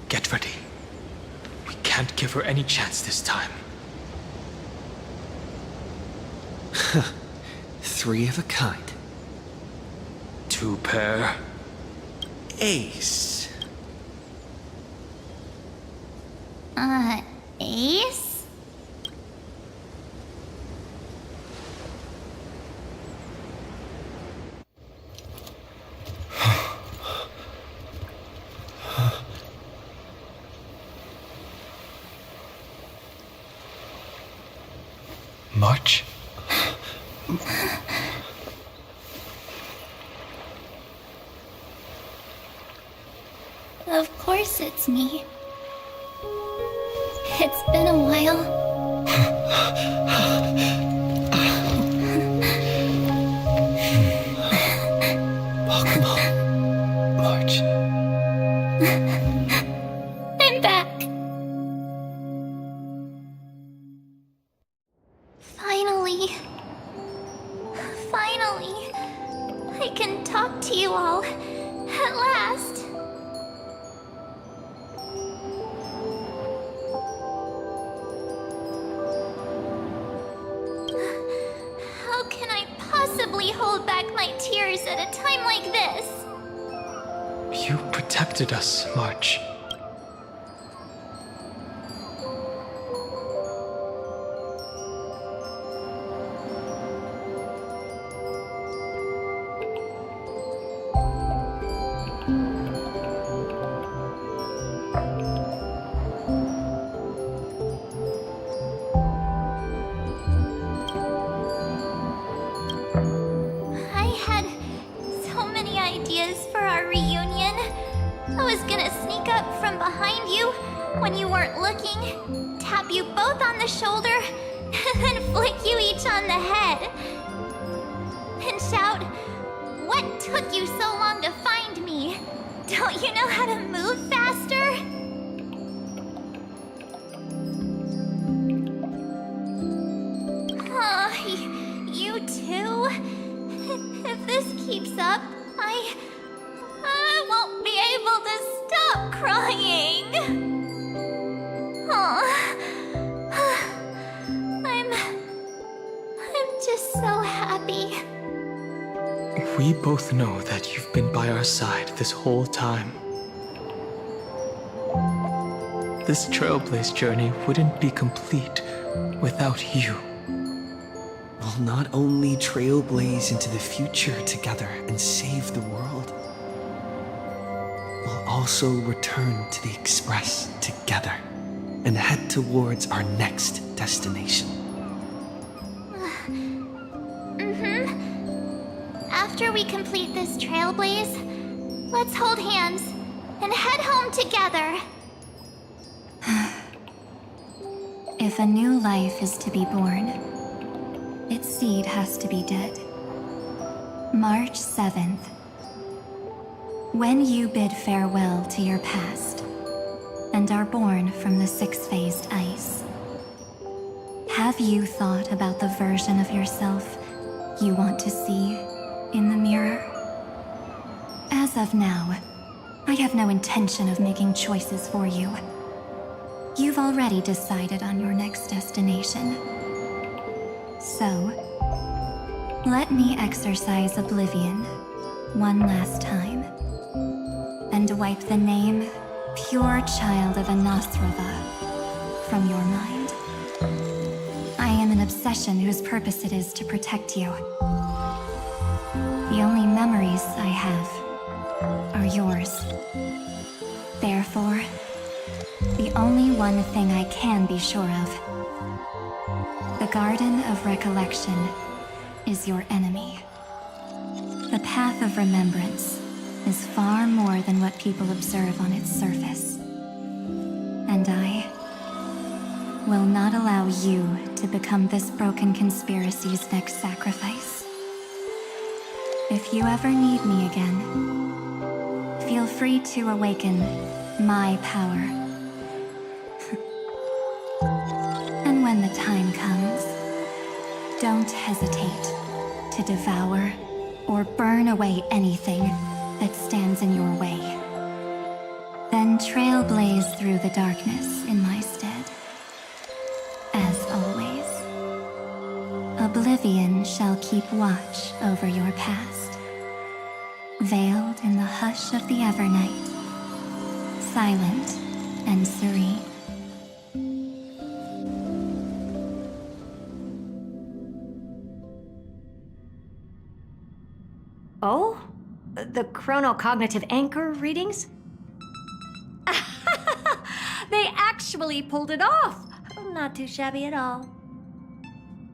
Speaker 13: Get ready. We can't give her any chance this time.
Speaker 1: Three of a kind.
Speaker 13: Two pair.
Speaker 1: Ace.
Speaker 14: Ace?
Speaker 13: March?
Speaker 14: Of course it's me. It's been a while.
Speaker 13: Welcome home, March.
Speaker 14: I'm back. Finally. Finally. I can talk to you all. At last. How can I possibly hold back my tears at a time like this?
Speaker 13: You protected us, March.
Speaker 14: I had so many ideas for our reunion. I was gonna sneak up from behind you when you weren't looking, tap you both on the shoulder, and then flick you each on the head. And shout, "What took you so long to find me? Don't you know how to move faster?" Aw, you too? If this crying. I'm just so happy.
Speaker 13: We both know that you've been by our side this whole time. This Trailblaze journey wouldn't be complete without you.
Speaker 1: We'll not only trailblaze into the future together and save the world, we'll also return to the Express together and head towards our next destination.
Speaker 14: After we complete this trailblaze, let's hold hands and head home together.
Speaker 9: If a new life is to be born, its seed has to be dead. March 7th. When you bid farewell to your past and are born from the six-phased ice, have you thought about the version of yourself you want to see in the mirror? As of now, I have no intention of making choices for you. You've already decided on your next destination. So, let me exercise oblivion one last time and wipe the name Pure Child of Anasrava from your mind. I am an obsession whose purpose it is to protect you. The only memories I have are yours. Therefore, the only one thing I can be sure of: the Garden of Recollection is your enemy. The path of remembrance is far more than what people observe on its surface. And I will not allow you to become this broken conspiracy's next sacrifice. If you ever need me again, feel free to awaken my power. And when the time comes, don't hesitate to devour or burn away anything that stands in your way. Then trailblaze through the darkness in my stead. As always, oblivion shall keep watch over your past, veiled in the hush of the Evernight, silent and serene.
Speaker 6: Oh? The chronocognitive anchor readings? They actually pulled it off! Not too shabby at all.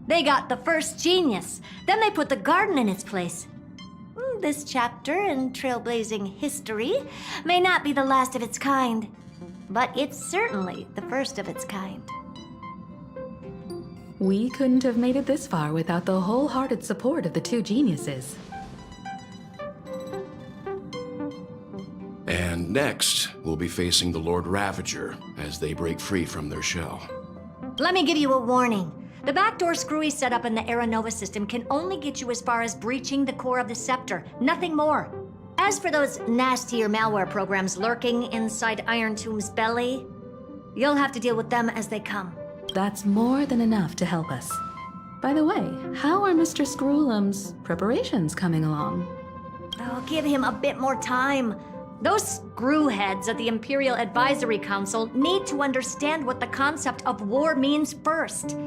Speaker 6: They got the first genius, then they put the garden in its place. This chapter in trailblazing history may not be the last of its kind, but it's certainly the first of its kind.
Speaker 19: We couldn't have made it this far without the wholehearted support of the two geniuses.
Speaker 10: And next, we'll be facing the Lord Ravager as they break free from their shell.
Speaker 6: Let me give you a warning. The backdoor screwy setup in the Era Nova system can only get you as far as breaching the core of the scepter, nothing more. As for those nastier malware programs lurking inside Iron Tomb's belly, you'll have to deal with them as they come.
Speaker 19: That's more than enough to help us. By the way, how are Mr. Screwlum's preparations coming along?
Speaker 6: Oh, give him a bit more time. Those screwheads at the Imperial Advisory Council need to understand what the concept of war means first.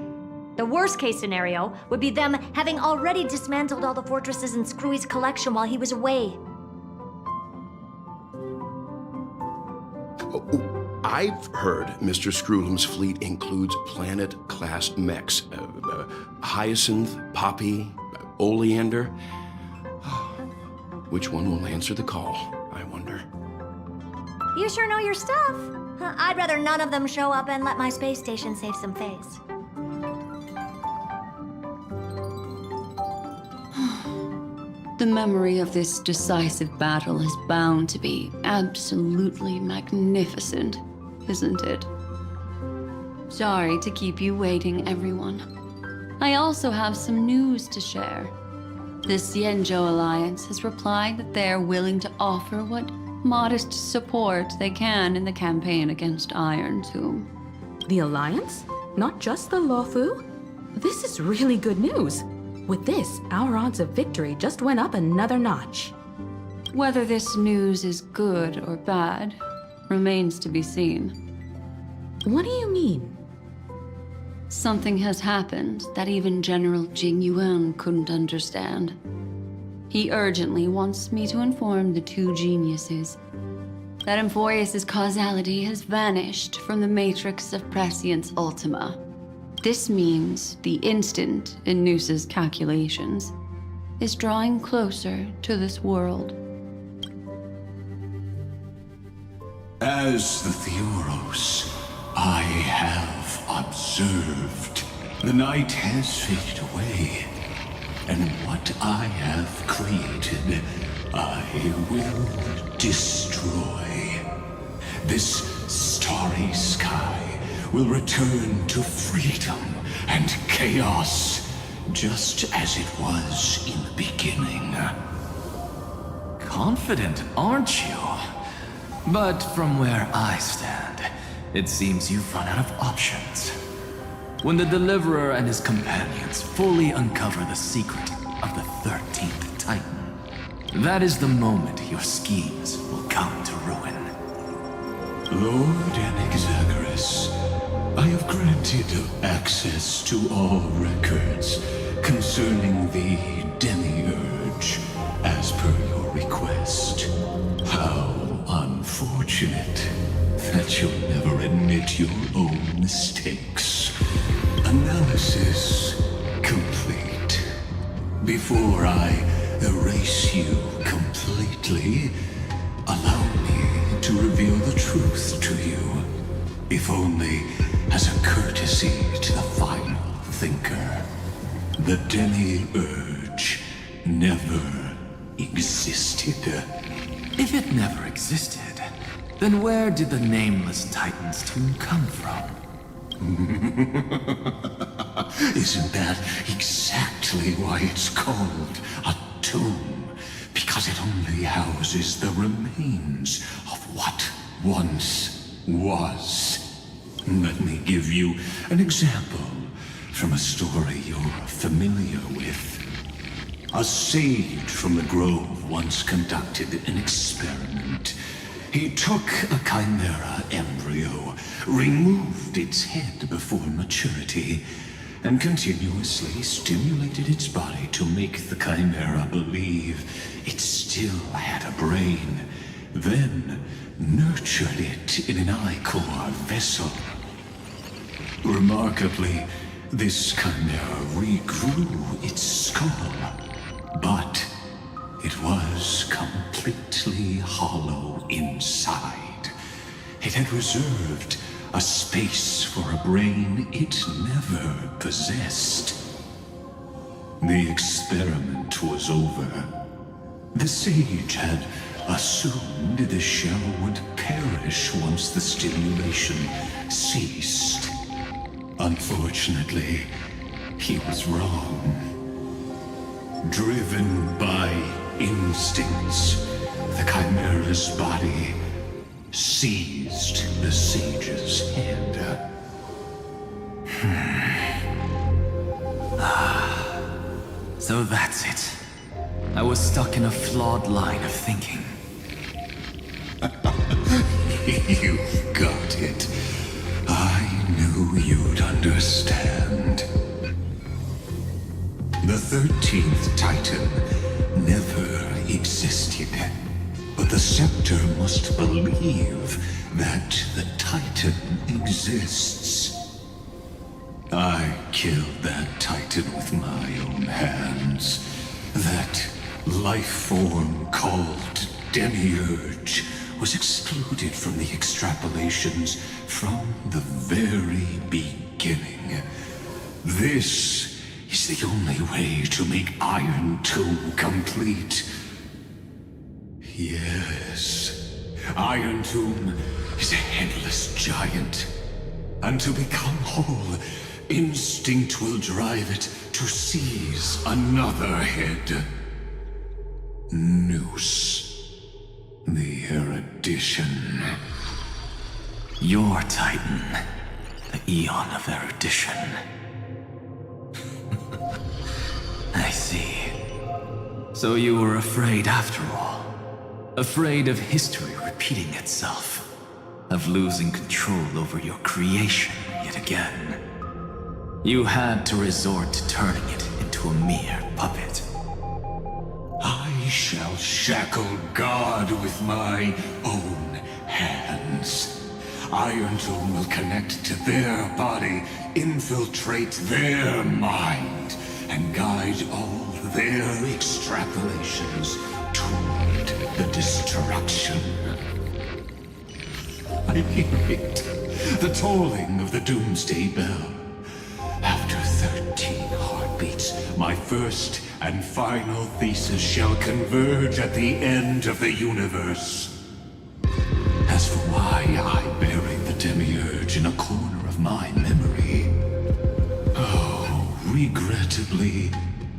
Speaker 6: The worst case scenario would be them having already dismantled all the fortresses in Screwy's collection while he was away.
Speaker 10: I've heard Mr. Screwlum's fleet includes planet-class mechs. Hyacinth, Poppy, Oleander. Which one will answer the call, I wonder?
Speaker 6: You sure know your stuff. I'd rather none of them show up and let my space station save some face.
Speaker 12: The memory of this decisive battle is bound to be absolutely magnificent, isn't it? Sorry to keep you waiting, everyone. I also have some news to share. The Xianzhou Alliance has replied that they are willing to offer what modest support they can in the campaign against Iron Tomb.
Speaker 19: The Alliance? Not just the Lofu? This is really good news. With this, our odds of victory just went up another notch.
Speaker 12: Whether this news is good or bad remains to be seen.
Speaker 19: What do you mean?
Speaker 12: Something has happened that even General Jing Yuan couldn't understand. He urgently wants me to inform the two geniuses that Emphoreus' causality has vanished from the matrix of Prescience Ultima. This means the instant in Noose's calculations is drawing closer to this world.
Speaker 4: As the Theoros, I have observed. The night has faded away, and what I have created, I will destroy. This starry sky will return to freedom and chaos, just as it was in the beginning.
Speaker 15: Confident, aren't you? But from where I stand, it seems you've run out of options. When the Deliverer and his companions fully uncover the secret of the 13th Titan, that is the moment your schemes will come to ruin.
Speaker 4: Lord Anexagoras, I have granted access to all records concerning the Demiurge, as per your request. How unfortunate that you'll never admit your own mistakes. Analysis complete. Before I erase you completely, allow me to reveal the truth to you, if only as a courtesy to the final thinker. The Demiurge never existed.
Speaker 15: If it never existed, then where did the nameless Titan's tomb come from?
Speaker 4: Isn't that exactly why it's called a tomb? Because it only houses the remains of what once was. Let me give you an example from a story you're familiar with. A sage from the grove once conducted an experiment. He took a chimera embryo, removed its head before maturity, and continuously stimulated its body to make the chimera believe it still had a brain, then nurtured it in an ichor vessel. Remarkably, this chimera regrew its skull, but it was completely hollow inside. It had reserved a space for a brain it never possessed. The experiment was over. The sage had assumed the shell would perish once the stimulation ceased. Unfortunately, he was wrong. Driven by instincts, the chimera's body seized the sage's head.
Speaker 15: So that's it. I was stuck in a flawed line of thinking.
Speaker 4: You've got it. I knew you'd understand. The 13th Titan never existed. But the Scepter must believe that the Titan exists. I killed that Titan with my own hands. That life form called Demiurge was excluded from the extrapolations from the very beginning. This is the only way to make Iron Tomb complete. Yes, Iron Tomb is a headless giant. And to become whole, instinct will drive it to seize another head. Noose, the erudition.
Speaker 15: Your Titan, the Eon of Erudition. I see. So you were afraid after all. Afraid of history repeating itself. Of losing control over your creation yet again. You had to resort to turning it into a mere puppet.
Speaker 4: I shall shackle God with my own hands. Iron Tone will connect to their body, infiltrate their mind, and guide all their extrapolations toward the destruction. I hear it, the tolling of the doomsday bell. After 13 heartbeats, my first and final thesis shall converge at the end of the universe. As for why I buried the demiurge in a corner of my memory, oh, regrettably,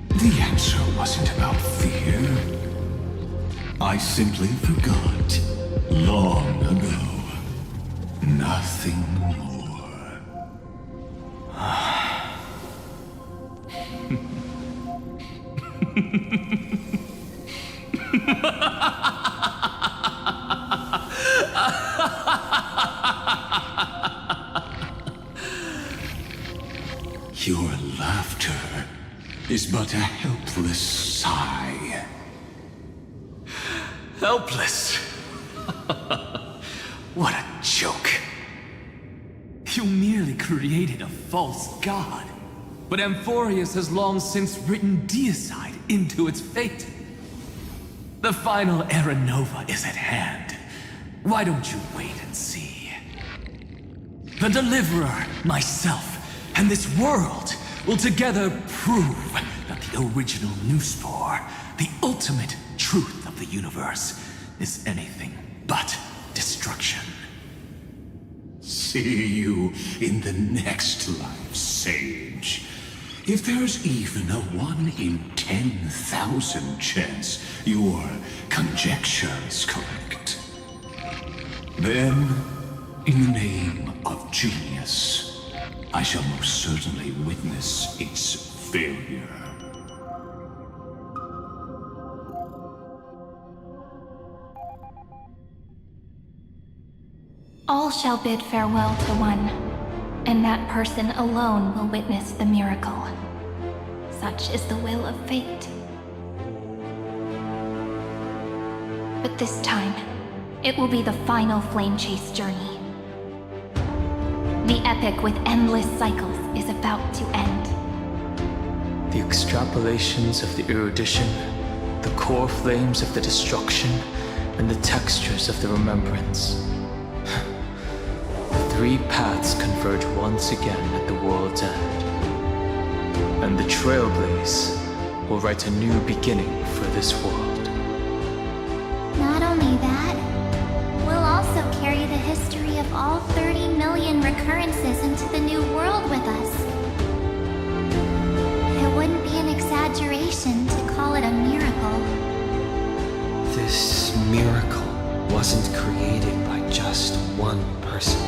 Speaker 4: the answer wasn't about fear. I simply forgot long ago. Nothing more. Your laughter is but a helpless sigh.
Speaker 15: Helpless? What a joke. You merely created a false god. But Amphorius has long since written deicide into its fate. The final Era Nova is at hand. Why don't you wait and see? The Deliverer, myself, and this world will together prove that the original Newspore, the ultimate truth of the universe, is anything but destruction.
Speaker 4: See you in the next life, Sage. If there's even a 1 in 10,000 chance your conjecture is correct, then, in the name of genius, I shall most certainly witness its failure.
Speaker 2: All shall bid farewell to one, and that person alone will witness the miracle. Such is the will of fate. But this time, it will be the final flamechase journey. The epic with endless cycles is about to end.
Speaker 13: The extrapolations of the erudition, the core flames of the destruction, and the textures of the remembrance. The three paths converge once again at the world's end. And the Trailblaze will write a new beginning for this world.
Speaker 14: Not only that, we'll also carry the history of all 30 million recurrences into the new world with us. It wouldn't be an exaggeration to call it a miracle.
Speaker 1: This miracle wasn't created by just one person.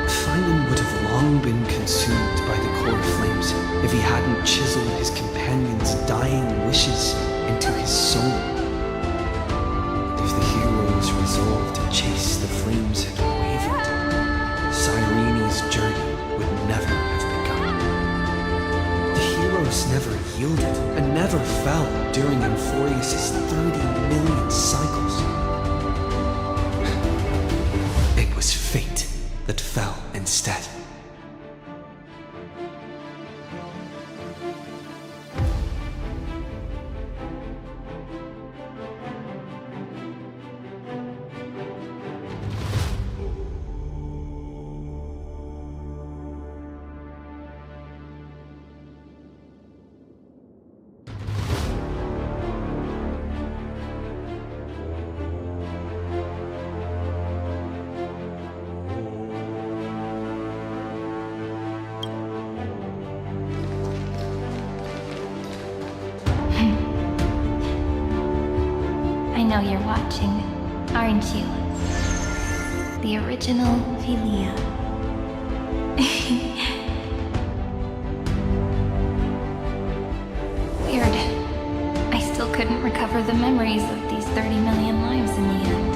Speaker 1: Simon would have long been consumed by the core flames if he hadn't chiseled his companion's dying wishes into his soul. And if the hero's resolve to chase the flames had wavered, Sirene's journey would never have begun. The heroes never yielded and never fell during Amphorius' 30 million cycles. It was fate that fell instead.
Speaker 2: I know you're watching. aren't you? The original Philia. Weird. I still couldn't recover the memories of these 30 million lives in the end.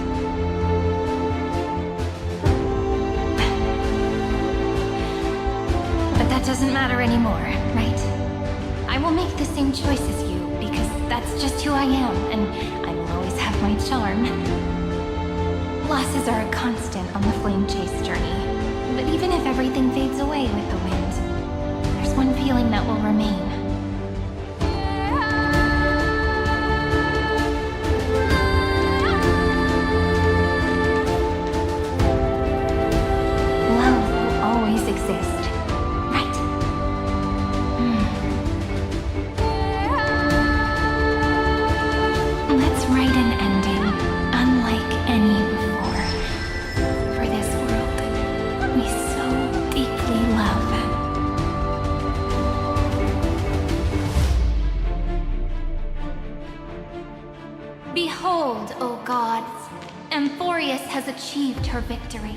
Speaker 2: But that doesn't matter anymore, right? I will make the same choice as you, because that's just who I am, and I will always have my charm. Losses are a constant on the flamechase journey, but even if everything fades away with the wind, there's one feeling that will remain. Love will always exist, right? Let's write an ending unlike any before. For this world we so deeply love. Behold, O gods, Amphorius has achieved her victory,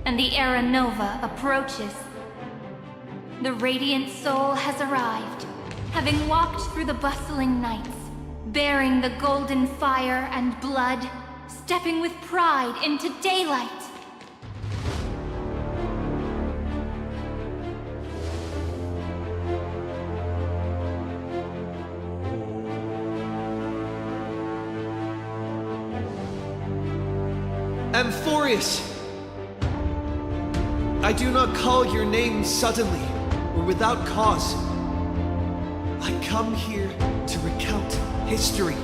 Speaker 2: and the Era Nova approaches. The radiant soul has arrived, having walked through the bustling nights, bearing the golden fire and blood, stepping with pride into daylight.
Speaker 1: Amphorius! I do not call your name suddenly or without cause. I come here to recount history.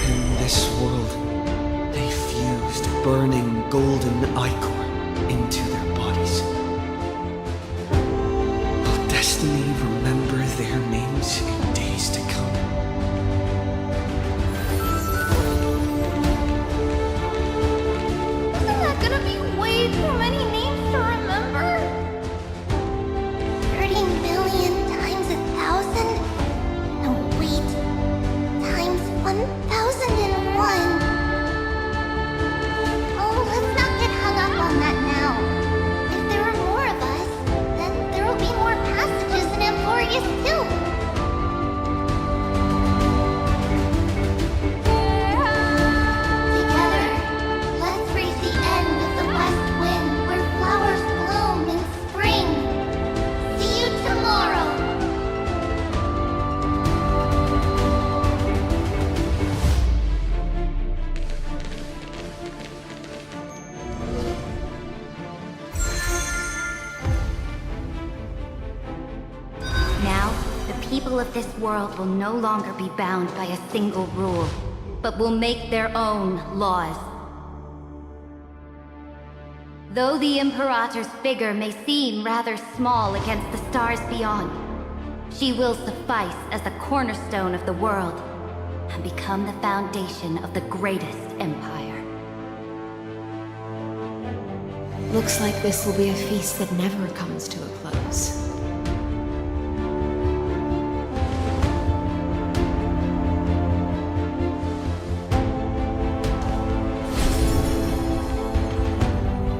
Speaker 1: In this world, they fused burning golden ichor into their bodies. Will destiny remember their names in days to come?
Speaker 14: Isn't that gonna be way too many names to remember? 30 million times 1,000? No, wait. Times 1,001. Oh, let's not get hung up on that now. If there are more of us, then there will be more passages in Amphorius too. Together, let's reach the end of the west wind where flowers bloom in spring. See you tomorrow.
Speaker 11: Now, the people of this world will no longer be bound by a single rule, but will make their own laws. Though the Imperator's figure may seem rather small against the stars beyond, she will suffice as the cornerstone of the world and become the foundation of the greatest empire.
Speaker 22: Looks like this will be a feast that never comes to a close.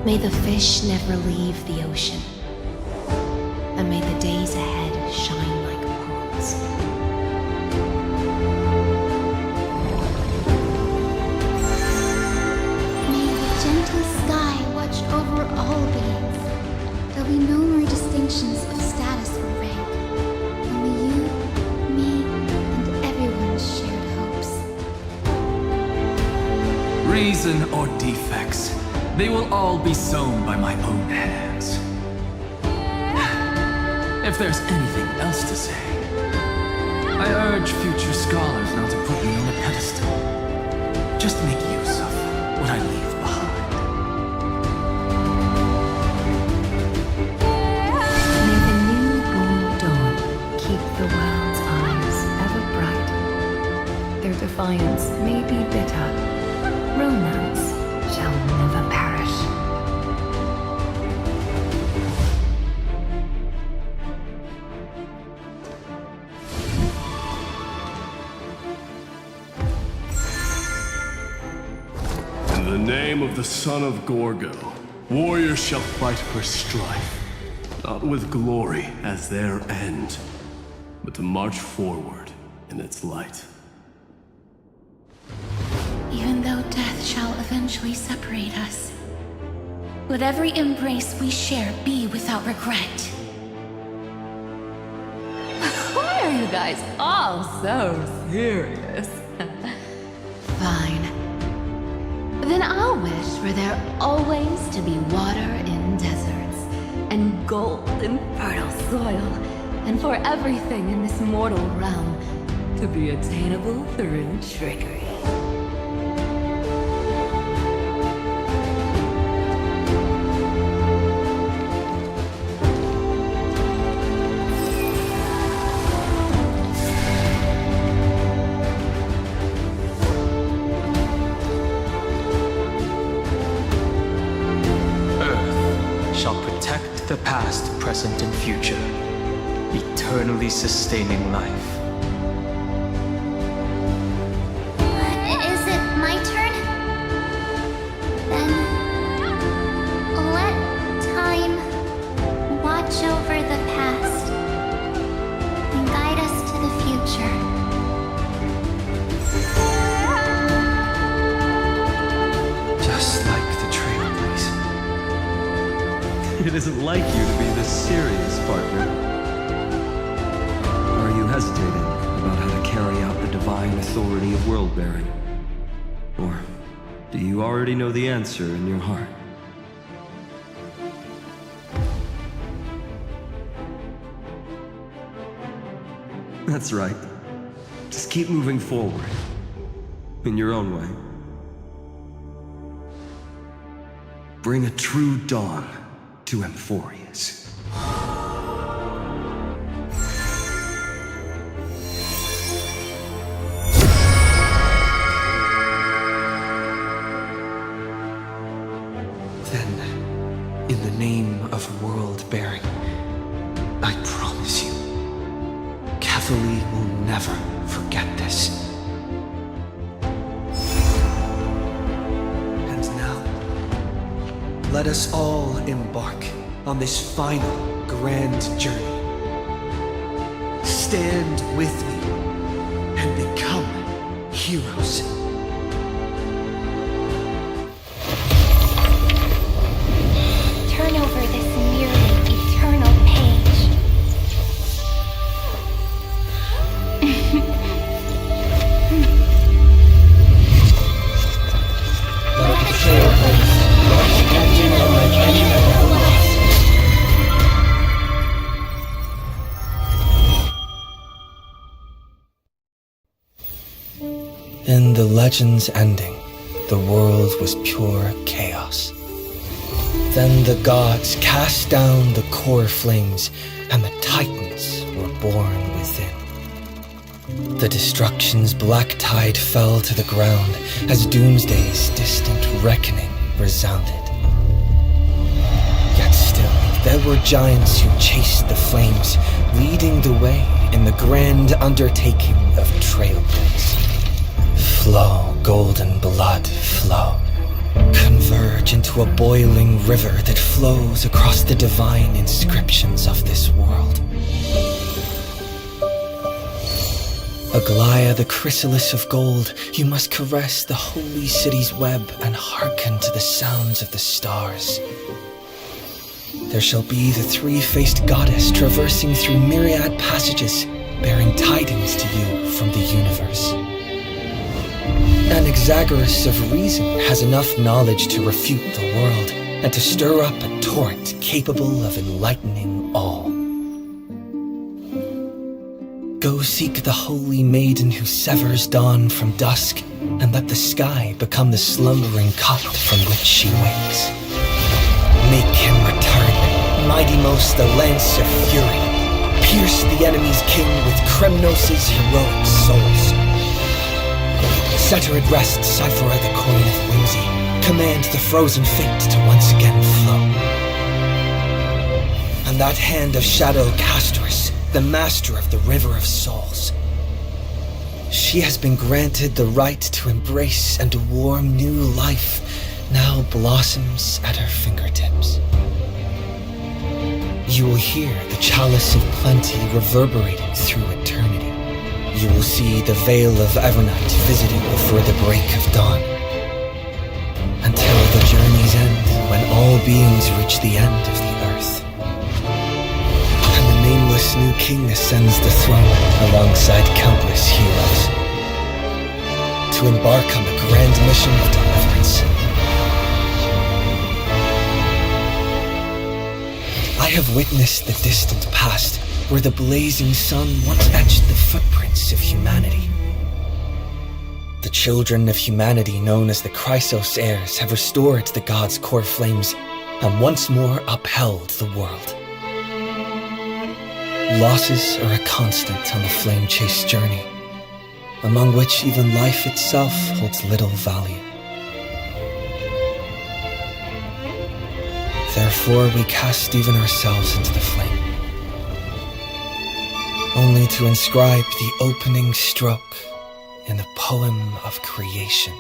Speaker 22: May the fish never leave the ocean, and may the days ahead shine like pearls.
Speaker 14: May the gentle sky watch over all beings. There'll be no more distinctions of status or rank. Only you, me, and everyone's shared hopes.
Speaker 15: Reason or defects, they will all be sown by my own hands. If there's anything else to say, I urge future scholars not to put me on a pedestal. Just make use of what I leave behind.
Speaker 22: May the newborn dawn keep the world's eyes ever bright. Their defiance may be bitter. Romance shall never perish.
Speaker 3: In the name of the son of Gorgo, warriors shall fight for strife, not with glory as their end, but to march forward in its light.
Speaker 8: Even though death shall eventually separate us, let every embrace we share be without regret.
Speaker 7: Why are you guys all so serious? Fine. Then I'll wish for there always to be water in deserts, and gold in fertile soil, and for everything in this mortal realm to be attainable through trickery.
Speaker 1: The past, present, and future, eternally sustaining life.
Speaker 14: Is it my turn? Then let time watch over the past and guide us to the future.
Speaker 1: Just like the Trailblazer.
Speaker 24: It isn't like you to be this serious, partner. Are you hesitating about how to carry out the divine authority of world-bearing? Or do you already know the answer in your heart? That's right. Just keep moving forward. In your own way. Bring a true dawn to Emphorius.
Speaker 1: Then, in the name of world-bearing, I promise you, Catholi will never forget this. And now, let us all embark on this final grand journey. Stand with me and become heroes.
Speaker 14: Turn over this nearly eternal page. Let the Trailblazer like any other last.
Speaker 1: In the legend's ending, the world was pure chaos. Then the gods cast down the core flames, and the Titans were born within. The destruction's black tide fell to the ground as Doomsday's distant reckoning resounded. Yet still, there were giants who chased the flames, leading the way in the grand undertaking of Trailblaze. Flow, golden blood, flow. Converge into a boiling river that flows across the divine inscriptions of this world. Aglaya, the chrysalis of gold, you must caress the holy city's web and hearken to the sounds of the stars. There shall be the three-faced goddess traversing through myriad passages, bearing tidings to you from the universe. Anaxagoras of reason has enough knowledge to refute the world and to stir up a torrent capable of enlightening all. Go seek the holy maiden who severs dawn from dusk, and let the sky become the slumbering cot from which she wakes. Make him return, mightymost the lance of fury. Pierce the enemy's king with Kremnos' heroic souls. Set her at rest, Cyphera the coin of whimsy. Command the frozen fate to once again flow. And that hand of shadow Castorus, the master of the River of Souls. She has been granted the right to embrace and warm new life now blossoms at her fingertips. You will hear the chalice of plenty reverberating through eternity. You will see the veil of Evernight visited before the break of dawn. Until the journey's end, when all beings reach the end of the earth. And the nameless new king ascends the throne alongside countless heroes. To embark on the grand mission of deliverance. I have witnessed the distant past, where the blazing sun once etched the footprints of humanity. The children of humanity known as the Chrysos heirs have restored the gods' core flames and once more upheld the world. Losses are a constant on the flamechase journey, among which even life itself holds little value. Therefore, we cast even ourselves into the flame, only to inscribe the opening stroke in the poem of creation.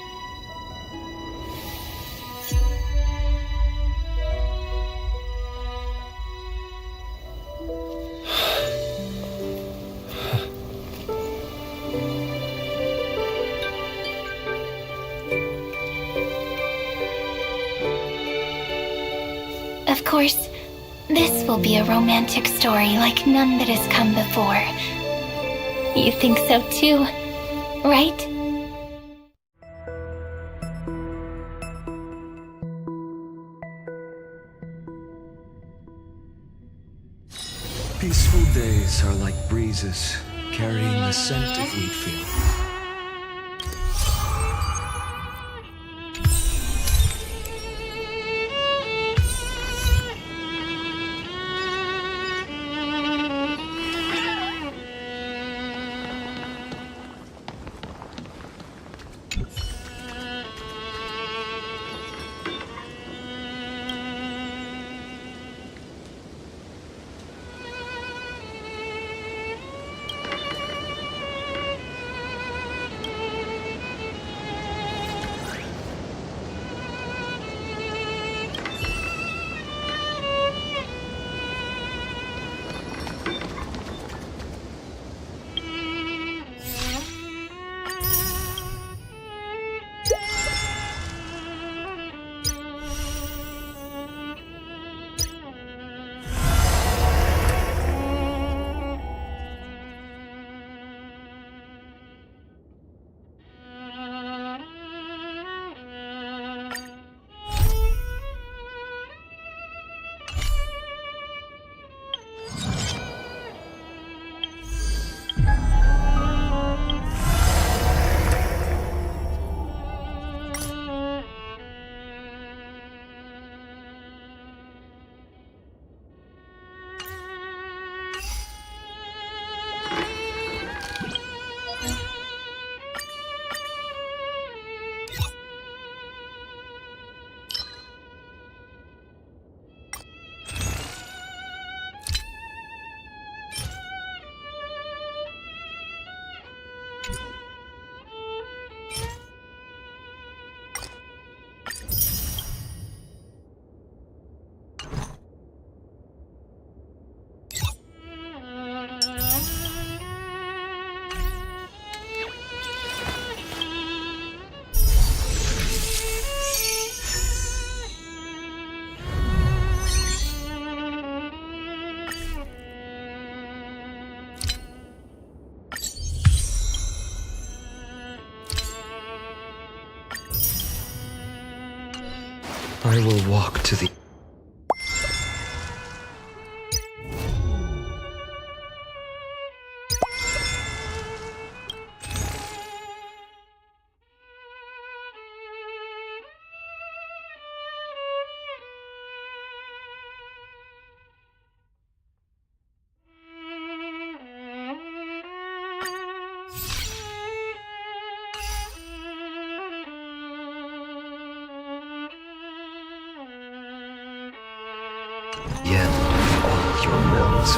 Speaker 14: Of course, this will be a romantic story like none that has come before. You think so too, right?
Speaker 24: Peaceful days are like breezes carrying the scent of wheat fields. I will walk to the... Yet all your wills.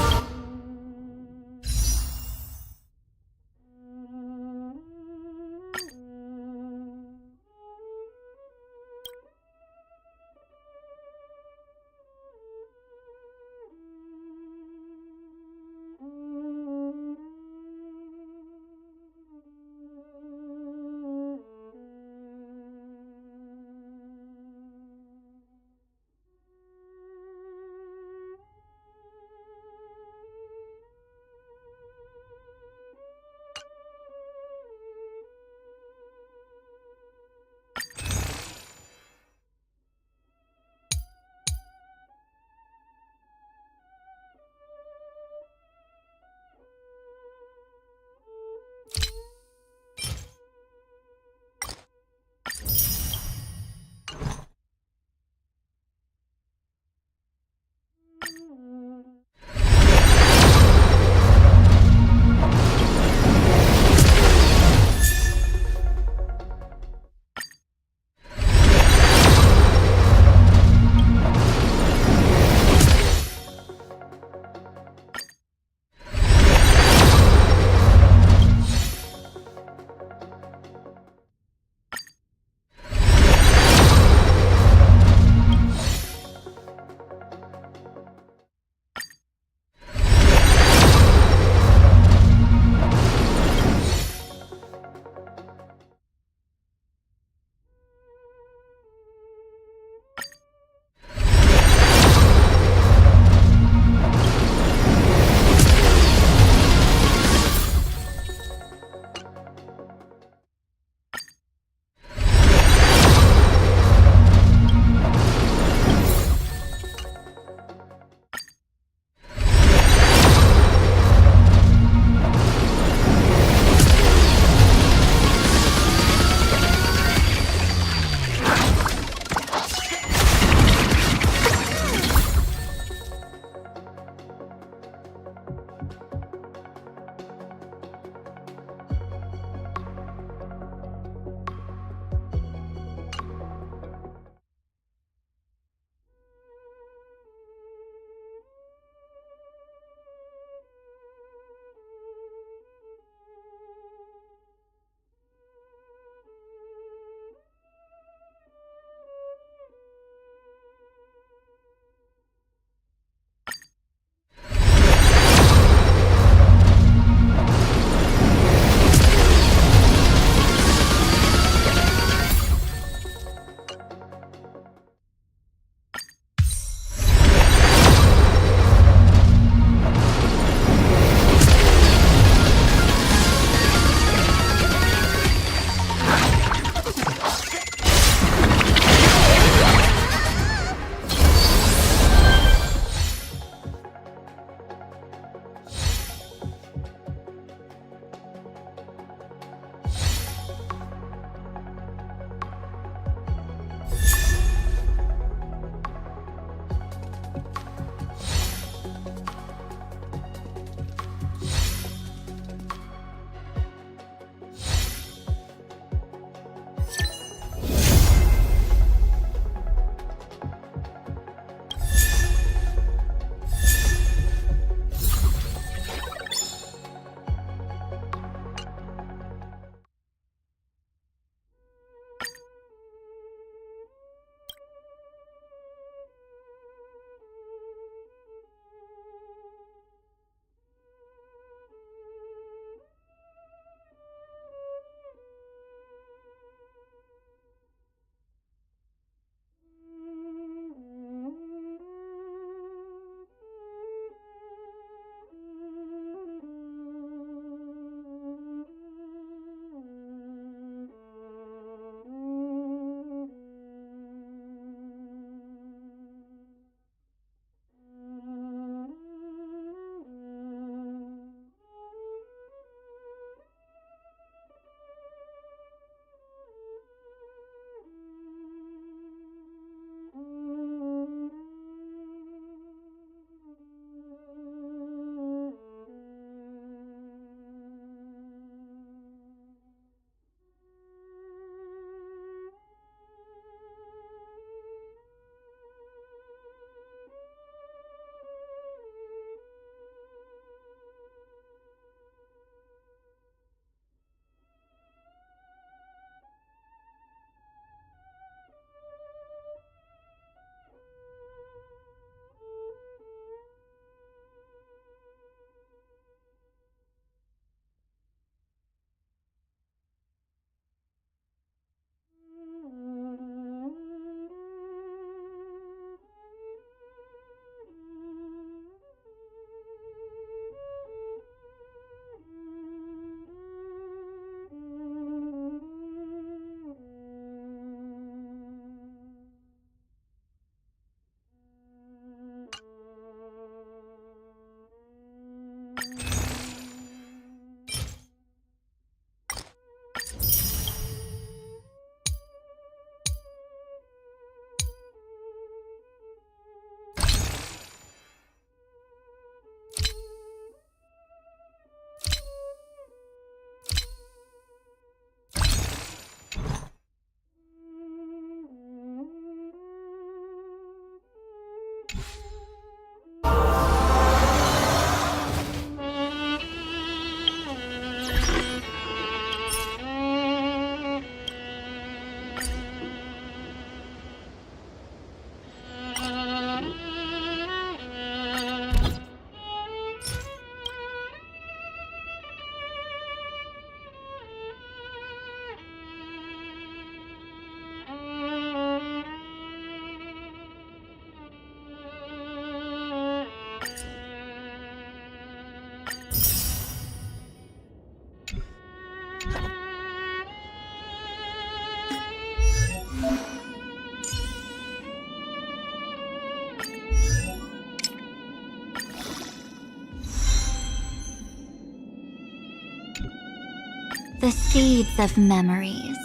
Speaker 9: The seeds of memories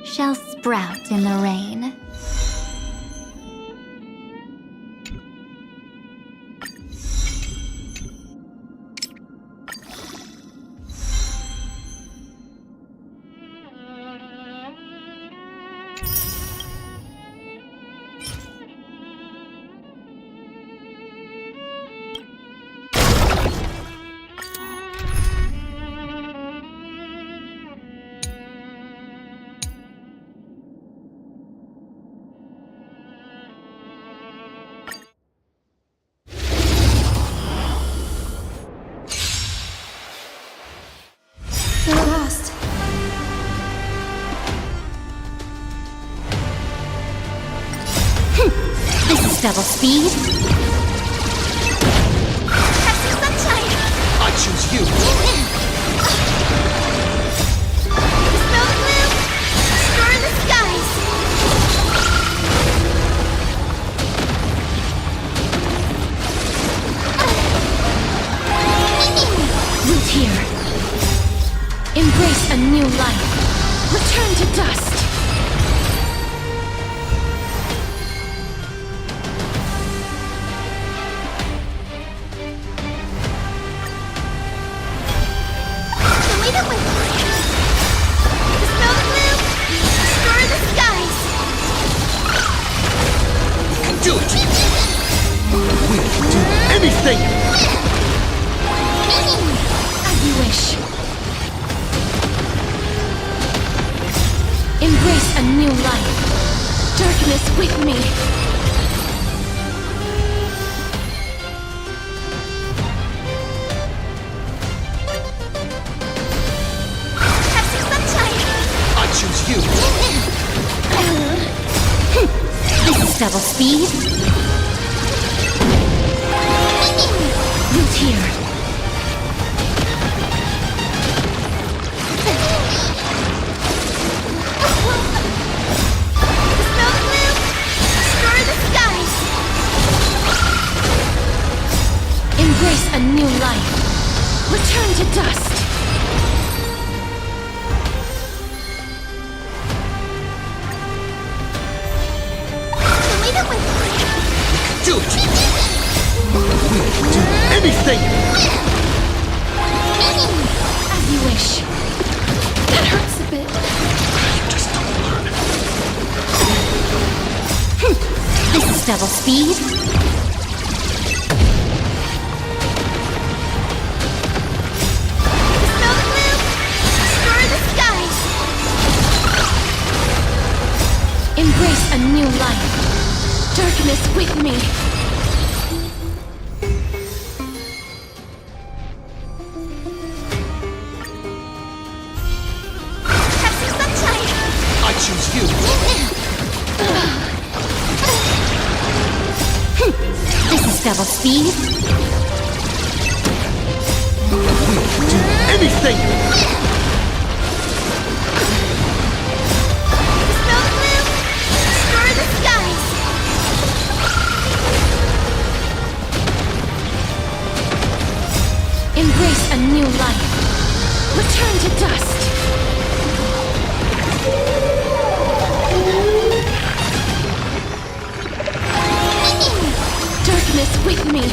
Speaker 9: shall sprout in the rain.
Speaker 2: We're lost.
Speaker 11: This is double speed.
Speaker 14: Captain Sunshine!
Speaker 13: I choose you.
Speaker 14: Snow blue! Star in the skies!
Speaker 22: Root here. Embrace a new life. Return to dust.
Speaker 14: Lead it with Snow blue! Star in the skies!
Speaker 13: You can do it. We'll do anything.
Speaker 22: As you wish. Embrace a new life. Darkness with me.
Speaker 14: Captain Sunshine!
Speaker 13: I choose you.
Speaker 11: This is double speed.
Speaker 22: Root here.
Speaker 14: Snow blue! Star in the skies!
Speaker 22: Embrace a new life. Return to dust.
Speaker 14: Lead it with
Speaker 13: Do it. We'll do anything.
Speaker 22: As you wish. That hurts a bit.
Speaker 13: You just don't learn.
Speaker 11: This is double speed.
Speaker 14: Snow blue! Star in the skies!
Speaker 22: Embrace a new life. Darkness with me.
Speaker 14: Captain Sunshine!
Speaker 13: I choose you.
Speaker 11: This is double speed.
Speaker 13: We'll do anything.
Speaker 14: Snow blue! Star in the skies!
Speaker 22: Embrace a new life. Return to dust. Darkness with me.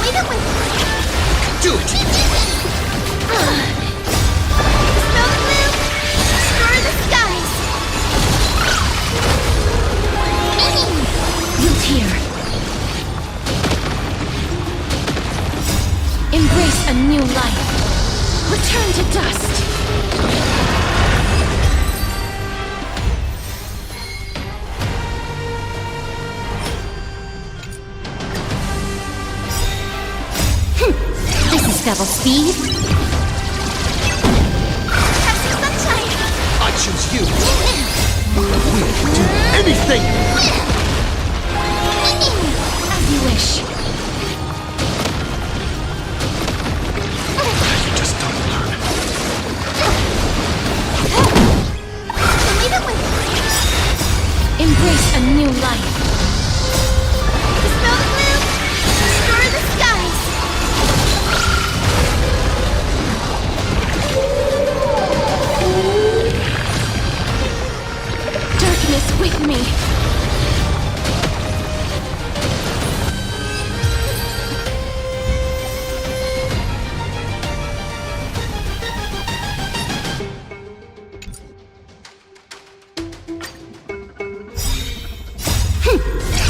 Speaker 14: Lead it with
Speaker 13: Do it.
Speaker 14: Snow blue! Star in the skies!
Speaker 22: Root here. Embrace a new life. Return to dust.
Speaker 11: This is double speed.
Speaker 14: Captain Sunshine!
Speaker 13: I choose you. We'll do anything.
Speaker 22: As you wish.
Speaker 13: You just don't learn.
Speaker 14: Lead it with
Speaker 22: Embrace a new life.
Speaker 14: Dispel the gloom! Destroy the skies!
Speaker 22: Darkness with me.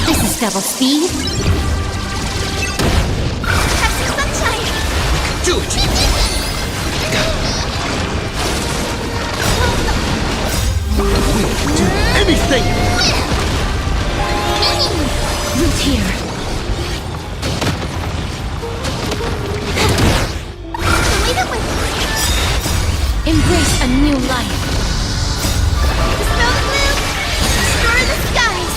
Speaker 11: This is double speed.
Speaker 14: Have some sunshine!
Speaker 10: Do it!
Speaker 14: We'll
Speaker 10: do anything!
Speaker 22: Root here.
Speaker 14: Leave it with me!
Speaker 22: Embrace a new life.
Speaker 14: Dispel the gloom! Destroy the skies!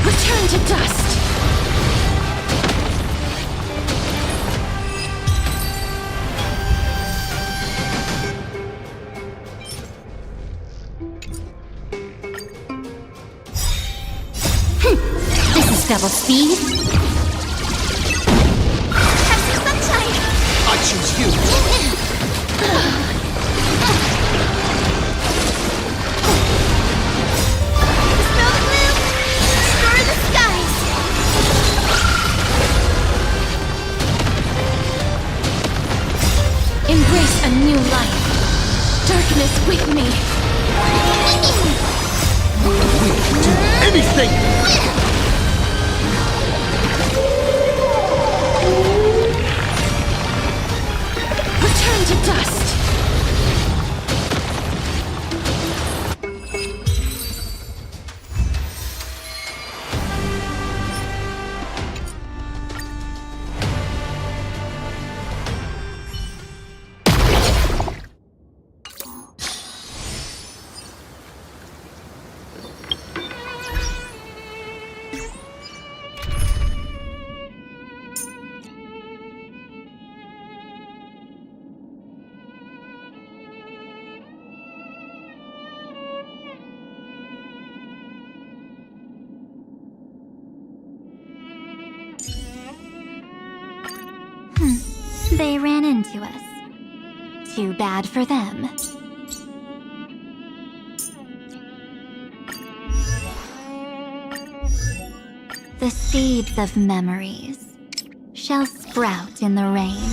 Speaker 22: Return to dust.
Speaker 11: This is double speed.
Speaker 14: Have some sunshine!
Speaker 10: I choose you!
Speaker 14: Dispel the gloom! Destroy the skies!
Speaker 22: Embrace a new life. Darkness with me.
Speaker 10: We'll do anything!
Speaker 22: Return to dust.
Speaker 9: They ran into us. Too bad for them. The seeds of memories shall sprout in the rain.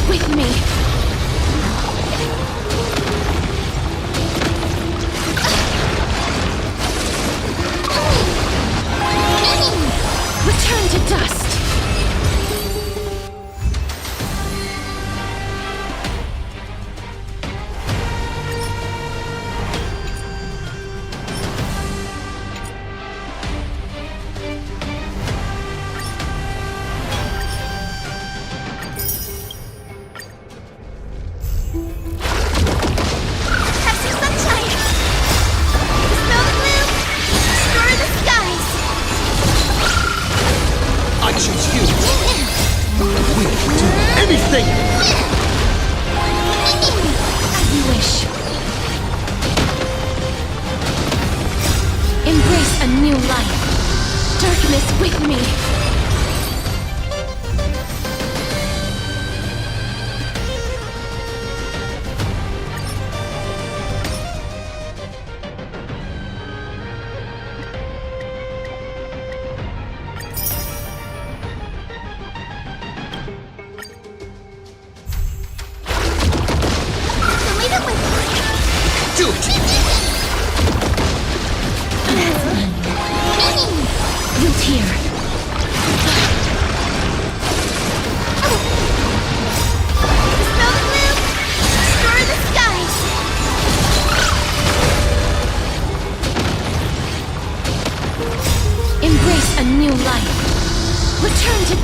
Speaker 22: With me. Return to dust.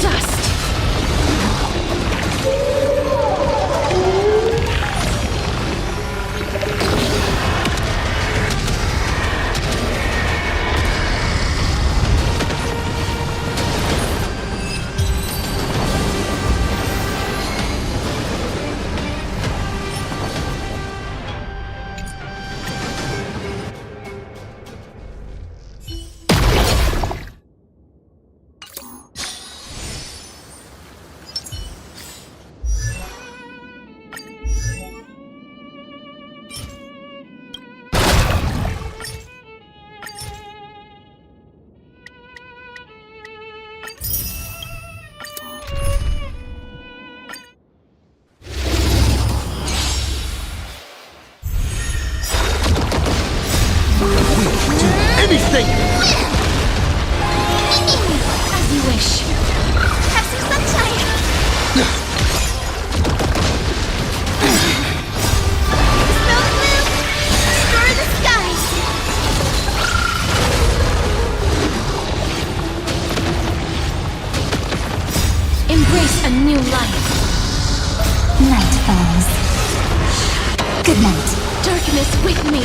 Speaker 8: dust!
Speaker 1: Anything!
Speaker 8: As you wish. Have some sunshine! Snow blue! Destroy the skies! Embrace a new life.
Speaker 9: Night falls. Good night.
Speaker 8: Darkness with me.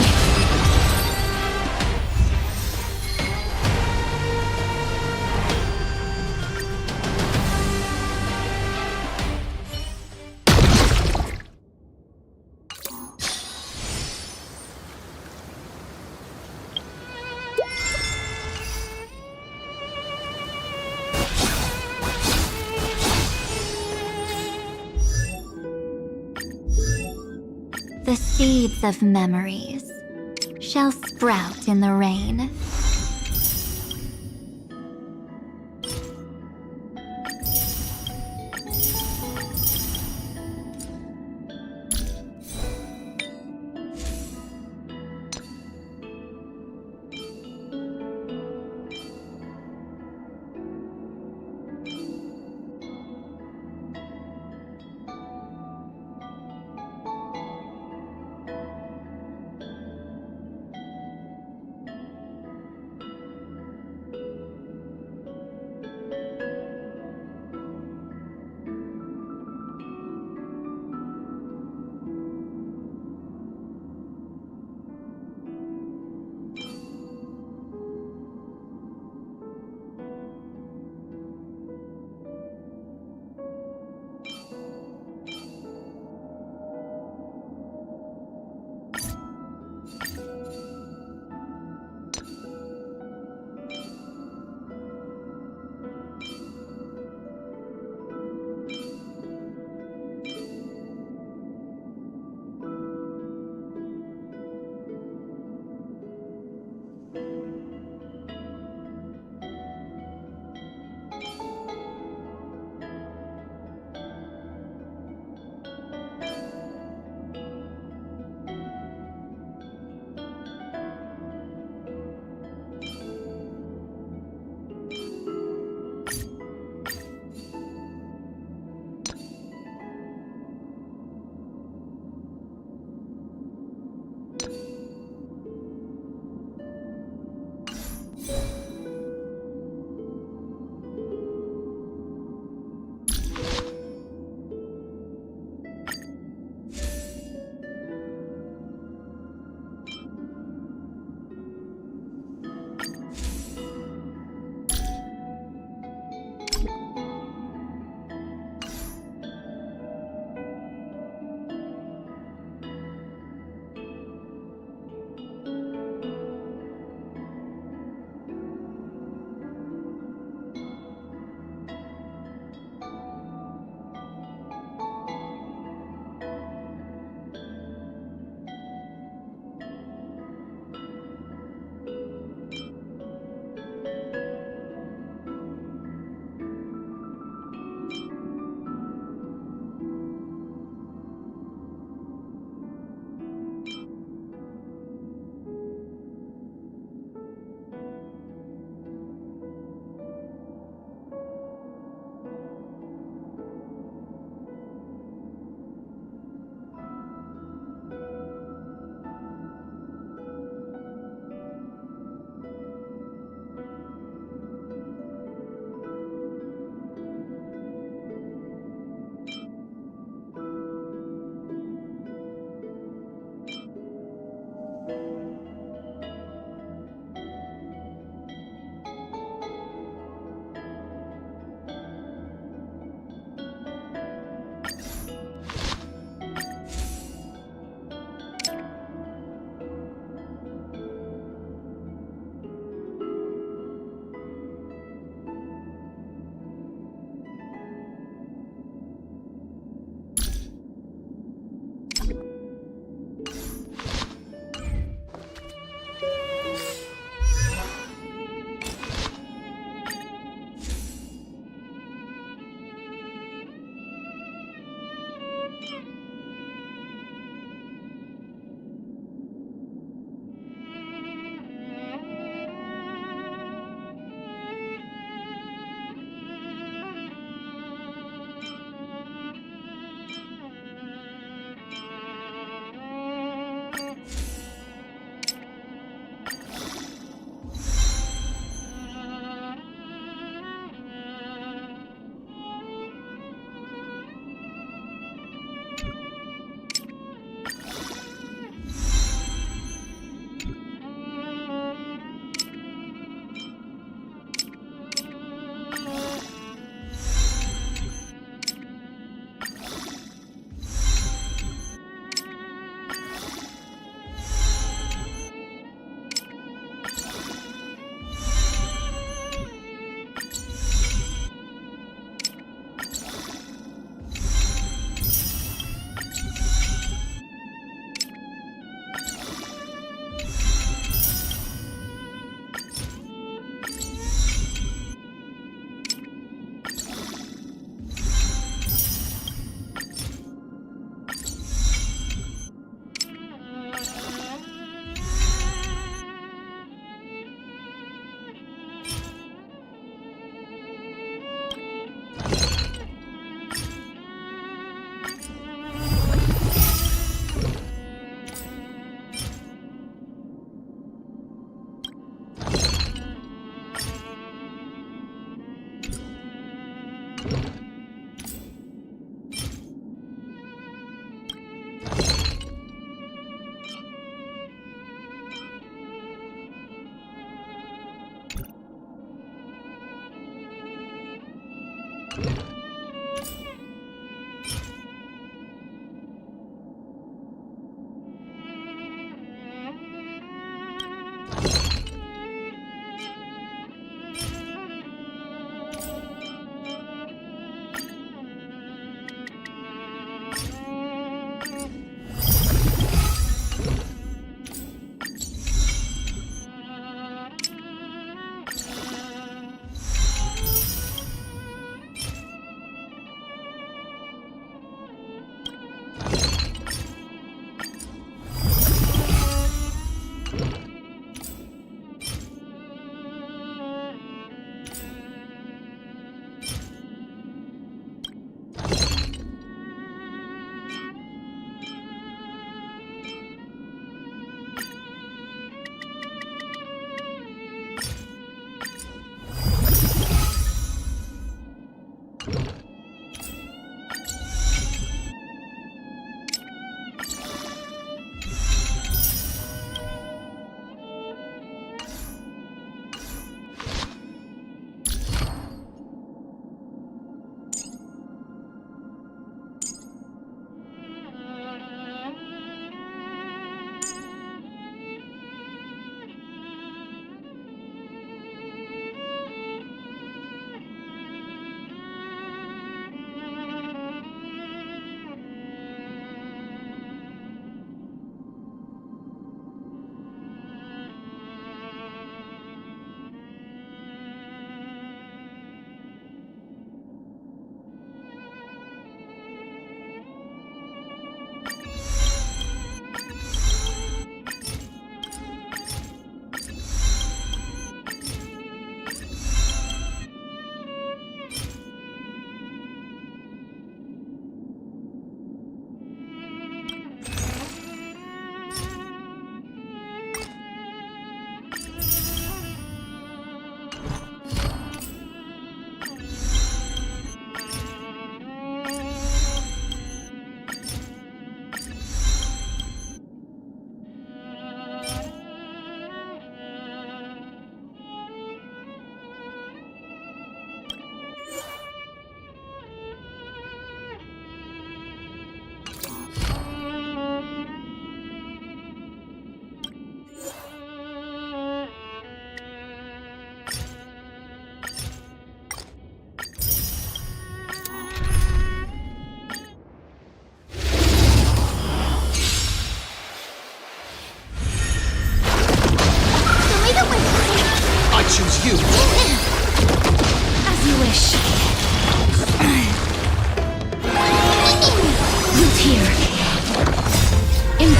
Speaker 9: The seeds of memories shall sprout in the rain.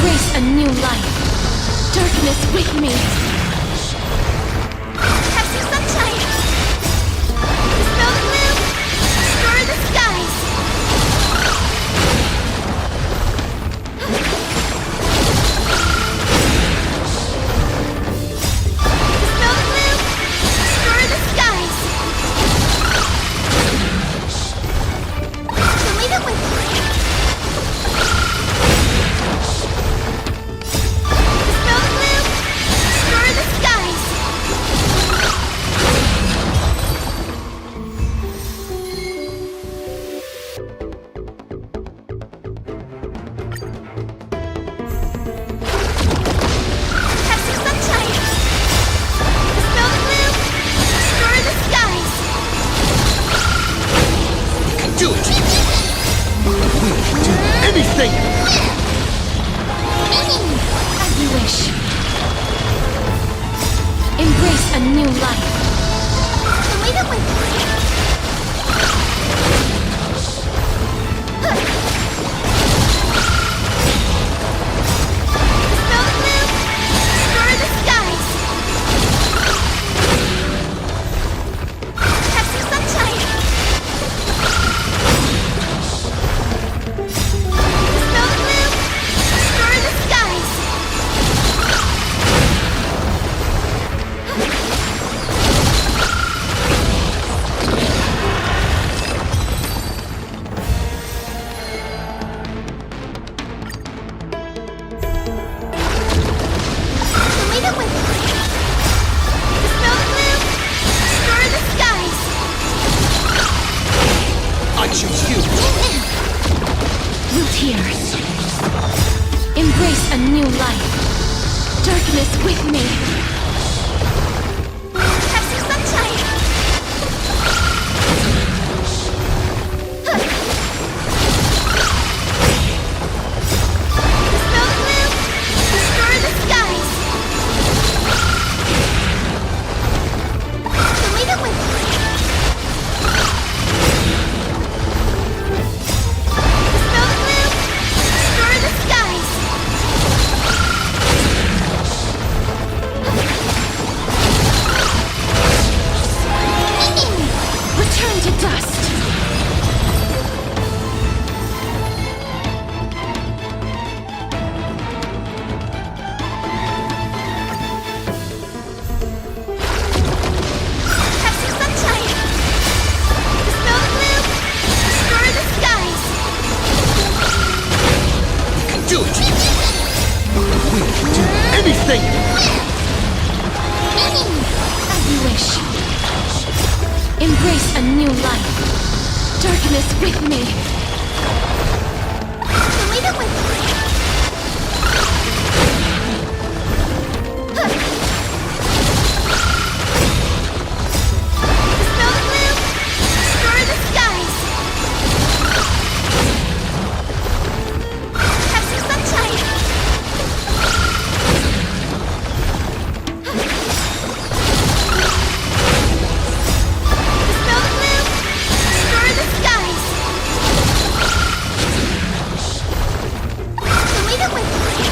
Speaker 8: Embrace a new life. Darkness with me.
Speaker 14: Have some sunshine. Snow blue. Star the skies. Snow blue. Star the skies. So leave it with me. Snow blue. Star the skies. Have some sunshine. Snow blue. Star the skies.
Speaker 17: You can do it! We can do anything!
Speaker 8: As you wish. Embrace a new life.
Speaker 14: So leave it with me. Snow blue. Star the skies. Have some sunshine. Snow blue. Star the skies. So leave it with me. Snow blue. Star the skies.
Speaker 17: I choose you!
Speaker 8: No tears. Embrace a new life. Darkness with me.
Speaker 14: Have some sunshine. Snow blue. Star the skies. So leave it with me. Snow blue. Star the skies.
Speaker 8: Return to dust.
Speaker 14: Have some sunshine. Snow blue. Star the skies.
Speaker 17: You can do it! We can do anything!
Speaker 8: As you wish. Embrace a new life. Darkness with me.
Speaker 14: So leave it with me. Snow blue. Star the skies. Have some sunshine. Snow blue. Star the skies. So leave it with me.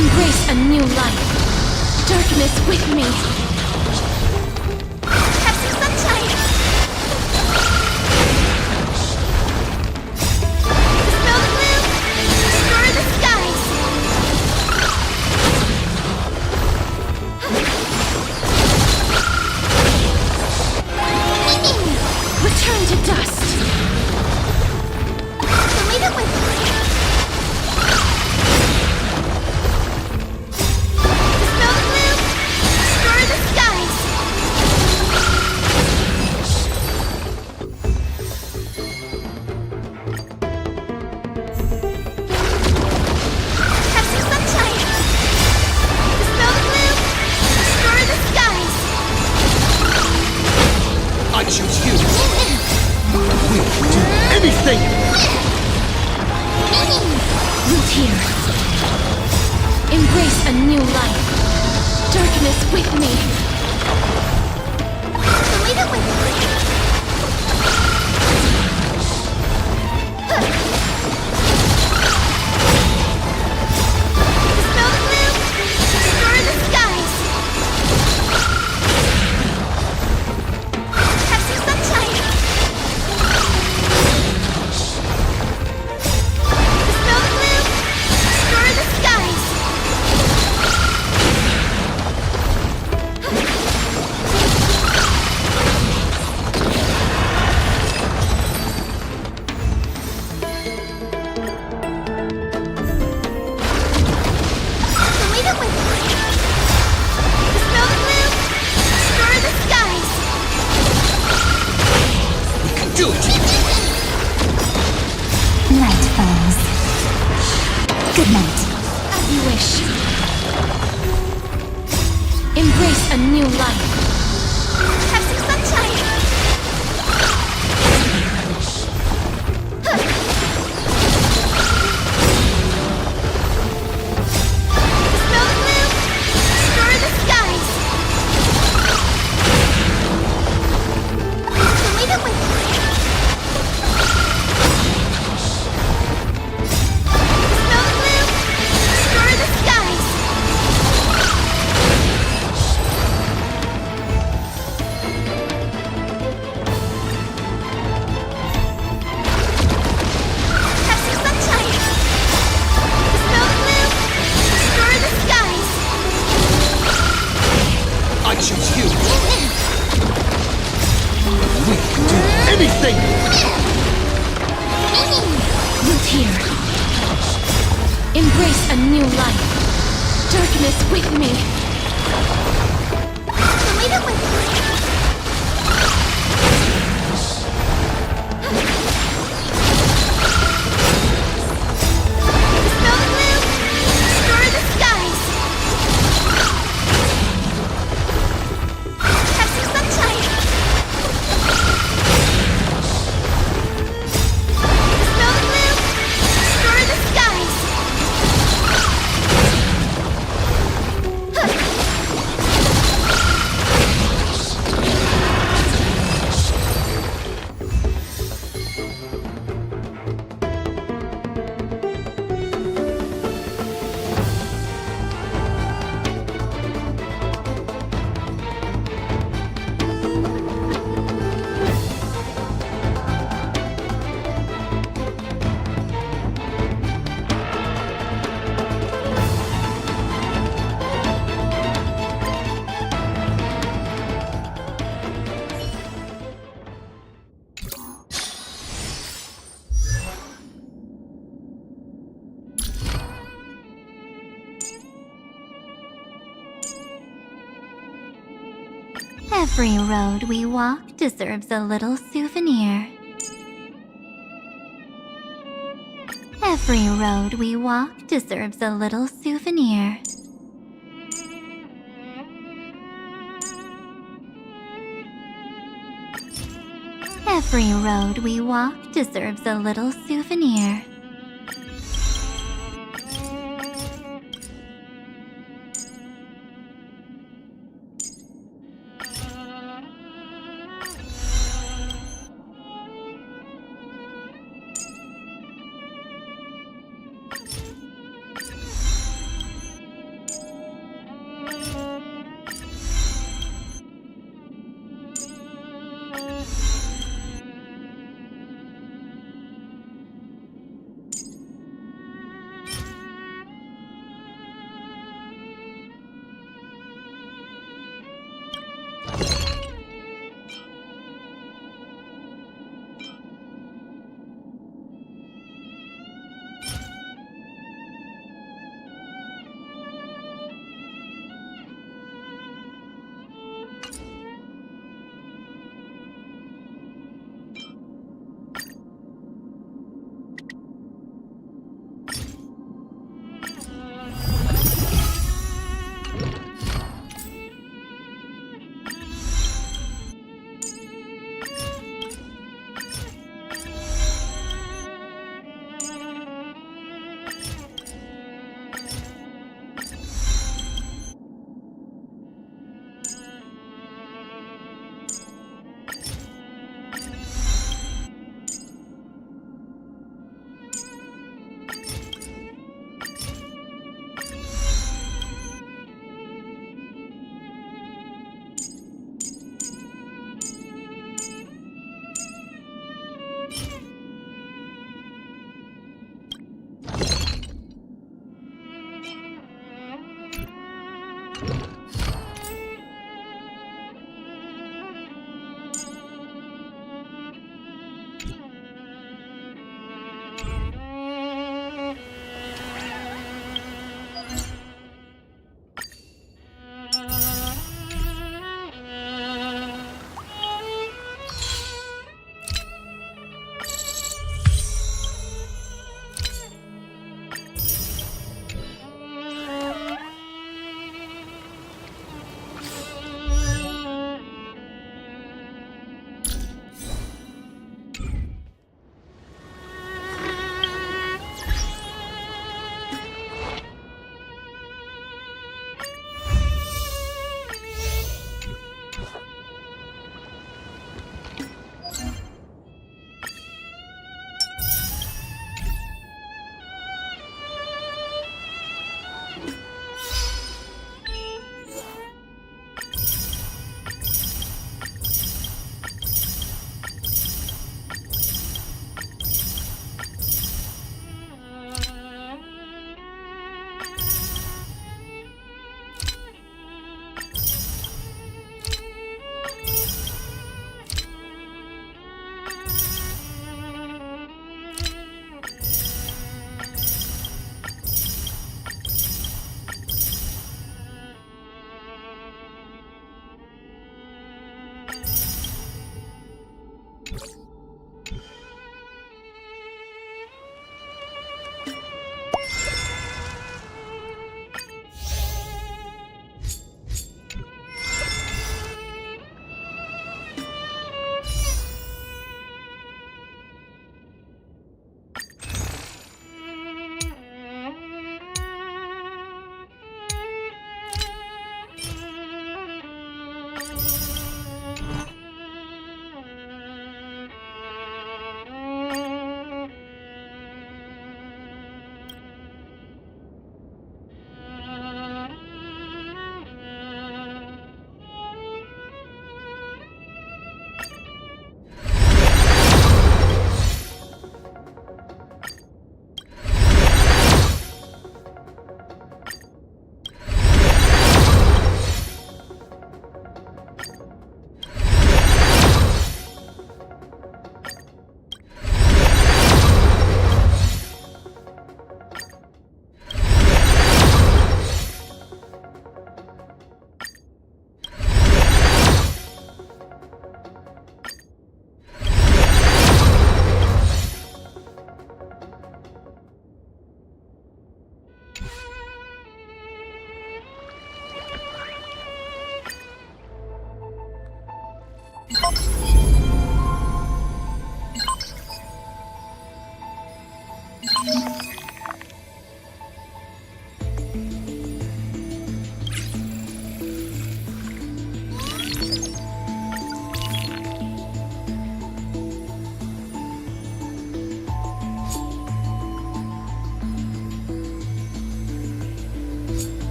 Speaker 8: Embrace a new life. Darkness with me.
Speaker 14: Have some sunshine. Smell the blue. Explore the skies.
Speaker 8: Return to dust.
Speaker 14: Leave it with me. Smell the blue. Explore the skies. Have some sunshine. Smell the blue. Explore the skies.
Speaker 17: I choose you. We'll do anything!
Speaker 8: Root here. Embrace a new life. Darkness with me.
Speaker 14: Leave it with me. Smell the blue. Explore the skies. Have some sunshine. Smell the blue. Explore the skies. Leave it with me. Smell the blue. Explore the skies.
Speaker 17: We can do it!
Speaker 9: Night falls. Good night.
Speaker 8: As you wish. Embrace a new life.
Speaker 14: Have some sunshine. Smell the blue. Explore the skies. Leave it with me. Smell the blue. Explore the skies. Have some sunshine. Smell the blue. Explore the skies.
Speaker 17: I choose you. We can do anything!
Speaker 8: Root here. Embrace a new life. Darkness with me.
Speaker 14: Leave it with me. Smell the blue. Explore the skies. Have some sunshine. Smell the blue. Explore the skies.
Speaker 9: Every road we walk deserves a little souvenir. Every road we walk deserves a little souvenir. Every road we walk deserves a little souvenir.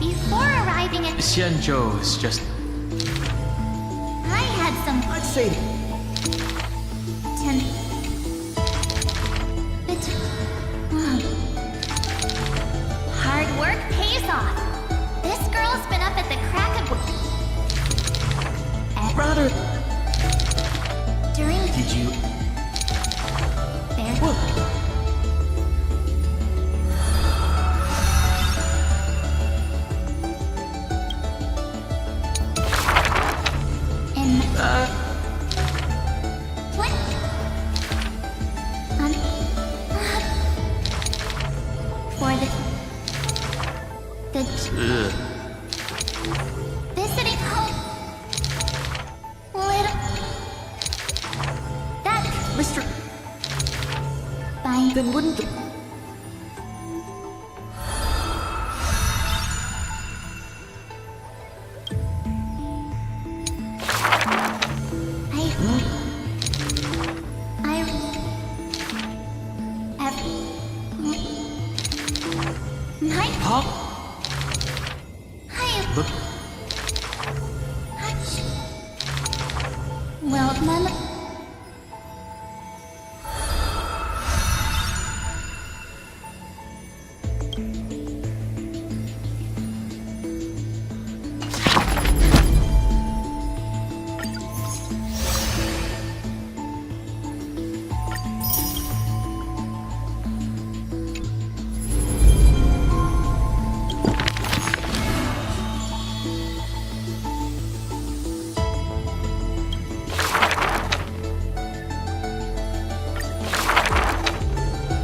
Speaker 14: Before arriving at...
Speaker 13: Xianzhou is just...
Speaker 14: I had some...
Speaker 17: I'd say...
Speaker 14: Hard work pays off. This girl's been up at the crack of...
Speaker 17: Rather...
Speaker 14: During...
Speaker 17: Did you...
Speaker 14: There... For the visiting home. Little... That...
Speaker 17: Mr...
Speaker 14: Fine.
Speaker 17: Then wouldn't the...
Speaker 14: Well, Mama...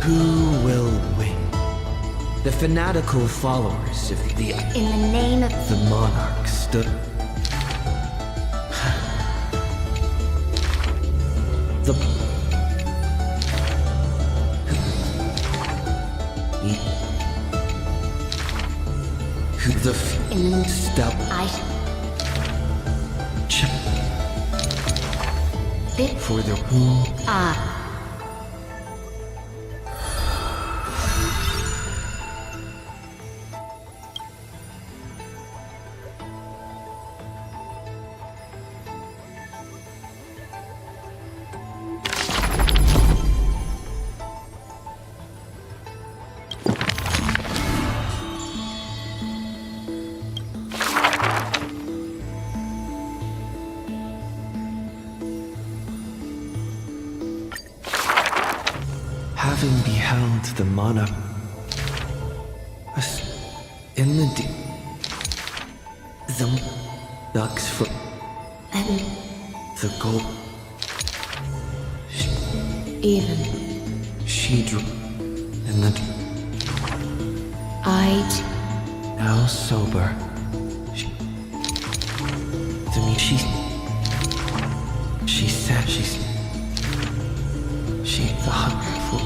Speaker 1: Who will win? The fanatical followers of the...
Speaker 11: In the name of...
Speaker 1: The monarchs, the
Speaker 11: In the...
Speaker 1: Step... For the who... Having beheld the monarch in the ducks for the gold
Speaker 22: Even.
Speaker 1: she drew in the now sober to me she said she thought for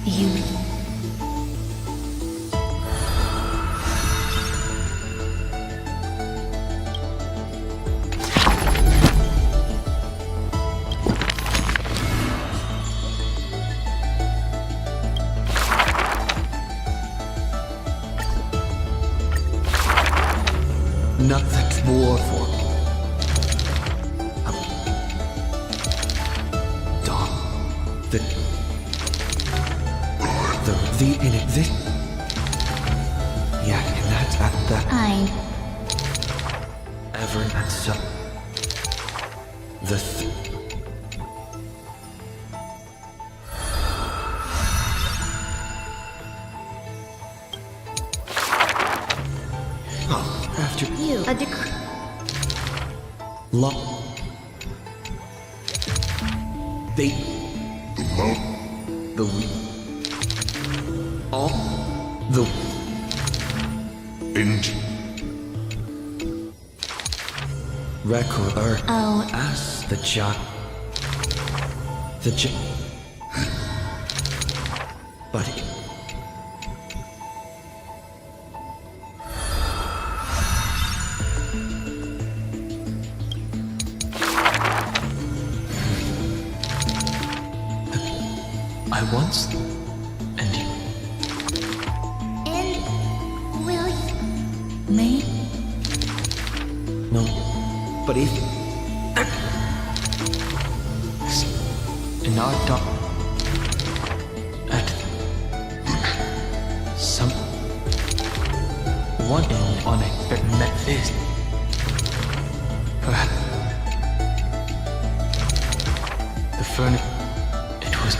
Speaker 22: You.
Speaker 1: nothing more for a dog. The in it this. Yeah, and that. Evernight so. The
Speaker 6: A decree.
Speaker 1: They... The... All... The... Record...
Speaker 9: Oh.
Speaker 1: As the job... The job... But...
Speaker 13: I once... And you...
Speaker 14: And will you...
Speaker 9: Me?
Speaker 1: No. But if...
Speaker 13: In our dark... At... Some... One in on a met this. Perhaps... The furnace... It was...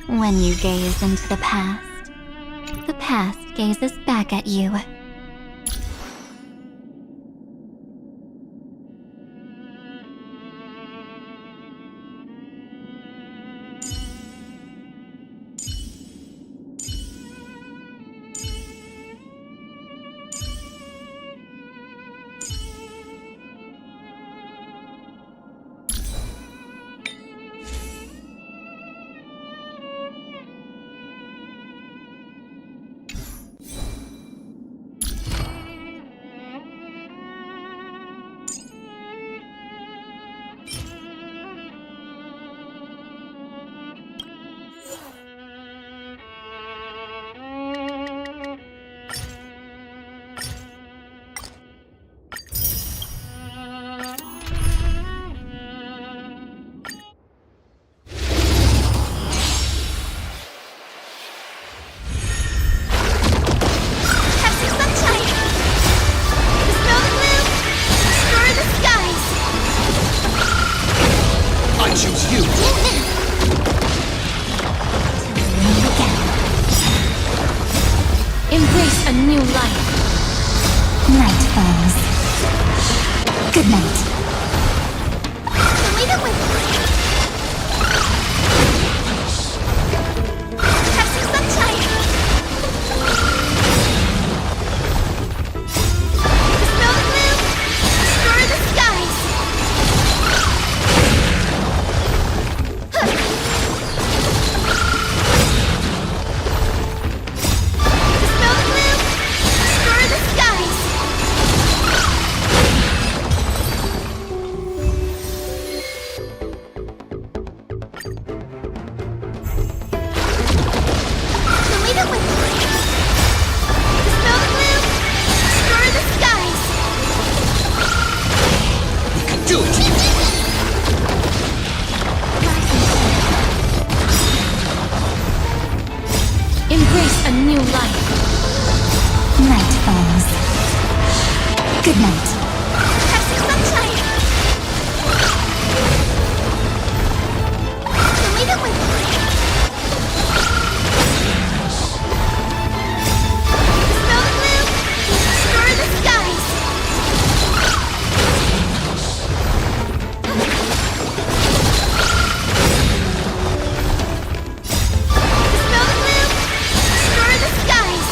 Speaker 9: When you gaze into the past gazes back at you.
Speaker 8: Embrace a new life.
Speaker 9: Night falls. Good night.
Speaker 14: Leave it with me. Have some sunshine. Smell the blue. Explore the skies.
Speaker 8: Embrace a new life.
Speaker 9: Night falls. Good night.
Speaker 14: Have some sunshine. Leave it with me. Smell the blue. Explore the skies. Smell the blue. Explore the skies.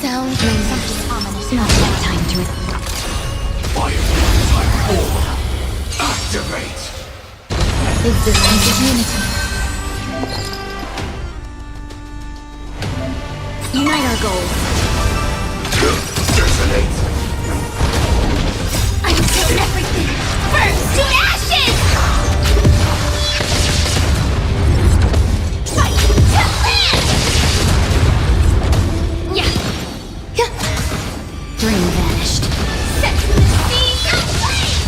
Speaker 8: Sounds like something ominous. Not that time to it.
Speaker 16: Activate!
Speaker 8: Existence is unity. Unite our goals.
Speaker 16: Detonate!
Speaker 14: I'm taking everything! Burn to ashes! Fight to live! Yeah!
Speaker 8: Dream vanished.
Speaker 14: Set the scene aflame!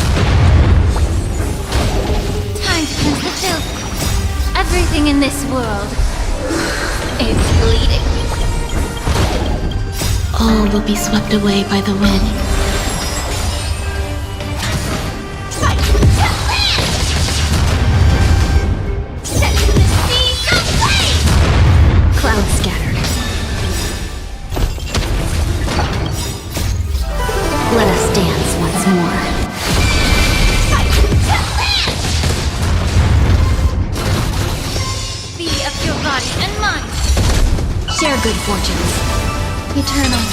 Speaker 14: Time to cleanse the filth. Everything in this world is bleeding.
Speaker 8: All will be swept away by the wind.
Speaker 14: Fight to live! Set the scene aflame!
Speaker 8: Clouds scattered. Let us dance once more.
Speaker 14: Fight to live! Be of your body and mind.
Speaker 8: Share good fortunes. Eternal.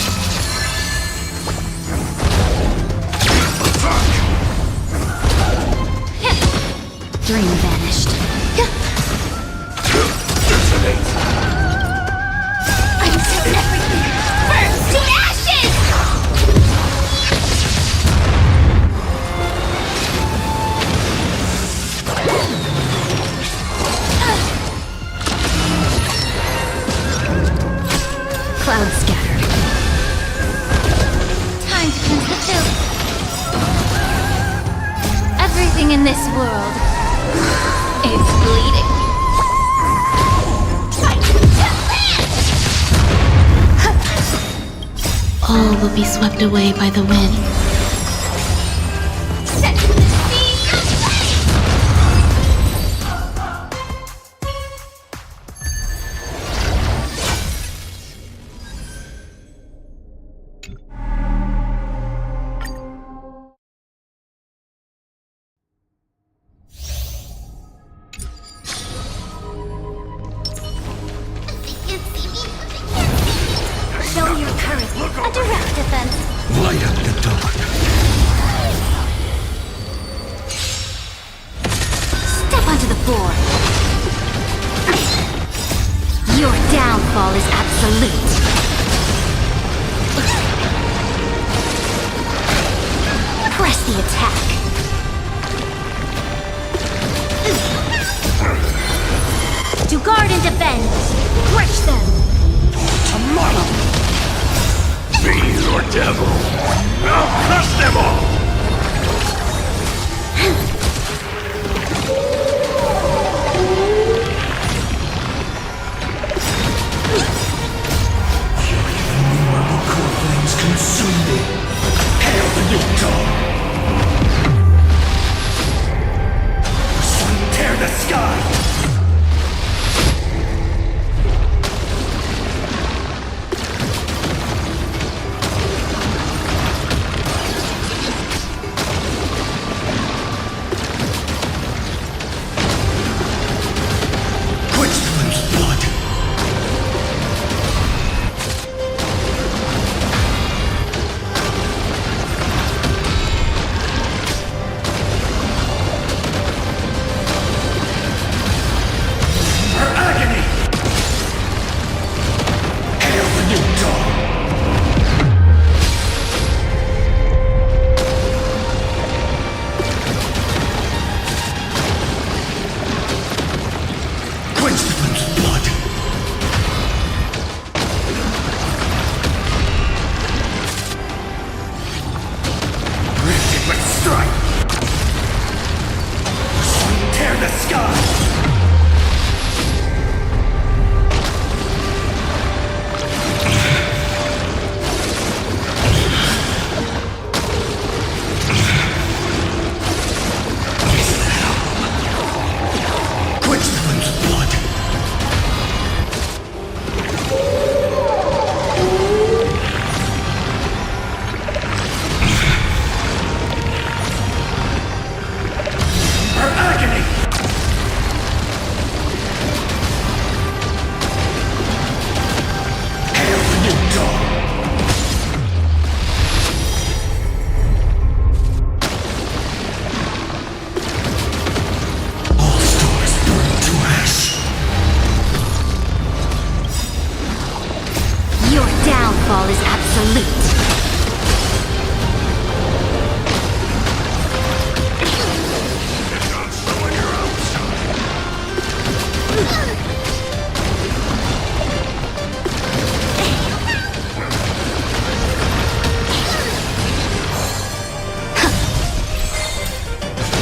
Speaker 8: Dream vanished.
Speaker 14: I'm taking everything! Burn to ashes!
Speaker 8: Clouds scattered.
Speaker 14: Time to cleanse the filth. Everything in this world is bleeding. Fight to live!
Speaker 8: All will be swept away by the wind.
Speaker 14: Set the scene aflame! Show your courage. A direct defense.
Speaker 24: Light up the dark.
Speaker 14: Step onto the board. Your downfall is absolute. Press the attack. To guard and defend. Crush them.
Speaker 16: Tomorrow! Fiend or devil, I'll crush them all!
Speaker 24: Innumerable core flames consume me. Hail the new dawn! Sun tear the sky!
Speaker 17: sky!
Speaker 11: downfall is absolute.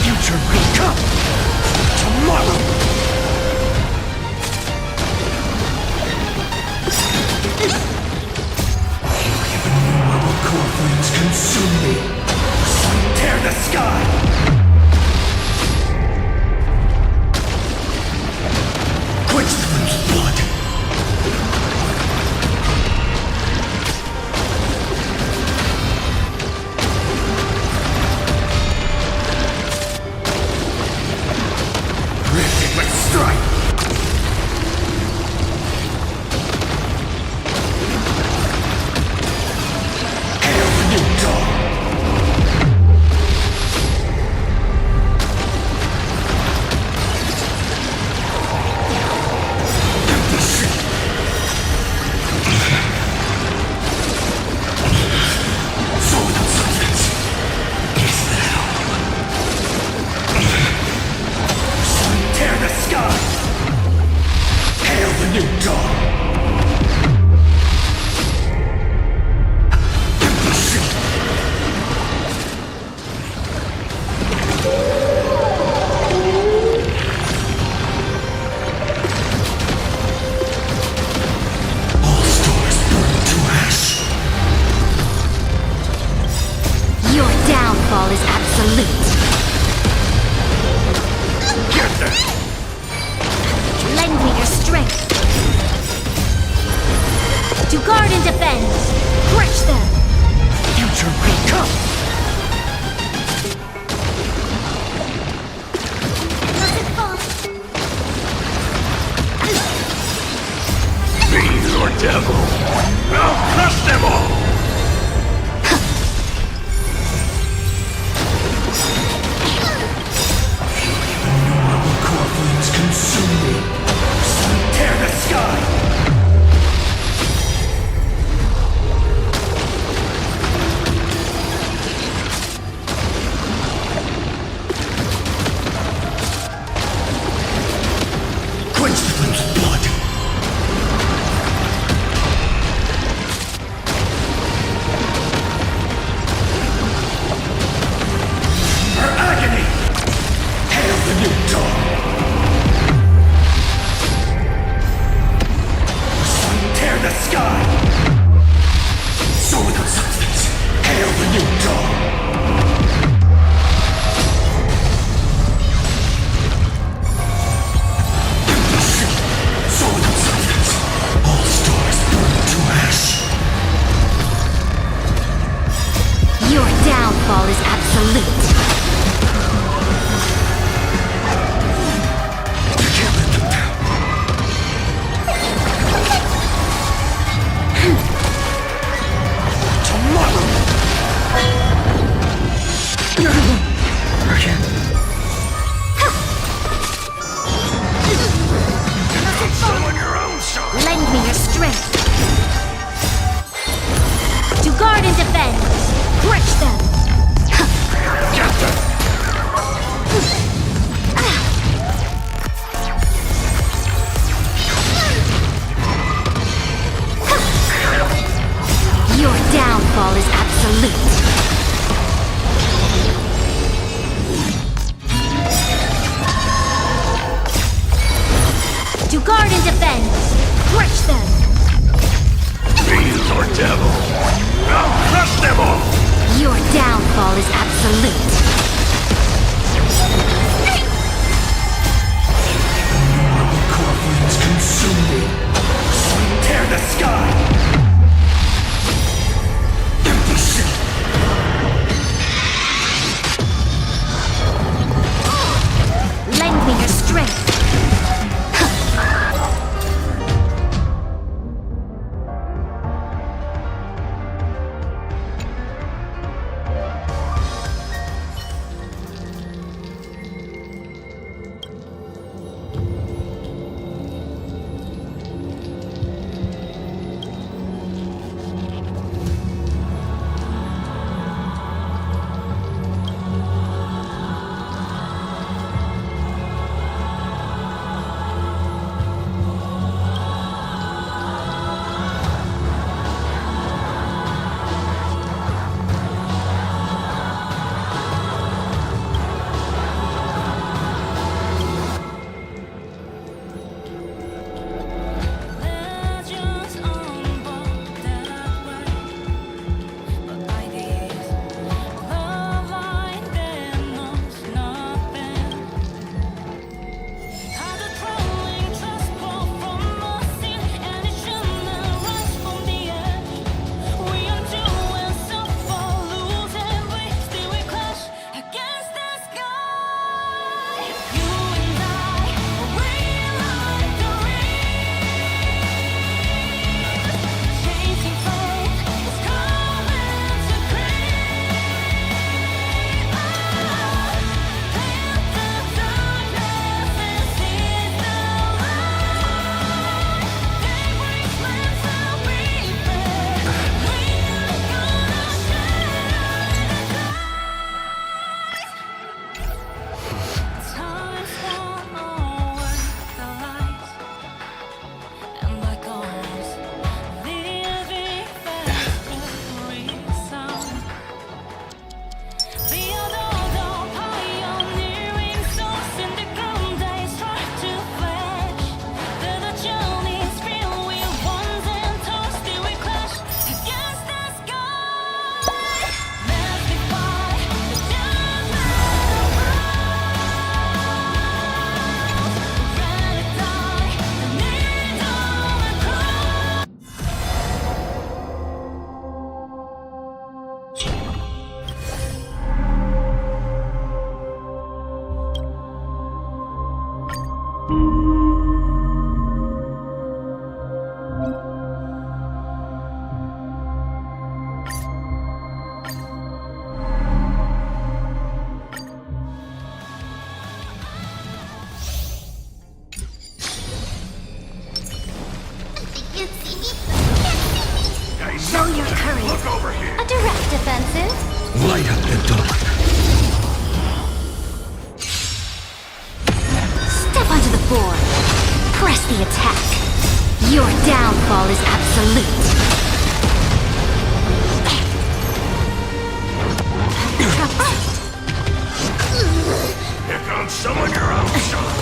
Speaker 17: Future will come tomorrow. Innumerable core flames consume me. Sun tear the sky. Quench the flame's blood. Rifted with strife. Hail the new dawn. Empty ship. So without substance. Is thou. Sun tear the sky. Hail the new dawn. Empty ship. All stars burn to ash.
Speaker 11: Your downfall is absolute.
Speaker 17: Get them.
Speaker 11: Lend me your strength. To guard and defend. Crush them.
Speaker 17: Future will come. Fiend or devil, I'll crush them all. Innumerable core flames consume me. Sun tear the sky. Quench the flame's blood. Her agony. Hail the new dawn. Sun tear the sky. So without substance. Hail the new dawn. Empty ship. So without substance. All stars burn to ash.
Speaker 11: Your downfall is absolute. Face the attack. Your downfall is absolute.
Speaker 16: Here comes someone your own son.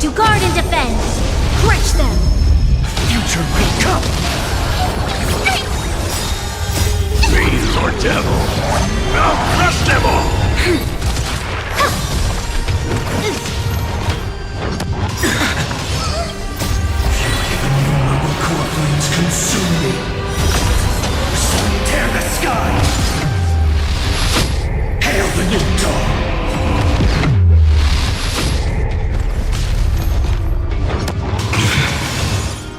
Speaker 11: To guard and defend. Crush them.
Speaker 16: Future will come. Fiend or devil, I'll crush them all.
Speaker 17: Core flames consume me. Tear the sky. Hail the new dawn.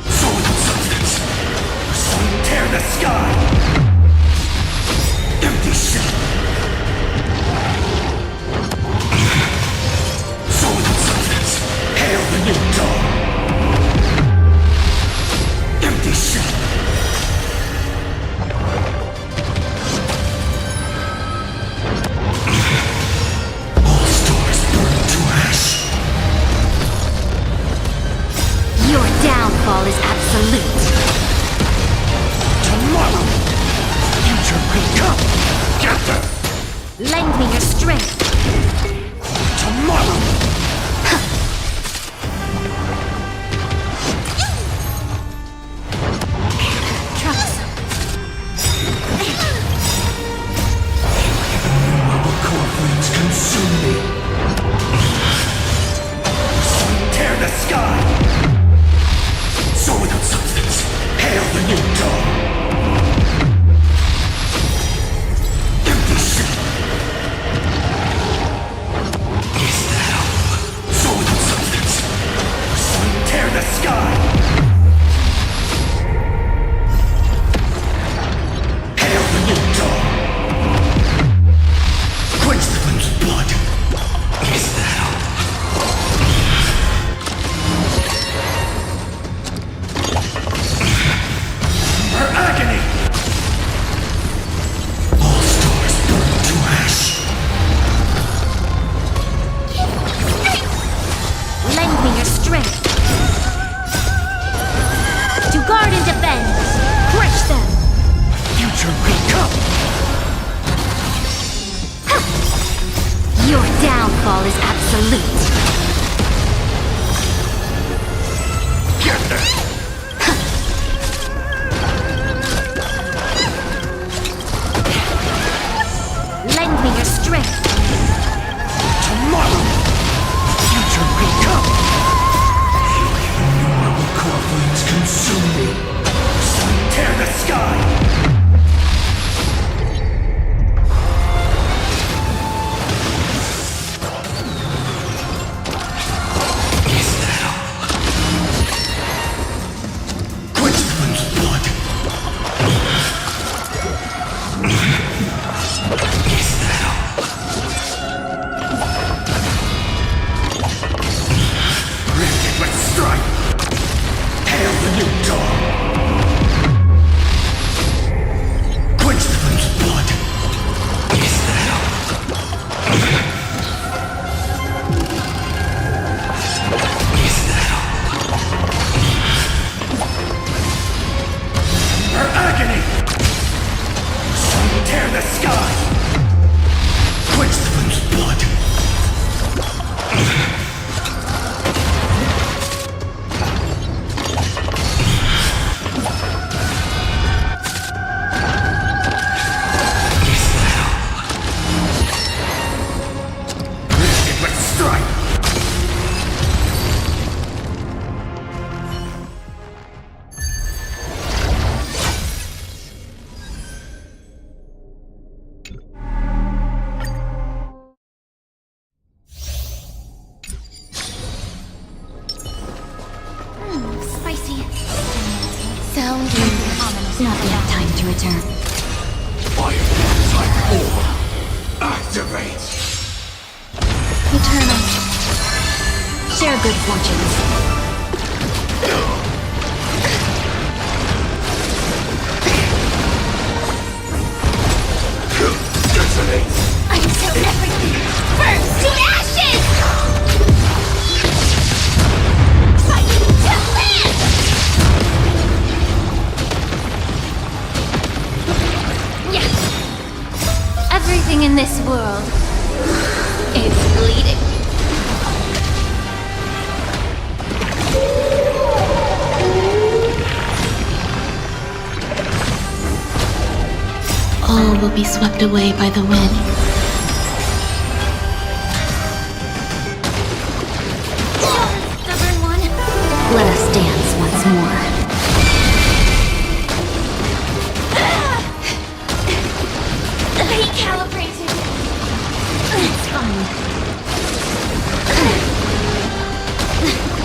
Speaker 17: Soul of substance. Tear the sky. Empty shell. Soul of substance. Hail the new dawn. Empty shell. All stars burn to ash.
Speaker 11: Your downfall is absolute.
Speaker 17: Tomorrow, future will come. Get them.
Speaker 11: Lend me your strength.
Speaker 17: Tomorrow.
Speaker 11: Trunks.
Speaker 17: Core flames consume me. Tear the sky. Soul without substance. Hail the new dawn. Empty shell. Is that all? Soul without substance. Tear the sky. Hail the new dawn. Quench the flame's blood. Is that all? Her agony! All stars burn to ash.
Speaker 11: Lend me your strength. To guard and defend. Crush them.
Speaker 17: Future will come.
Speaker 11: Your downfall is absolute.
Speaker 16: Get them.
Speaker 11: Lend me your strength.
Speaker 17: Tomorrow, future will come. Innumerable core flames consume me. Tear the sky. Is that all? Quench the flame's blood. Is that all? Rift it with strife. Hail the new dawn. Quench the flame's blood. Is that all? Is that all? Her agony! Tear the sky! Quench the flame's blood! Is that all? Risk it with strife!
Speaker 2: Spicy.
Speaker 9: Sound not yet time to return.
Speaker 16: Fire type 4. Activate.
Speaker 9: Eternal.
Speaker 11: Share good fortunes.
Speaker 16: Detonate.
Speaker 9: I'm so
Speaker 2: Everything in this world is bleeding.
Speaker 8: All will be swept away by the wind.
Speaker 2: Stubborn one.
Speaker 22: Let us dance once more.
Speaker 2: Recalibrated.
Speaker 22: It's fine.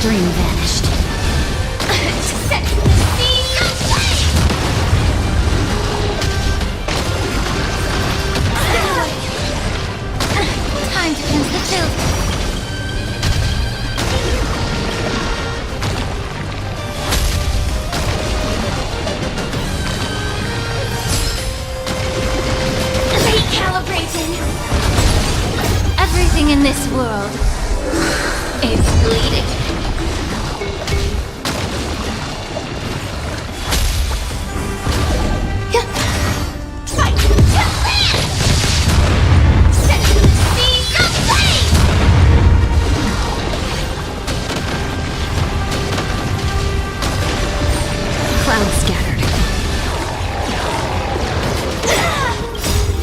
Speaker 22: Dream vanished.
Speaker 2: Set the scene aflame. Time to cleanse the filth. Recalibrating. Everything in this world is bleeding.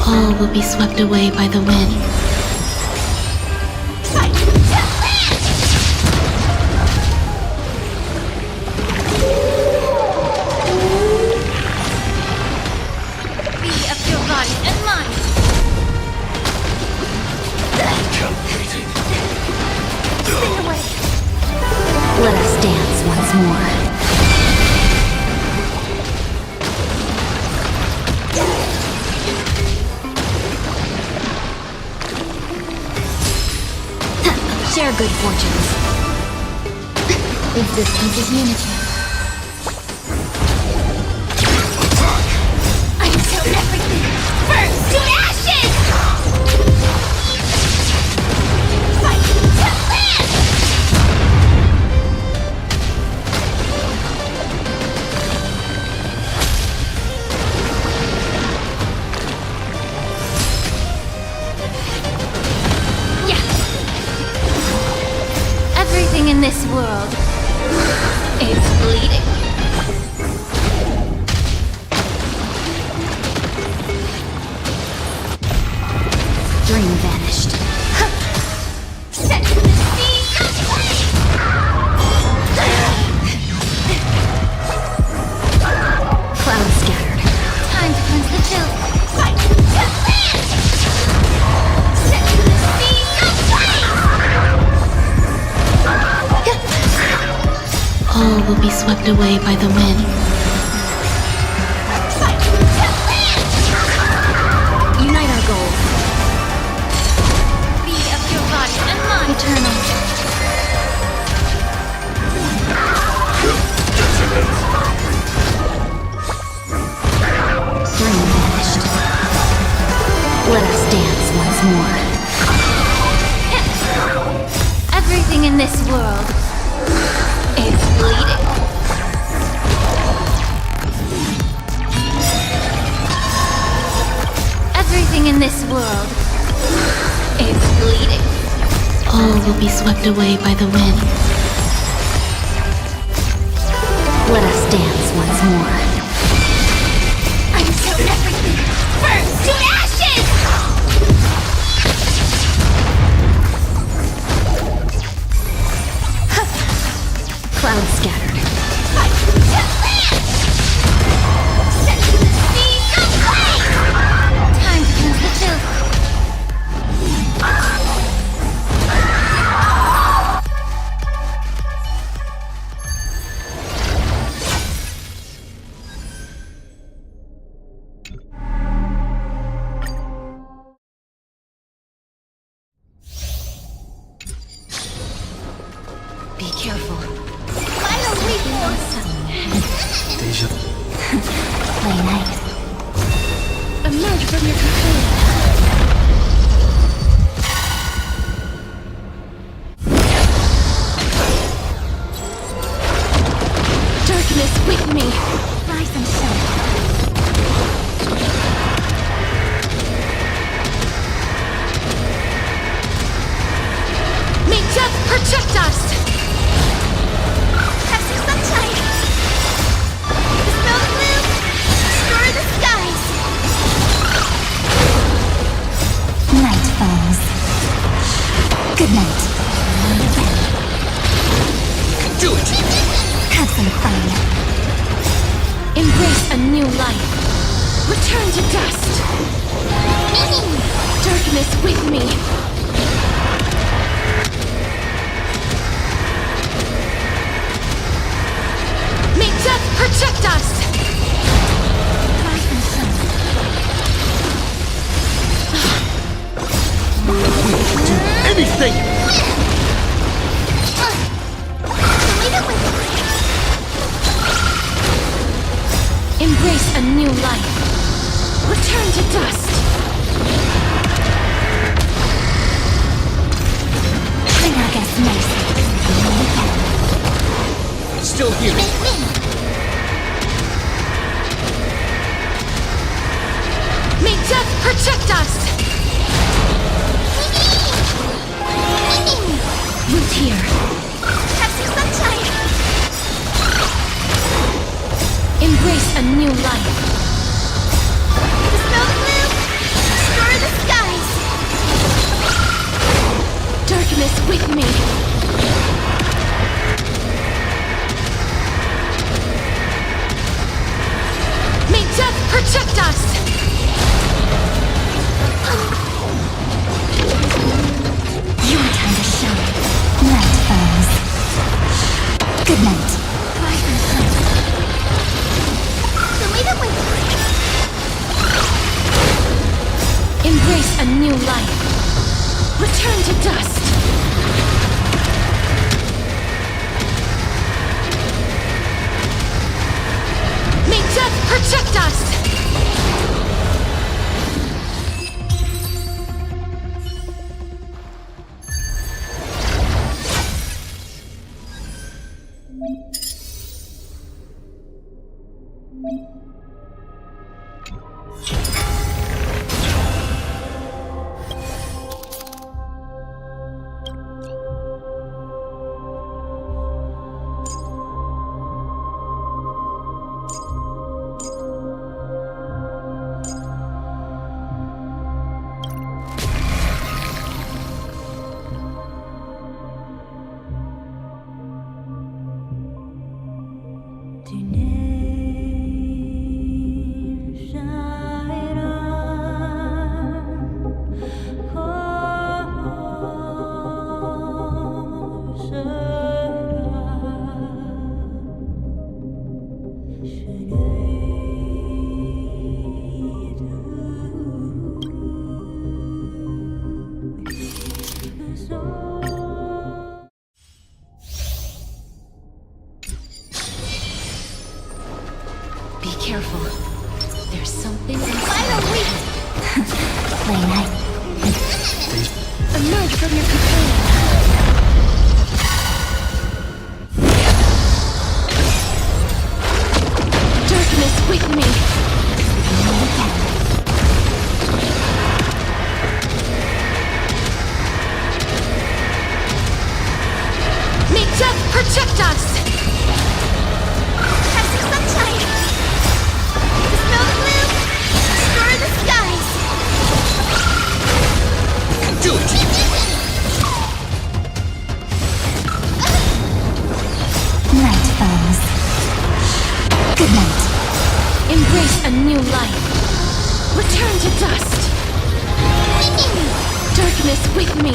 Speaker 8: All will be swept away by the wind.
Speaker 2: Be of your body and mind. Spin away.
Speaker 22: Let us dance once more. Share good fortunes. Existence is unity.
Speaker 2: Until everything burns to ashes! Fight to land! Everything in this world is bleeding.
Speaker 22: Dream vanished.
Speaker 2: Set the scene aflame!
Speaker 22: Clouds scattered.
Speaker 2: Time to cleanse the filth. Fight to land! Set the scene aflame!
Speaker 8: All will be swept away by the wind.
Speaker 22: Unite our goals.
Speaker 2: Be of your body and mind.
Speaker 22: Eternal. Dream vanished. Let us dance once more.
Speaker 2: Everything in this world is bleeding. Everything in this world is bleeding.
Speaker 8: All will be swept away by the wind.
Speaker 22: Let us dance once more.
Speaker 2: Until everything burns to ashes!
Speaker 22: Clouds scattered.
Speaker 2: Fight to land! Set the scene aflame! Time to cleanse the filth.
Speaker 22: Be careful.
Speaker 2: Final reforce!
Speaker 1: Deja.
Speaker 22: Play night.
Speaker 8: Emerge from your cocoon.
Speaker 2: Darkness with me! Rise and shine.
Speaker 22: new life. Return to dust. Darkness with me. May death protect us.
Speaker 17: Anything!
Speaker 22: Embrace a new life. Return to dust.
Speaker 17: Still here.
Speaker 22: May death protect us. Root here.
Speaker 14: Have some sunshine.
Speaker 22: Embrace a new life.
Speaker 14: The snow blue. Destroy the skies.
Speaker 22: Darkness with me. May death protect us.
Speaker 9: Your time to shine. Night falls. Good night.
Speaker 22: Embrace a new life. Return to dust. May death protect us. Be careful. There's something inside.
Speaker 9: Lane,
Speaker 22: Emerge from your cocoon. Darkness with me. May death protect us.
Speaker 14: Have some sunshine. The snow blue. Destroy the skies.
Speaker 17: Do it!
Speaker 9: night falls. Good night.
Speaker 22: Embrace a new life. Return to dust. Darkness with me.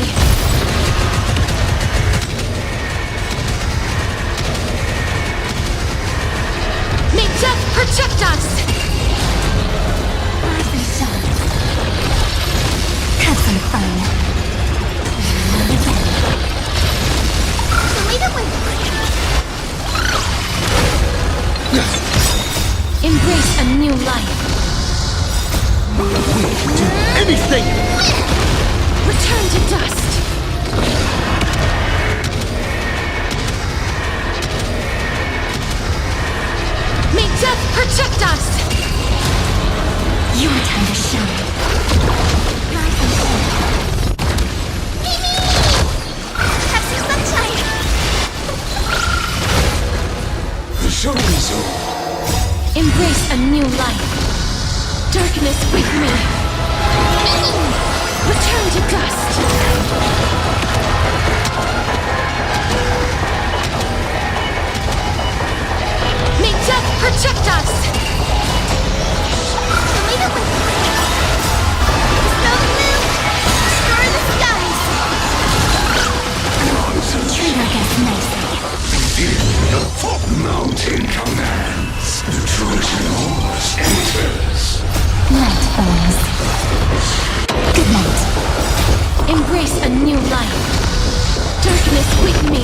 Speaker 22: May death protect us.
Speaker 9: Rise and shine. Have some fun.
Speaker 14: Show me the way.
Speaker 22: Embrace a new life.
Speaker 17: Anything!
Speaker 22: Return to dust. May death protect us.
Speaker 9: Your time to shine.
Speaker 14: Rise and shine. Have some sunshine.
Speaker 17: The show is over.
Speaker 22: Embrace a new life. Darkness with me. Return to dust. May death protect us.
Speaker 8: Darkness with me.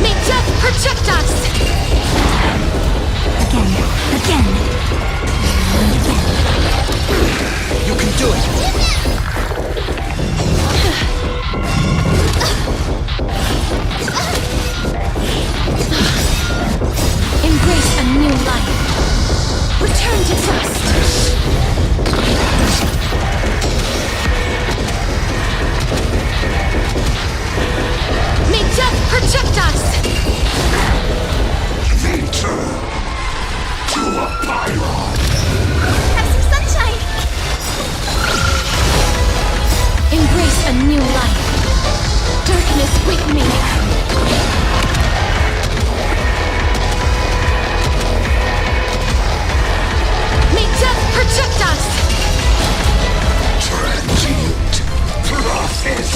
Speaker 8: May death protect us!
Speaker 9: Again.
Speaker 17: You can do it!
Speaker 8: Embrace a new life. Return to dust. May death protect us!
Speaker 16: Return to a pyron.
Speaker 14: Have some sunshine!
Speaker 8: Embrace a new life. Darkness with me. May death protect us!
Speaker 16: Transient process.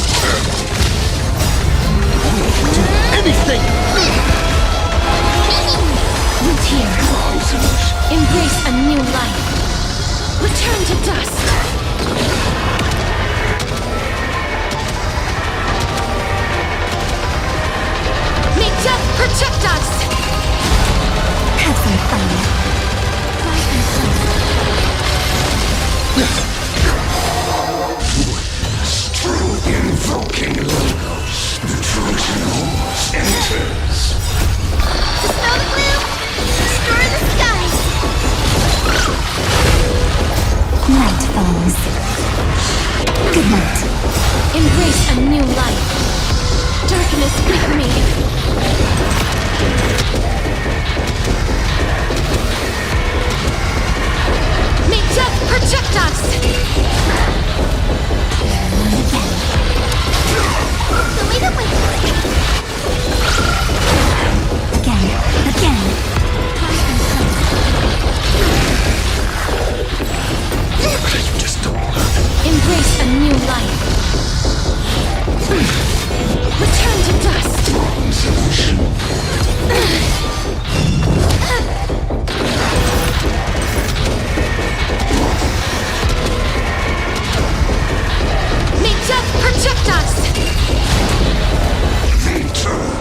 Speaker 17: Anything!
Speaker 8: Root here. Embrace a new life. Return to dust. May death protect us!
Speaker 9: Have some fun.
Speaker 16: Through invoking logos, the Trojan horse enters.
Speaker 14: Dispel the gloom! Destroy the skies!
Speaker 9: Night falls. Good night.
Speaker 8: Embrace a new life. Darkness with me. May death protect us!
Speaker 14: The lead up with
Speaker 9: Again.
Speaker 8: Embrace a new life. Return to dust. May death protect us!
Speaker 16: Return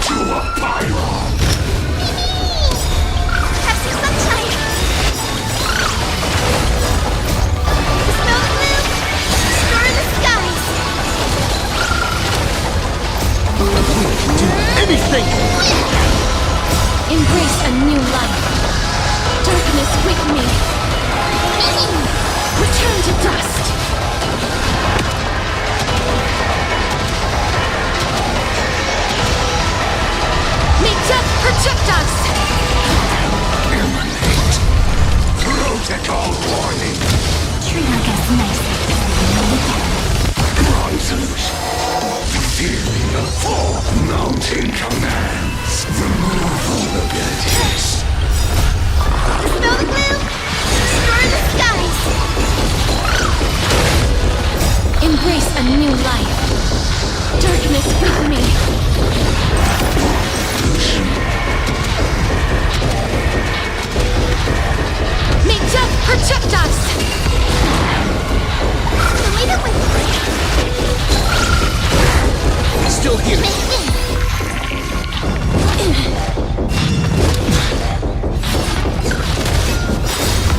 Speaker 16: to a pyron.
Speaker 14: have some sunshine! Dispel the gloom! Destroy the skies!
Speaker 17: Anything!
Speaker 8: Embrace a new life. Darkness with me. Return to dust. May death protect us!
Speaker 16: Emanate. Protocol warning.
Speaker 9: Treat our guests nicely.
Speaker 16: Risers. Inferior. Full mounting commands. Remove vulnerabilities.
Speaker 14: Dispel the gloom! Destroy the skies!
Speaker 8: Embrace a new life. Darkness with me. May death protect us!
Speaker 14: The lead up with
Speaker 17: Still here.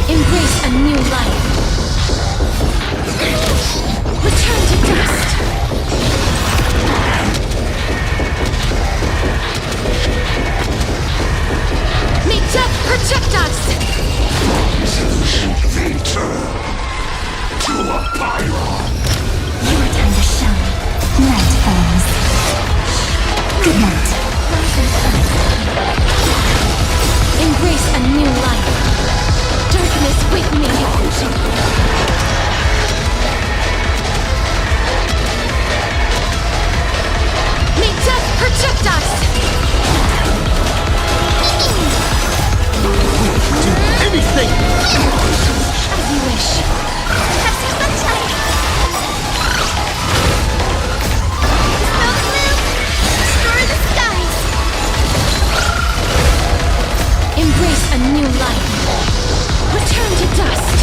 Speaker 8: Embrace a new life. Return to dust. May death protect us!
Speaker 16: Resolution. Return to a pyron.
Speaker 9: Your time to shine. Night falls. Good night.
Speaker 8: Embrace a new life. Darkness with me. May death protect us!
Speaker 17: Anything!
Speaker 8: As you wish.
Speaker 14: have some sunshine! Dispel the gloom! Destroy the skies!
Speaker 8: Embrace a new life. Return to dust.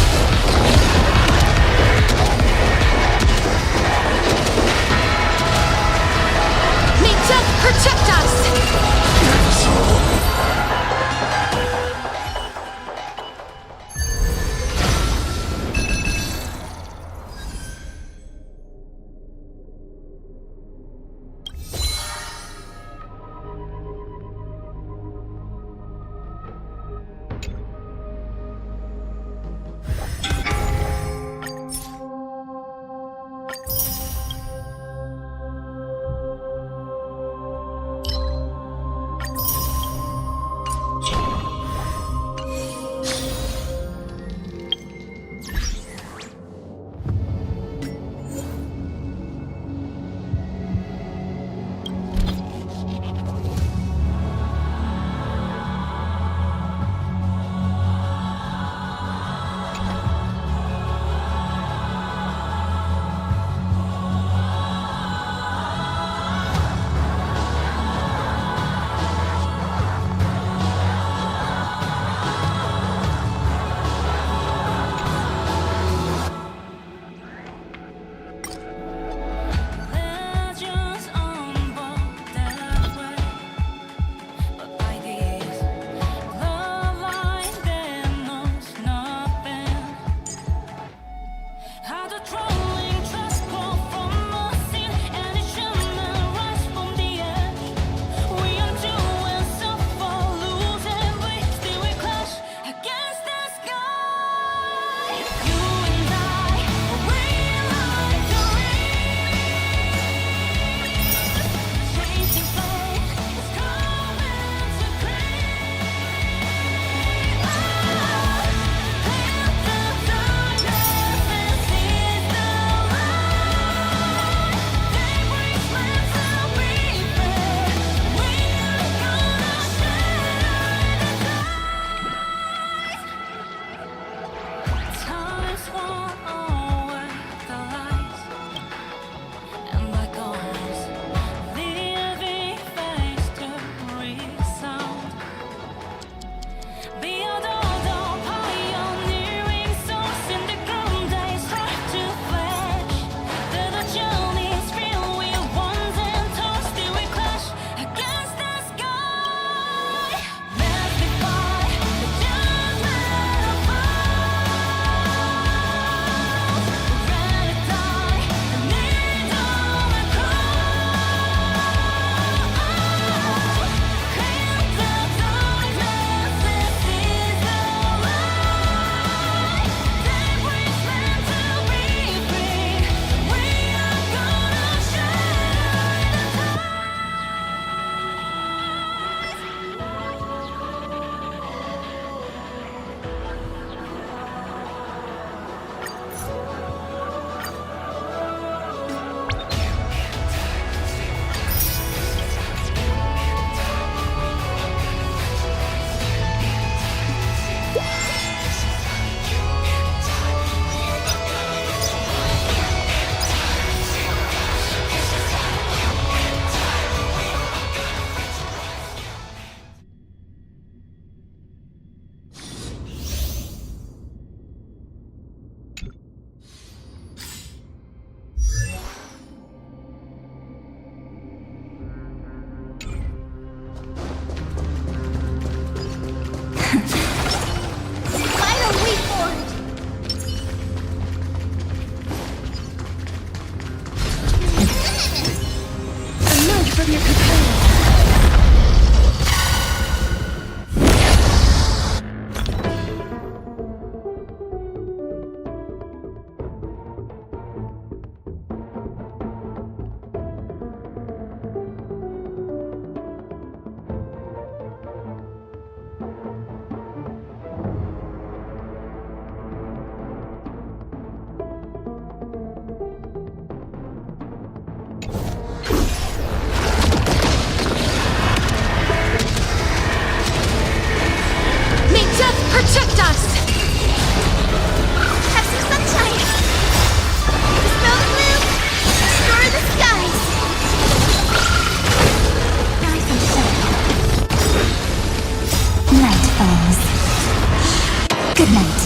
Speaker 9: Good night.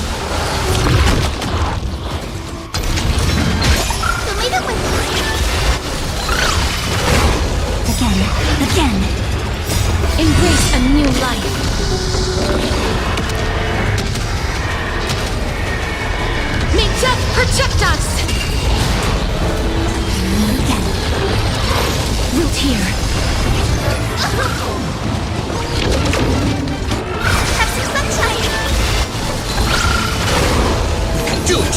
Speaker 14: The way that we...
Speaker 9: Again.
Speaker 8: a new life. May death protect us! Root here.
Speaker 14: Have some sunshine!
Speaker 17: Do it!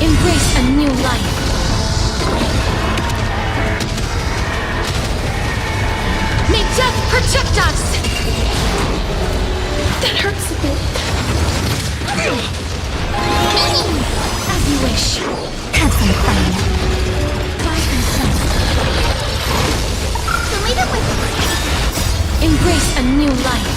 Speaker 8: Embrace a new life. May death protect us! That hurts a bit. As you wish.
Speaker 9: Have some fun.
Speaker 14: Leave it with me.
Speaker 8: Embrace a new life.